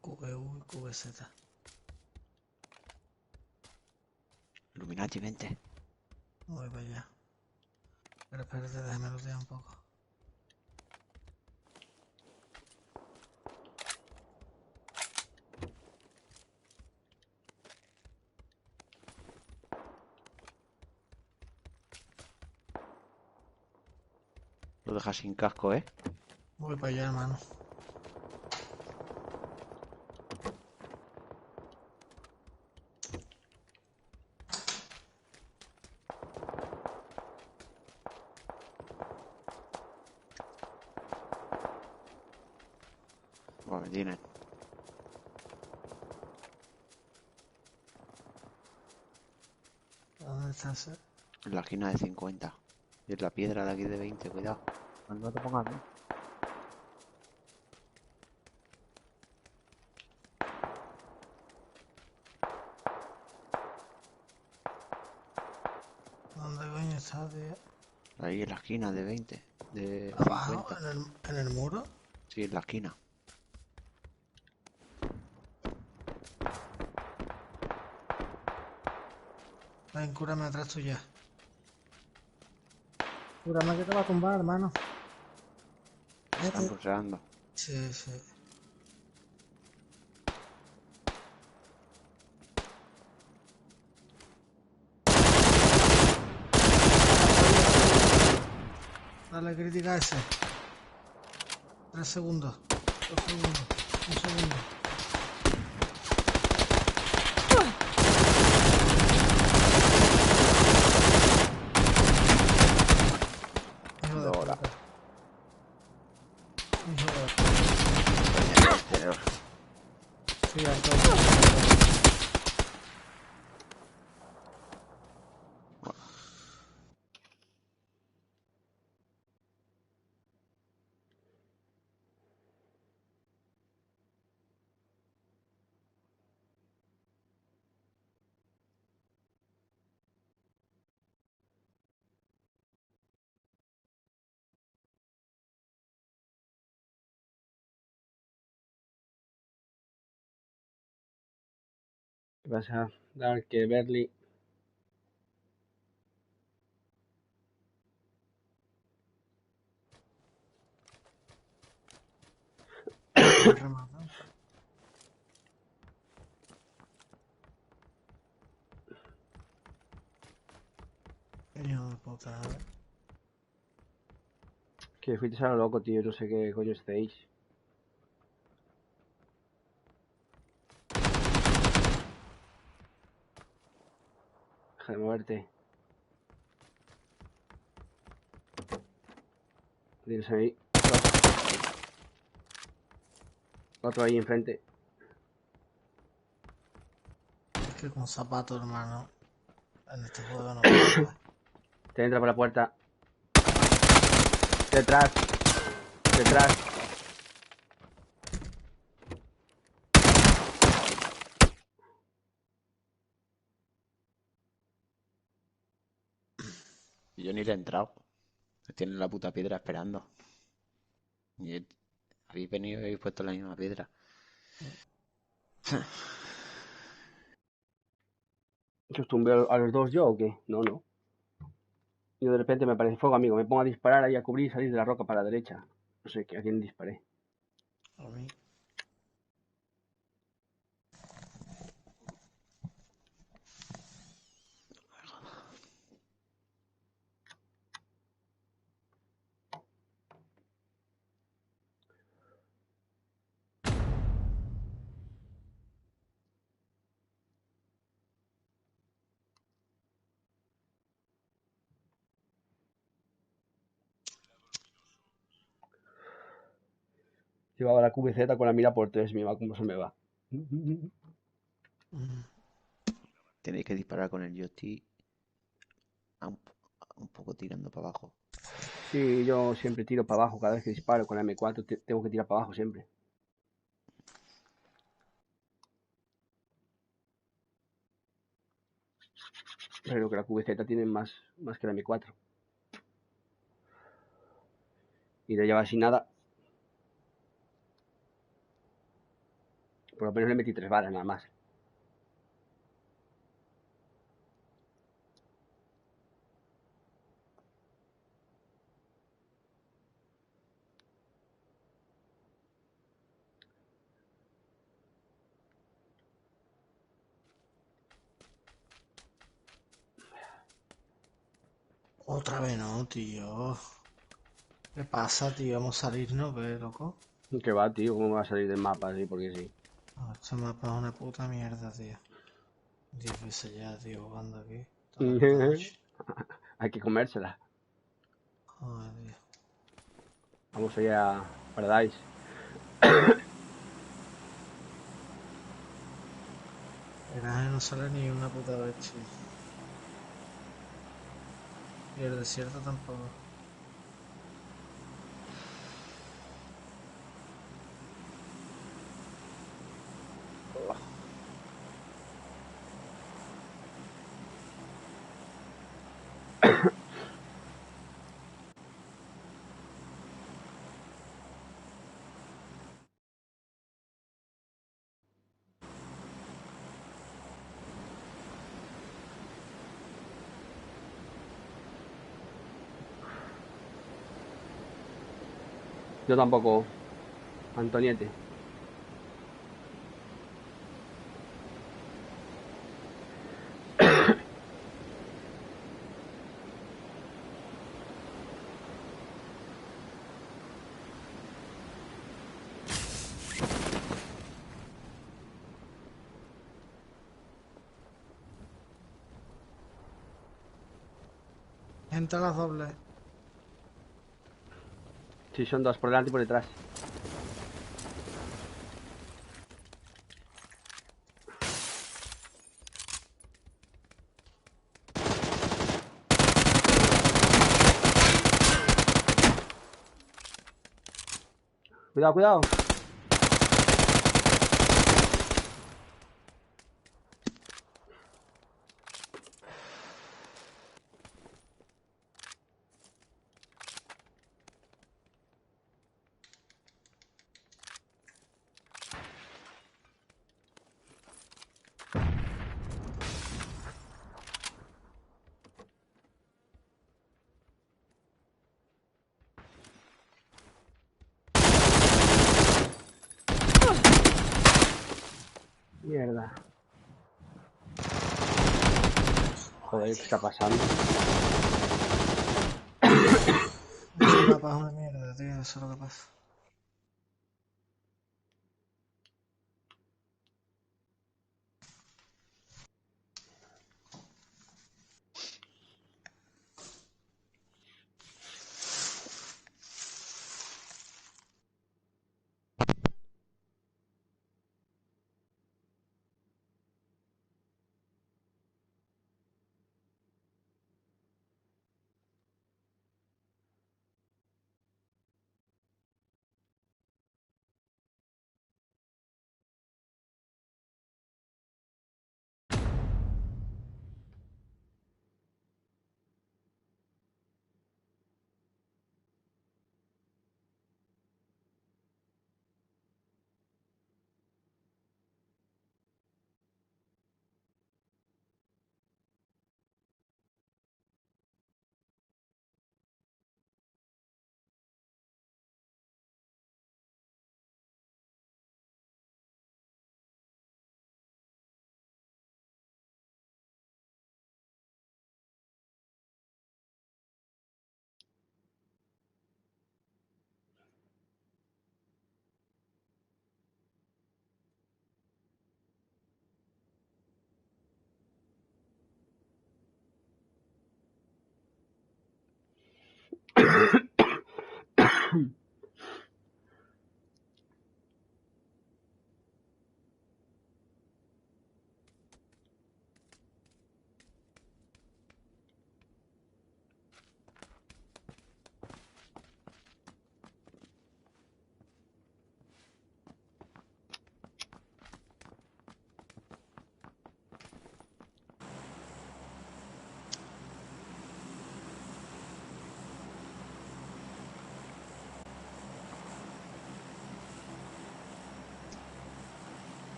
QBU y QBZ. Illuminati, vente. Voy para allá. Pero espérate, déjame lootear un poco. Lo dejas sin casco, ¿eh? Voy para allá, hermano. Bueno, me tienen. ¿Dónde estás? En la esquina de 50. Y en la piedra de aquí de 20, cuidado. No te pongas, ¿no? ¿Dónde coño estás, tío? Ahí en la esquina de 20. De ¿Abajo? 50. ¿En el muro? Sí, en la esquina. Ven, cúrame atrás tuya. Cúrame que te va a tumbar, hermano. Están rusheando. Sí, sí. Dale crítica a ese. 3 segundos. 2 segundos. 1 segundo. Hijo de Ahora. puta. Hijo de puta. Sí, Antonio. ¿Qué pasa? Dark, Berly. Me rematan. Hijo de puta. Que fuiste a lo loco, tío. No sé qué coño estáis. Deja de moverte. Tienes ahí. Otro ahí enfrente. Es que con zapatos, hermano. En este juego no puedo. Te entra por la puerta. Detrás. Detrás. Y yo ni le he entrado. Tienen la puta piedra esperando. Y habéis venido y habéis puesto la misma piedra. ¿Os tumbé a los dos yo o qué? No, no. Y de repente me aparece fuego, amigo. Me pongo a disparar ahí a cubrir y salir de la roca para la derecha. No sé a quién disparé. A mí. Llevaba la QBZ con la mira por 3. Mira cómo se me va. Tenéis que disparar con el joystick un poco tirando para abajo. Sí, yo siempre tiro para abajo. Cada vez que disparo con la M4 tengo que tirar para abajo siempre. Pero que la QBZ tiene más que la M4. Y le lleva sin nada. Por lo menos le metí 3 balas nada más. Otra vez no, tío. ¿Qué pasa, tío? Vamos a salirnos, ¿ves, loco? ¿Qué va, tío? ¿Cómo va a salir del mapa así? Porque sí. Este mapa es una puta mierda, tío. 10 veces ya, tío, jugando aquí. Toda la puta noche. Hay que comérsela. Joder, tío. Vamos allá a Paradise. El garaje no sale ni una puta vez, tío. Y el desierto tampoco. Yo tampoco, Antoniete. Entra las dobles. Sí, son 2 por delante y por detrás. Cuidado, cuidado. Mierda. Joder, ¿qué está pasando? Este mapa es una mierda, tío. Eso es lo que pasa.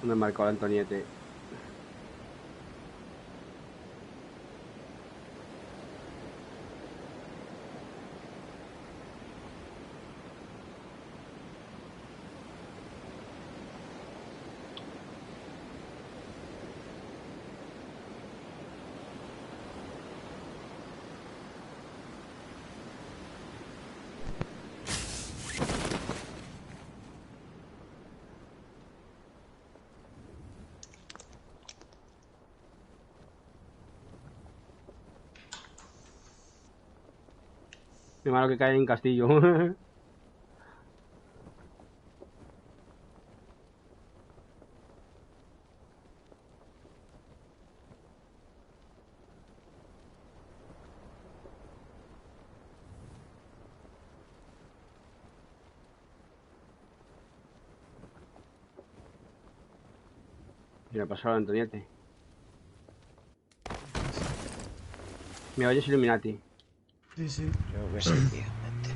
Me marcó el Antoniete. Qué malo que cae en Castillo. ¿Qué le pasó al Antoniete? ¿Me oyes, Illuminati? Sí, sí. Creo que sí, tío. Vente.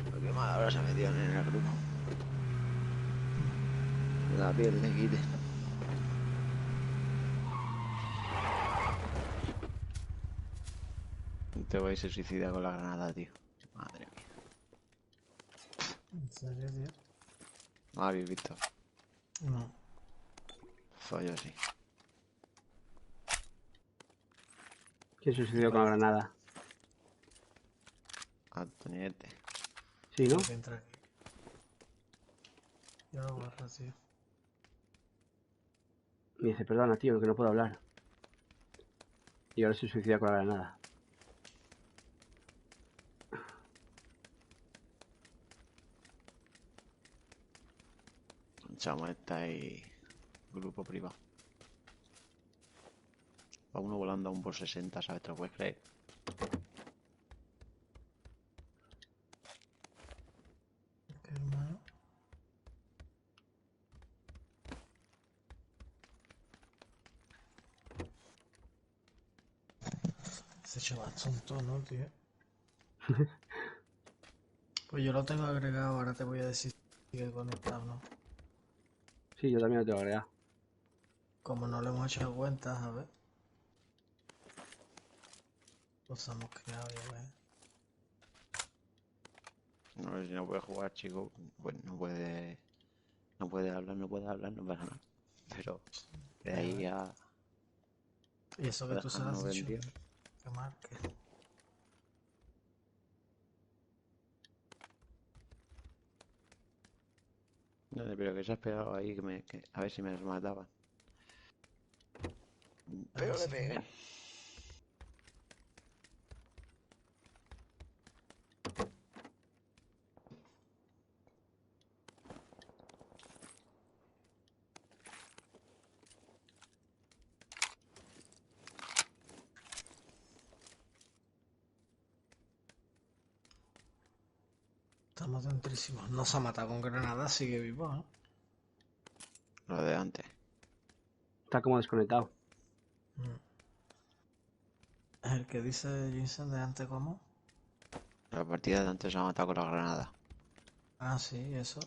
Porque mal ahora se metió en el grupo. La piel le quite. Te voy a se suicida con la granada, tío. Madre mía. ¿En serio, tío? ¿No la habéis visto? No. Fallo sí. ¿Qué sucedió con la granada? Antoniete. Sí, ¿no? Tengo que entrar aquí. Ya lo borro, tío. Me dice, perdona, tío, que no puedo hablar. Y ahora se suicida con la granada. El chamo está ahí. Grupo privado. Va uno volando a un por 60, ¿sabes? ¿Te lo puedes creer? ¿Qué hermano? Ese chaval es tonto, ¿no, tío? Pues yo lo tengo agregado, ahora te voy a decir si sigue conectado, ¿no? Sí, yo también lo tengo agregado. Como no le hemos echado cuentas, a ver. Los hemos creado, ya ves. No sé si no puede jugar, chico. Pues no puede. No puede hablar, no pasa nada. Pero de ahí a Y eso que tú se lo has dejarnos dicho, vendido. que marque. No, pero que se has pegado ahí, a ver si me mataban. Pero le pegué. Estamos dentrísimos. No se ha matado con granada, sigue vivo, ¿no? Lo de antes. Está como desconectado. El que dice Jinsen de antes, ¿cómo? La partida de antes se ha matado con la granada. Ah, sí, eso.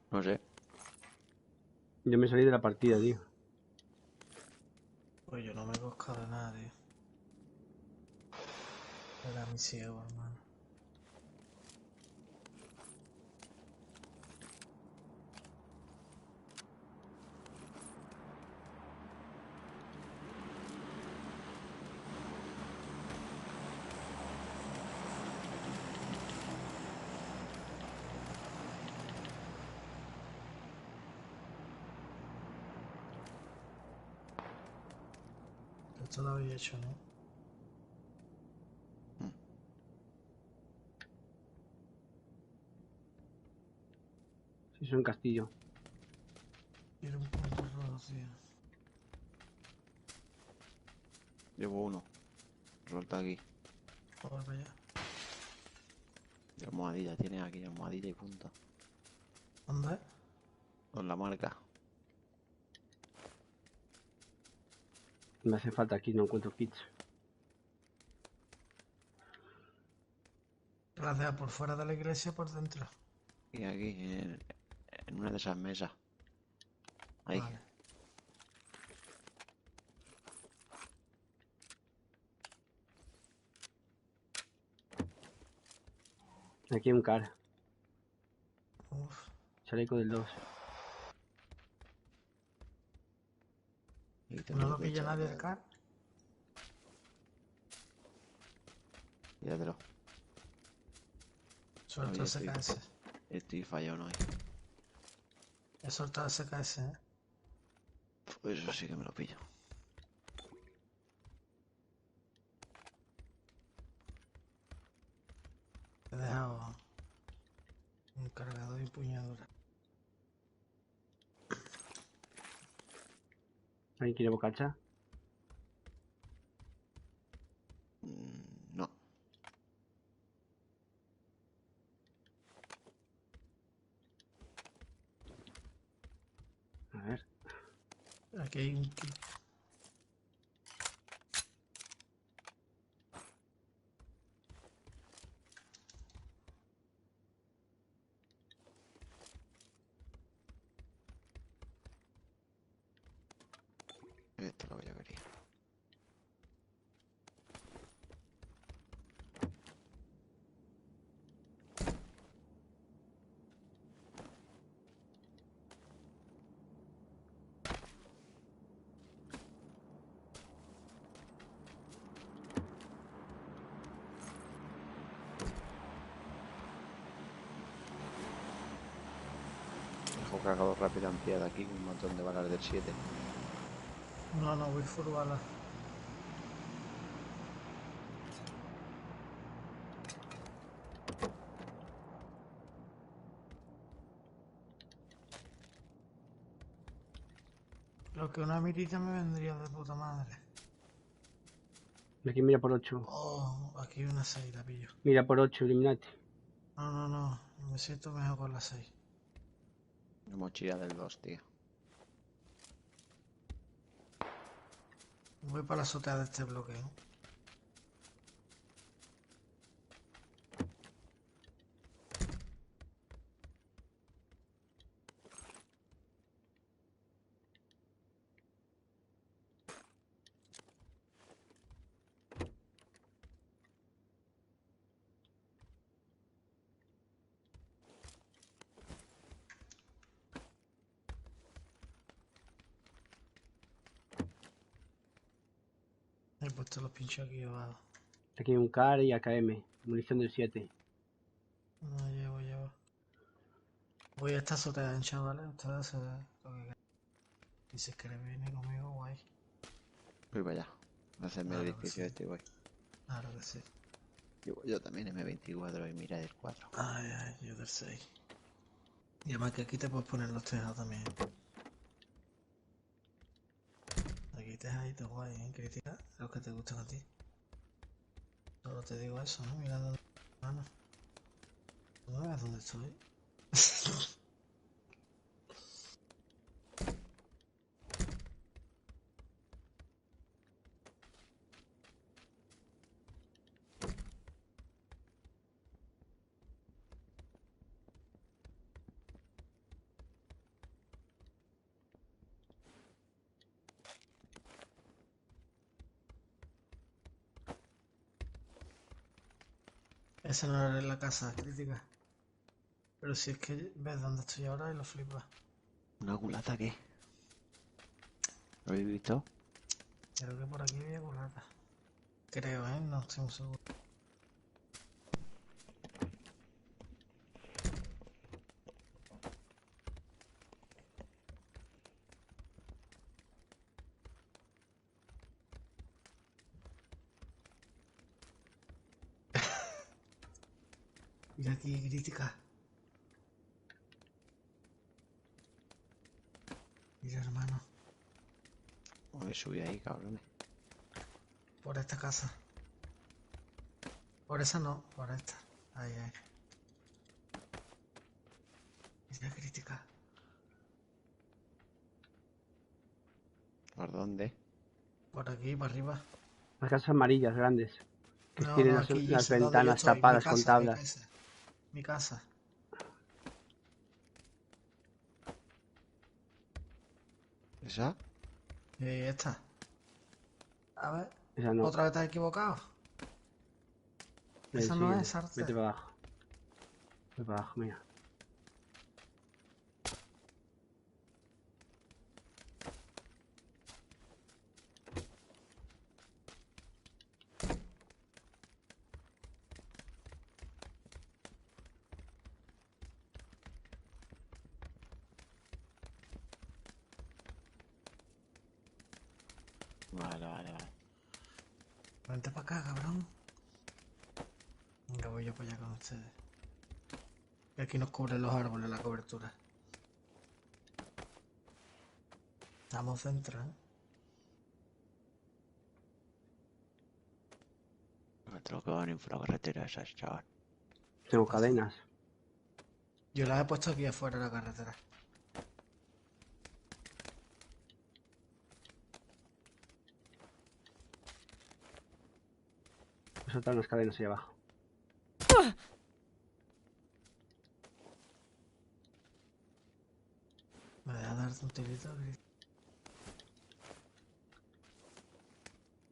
No sé. Yo me salí de la partida, tío. Pues yo no me he coscado de nada, tío. Era mi ciego, hermano. Esto lo había hecho, ¿no? Sí, soy en Castillo. Quiero un punto rojo, tío. Llevo uno. Suelta aquí. Voy para allá. Y almohadilla, tienes aquí almohadilla y punta. ¿Dónde? Con la marca. Me hace falta aquí, no encuentro kits. Gracias por fuera de la iglesia, por dentro. Y aquí, En una de esas mesas. Ahí. Vale. Aquí hay un car. Uf. Chaleco del 2. Y te ¿No lo que pilla echar nadie de- el car? Míratelo. Suelto Oye, el SKS. Estoy fallado no hay. He soltado el SKS, ¿eh? Pues eso sí que me lo pillo. He dejado un cargador y puñadura. ¿Alguien quiere bocacha? No. A ver. Aquí hay un kit. Esto es lo que yo quería. Dejo cargador rápido en pie de aquí con un montón de balas del 7. No, no, voy full bala. Lo que una mirita me vendría de puta madre. Aquí mira por 8. Oh, aquí hay una 6, la pillo. Mira por 8, Illuminati. No, no, no. Me siento mejor con la 6. Una mochila del 2, tío. Voy para la azotea de este bloqueo. He puesto los pinchos aquí abajo. Aquí hay un car y AKM. Munición del 7. No, llevo. Voy a esta azotea ancha, ¿vale? Ustedes se lo que quieran. Y si queréis venir conmigo, guay. Voy para allá. A hacerme el Claro que edificio sí. este y voy. Claro que sí. Yo también M24 y mira del 4. Ay, yo del 6. Y además que aquí te puedes poner los tejados también. Aquí tejaditos guay, ¿eh? Crítica los que te gustan a ti. Solo te digo eso, ¿no? Mirando la mano. ¿No ves dónde estoy? Esa no era la casa crítica. Pero si es que ves dónde estoy ahora y lo flipas. ¿Una culata qué? ¿Lo habéis visto? Creo que por aquí había culata. Creo, ¿eh? No estoy muy seguro. Mira aquí, crítica. Mira, hermano. Voy a subir ahí, cabrones. Por esta casa. Por esa no, por esta. Ahí. Mira, crítica. ¿Por dónde? Por aquí, para arriba. Las casas amarillas grandes. Que No, tienen no, las aquí, ventanas donde yo estoy. tapadas con tablas. Mi casa. ¿Esa? Esta. A ver. Esa no. ¿Otra vez te has equivocado? Esa no es, Arte. Vete para abajo. Vete para abajo, mira. Vale. Vente para acá, cabrón. Venga, voy yo para allá con ustedes. Y aquí nos cubren los árboles la cobertura. Estamos centrados, ¿eh? Me tengo que venir por la carretera esa, chaval. Tengo cadenas. Yo las he puesto aquí afuera de la carretera. Voy a soltar unas cadenas ahí abajo. ¿Me dejas darte un tirito, Chris?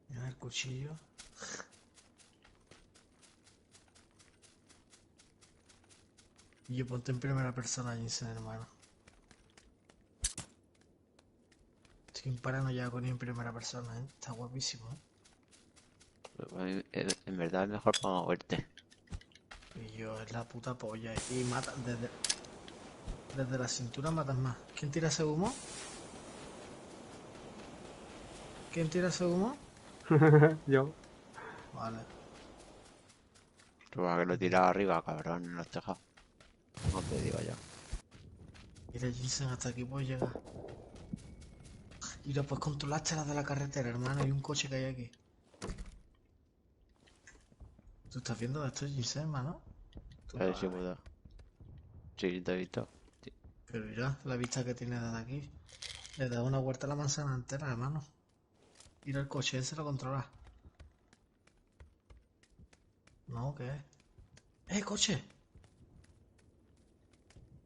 Mira el cuchillo. Y yo ponte en primera persona, Jinsen, hermano. Estoy paranoiaco ni en primera persona, ¿eh? Está guapísimo, ¿eh? En verdad es mejor para moverte. Y yo es la puta polla. Y mata desde la cintura matas más. ¿Quién tira ese humo? ¿Quién tira ese humo? Yo. Vale. Tú vas que lo tiras arriba, cabrón, en los tejados. No te digo yo. Mira, Jinsen, hasta aquí puedes llegar. Y después controlaste las de la carretera, hermano. Hay un coche que hay aquí. ¿Tú estás viendo esto, Jinsen, hermano? A ver si puedo. Sí, te he visto. Sí. Pero mira la vista que tiene desde aquí. Le da una vuelta a la manzana entera, hermano. Mira el coche, ese lo controla. No, ¿qué es? Coche!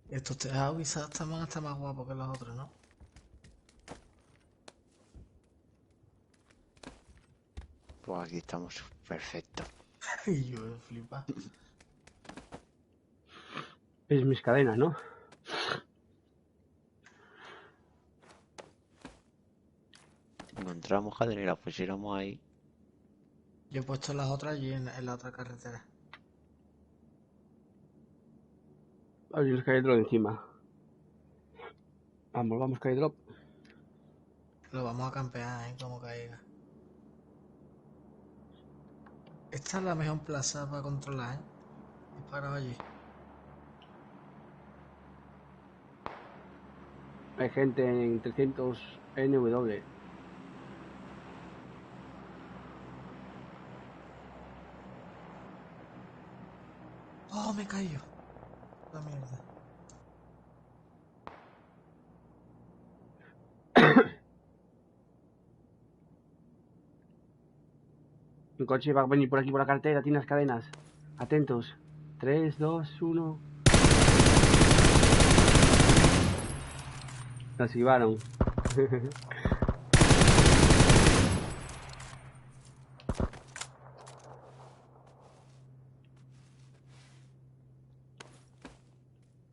Estos tejados quizás están hasta más guapos que los otros, ¿no? Pues aquí estamos perfectos. Y yo flipa. Es mis cadenas, ¿no? Encontramos cadena y la pusiéramos ahí. Yo he puesto las otras allí en la otra carretera. Hay un skydrop encima. Vamos, skydrop. Lo vamos a campear, como caiga. Esta es la mejor plaza para controlar, Disparado allí. Hay gente en 300 NW. ¡Oh, me cayó! La mierda. Un coche va a venir por aquí por la carretera, tiene las cadenas. Atentos. 3, 2, 1. La esquivaron.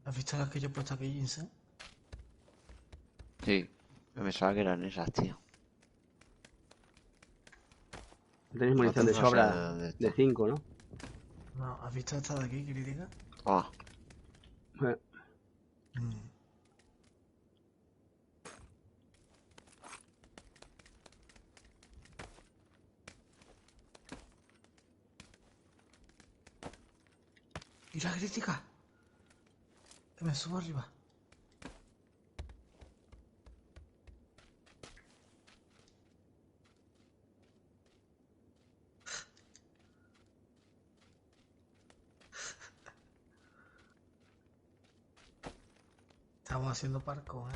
¿Has visto las que yo he puesto aquí, Jinsen? Sí, me pensaba que eran esas, tío. Tenéis munición de No sé sobra dónde está. de 5, ¿no? No, ¿has visto esta de aquí, crítica? Ah, ¿Y la crítica? Que me subo arriba. Estamos haciendo parkour,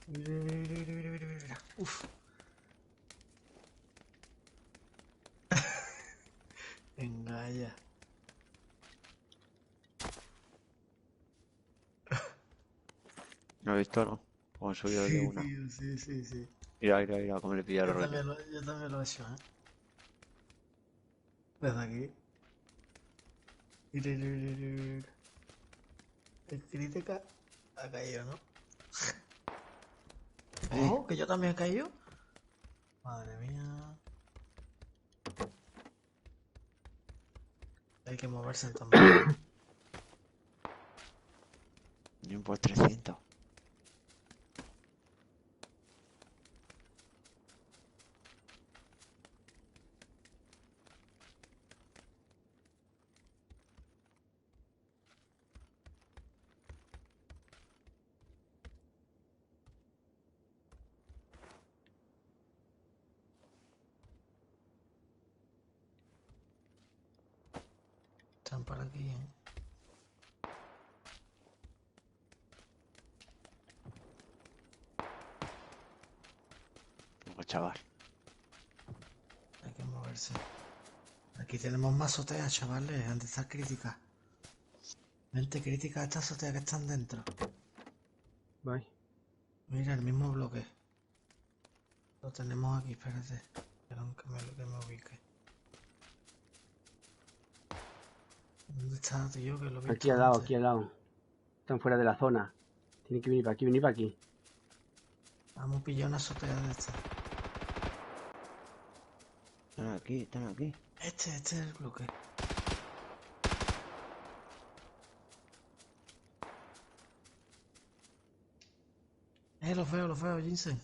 Mira. Uf. Venga ya. no he visto, no. O han subido de una. Tío, sí. Mira, cómo le pilla el Yo rollo. también lo he hecho, ¿eh? Desde aquí. El crítica ha caído, ¿no? Ojo, que yo también he caído. Madre mía. Hay que moverse también. Ni un por 300. Están por aquí, ¿eh? Pues chaval. Hay que moverse. Aquí tenemos más azoteas, chavales. Han de estar críticas. Vente, crítica a estas azoteas que están dentro. Bye. Mira, el mismo bloque. Lo tenemos aquí, espérate. Espera que me ubique. ¿Dónde está, tío? Que lo he visto Aquí al lado, antes. aquí al lado. Están fuera de la zona. Tienen que venir para aquí, venir para aquí. Vamos a pillar una azotea de estas. Están aquí. Este es el bloque. Los veo, Jinsen.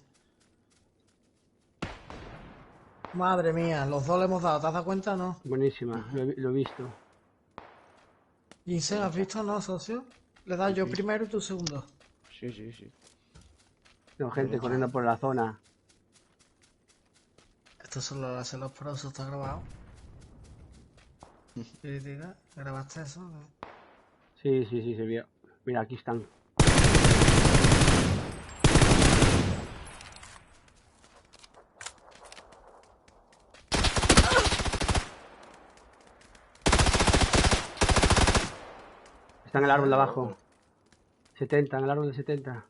Madre mía, los dos le hemos dado, ¿te has dado cuenta o no? Buenísima, lo he visto. Jinsen, ¿has visto, no, socio? Le he dado yo primero y tú segundo. Sí. No, gente corriendo por la zona. Esto solo lo hacen los pros, está grabado. Crítica, ¿grabaste eso? Sí, se vio. Mira, aquí están. Están en el árbol de abajo. 70, en el árbol de 70.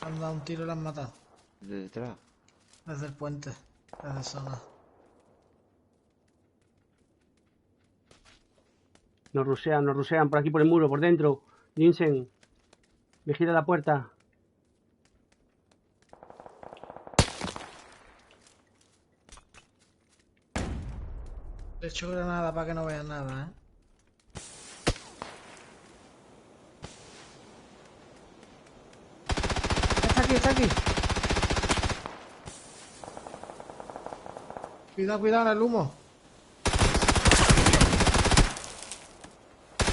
Han dado un tiro y lo han matado. ¿De detrás? Desde el puente, desde zona. Nos rusean por aquí por el muro, por dentro. Jinsen, vigila la puerta. Le he hecho granada para que no vean nada, ¿eh? Está aquí. Cuidado en el humo.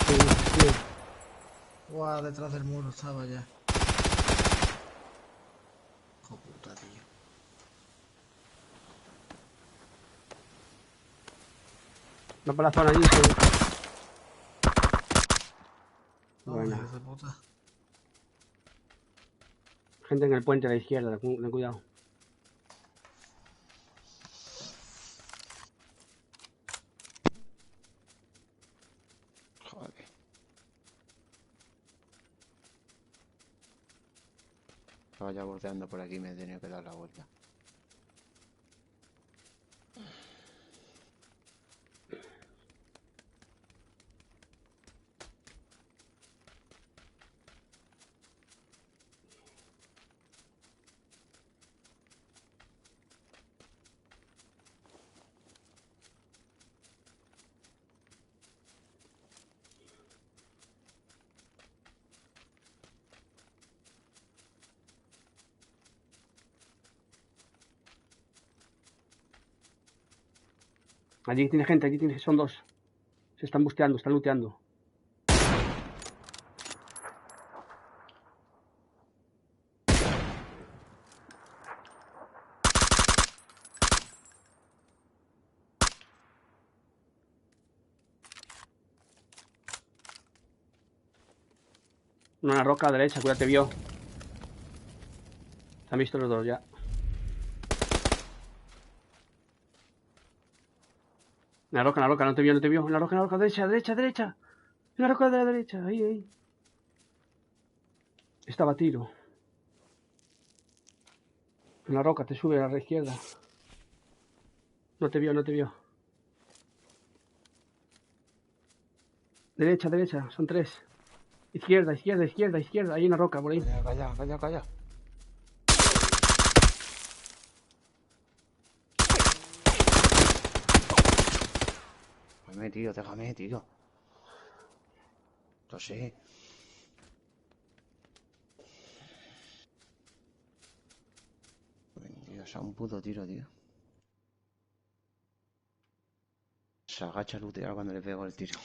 Sí. Guau, detrás del muro estaba ya. Hijo puta, tío. Va por la zona, Jinsen. Bueno. Hijo de puta. Gente en el puente a la izquierda, ten cuidado. Joder. Estaba ya bordeando por aquí, me he tenido que dar la vuelta. Allí tiene gente, son dos. Se están busteando, están looteando. Una roca a la derecha, cuídate, vio. Se han visto los dos ya. En la roca, no te vio. En la roca, derecha. Una roca de la derecha, ahí, ahí. Estaba a tiro. En la roca, te sube a la izquierda. No te vio, no te vio. Derecha, derecha, son 3. Izquierda, izquierda, izquierda, izquierda. Hay una roca por ahí. Calla, calla, calla. Déjame, tío, déjame, tío. Lo sé. Dios, a un puto tiro, tío. Se agacha a lootear cuando le pego el tiro.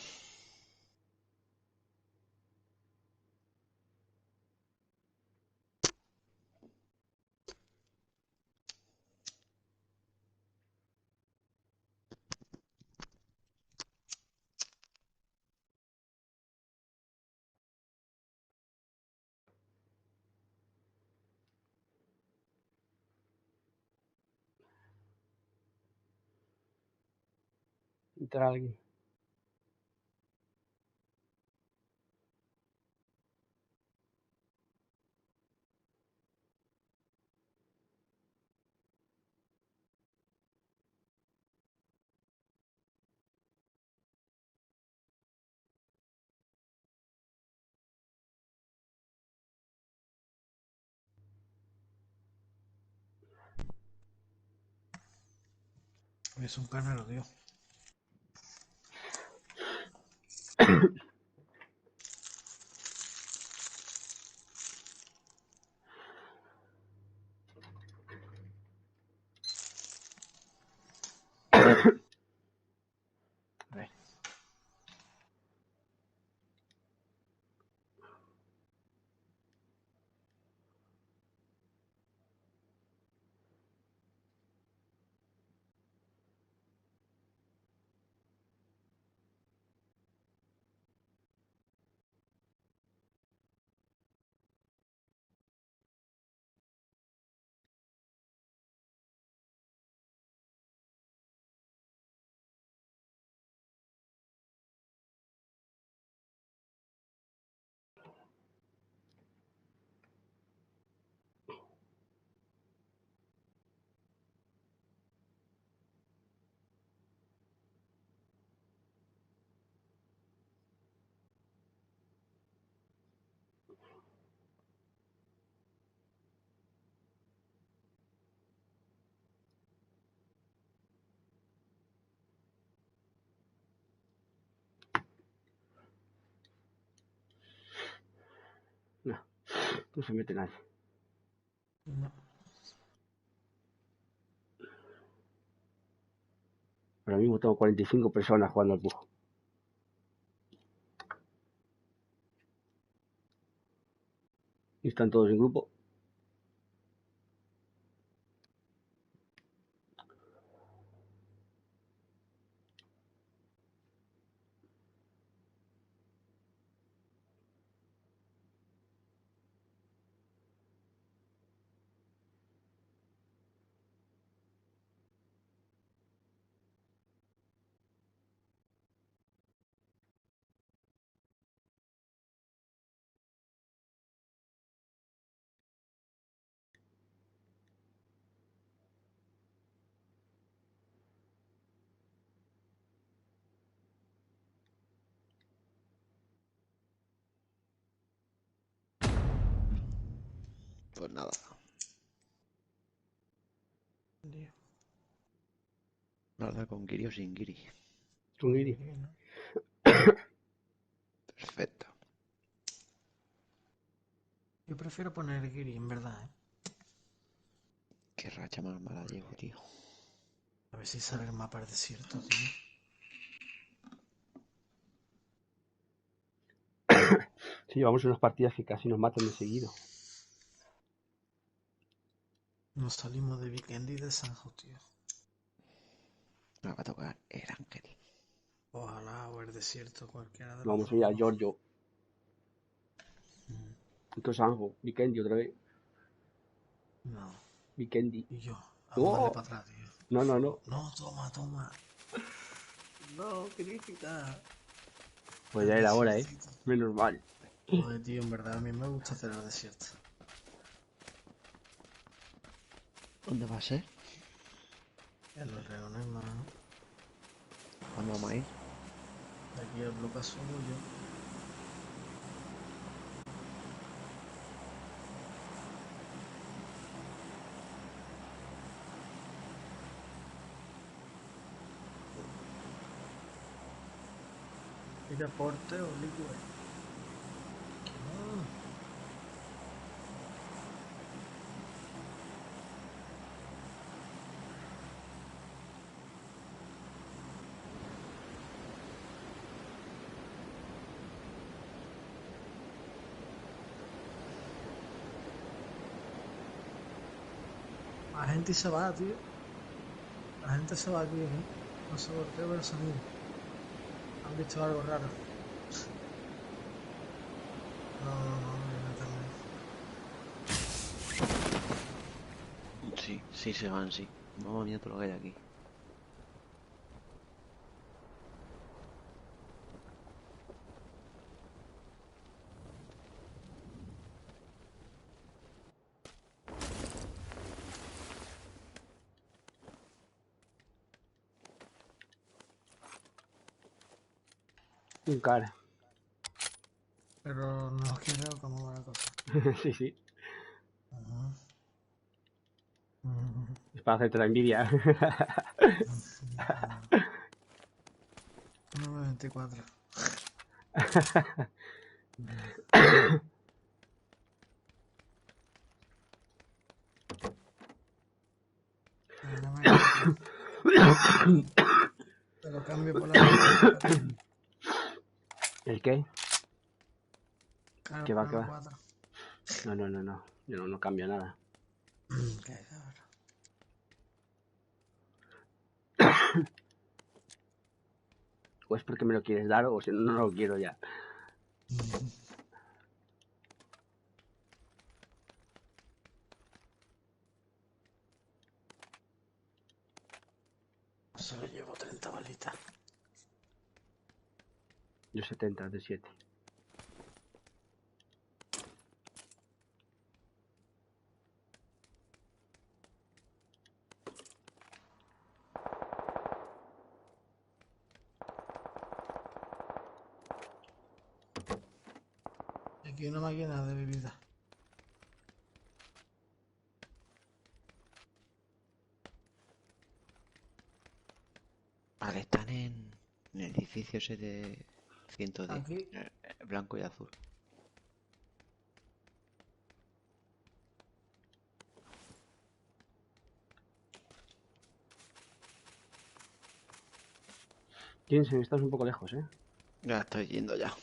Entra alguien. Es un carnero, tío. A ver. No, no se mete nadie. No. Ahora mismo tengo 45 personas jugando al pujo. Y están todos en grupo. Pues nada. Nada con Giri o sin Giri. Con Giri. Perfecto. Yo prefiero poner Giri, en verdad, ¿eh? Qué racha más mala llevo, tío. A ver si sale el mapa del desierto, tío. Sí, llevamos unas partidas que casi nos matan de seguido. Nos salimos de Weekend y de Sanjo, tío. Me va a tocar el ángel. Ojalá, o el desierto, cualquiera de los Vamos dos. a ir a Giorgio. Entonces Sanjo, Vikendi otra vez. No. Vikendi. Y yo, vamos a darle para atrás, tío. No, no, no. No, toma, toma. No, quería quitar. Pues ya era hora, menos mal. Joder, tío, en verdad a mí me gusta hacer el desierto. ¿Dónde va a ser? En los reones más. ¿Cuándo vamos a ir? De aquí al bloque azul yo. ¿Y deporte o liquid? La gente se va, tío. La gente se va aquí, No sé por qué, pero se han ido. Han visto algo raro. No, viene también. Sí se van, sí. Vamos viendo todo lo que hay aquí. Un cara. Pero no quiero cómo va la cosa. Sí, sí. Ajá. Es para hacerte la envidia. 9.24. Te lo cambio por la. ¿El qué? Claro, ¿Qué va, qué la va? 4. No. Yo no cambio nada. Qué cabrón. O es porque me lo quieres dar o si no, no lo quiero ya. Solo llevo 30 balitas. Yo 70 de 7. Aquí una máquina de bebida. Vale, están en el edificio ese de 110. Aquí. Blanco y azul. Jensen, estás un poco lejos, Ya estoy yendo ya.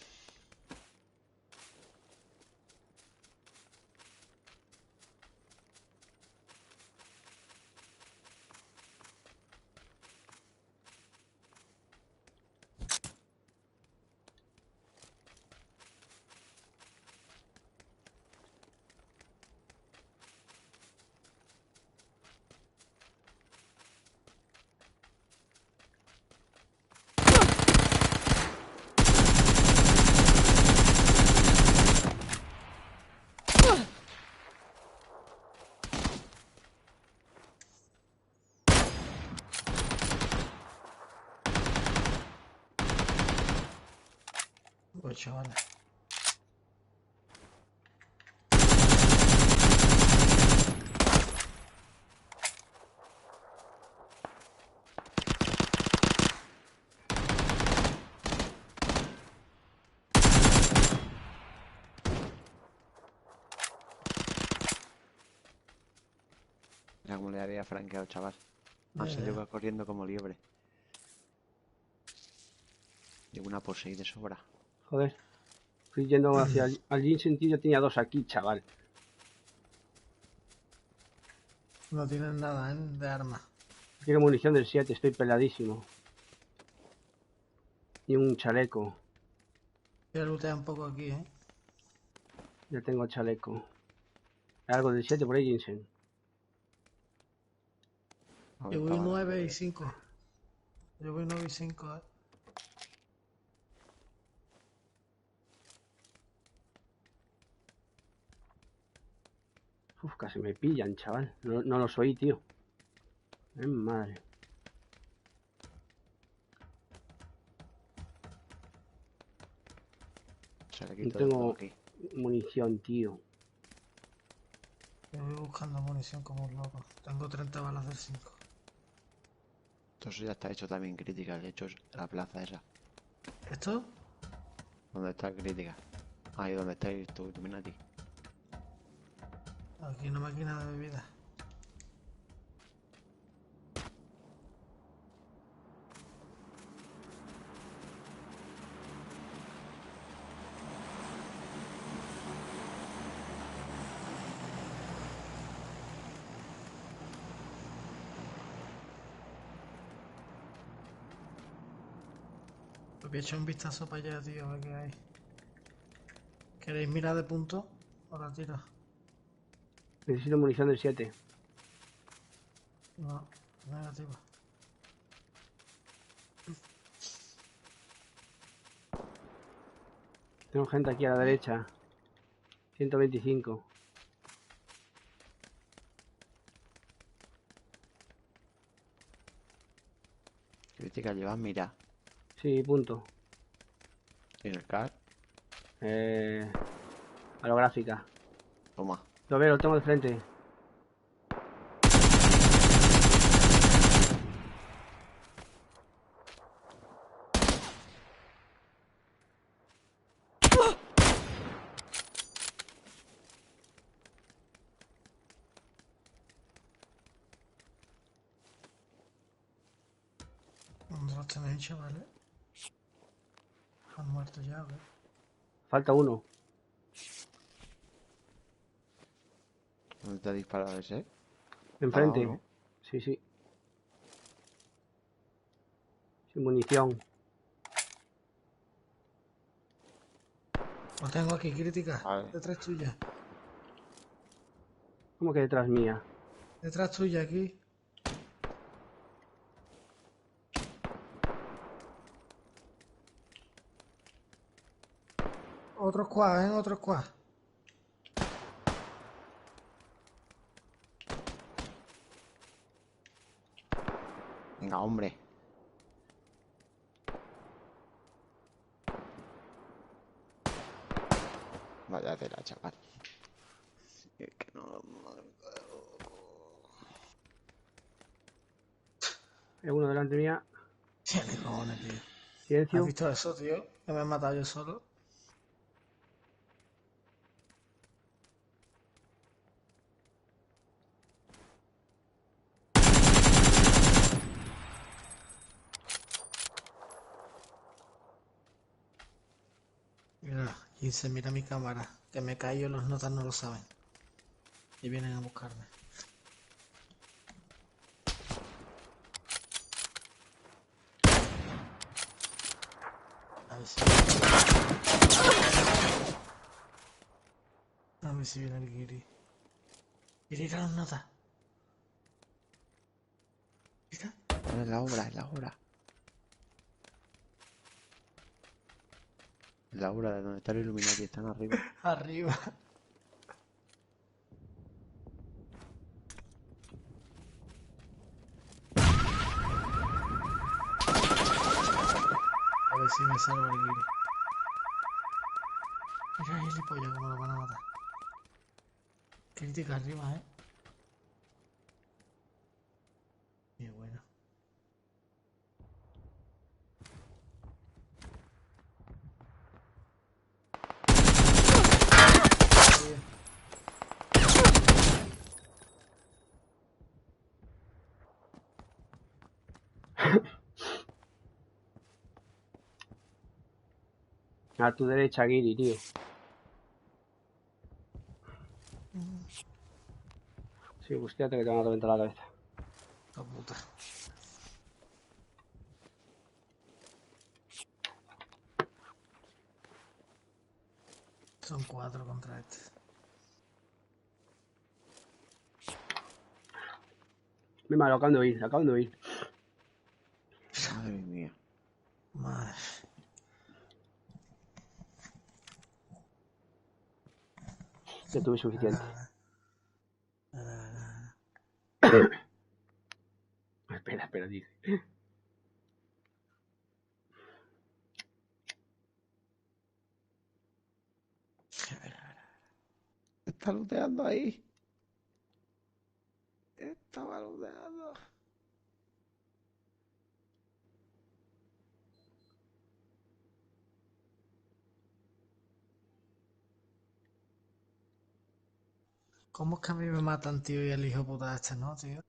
Pues chavales. Mira cómo le haría franqueado, chaval. Han salido corriendo como liebre. Llevo una por 6 de sobra. Joder. Fui yendo hacia al Jensen, tío. Yo tenía 2 aquí, chaval. No tienen nada, de armas. Quiero munición del 7, estoy peladísimo. Y un chaleco. Voy a lootear un poco aquí, Ya tengo chaleco. Algo del 7 por ahí, Jensen. Yo voy 9 y 5. Yo voy 9 y 5, Uf, casi me pillan, chaval. No, no los oí, tío. Madre. Se le No quito de todo tengo aquí. munición, tío. Yo voy buscando munición como un loco. Tengo 30 balas del 5. Entonces ya está hecho también crítica, de hecho la plaza esa. ¿Esto? ¿Dónde está crítica? Ahí donde estáis tú, Illuminati. Aquí no me queda nada de bebida. Voy a echar un vistazo para allá, tío, a ver qué hay. ¿Queréis mirar de punto? O la tiro. Necesito munición del 7. No, negativo. Tengo gente aquí a la derecha. 125. Crítica llevas, mira. Sí, punto. ¿Y en el car? Holográfica. Toma. Lo veo, lo tengo de frente. ¿Dónde los tenéis, chavales? Han muerto ya, ¿ves? Falta uno. ¿Dónde te ha disparado ese? Enfrente. ¿no? Sí, sí. Sin munición. Lo tengo aquí, crítica. Vale. Detrás tuya. ¿Cómo que detrás mía? Detrás tuya, aquí. Otro squad, otro squad. Venga, hombre. Vaya tela, chaval. Es que no... Hay uno delante mía. Tiene cojones, tío. Silencio. ¿Has visto eso, tío? Que me he matado yo solo. Mira, 15, mira mi cámara. Que me caigo, los notas no lo saben. Y vienen a buscarme. A ver si... A ver si viene el guiri. Guiri, a los notas. ¿Viste? Es la obra, es la obra. La obra de donde está el Illuminati, están arriba. Arriba. A ver si me salva el guiri. Mira el gilipollas como lo van a matar. Crítica arriba, Qué bueno. A tu derecha, Giri, tío. Sí, busquéate que te van a reventar la cabeza. La puta. Son 4 contra este. Mira, lo acaban de oír, lo acaban de oír. Madre mía. Madre. Ya tuve suficiente. Espera, dice. Está looteando ahí. Estaba looteando. ¿Cómo es que a mí me matan, tío, y el hijo puta este no, tío?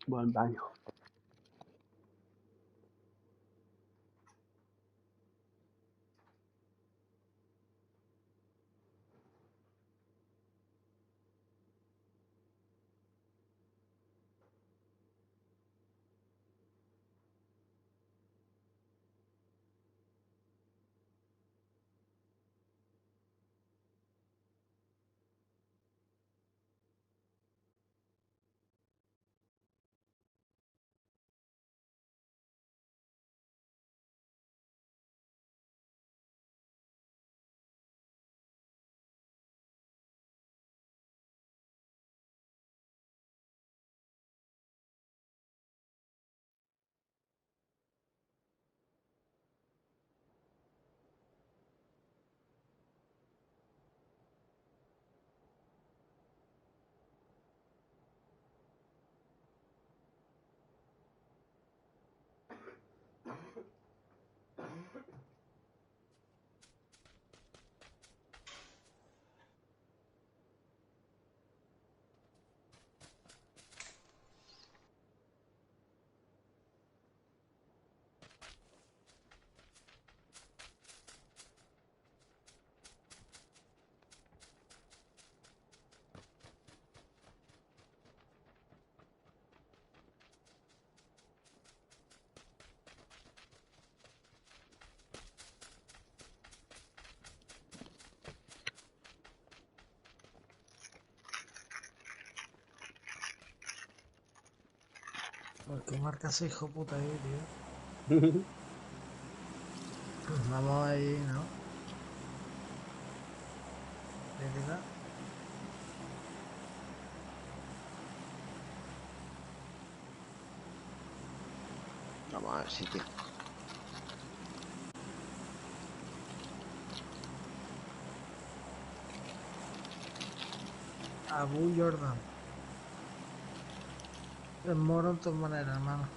Voy al baño. ¿Por qué marca ese hijo puta ahí, tío? Vamos ahí, ¿no? ¿Verdad? Vamos a ver sitio. Abu Jordan. Es moro en todas maneras, hermano.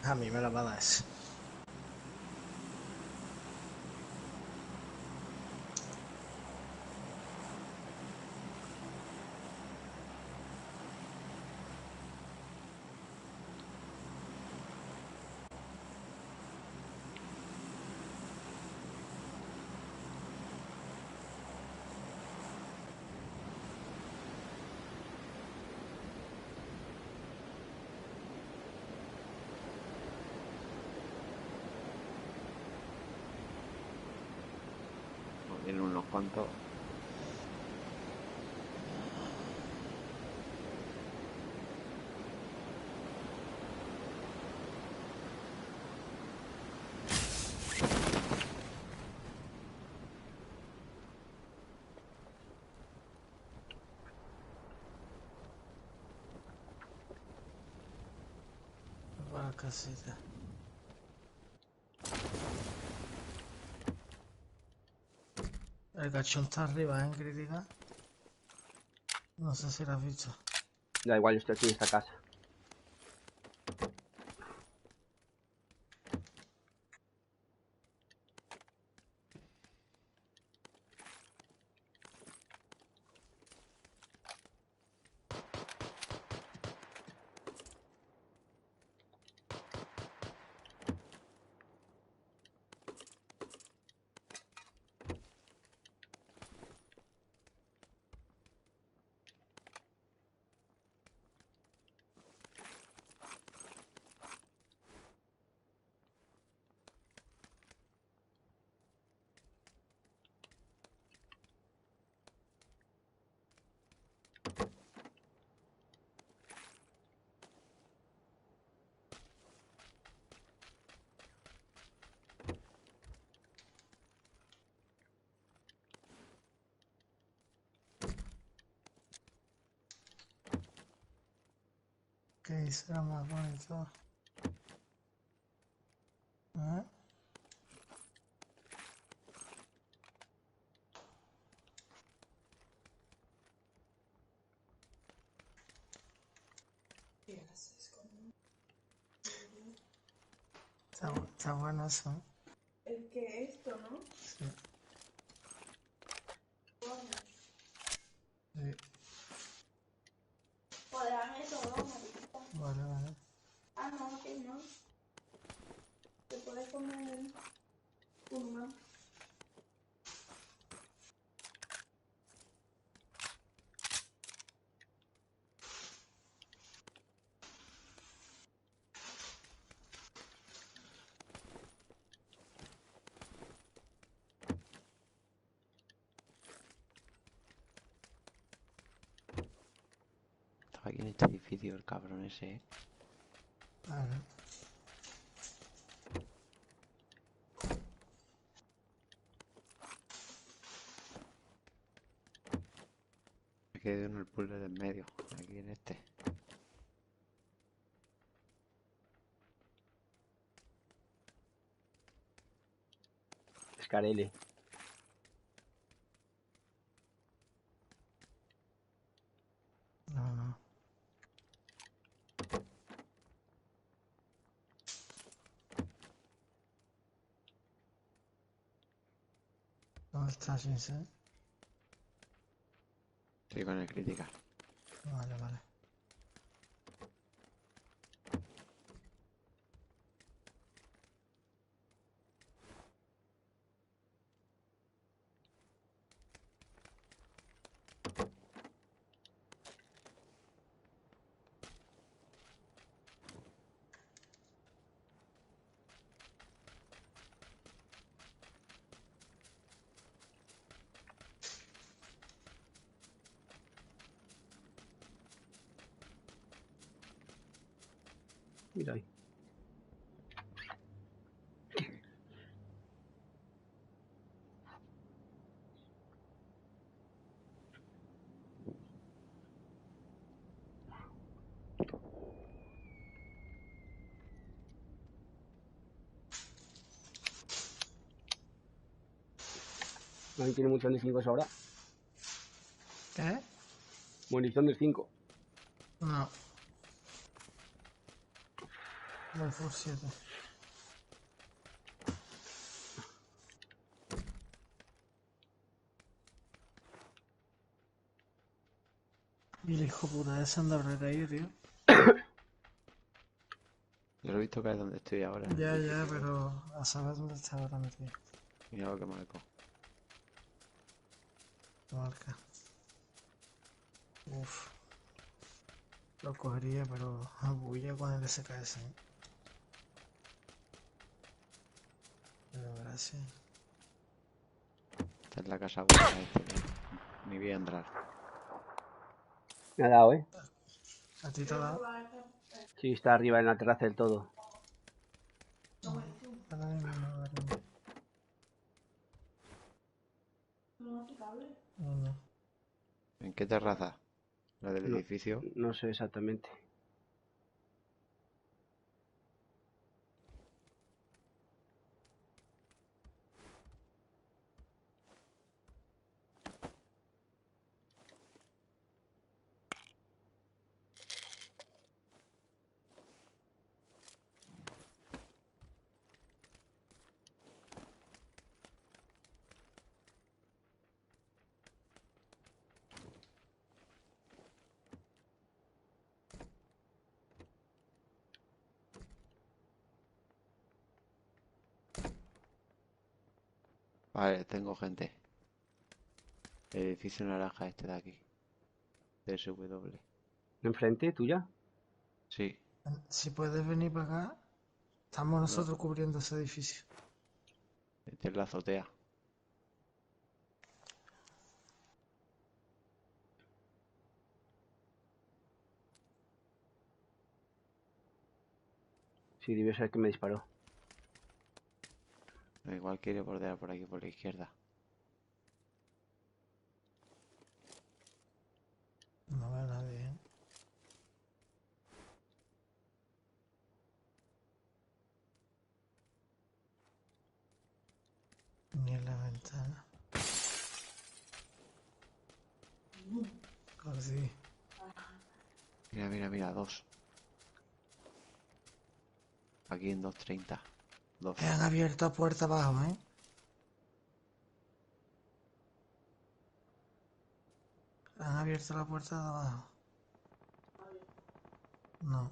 A mí me la va a dar eso. Tienen unos cuantos. Va, casita. El gachón está arriba, en crítica. No sé si lo has visto. Da igual, yo estoy aquí en esta casa. ¿Qué será más bonito? ¿Eh? Está bueno eso. El que esto, ¿no? Sí. Sí. Pues dame eso, ¿no? Vale, vale. Ah, no, que no. Te puedes comer uno. Estaba aquí en este edificio el cabrón ese, ¿eh? Vale. Me quedé en el puzzle del medio, aquí en este. Escarele. No, no. ¿Dónde estás, Vincent? Estoy con el crítica. Vale, vale. Mira ahí. Ahí tiene munición de 5 ahora. ¿Qué? Munición de 5. No. Voy por 7. Y el hijo puta ese anda por ahí, tío. Yo lo he visto caer donde estoy ahora. En el Ya, edificio, ¿eh? pero a saber dónde está ahora metido. Mira lo que marco. Marca. Uf. Lo cogería, pero bulla con el SKS. Pero gracias. Esta es la casa buena de este, ¿eh? Ni voy a entrar. Me ha dado, ¿A ti te ha dado? Sí, está arriba en la terraza del todo. Ahora mismo no, ahora mismo. No, no. ¿En qué terraza? ¿La del No, edificio? no sé exactamente. Vale, tengo gente. El edificio naranja este de aquí. DSW. ¿Enfrente, tuya? Sí. Si puedes venir para acá, estamos nosotros cubriendo ese edificio. Este es la azotea. Sí, debe ser el que me disparó. Igual quiere bordear por aquí por la izquierda. No veo a nadie, ¿eh? ventana. Así. Mira, 2. Aquí en 2:30. 2. Me han abierto puerta abajo, ¿eh? Han abierto la puerta de abajo. No.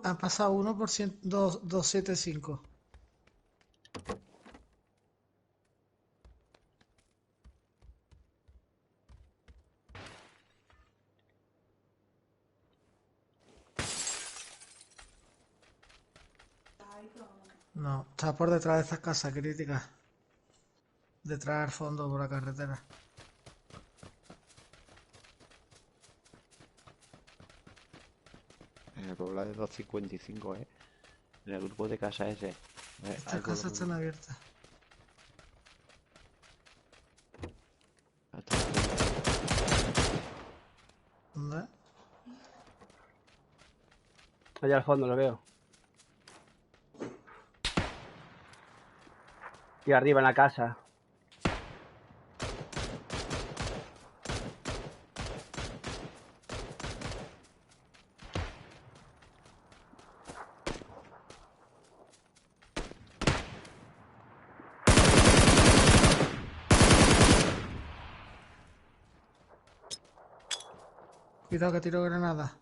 Han pasado 1%, 275. No, está por detrás de estas casas críticas. Detrás al fondo por la carretera. En el poblado de 255, En el grupo de casa ese. Estas casas están abiertas. ¿Dónde? Allá al fondo lo veo. Y arriba en la casa. Cuidado que tiro granada.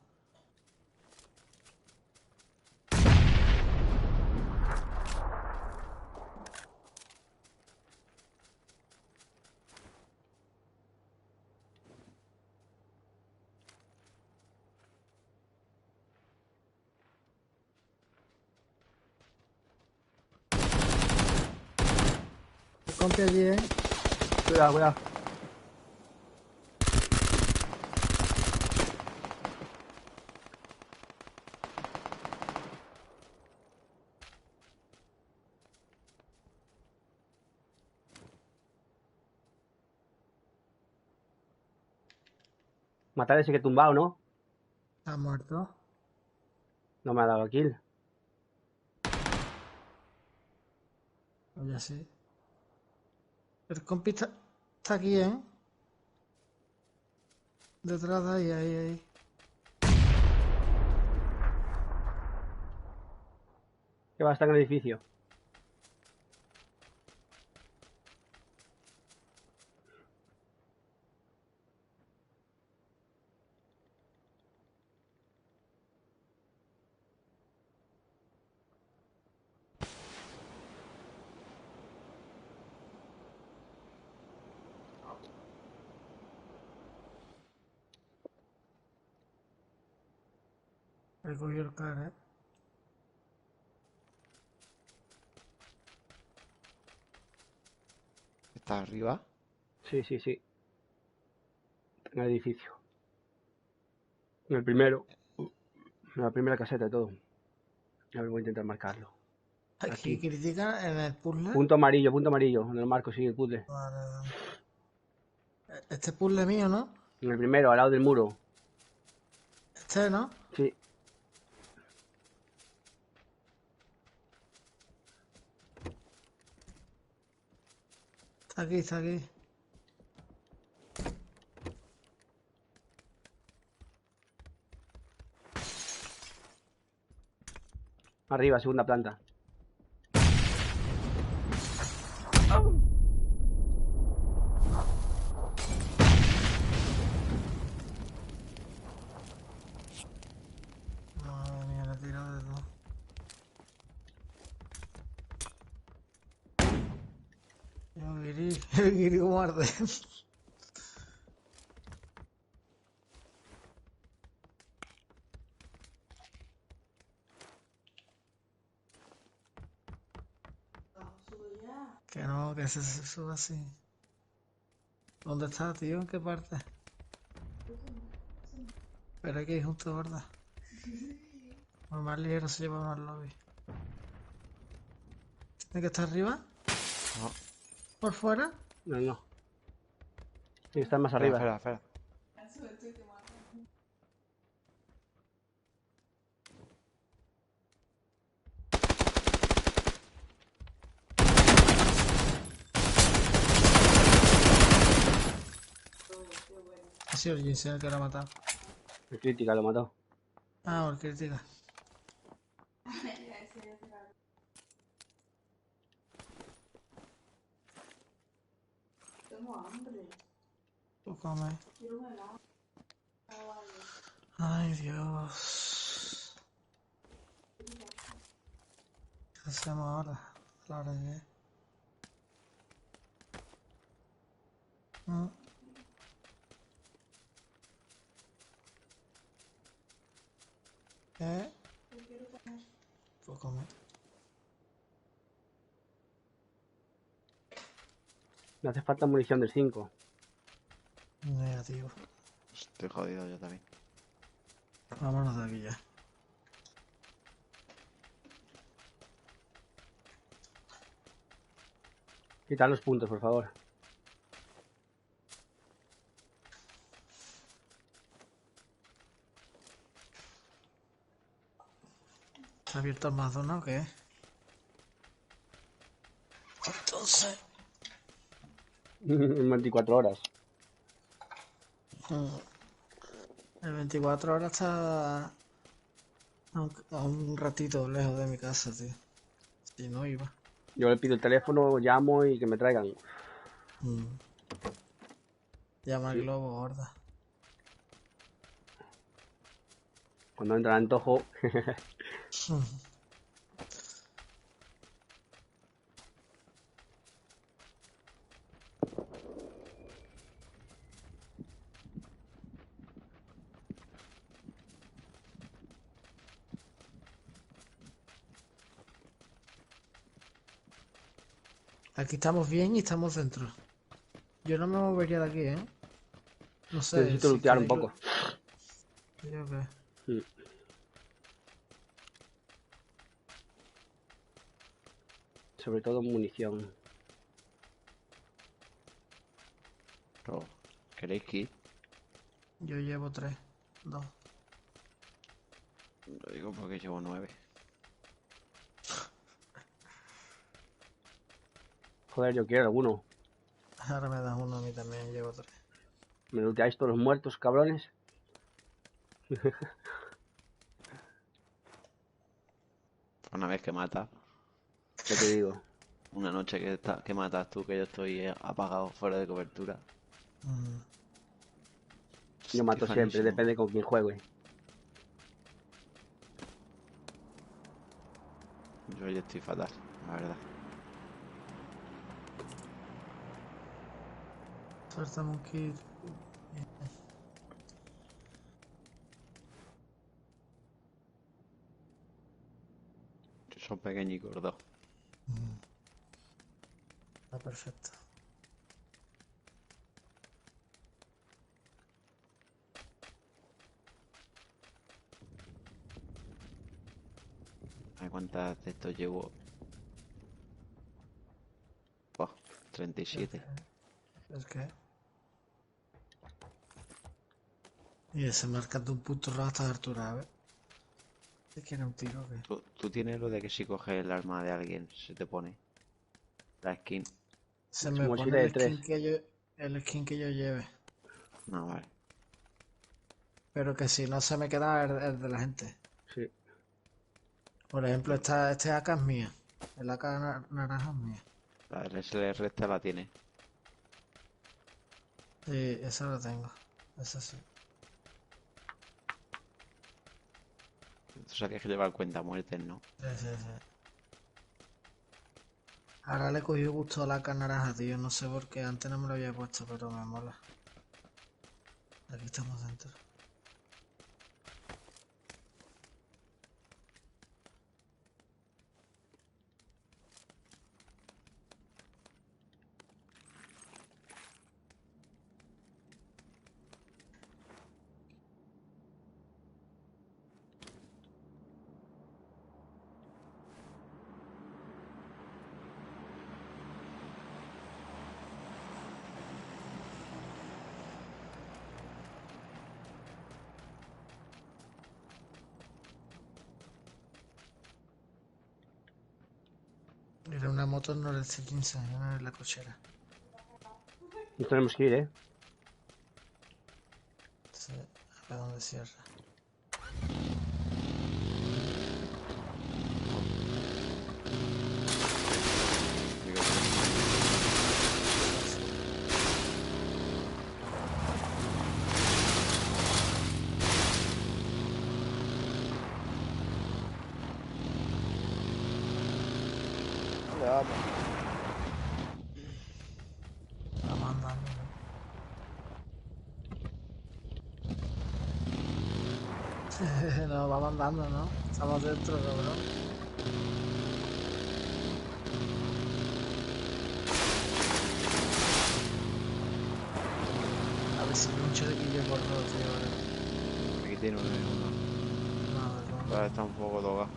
Compi allí, ¿eh? Cuidado. Matar a ese que he tumbado, ¿no? ¿Está muerto? No me ha dado kill. Ya sí. El compi está aquí, ¿eh? Detrás de ahí. Que va a estar en el edificio. He cogido el cara, ¿eh? ¿Está arriba? Sí. En el edificio. En el primero. En la primera caseta de todo. A ver, voy a intentar marcarlo. Aquí critican en el puzzle. Punto amarillo. En el marco, sí, el puzzle. Vale. Este puzzle mío, ¿no? En el primero, al lado del muro. Este, ¿no? Sí. Está aquí. Arriba, segunda planta. Madre mía, le he tirado de todo. El guiri como arde. Que no, que se sube así. ¿Dónde está, tío? ¿En qué parte? Pero aquí junto, ¿verdad? Pues más ligero se lleva más lobby. ¿Tiene que estar arriba? No. ¿Por fuera? No, no. Tiene que estar más Espera, arriba. espera, espera. Ha sido el Jinsen el que lo ha matado. El crítica lo mató. Ah, por crítica. Tengo hambre. Tú come. Quiero un helado. Ay, Dios. ¿Qué hacemos ahora? La hora de... ¿Qué? Pues come. Me hace falta munición del 5. Negativo. Estoy jodido yo también. Vámonos de aquí ya. Quitar los puntos, por favor. ¿Está abierto el Madonna o qué? Entonces... En 24 horas. El 24 horas está a un ratito lejos de mi casa, tío. Si no iba. Yo le pido el teléfono, llamo y que me traigan. Llama al globo, gorda. Cuando entra el antojo. Aquí estamos bien y estamos dentro. Yo no me movería de aquí, ¿eh? No sé. Necesito lootear un poco. Yo qué. Sobre todo munición. Pero, ¿queréis kit? Yo llevo 3, 2. Lo digo porque llevo 9. Joder, yo quiero alguno. Ahora me das uno a mí también, llevo 3. ¿Me looteáis todos los muertos, cabrones? Una vez que matas. ¿Qué te digo? Una noche que matas tú, que yo estoy apagado fuera de cobertura. Yo mato Qué siempre, fanísimo. depende con quién juegue. Yo hoy estoy fatal, la verdad. Suéltame un kit. Son pequeñicos dos. Está perfecto. A ver cuántas de estos llevo. 37. ¿Es que? Y ese marcando un punto rojo hasta de altura, a ver. ¿Te quiere un tiro o qué? ¿Tú tienes lo de que si coges el arma de alguien se te pone la skin? Se me mochila pone de el tres. skin que yo lleve. No, vale. Pero que si no se me queda el de la gente. Sí. Por ejemplo, este AK es mía. El AK naranja es mía. La del SLR esta la tiene. Sí, esa lo tengo. Esa sí. O sea que hay que llevar cuenta muertes, ¿no? Sí, sí, sí. Ahora le he cogido gusto a la AK naranja, tío. No sé por qué. Antes no me lo había puesto, pero me mola. Aquí estamos dentro. Era una moto no del C15, no era la cochera. Nos tenemos que ir, ¿eh? Sí, a ver dónde cierra. Vamos andando, ¿no? No, vamos andando, ¿no? Estamos dentro, cabrón. A ver si me un chalequillo por dos, tío, ahora. Aquí tiene uno. No, Ahora está un poco tocado.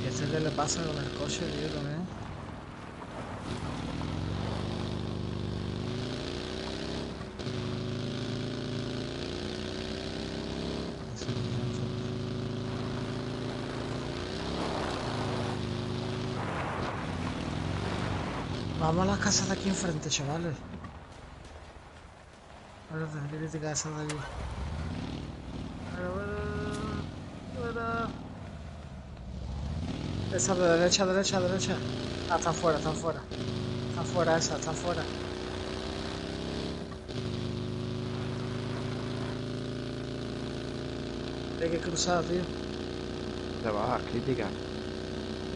¿Y este qué le pasa con el coche, tío, también? Vamos a las casas de aquí enfrente, chavales. Espérate, crítica esa de allí. Esa de derecha. Ah, están fuera. Están fuera esa, están fuera. Hay que cruzar, tío. Te bajas, crítica.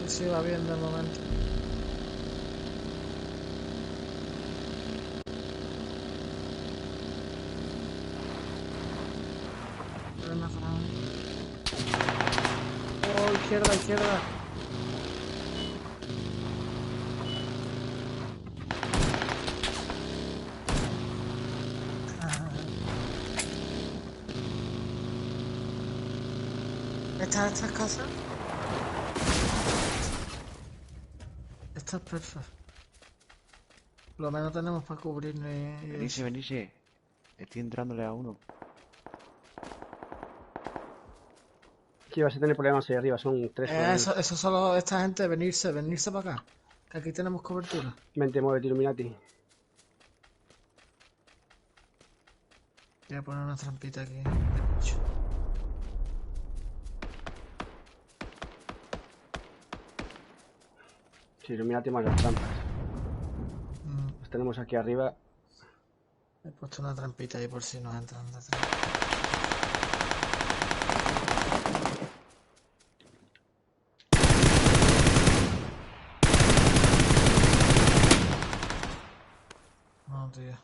Y sí, va bien de momento. Oh, izquierda. ¿Estas casas? Esta es perfecta. Lo menos tenemos para cubrirnos y... Venirse. Estoy entrándole a uno. Sí, vas a tener problemas ahí arriba, son 3 problemas. Eso solo esta gente, venirse para acá. Que aquí tenemos cobertura. Vente, muévete, Illuminati. Voy a poner una trampita aquí. Sí, Illuminati más las trampas. Las tenemos aquí arriba. He puesto una trampita ahí por si nos entran detrás. No, tío.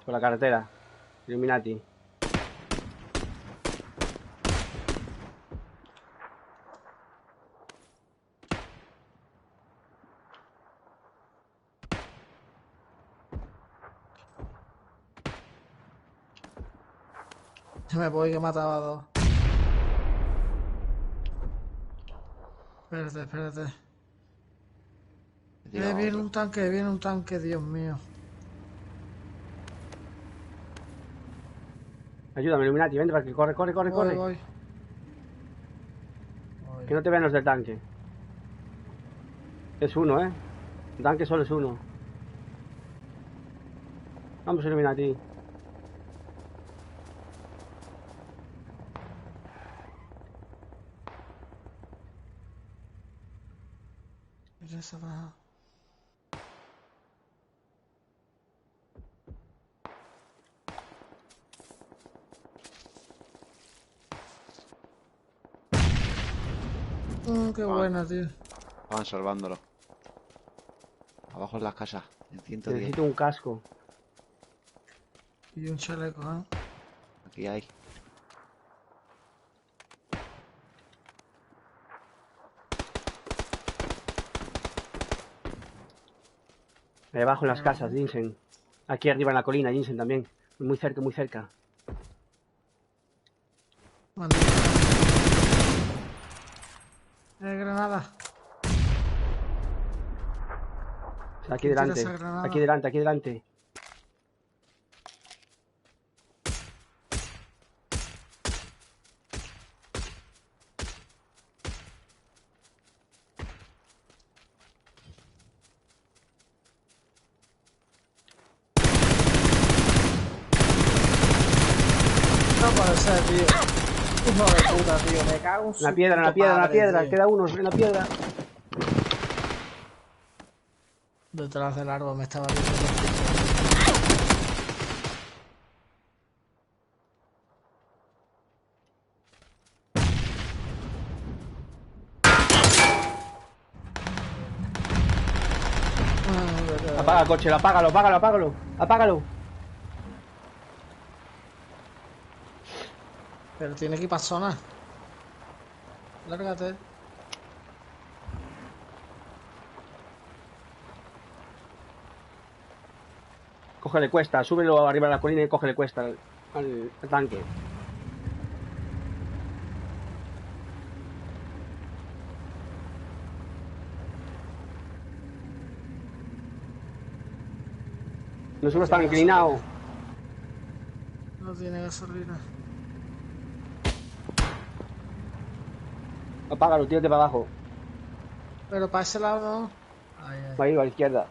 Por la carretera. Illuminati. Me voy que mataba a dos. Espérate. Viene un tanque, Dios mío. Ayúdame, Illuminati, vente para que corre. Voy. Que no te vean los del tanque. Es uno, ¿eh? El tanque solo es uno. Vamos, Illuminati. Mira esa baja. Qué buena, tío. Van salvándolo. Abajo en las casas, en 110. Necesito un casco. Y un chaleco, ¿eh? Aquí hay. Ahí abajo en las casas, Jinsen. Aquí arriba en la colina, Jinsen también. Muy cerca. Granada. Aquí delante. No puede ser, tío. Hijo de puta, tío. Me cago en su En la piedra, en la puto piedra, en la padre, piedra. tío. Queda uno en la piedra. Detrás del árbol me estaba viendo. Apaga el coche, apágalo, apágalo, apágalo. Apágalo. Pero tiene que ir para zona. Lárgate. Cógele cuesta, súbelo arriba de la colina y cógele cuesta al tanque. No subas tan inclinado. No tiene gasolina. Apágalo, tírate para abajo. Pero para ese lado no. Ay, ay. Ahí, a la izquierda.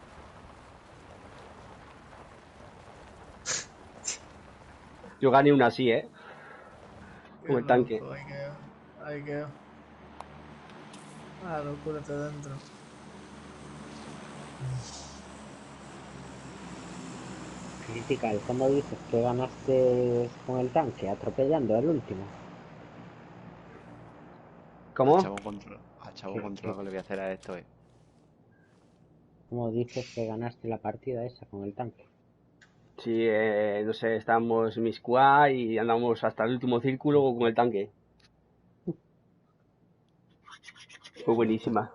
Yo gané una así, Con el tanque. Ahí quedó. Ah, cúrate dentro. Critical, cuando dices que ganaste con el tanque atropellando al último. ¿Cómo? A Chavo Control que le voy a hacer a esto, ¿Cómo dices que ganaste la partida esa con el tanque? Sí, no sé, estábamos en mi squad y andamos hasta el último círculo con el tanque. Fue buenísima.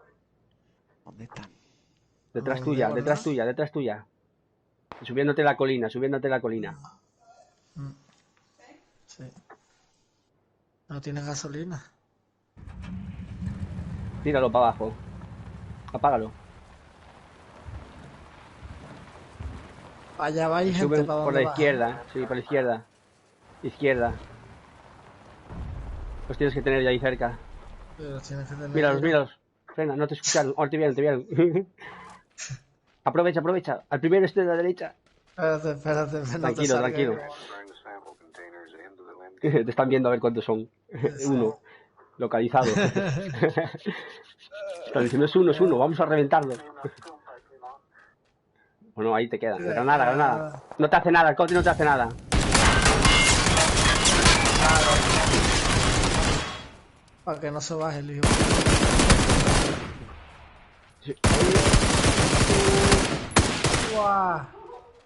¿Dónde están? Detrás ¿Dónde, tuya, guarda? detrás tuya, detrás tuya. Subiéndote la colina, subiéndote la colina. Sí. No tienes gasolina. Tíralo para abajo. Apágalo. Allá va hay gente Suben para por donde la izquierda, sí, por la izquierda. Izquierda. Los tienes que tener ya ahí cerca. Pero tienes que tener. Míralos, míralos. Frena, no te escucharon. Oh, te vieron, te vieron. Aprovecha, aprovecha. Al primero este de la derecha. Espérate, no te Tranquilo, salgas. tranquilo. Te están viendo a ver cuántos son. Uno. Localizado. Están diciendo es uno, vamos a reventarlo. Bueno, ahí te queda. Granada, granada. No te hace nada, el coche no te hace nada. Para que no se baje el hijo. Sí. ¡Guau!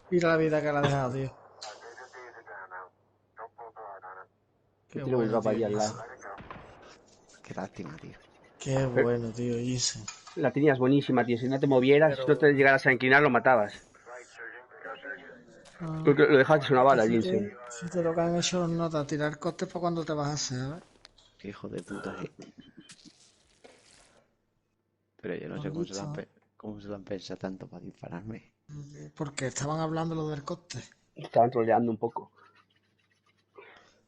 Mira la vida que le ha dejado, tío. Qué Tiro el bueno, mapa allí tío. al lado. Qué lástima, tío. Qué bueno, tío, Jason. La tenías buenísima, tío. Si no te movieras, si no te llegaras a inclinar, lo matabas. Porque lo dejaste una bala, Jinsen. Si te lo que han hecho los notas, tirar costes para cuando te vas a hacer, ¿sabes? Qué hijo de puta, Pero yo no sé cómo se lo han pensado tanto para dispararme. Porque estaban hablando lo del coste. Estaban troleando un poco.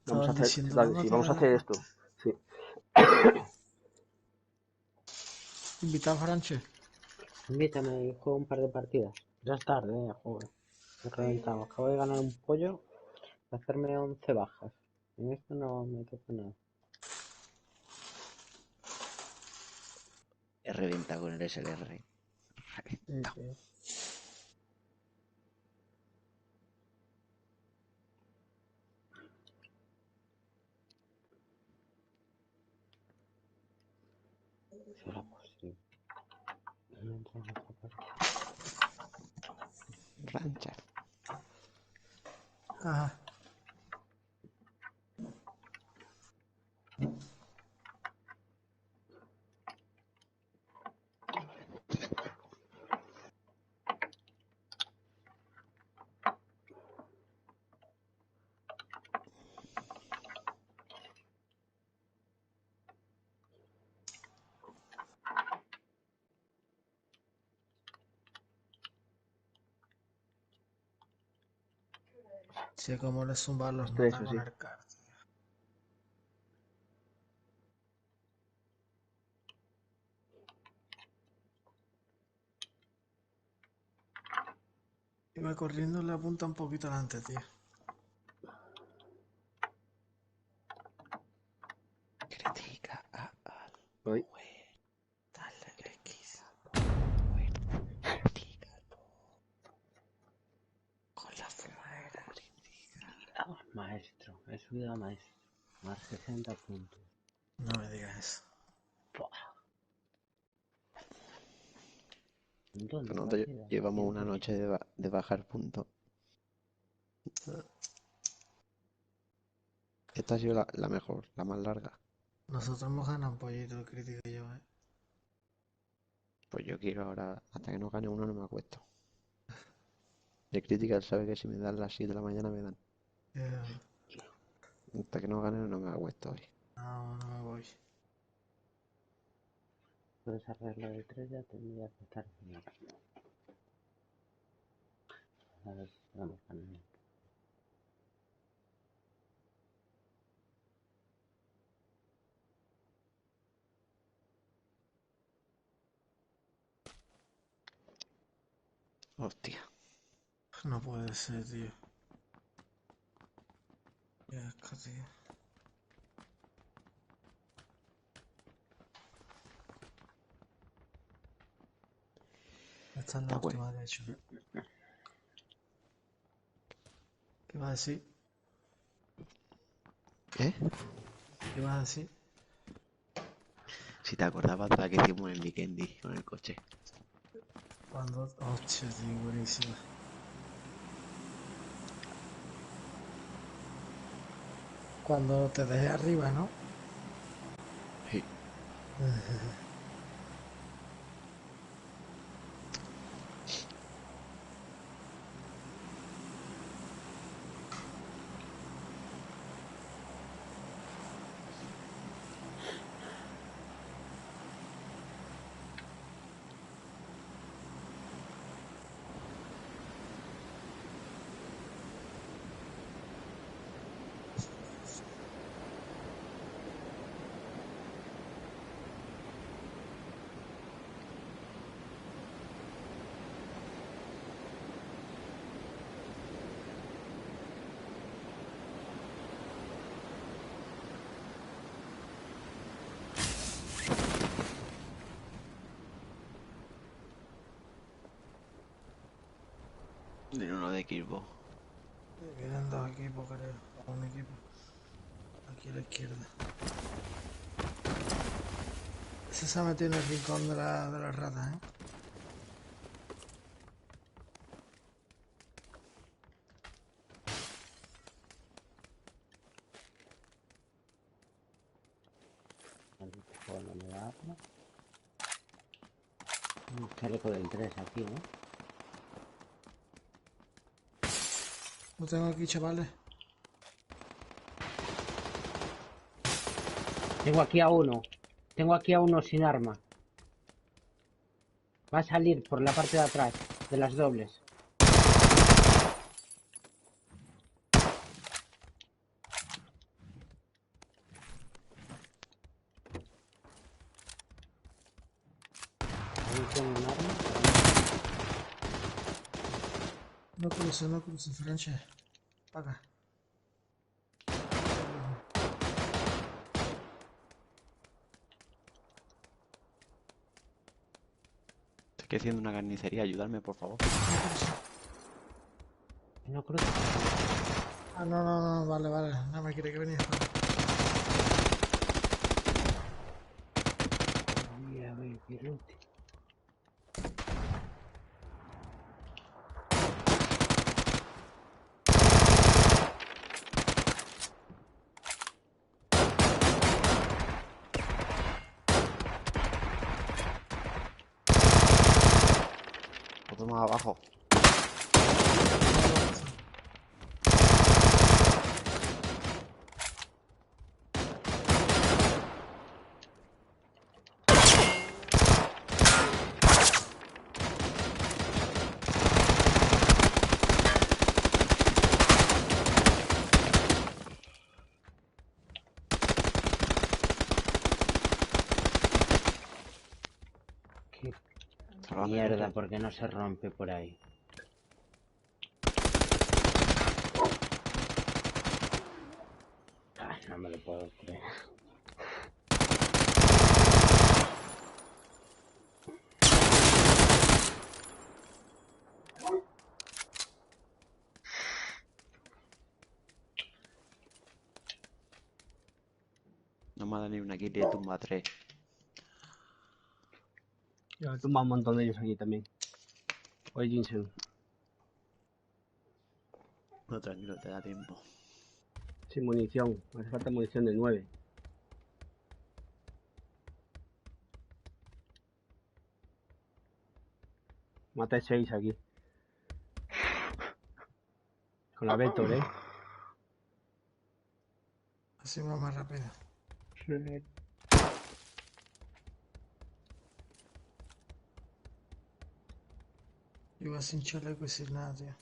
Vamos a Estaban hacer, diciendo dale, sí, vamos a hacer esto. Sí. ¿Invitado a Franche? Invítame y juego un par de partidas. Ya es tarde, joder. Me he reventado. Acabo de ganar un pollo de hacerme 11 bajas. En esto no me toca nada. He reventado con el SLR. Reventado. Será posible. Rancha. Ajá. Sí, como le zumban los notas con el card. Iba corriendo, le apunta un poquito adelante, tío. Voy. Dale X. Con la fumadera. Vamos, maestro. He subido a maestro. Más 60 puntos. No me digas eso. ¿Dónde? Nosotros llevamos una noche de bajar puntos. Esta ha sido la mejor, la más larga. Nosotros hemos ganado un pollito, el crítico y yo, Pues yo quiero ahora, hasta que no gane uno no me acuesto. De crítica él sabe que si me dan las 7 de la mañana me dan. Hasta que no gane no me acuesto hoy. No, no me voy. Por esa regla de 3 ya tendría que estar bien. A ver si podemos ganar. Hostia. No puede ser, tío. Qué asco, tío. Esta es la última que he hecho. ¿Qué vas a decir? ¿Eh? ¿Qué vas a decir? Si te acordabas de la que hicimos en Vikendi con el coche. Cuando... Hostia, tío, buenísima. Cuando te dejé arriba, ¿no? Sí. De uno de Xbox. Quedan dos equipos, creo. O un equipo. Aquí a la izquierda. Ese se ha metido en el rincón de las ratas, ¿eh? Bueno, me da arma. Un chaleco del 3 aquí, ¿no? Lo tengo aquí, chavales. Tengo aquí a uno. Tengo aquí a uno sin arma. Va a salir por la parte de atrás, de las dobles. Ahí tengo un arma. No cruces, Franche. Acá. Estoy haciendo una carnicería, ayudarme por favor. No cruzo. Ah, no, vale. No me quiere que venía. Mira, ve, pirote. Otro más abajo. Mierda, porque no se rompe por ahí. Ah, no me lo puedo creer. No me ha dado ni una kill y he tumbado 3. Yo he tumbado un montón de ellos aquí también. Oye, Jinsen. No, tranquilo, te da tiempo. Sin munición. Me hace falta munición de 9. Maté 6 aquí. Con la Vector, Así va más rápido. Yo iba sin chaleco y sin nada, tío.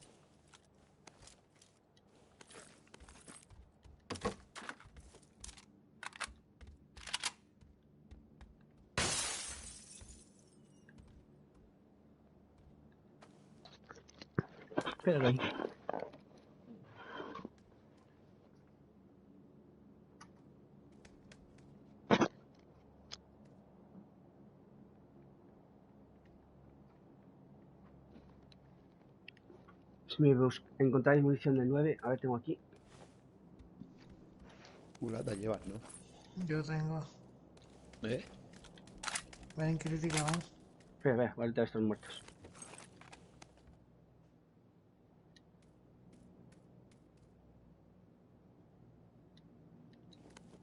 Espéralo ahí. Si me encontráis munición de 9, a ver, tengo aquí. Culata llevas, ¿no? Yo tengo. ¿Eh? Ven, crítica, van. Espera, ahorita estos muertos.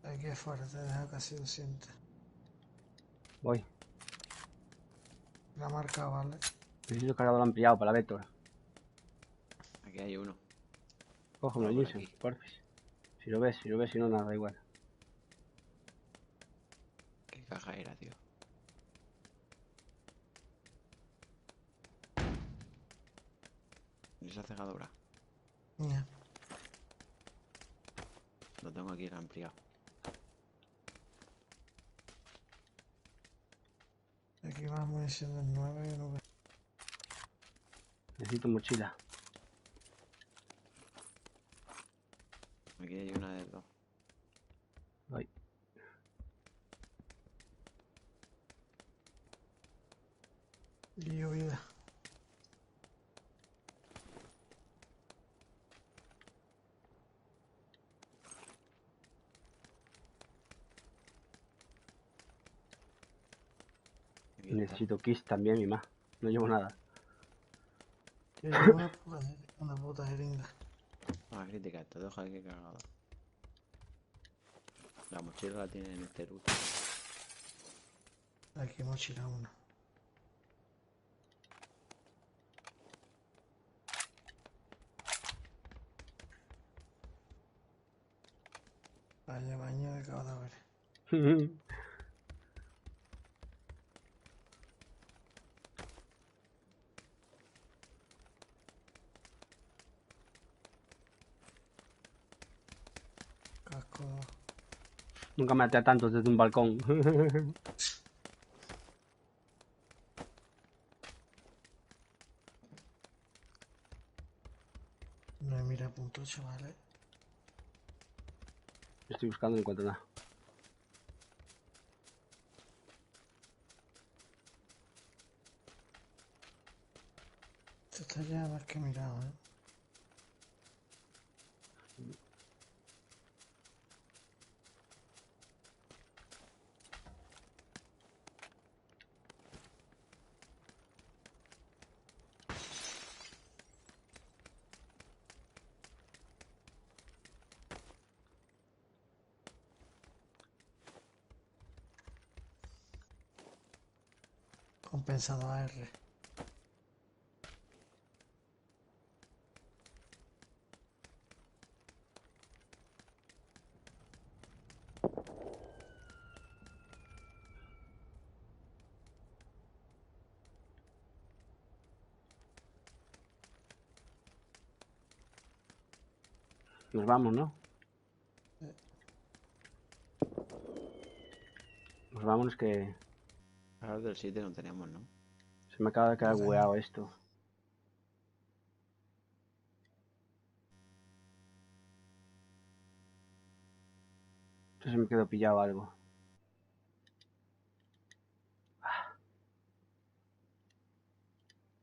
Aquí es fuerte, deja casi 200. Voy. La marca, vale. Necesito cargador ampliado para la Vector. Aquí hay uno. Cógeme el por Jinsen, aquí. porfis. Si lo ves, si no, nada, da igual. ¿Qué caja era, tío? ¿Y esa cegadora? Ya. Lo tengo aquí ampliado. Aquí más munición del 9 y no veo. Necesito mochila. Aquí hay una de 2. Voy. Y llovida. Aquí Necesito Kiss también, mi ma. No llevo nada. Yo llevo una puta jeringa. Vamos a criticar, te dejo aquí cargado. La mochila la tiene en este loot. Aquí mochila una. Vaya baño de cadáveres. Casco. Nunca me até a tantos desde un balcón. No hay mira punto, chavales. Estoy buscando, no encuentro nada. Esto está ya más que mirado, Compensado a R. Nos vamos, ¿no? Pues vámonos que Ahora del 7 no tenemos, ¿no? se me acaba de quedar No tengo. bugueado esto. Entonces me quedo pillado algo.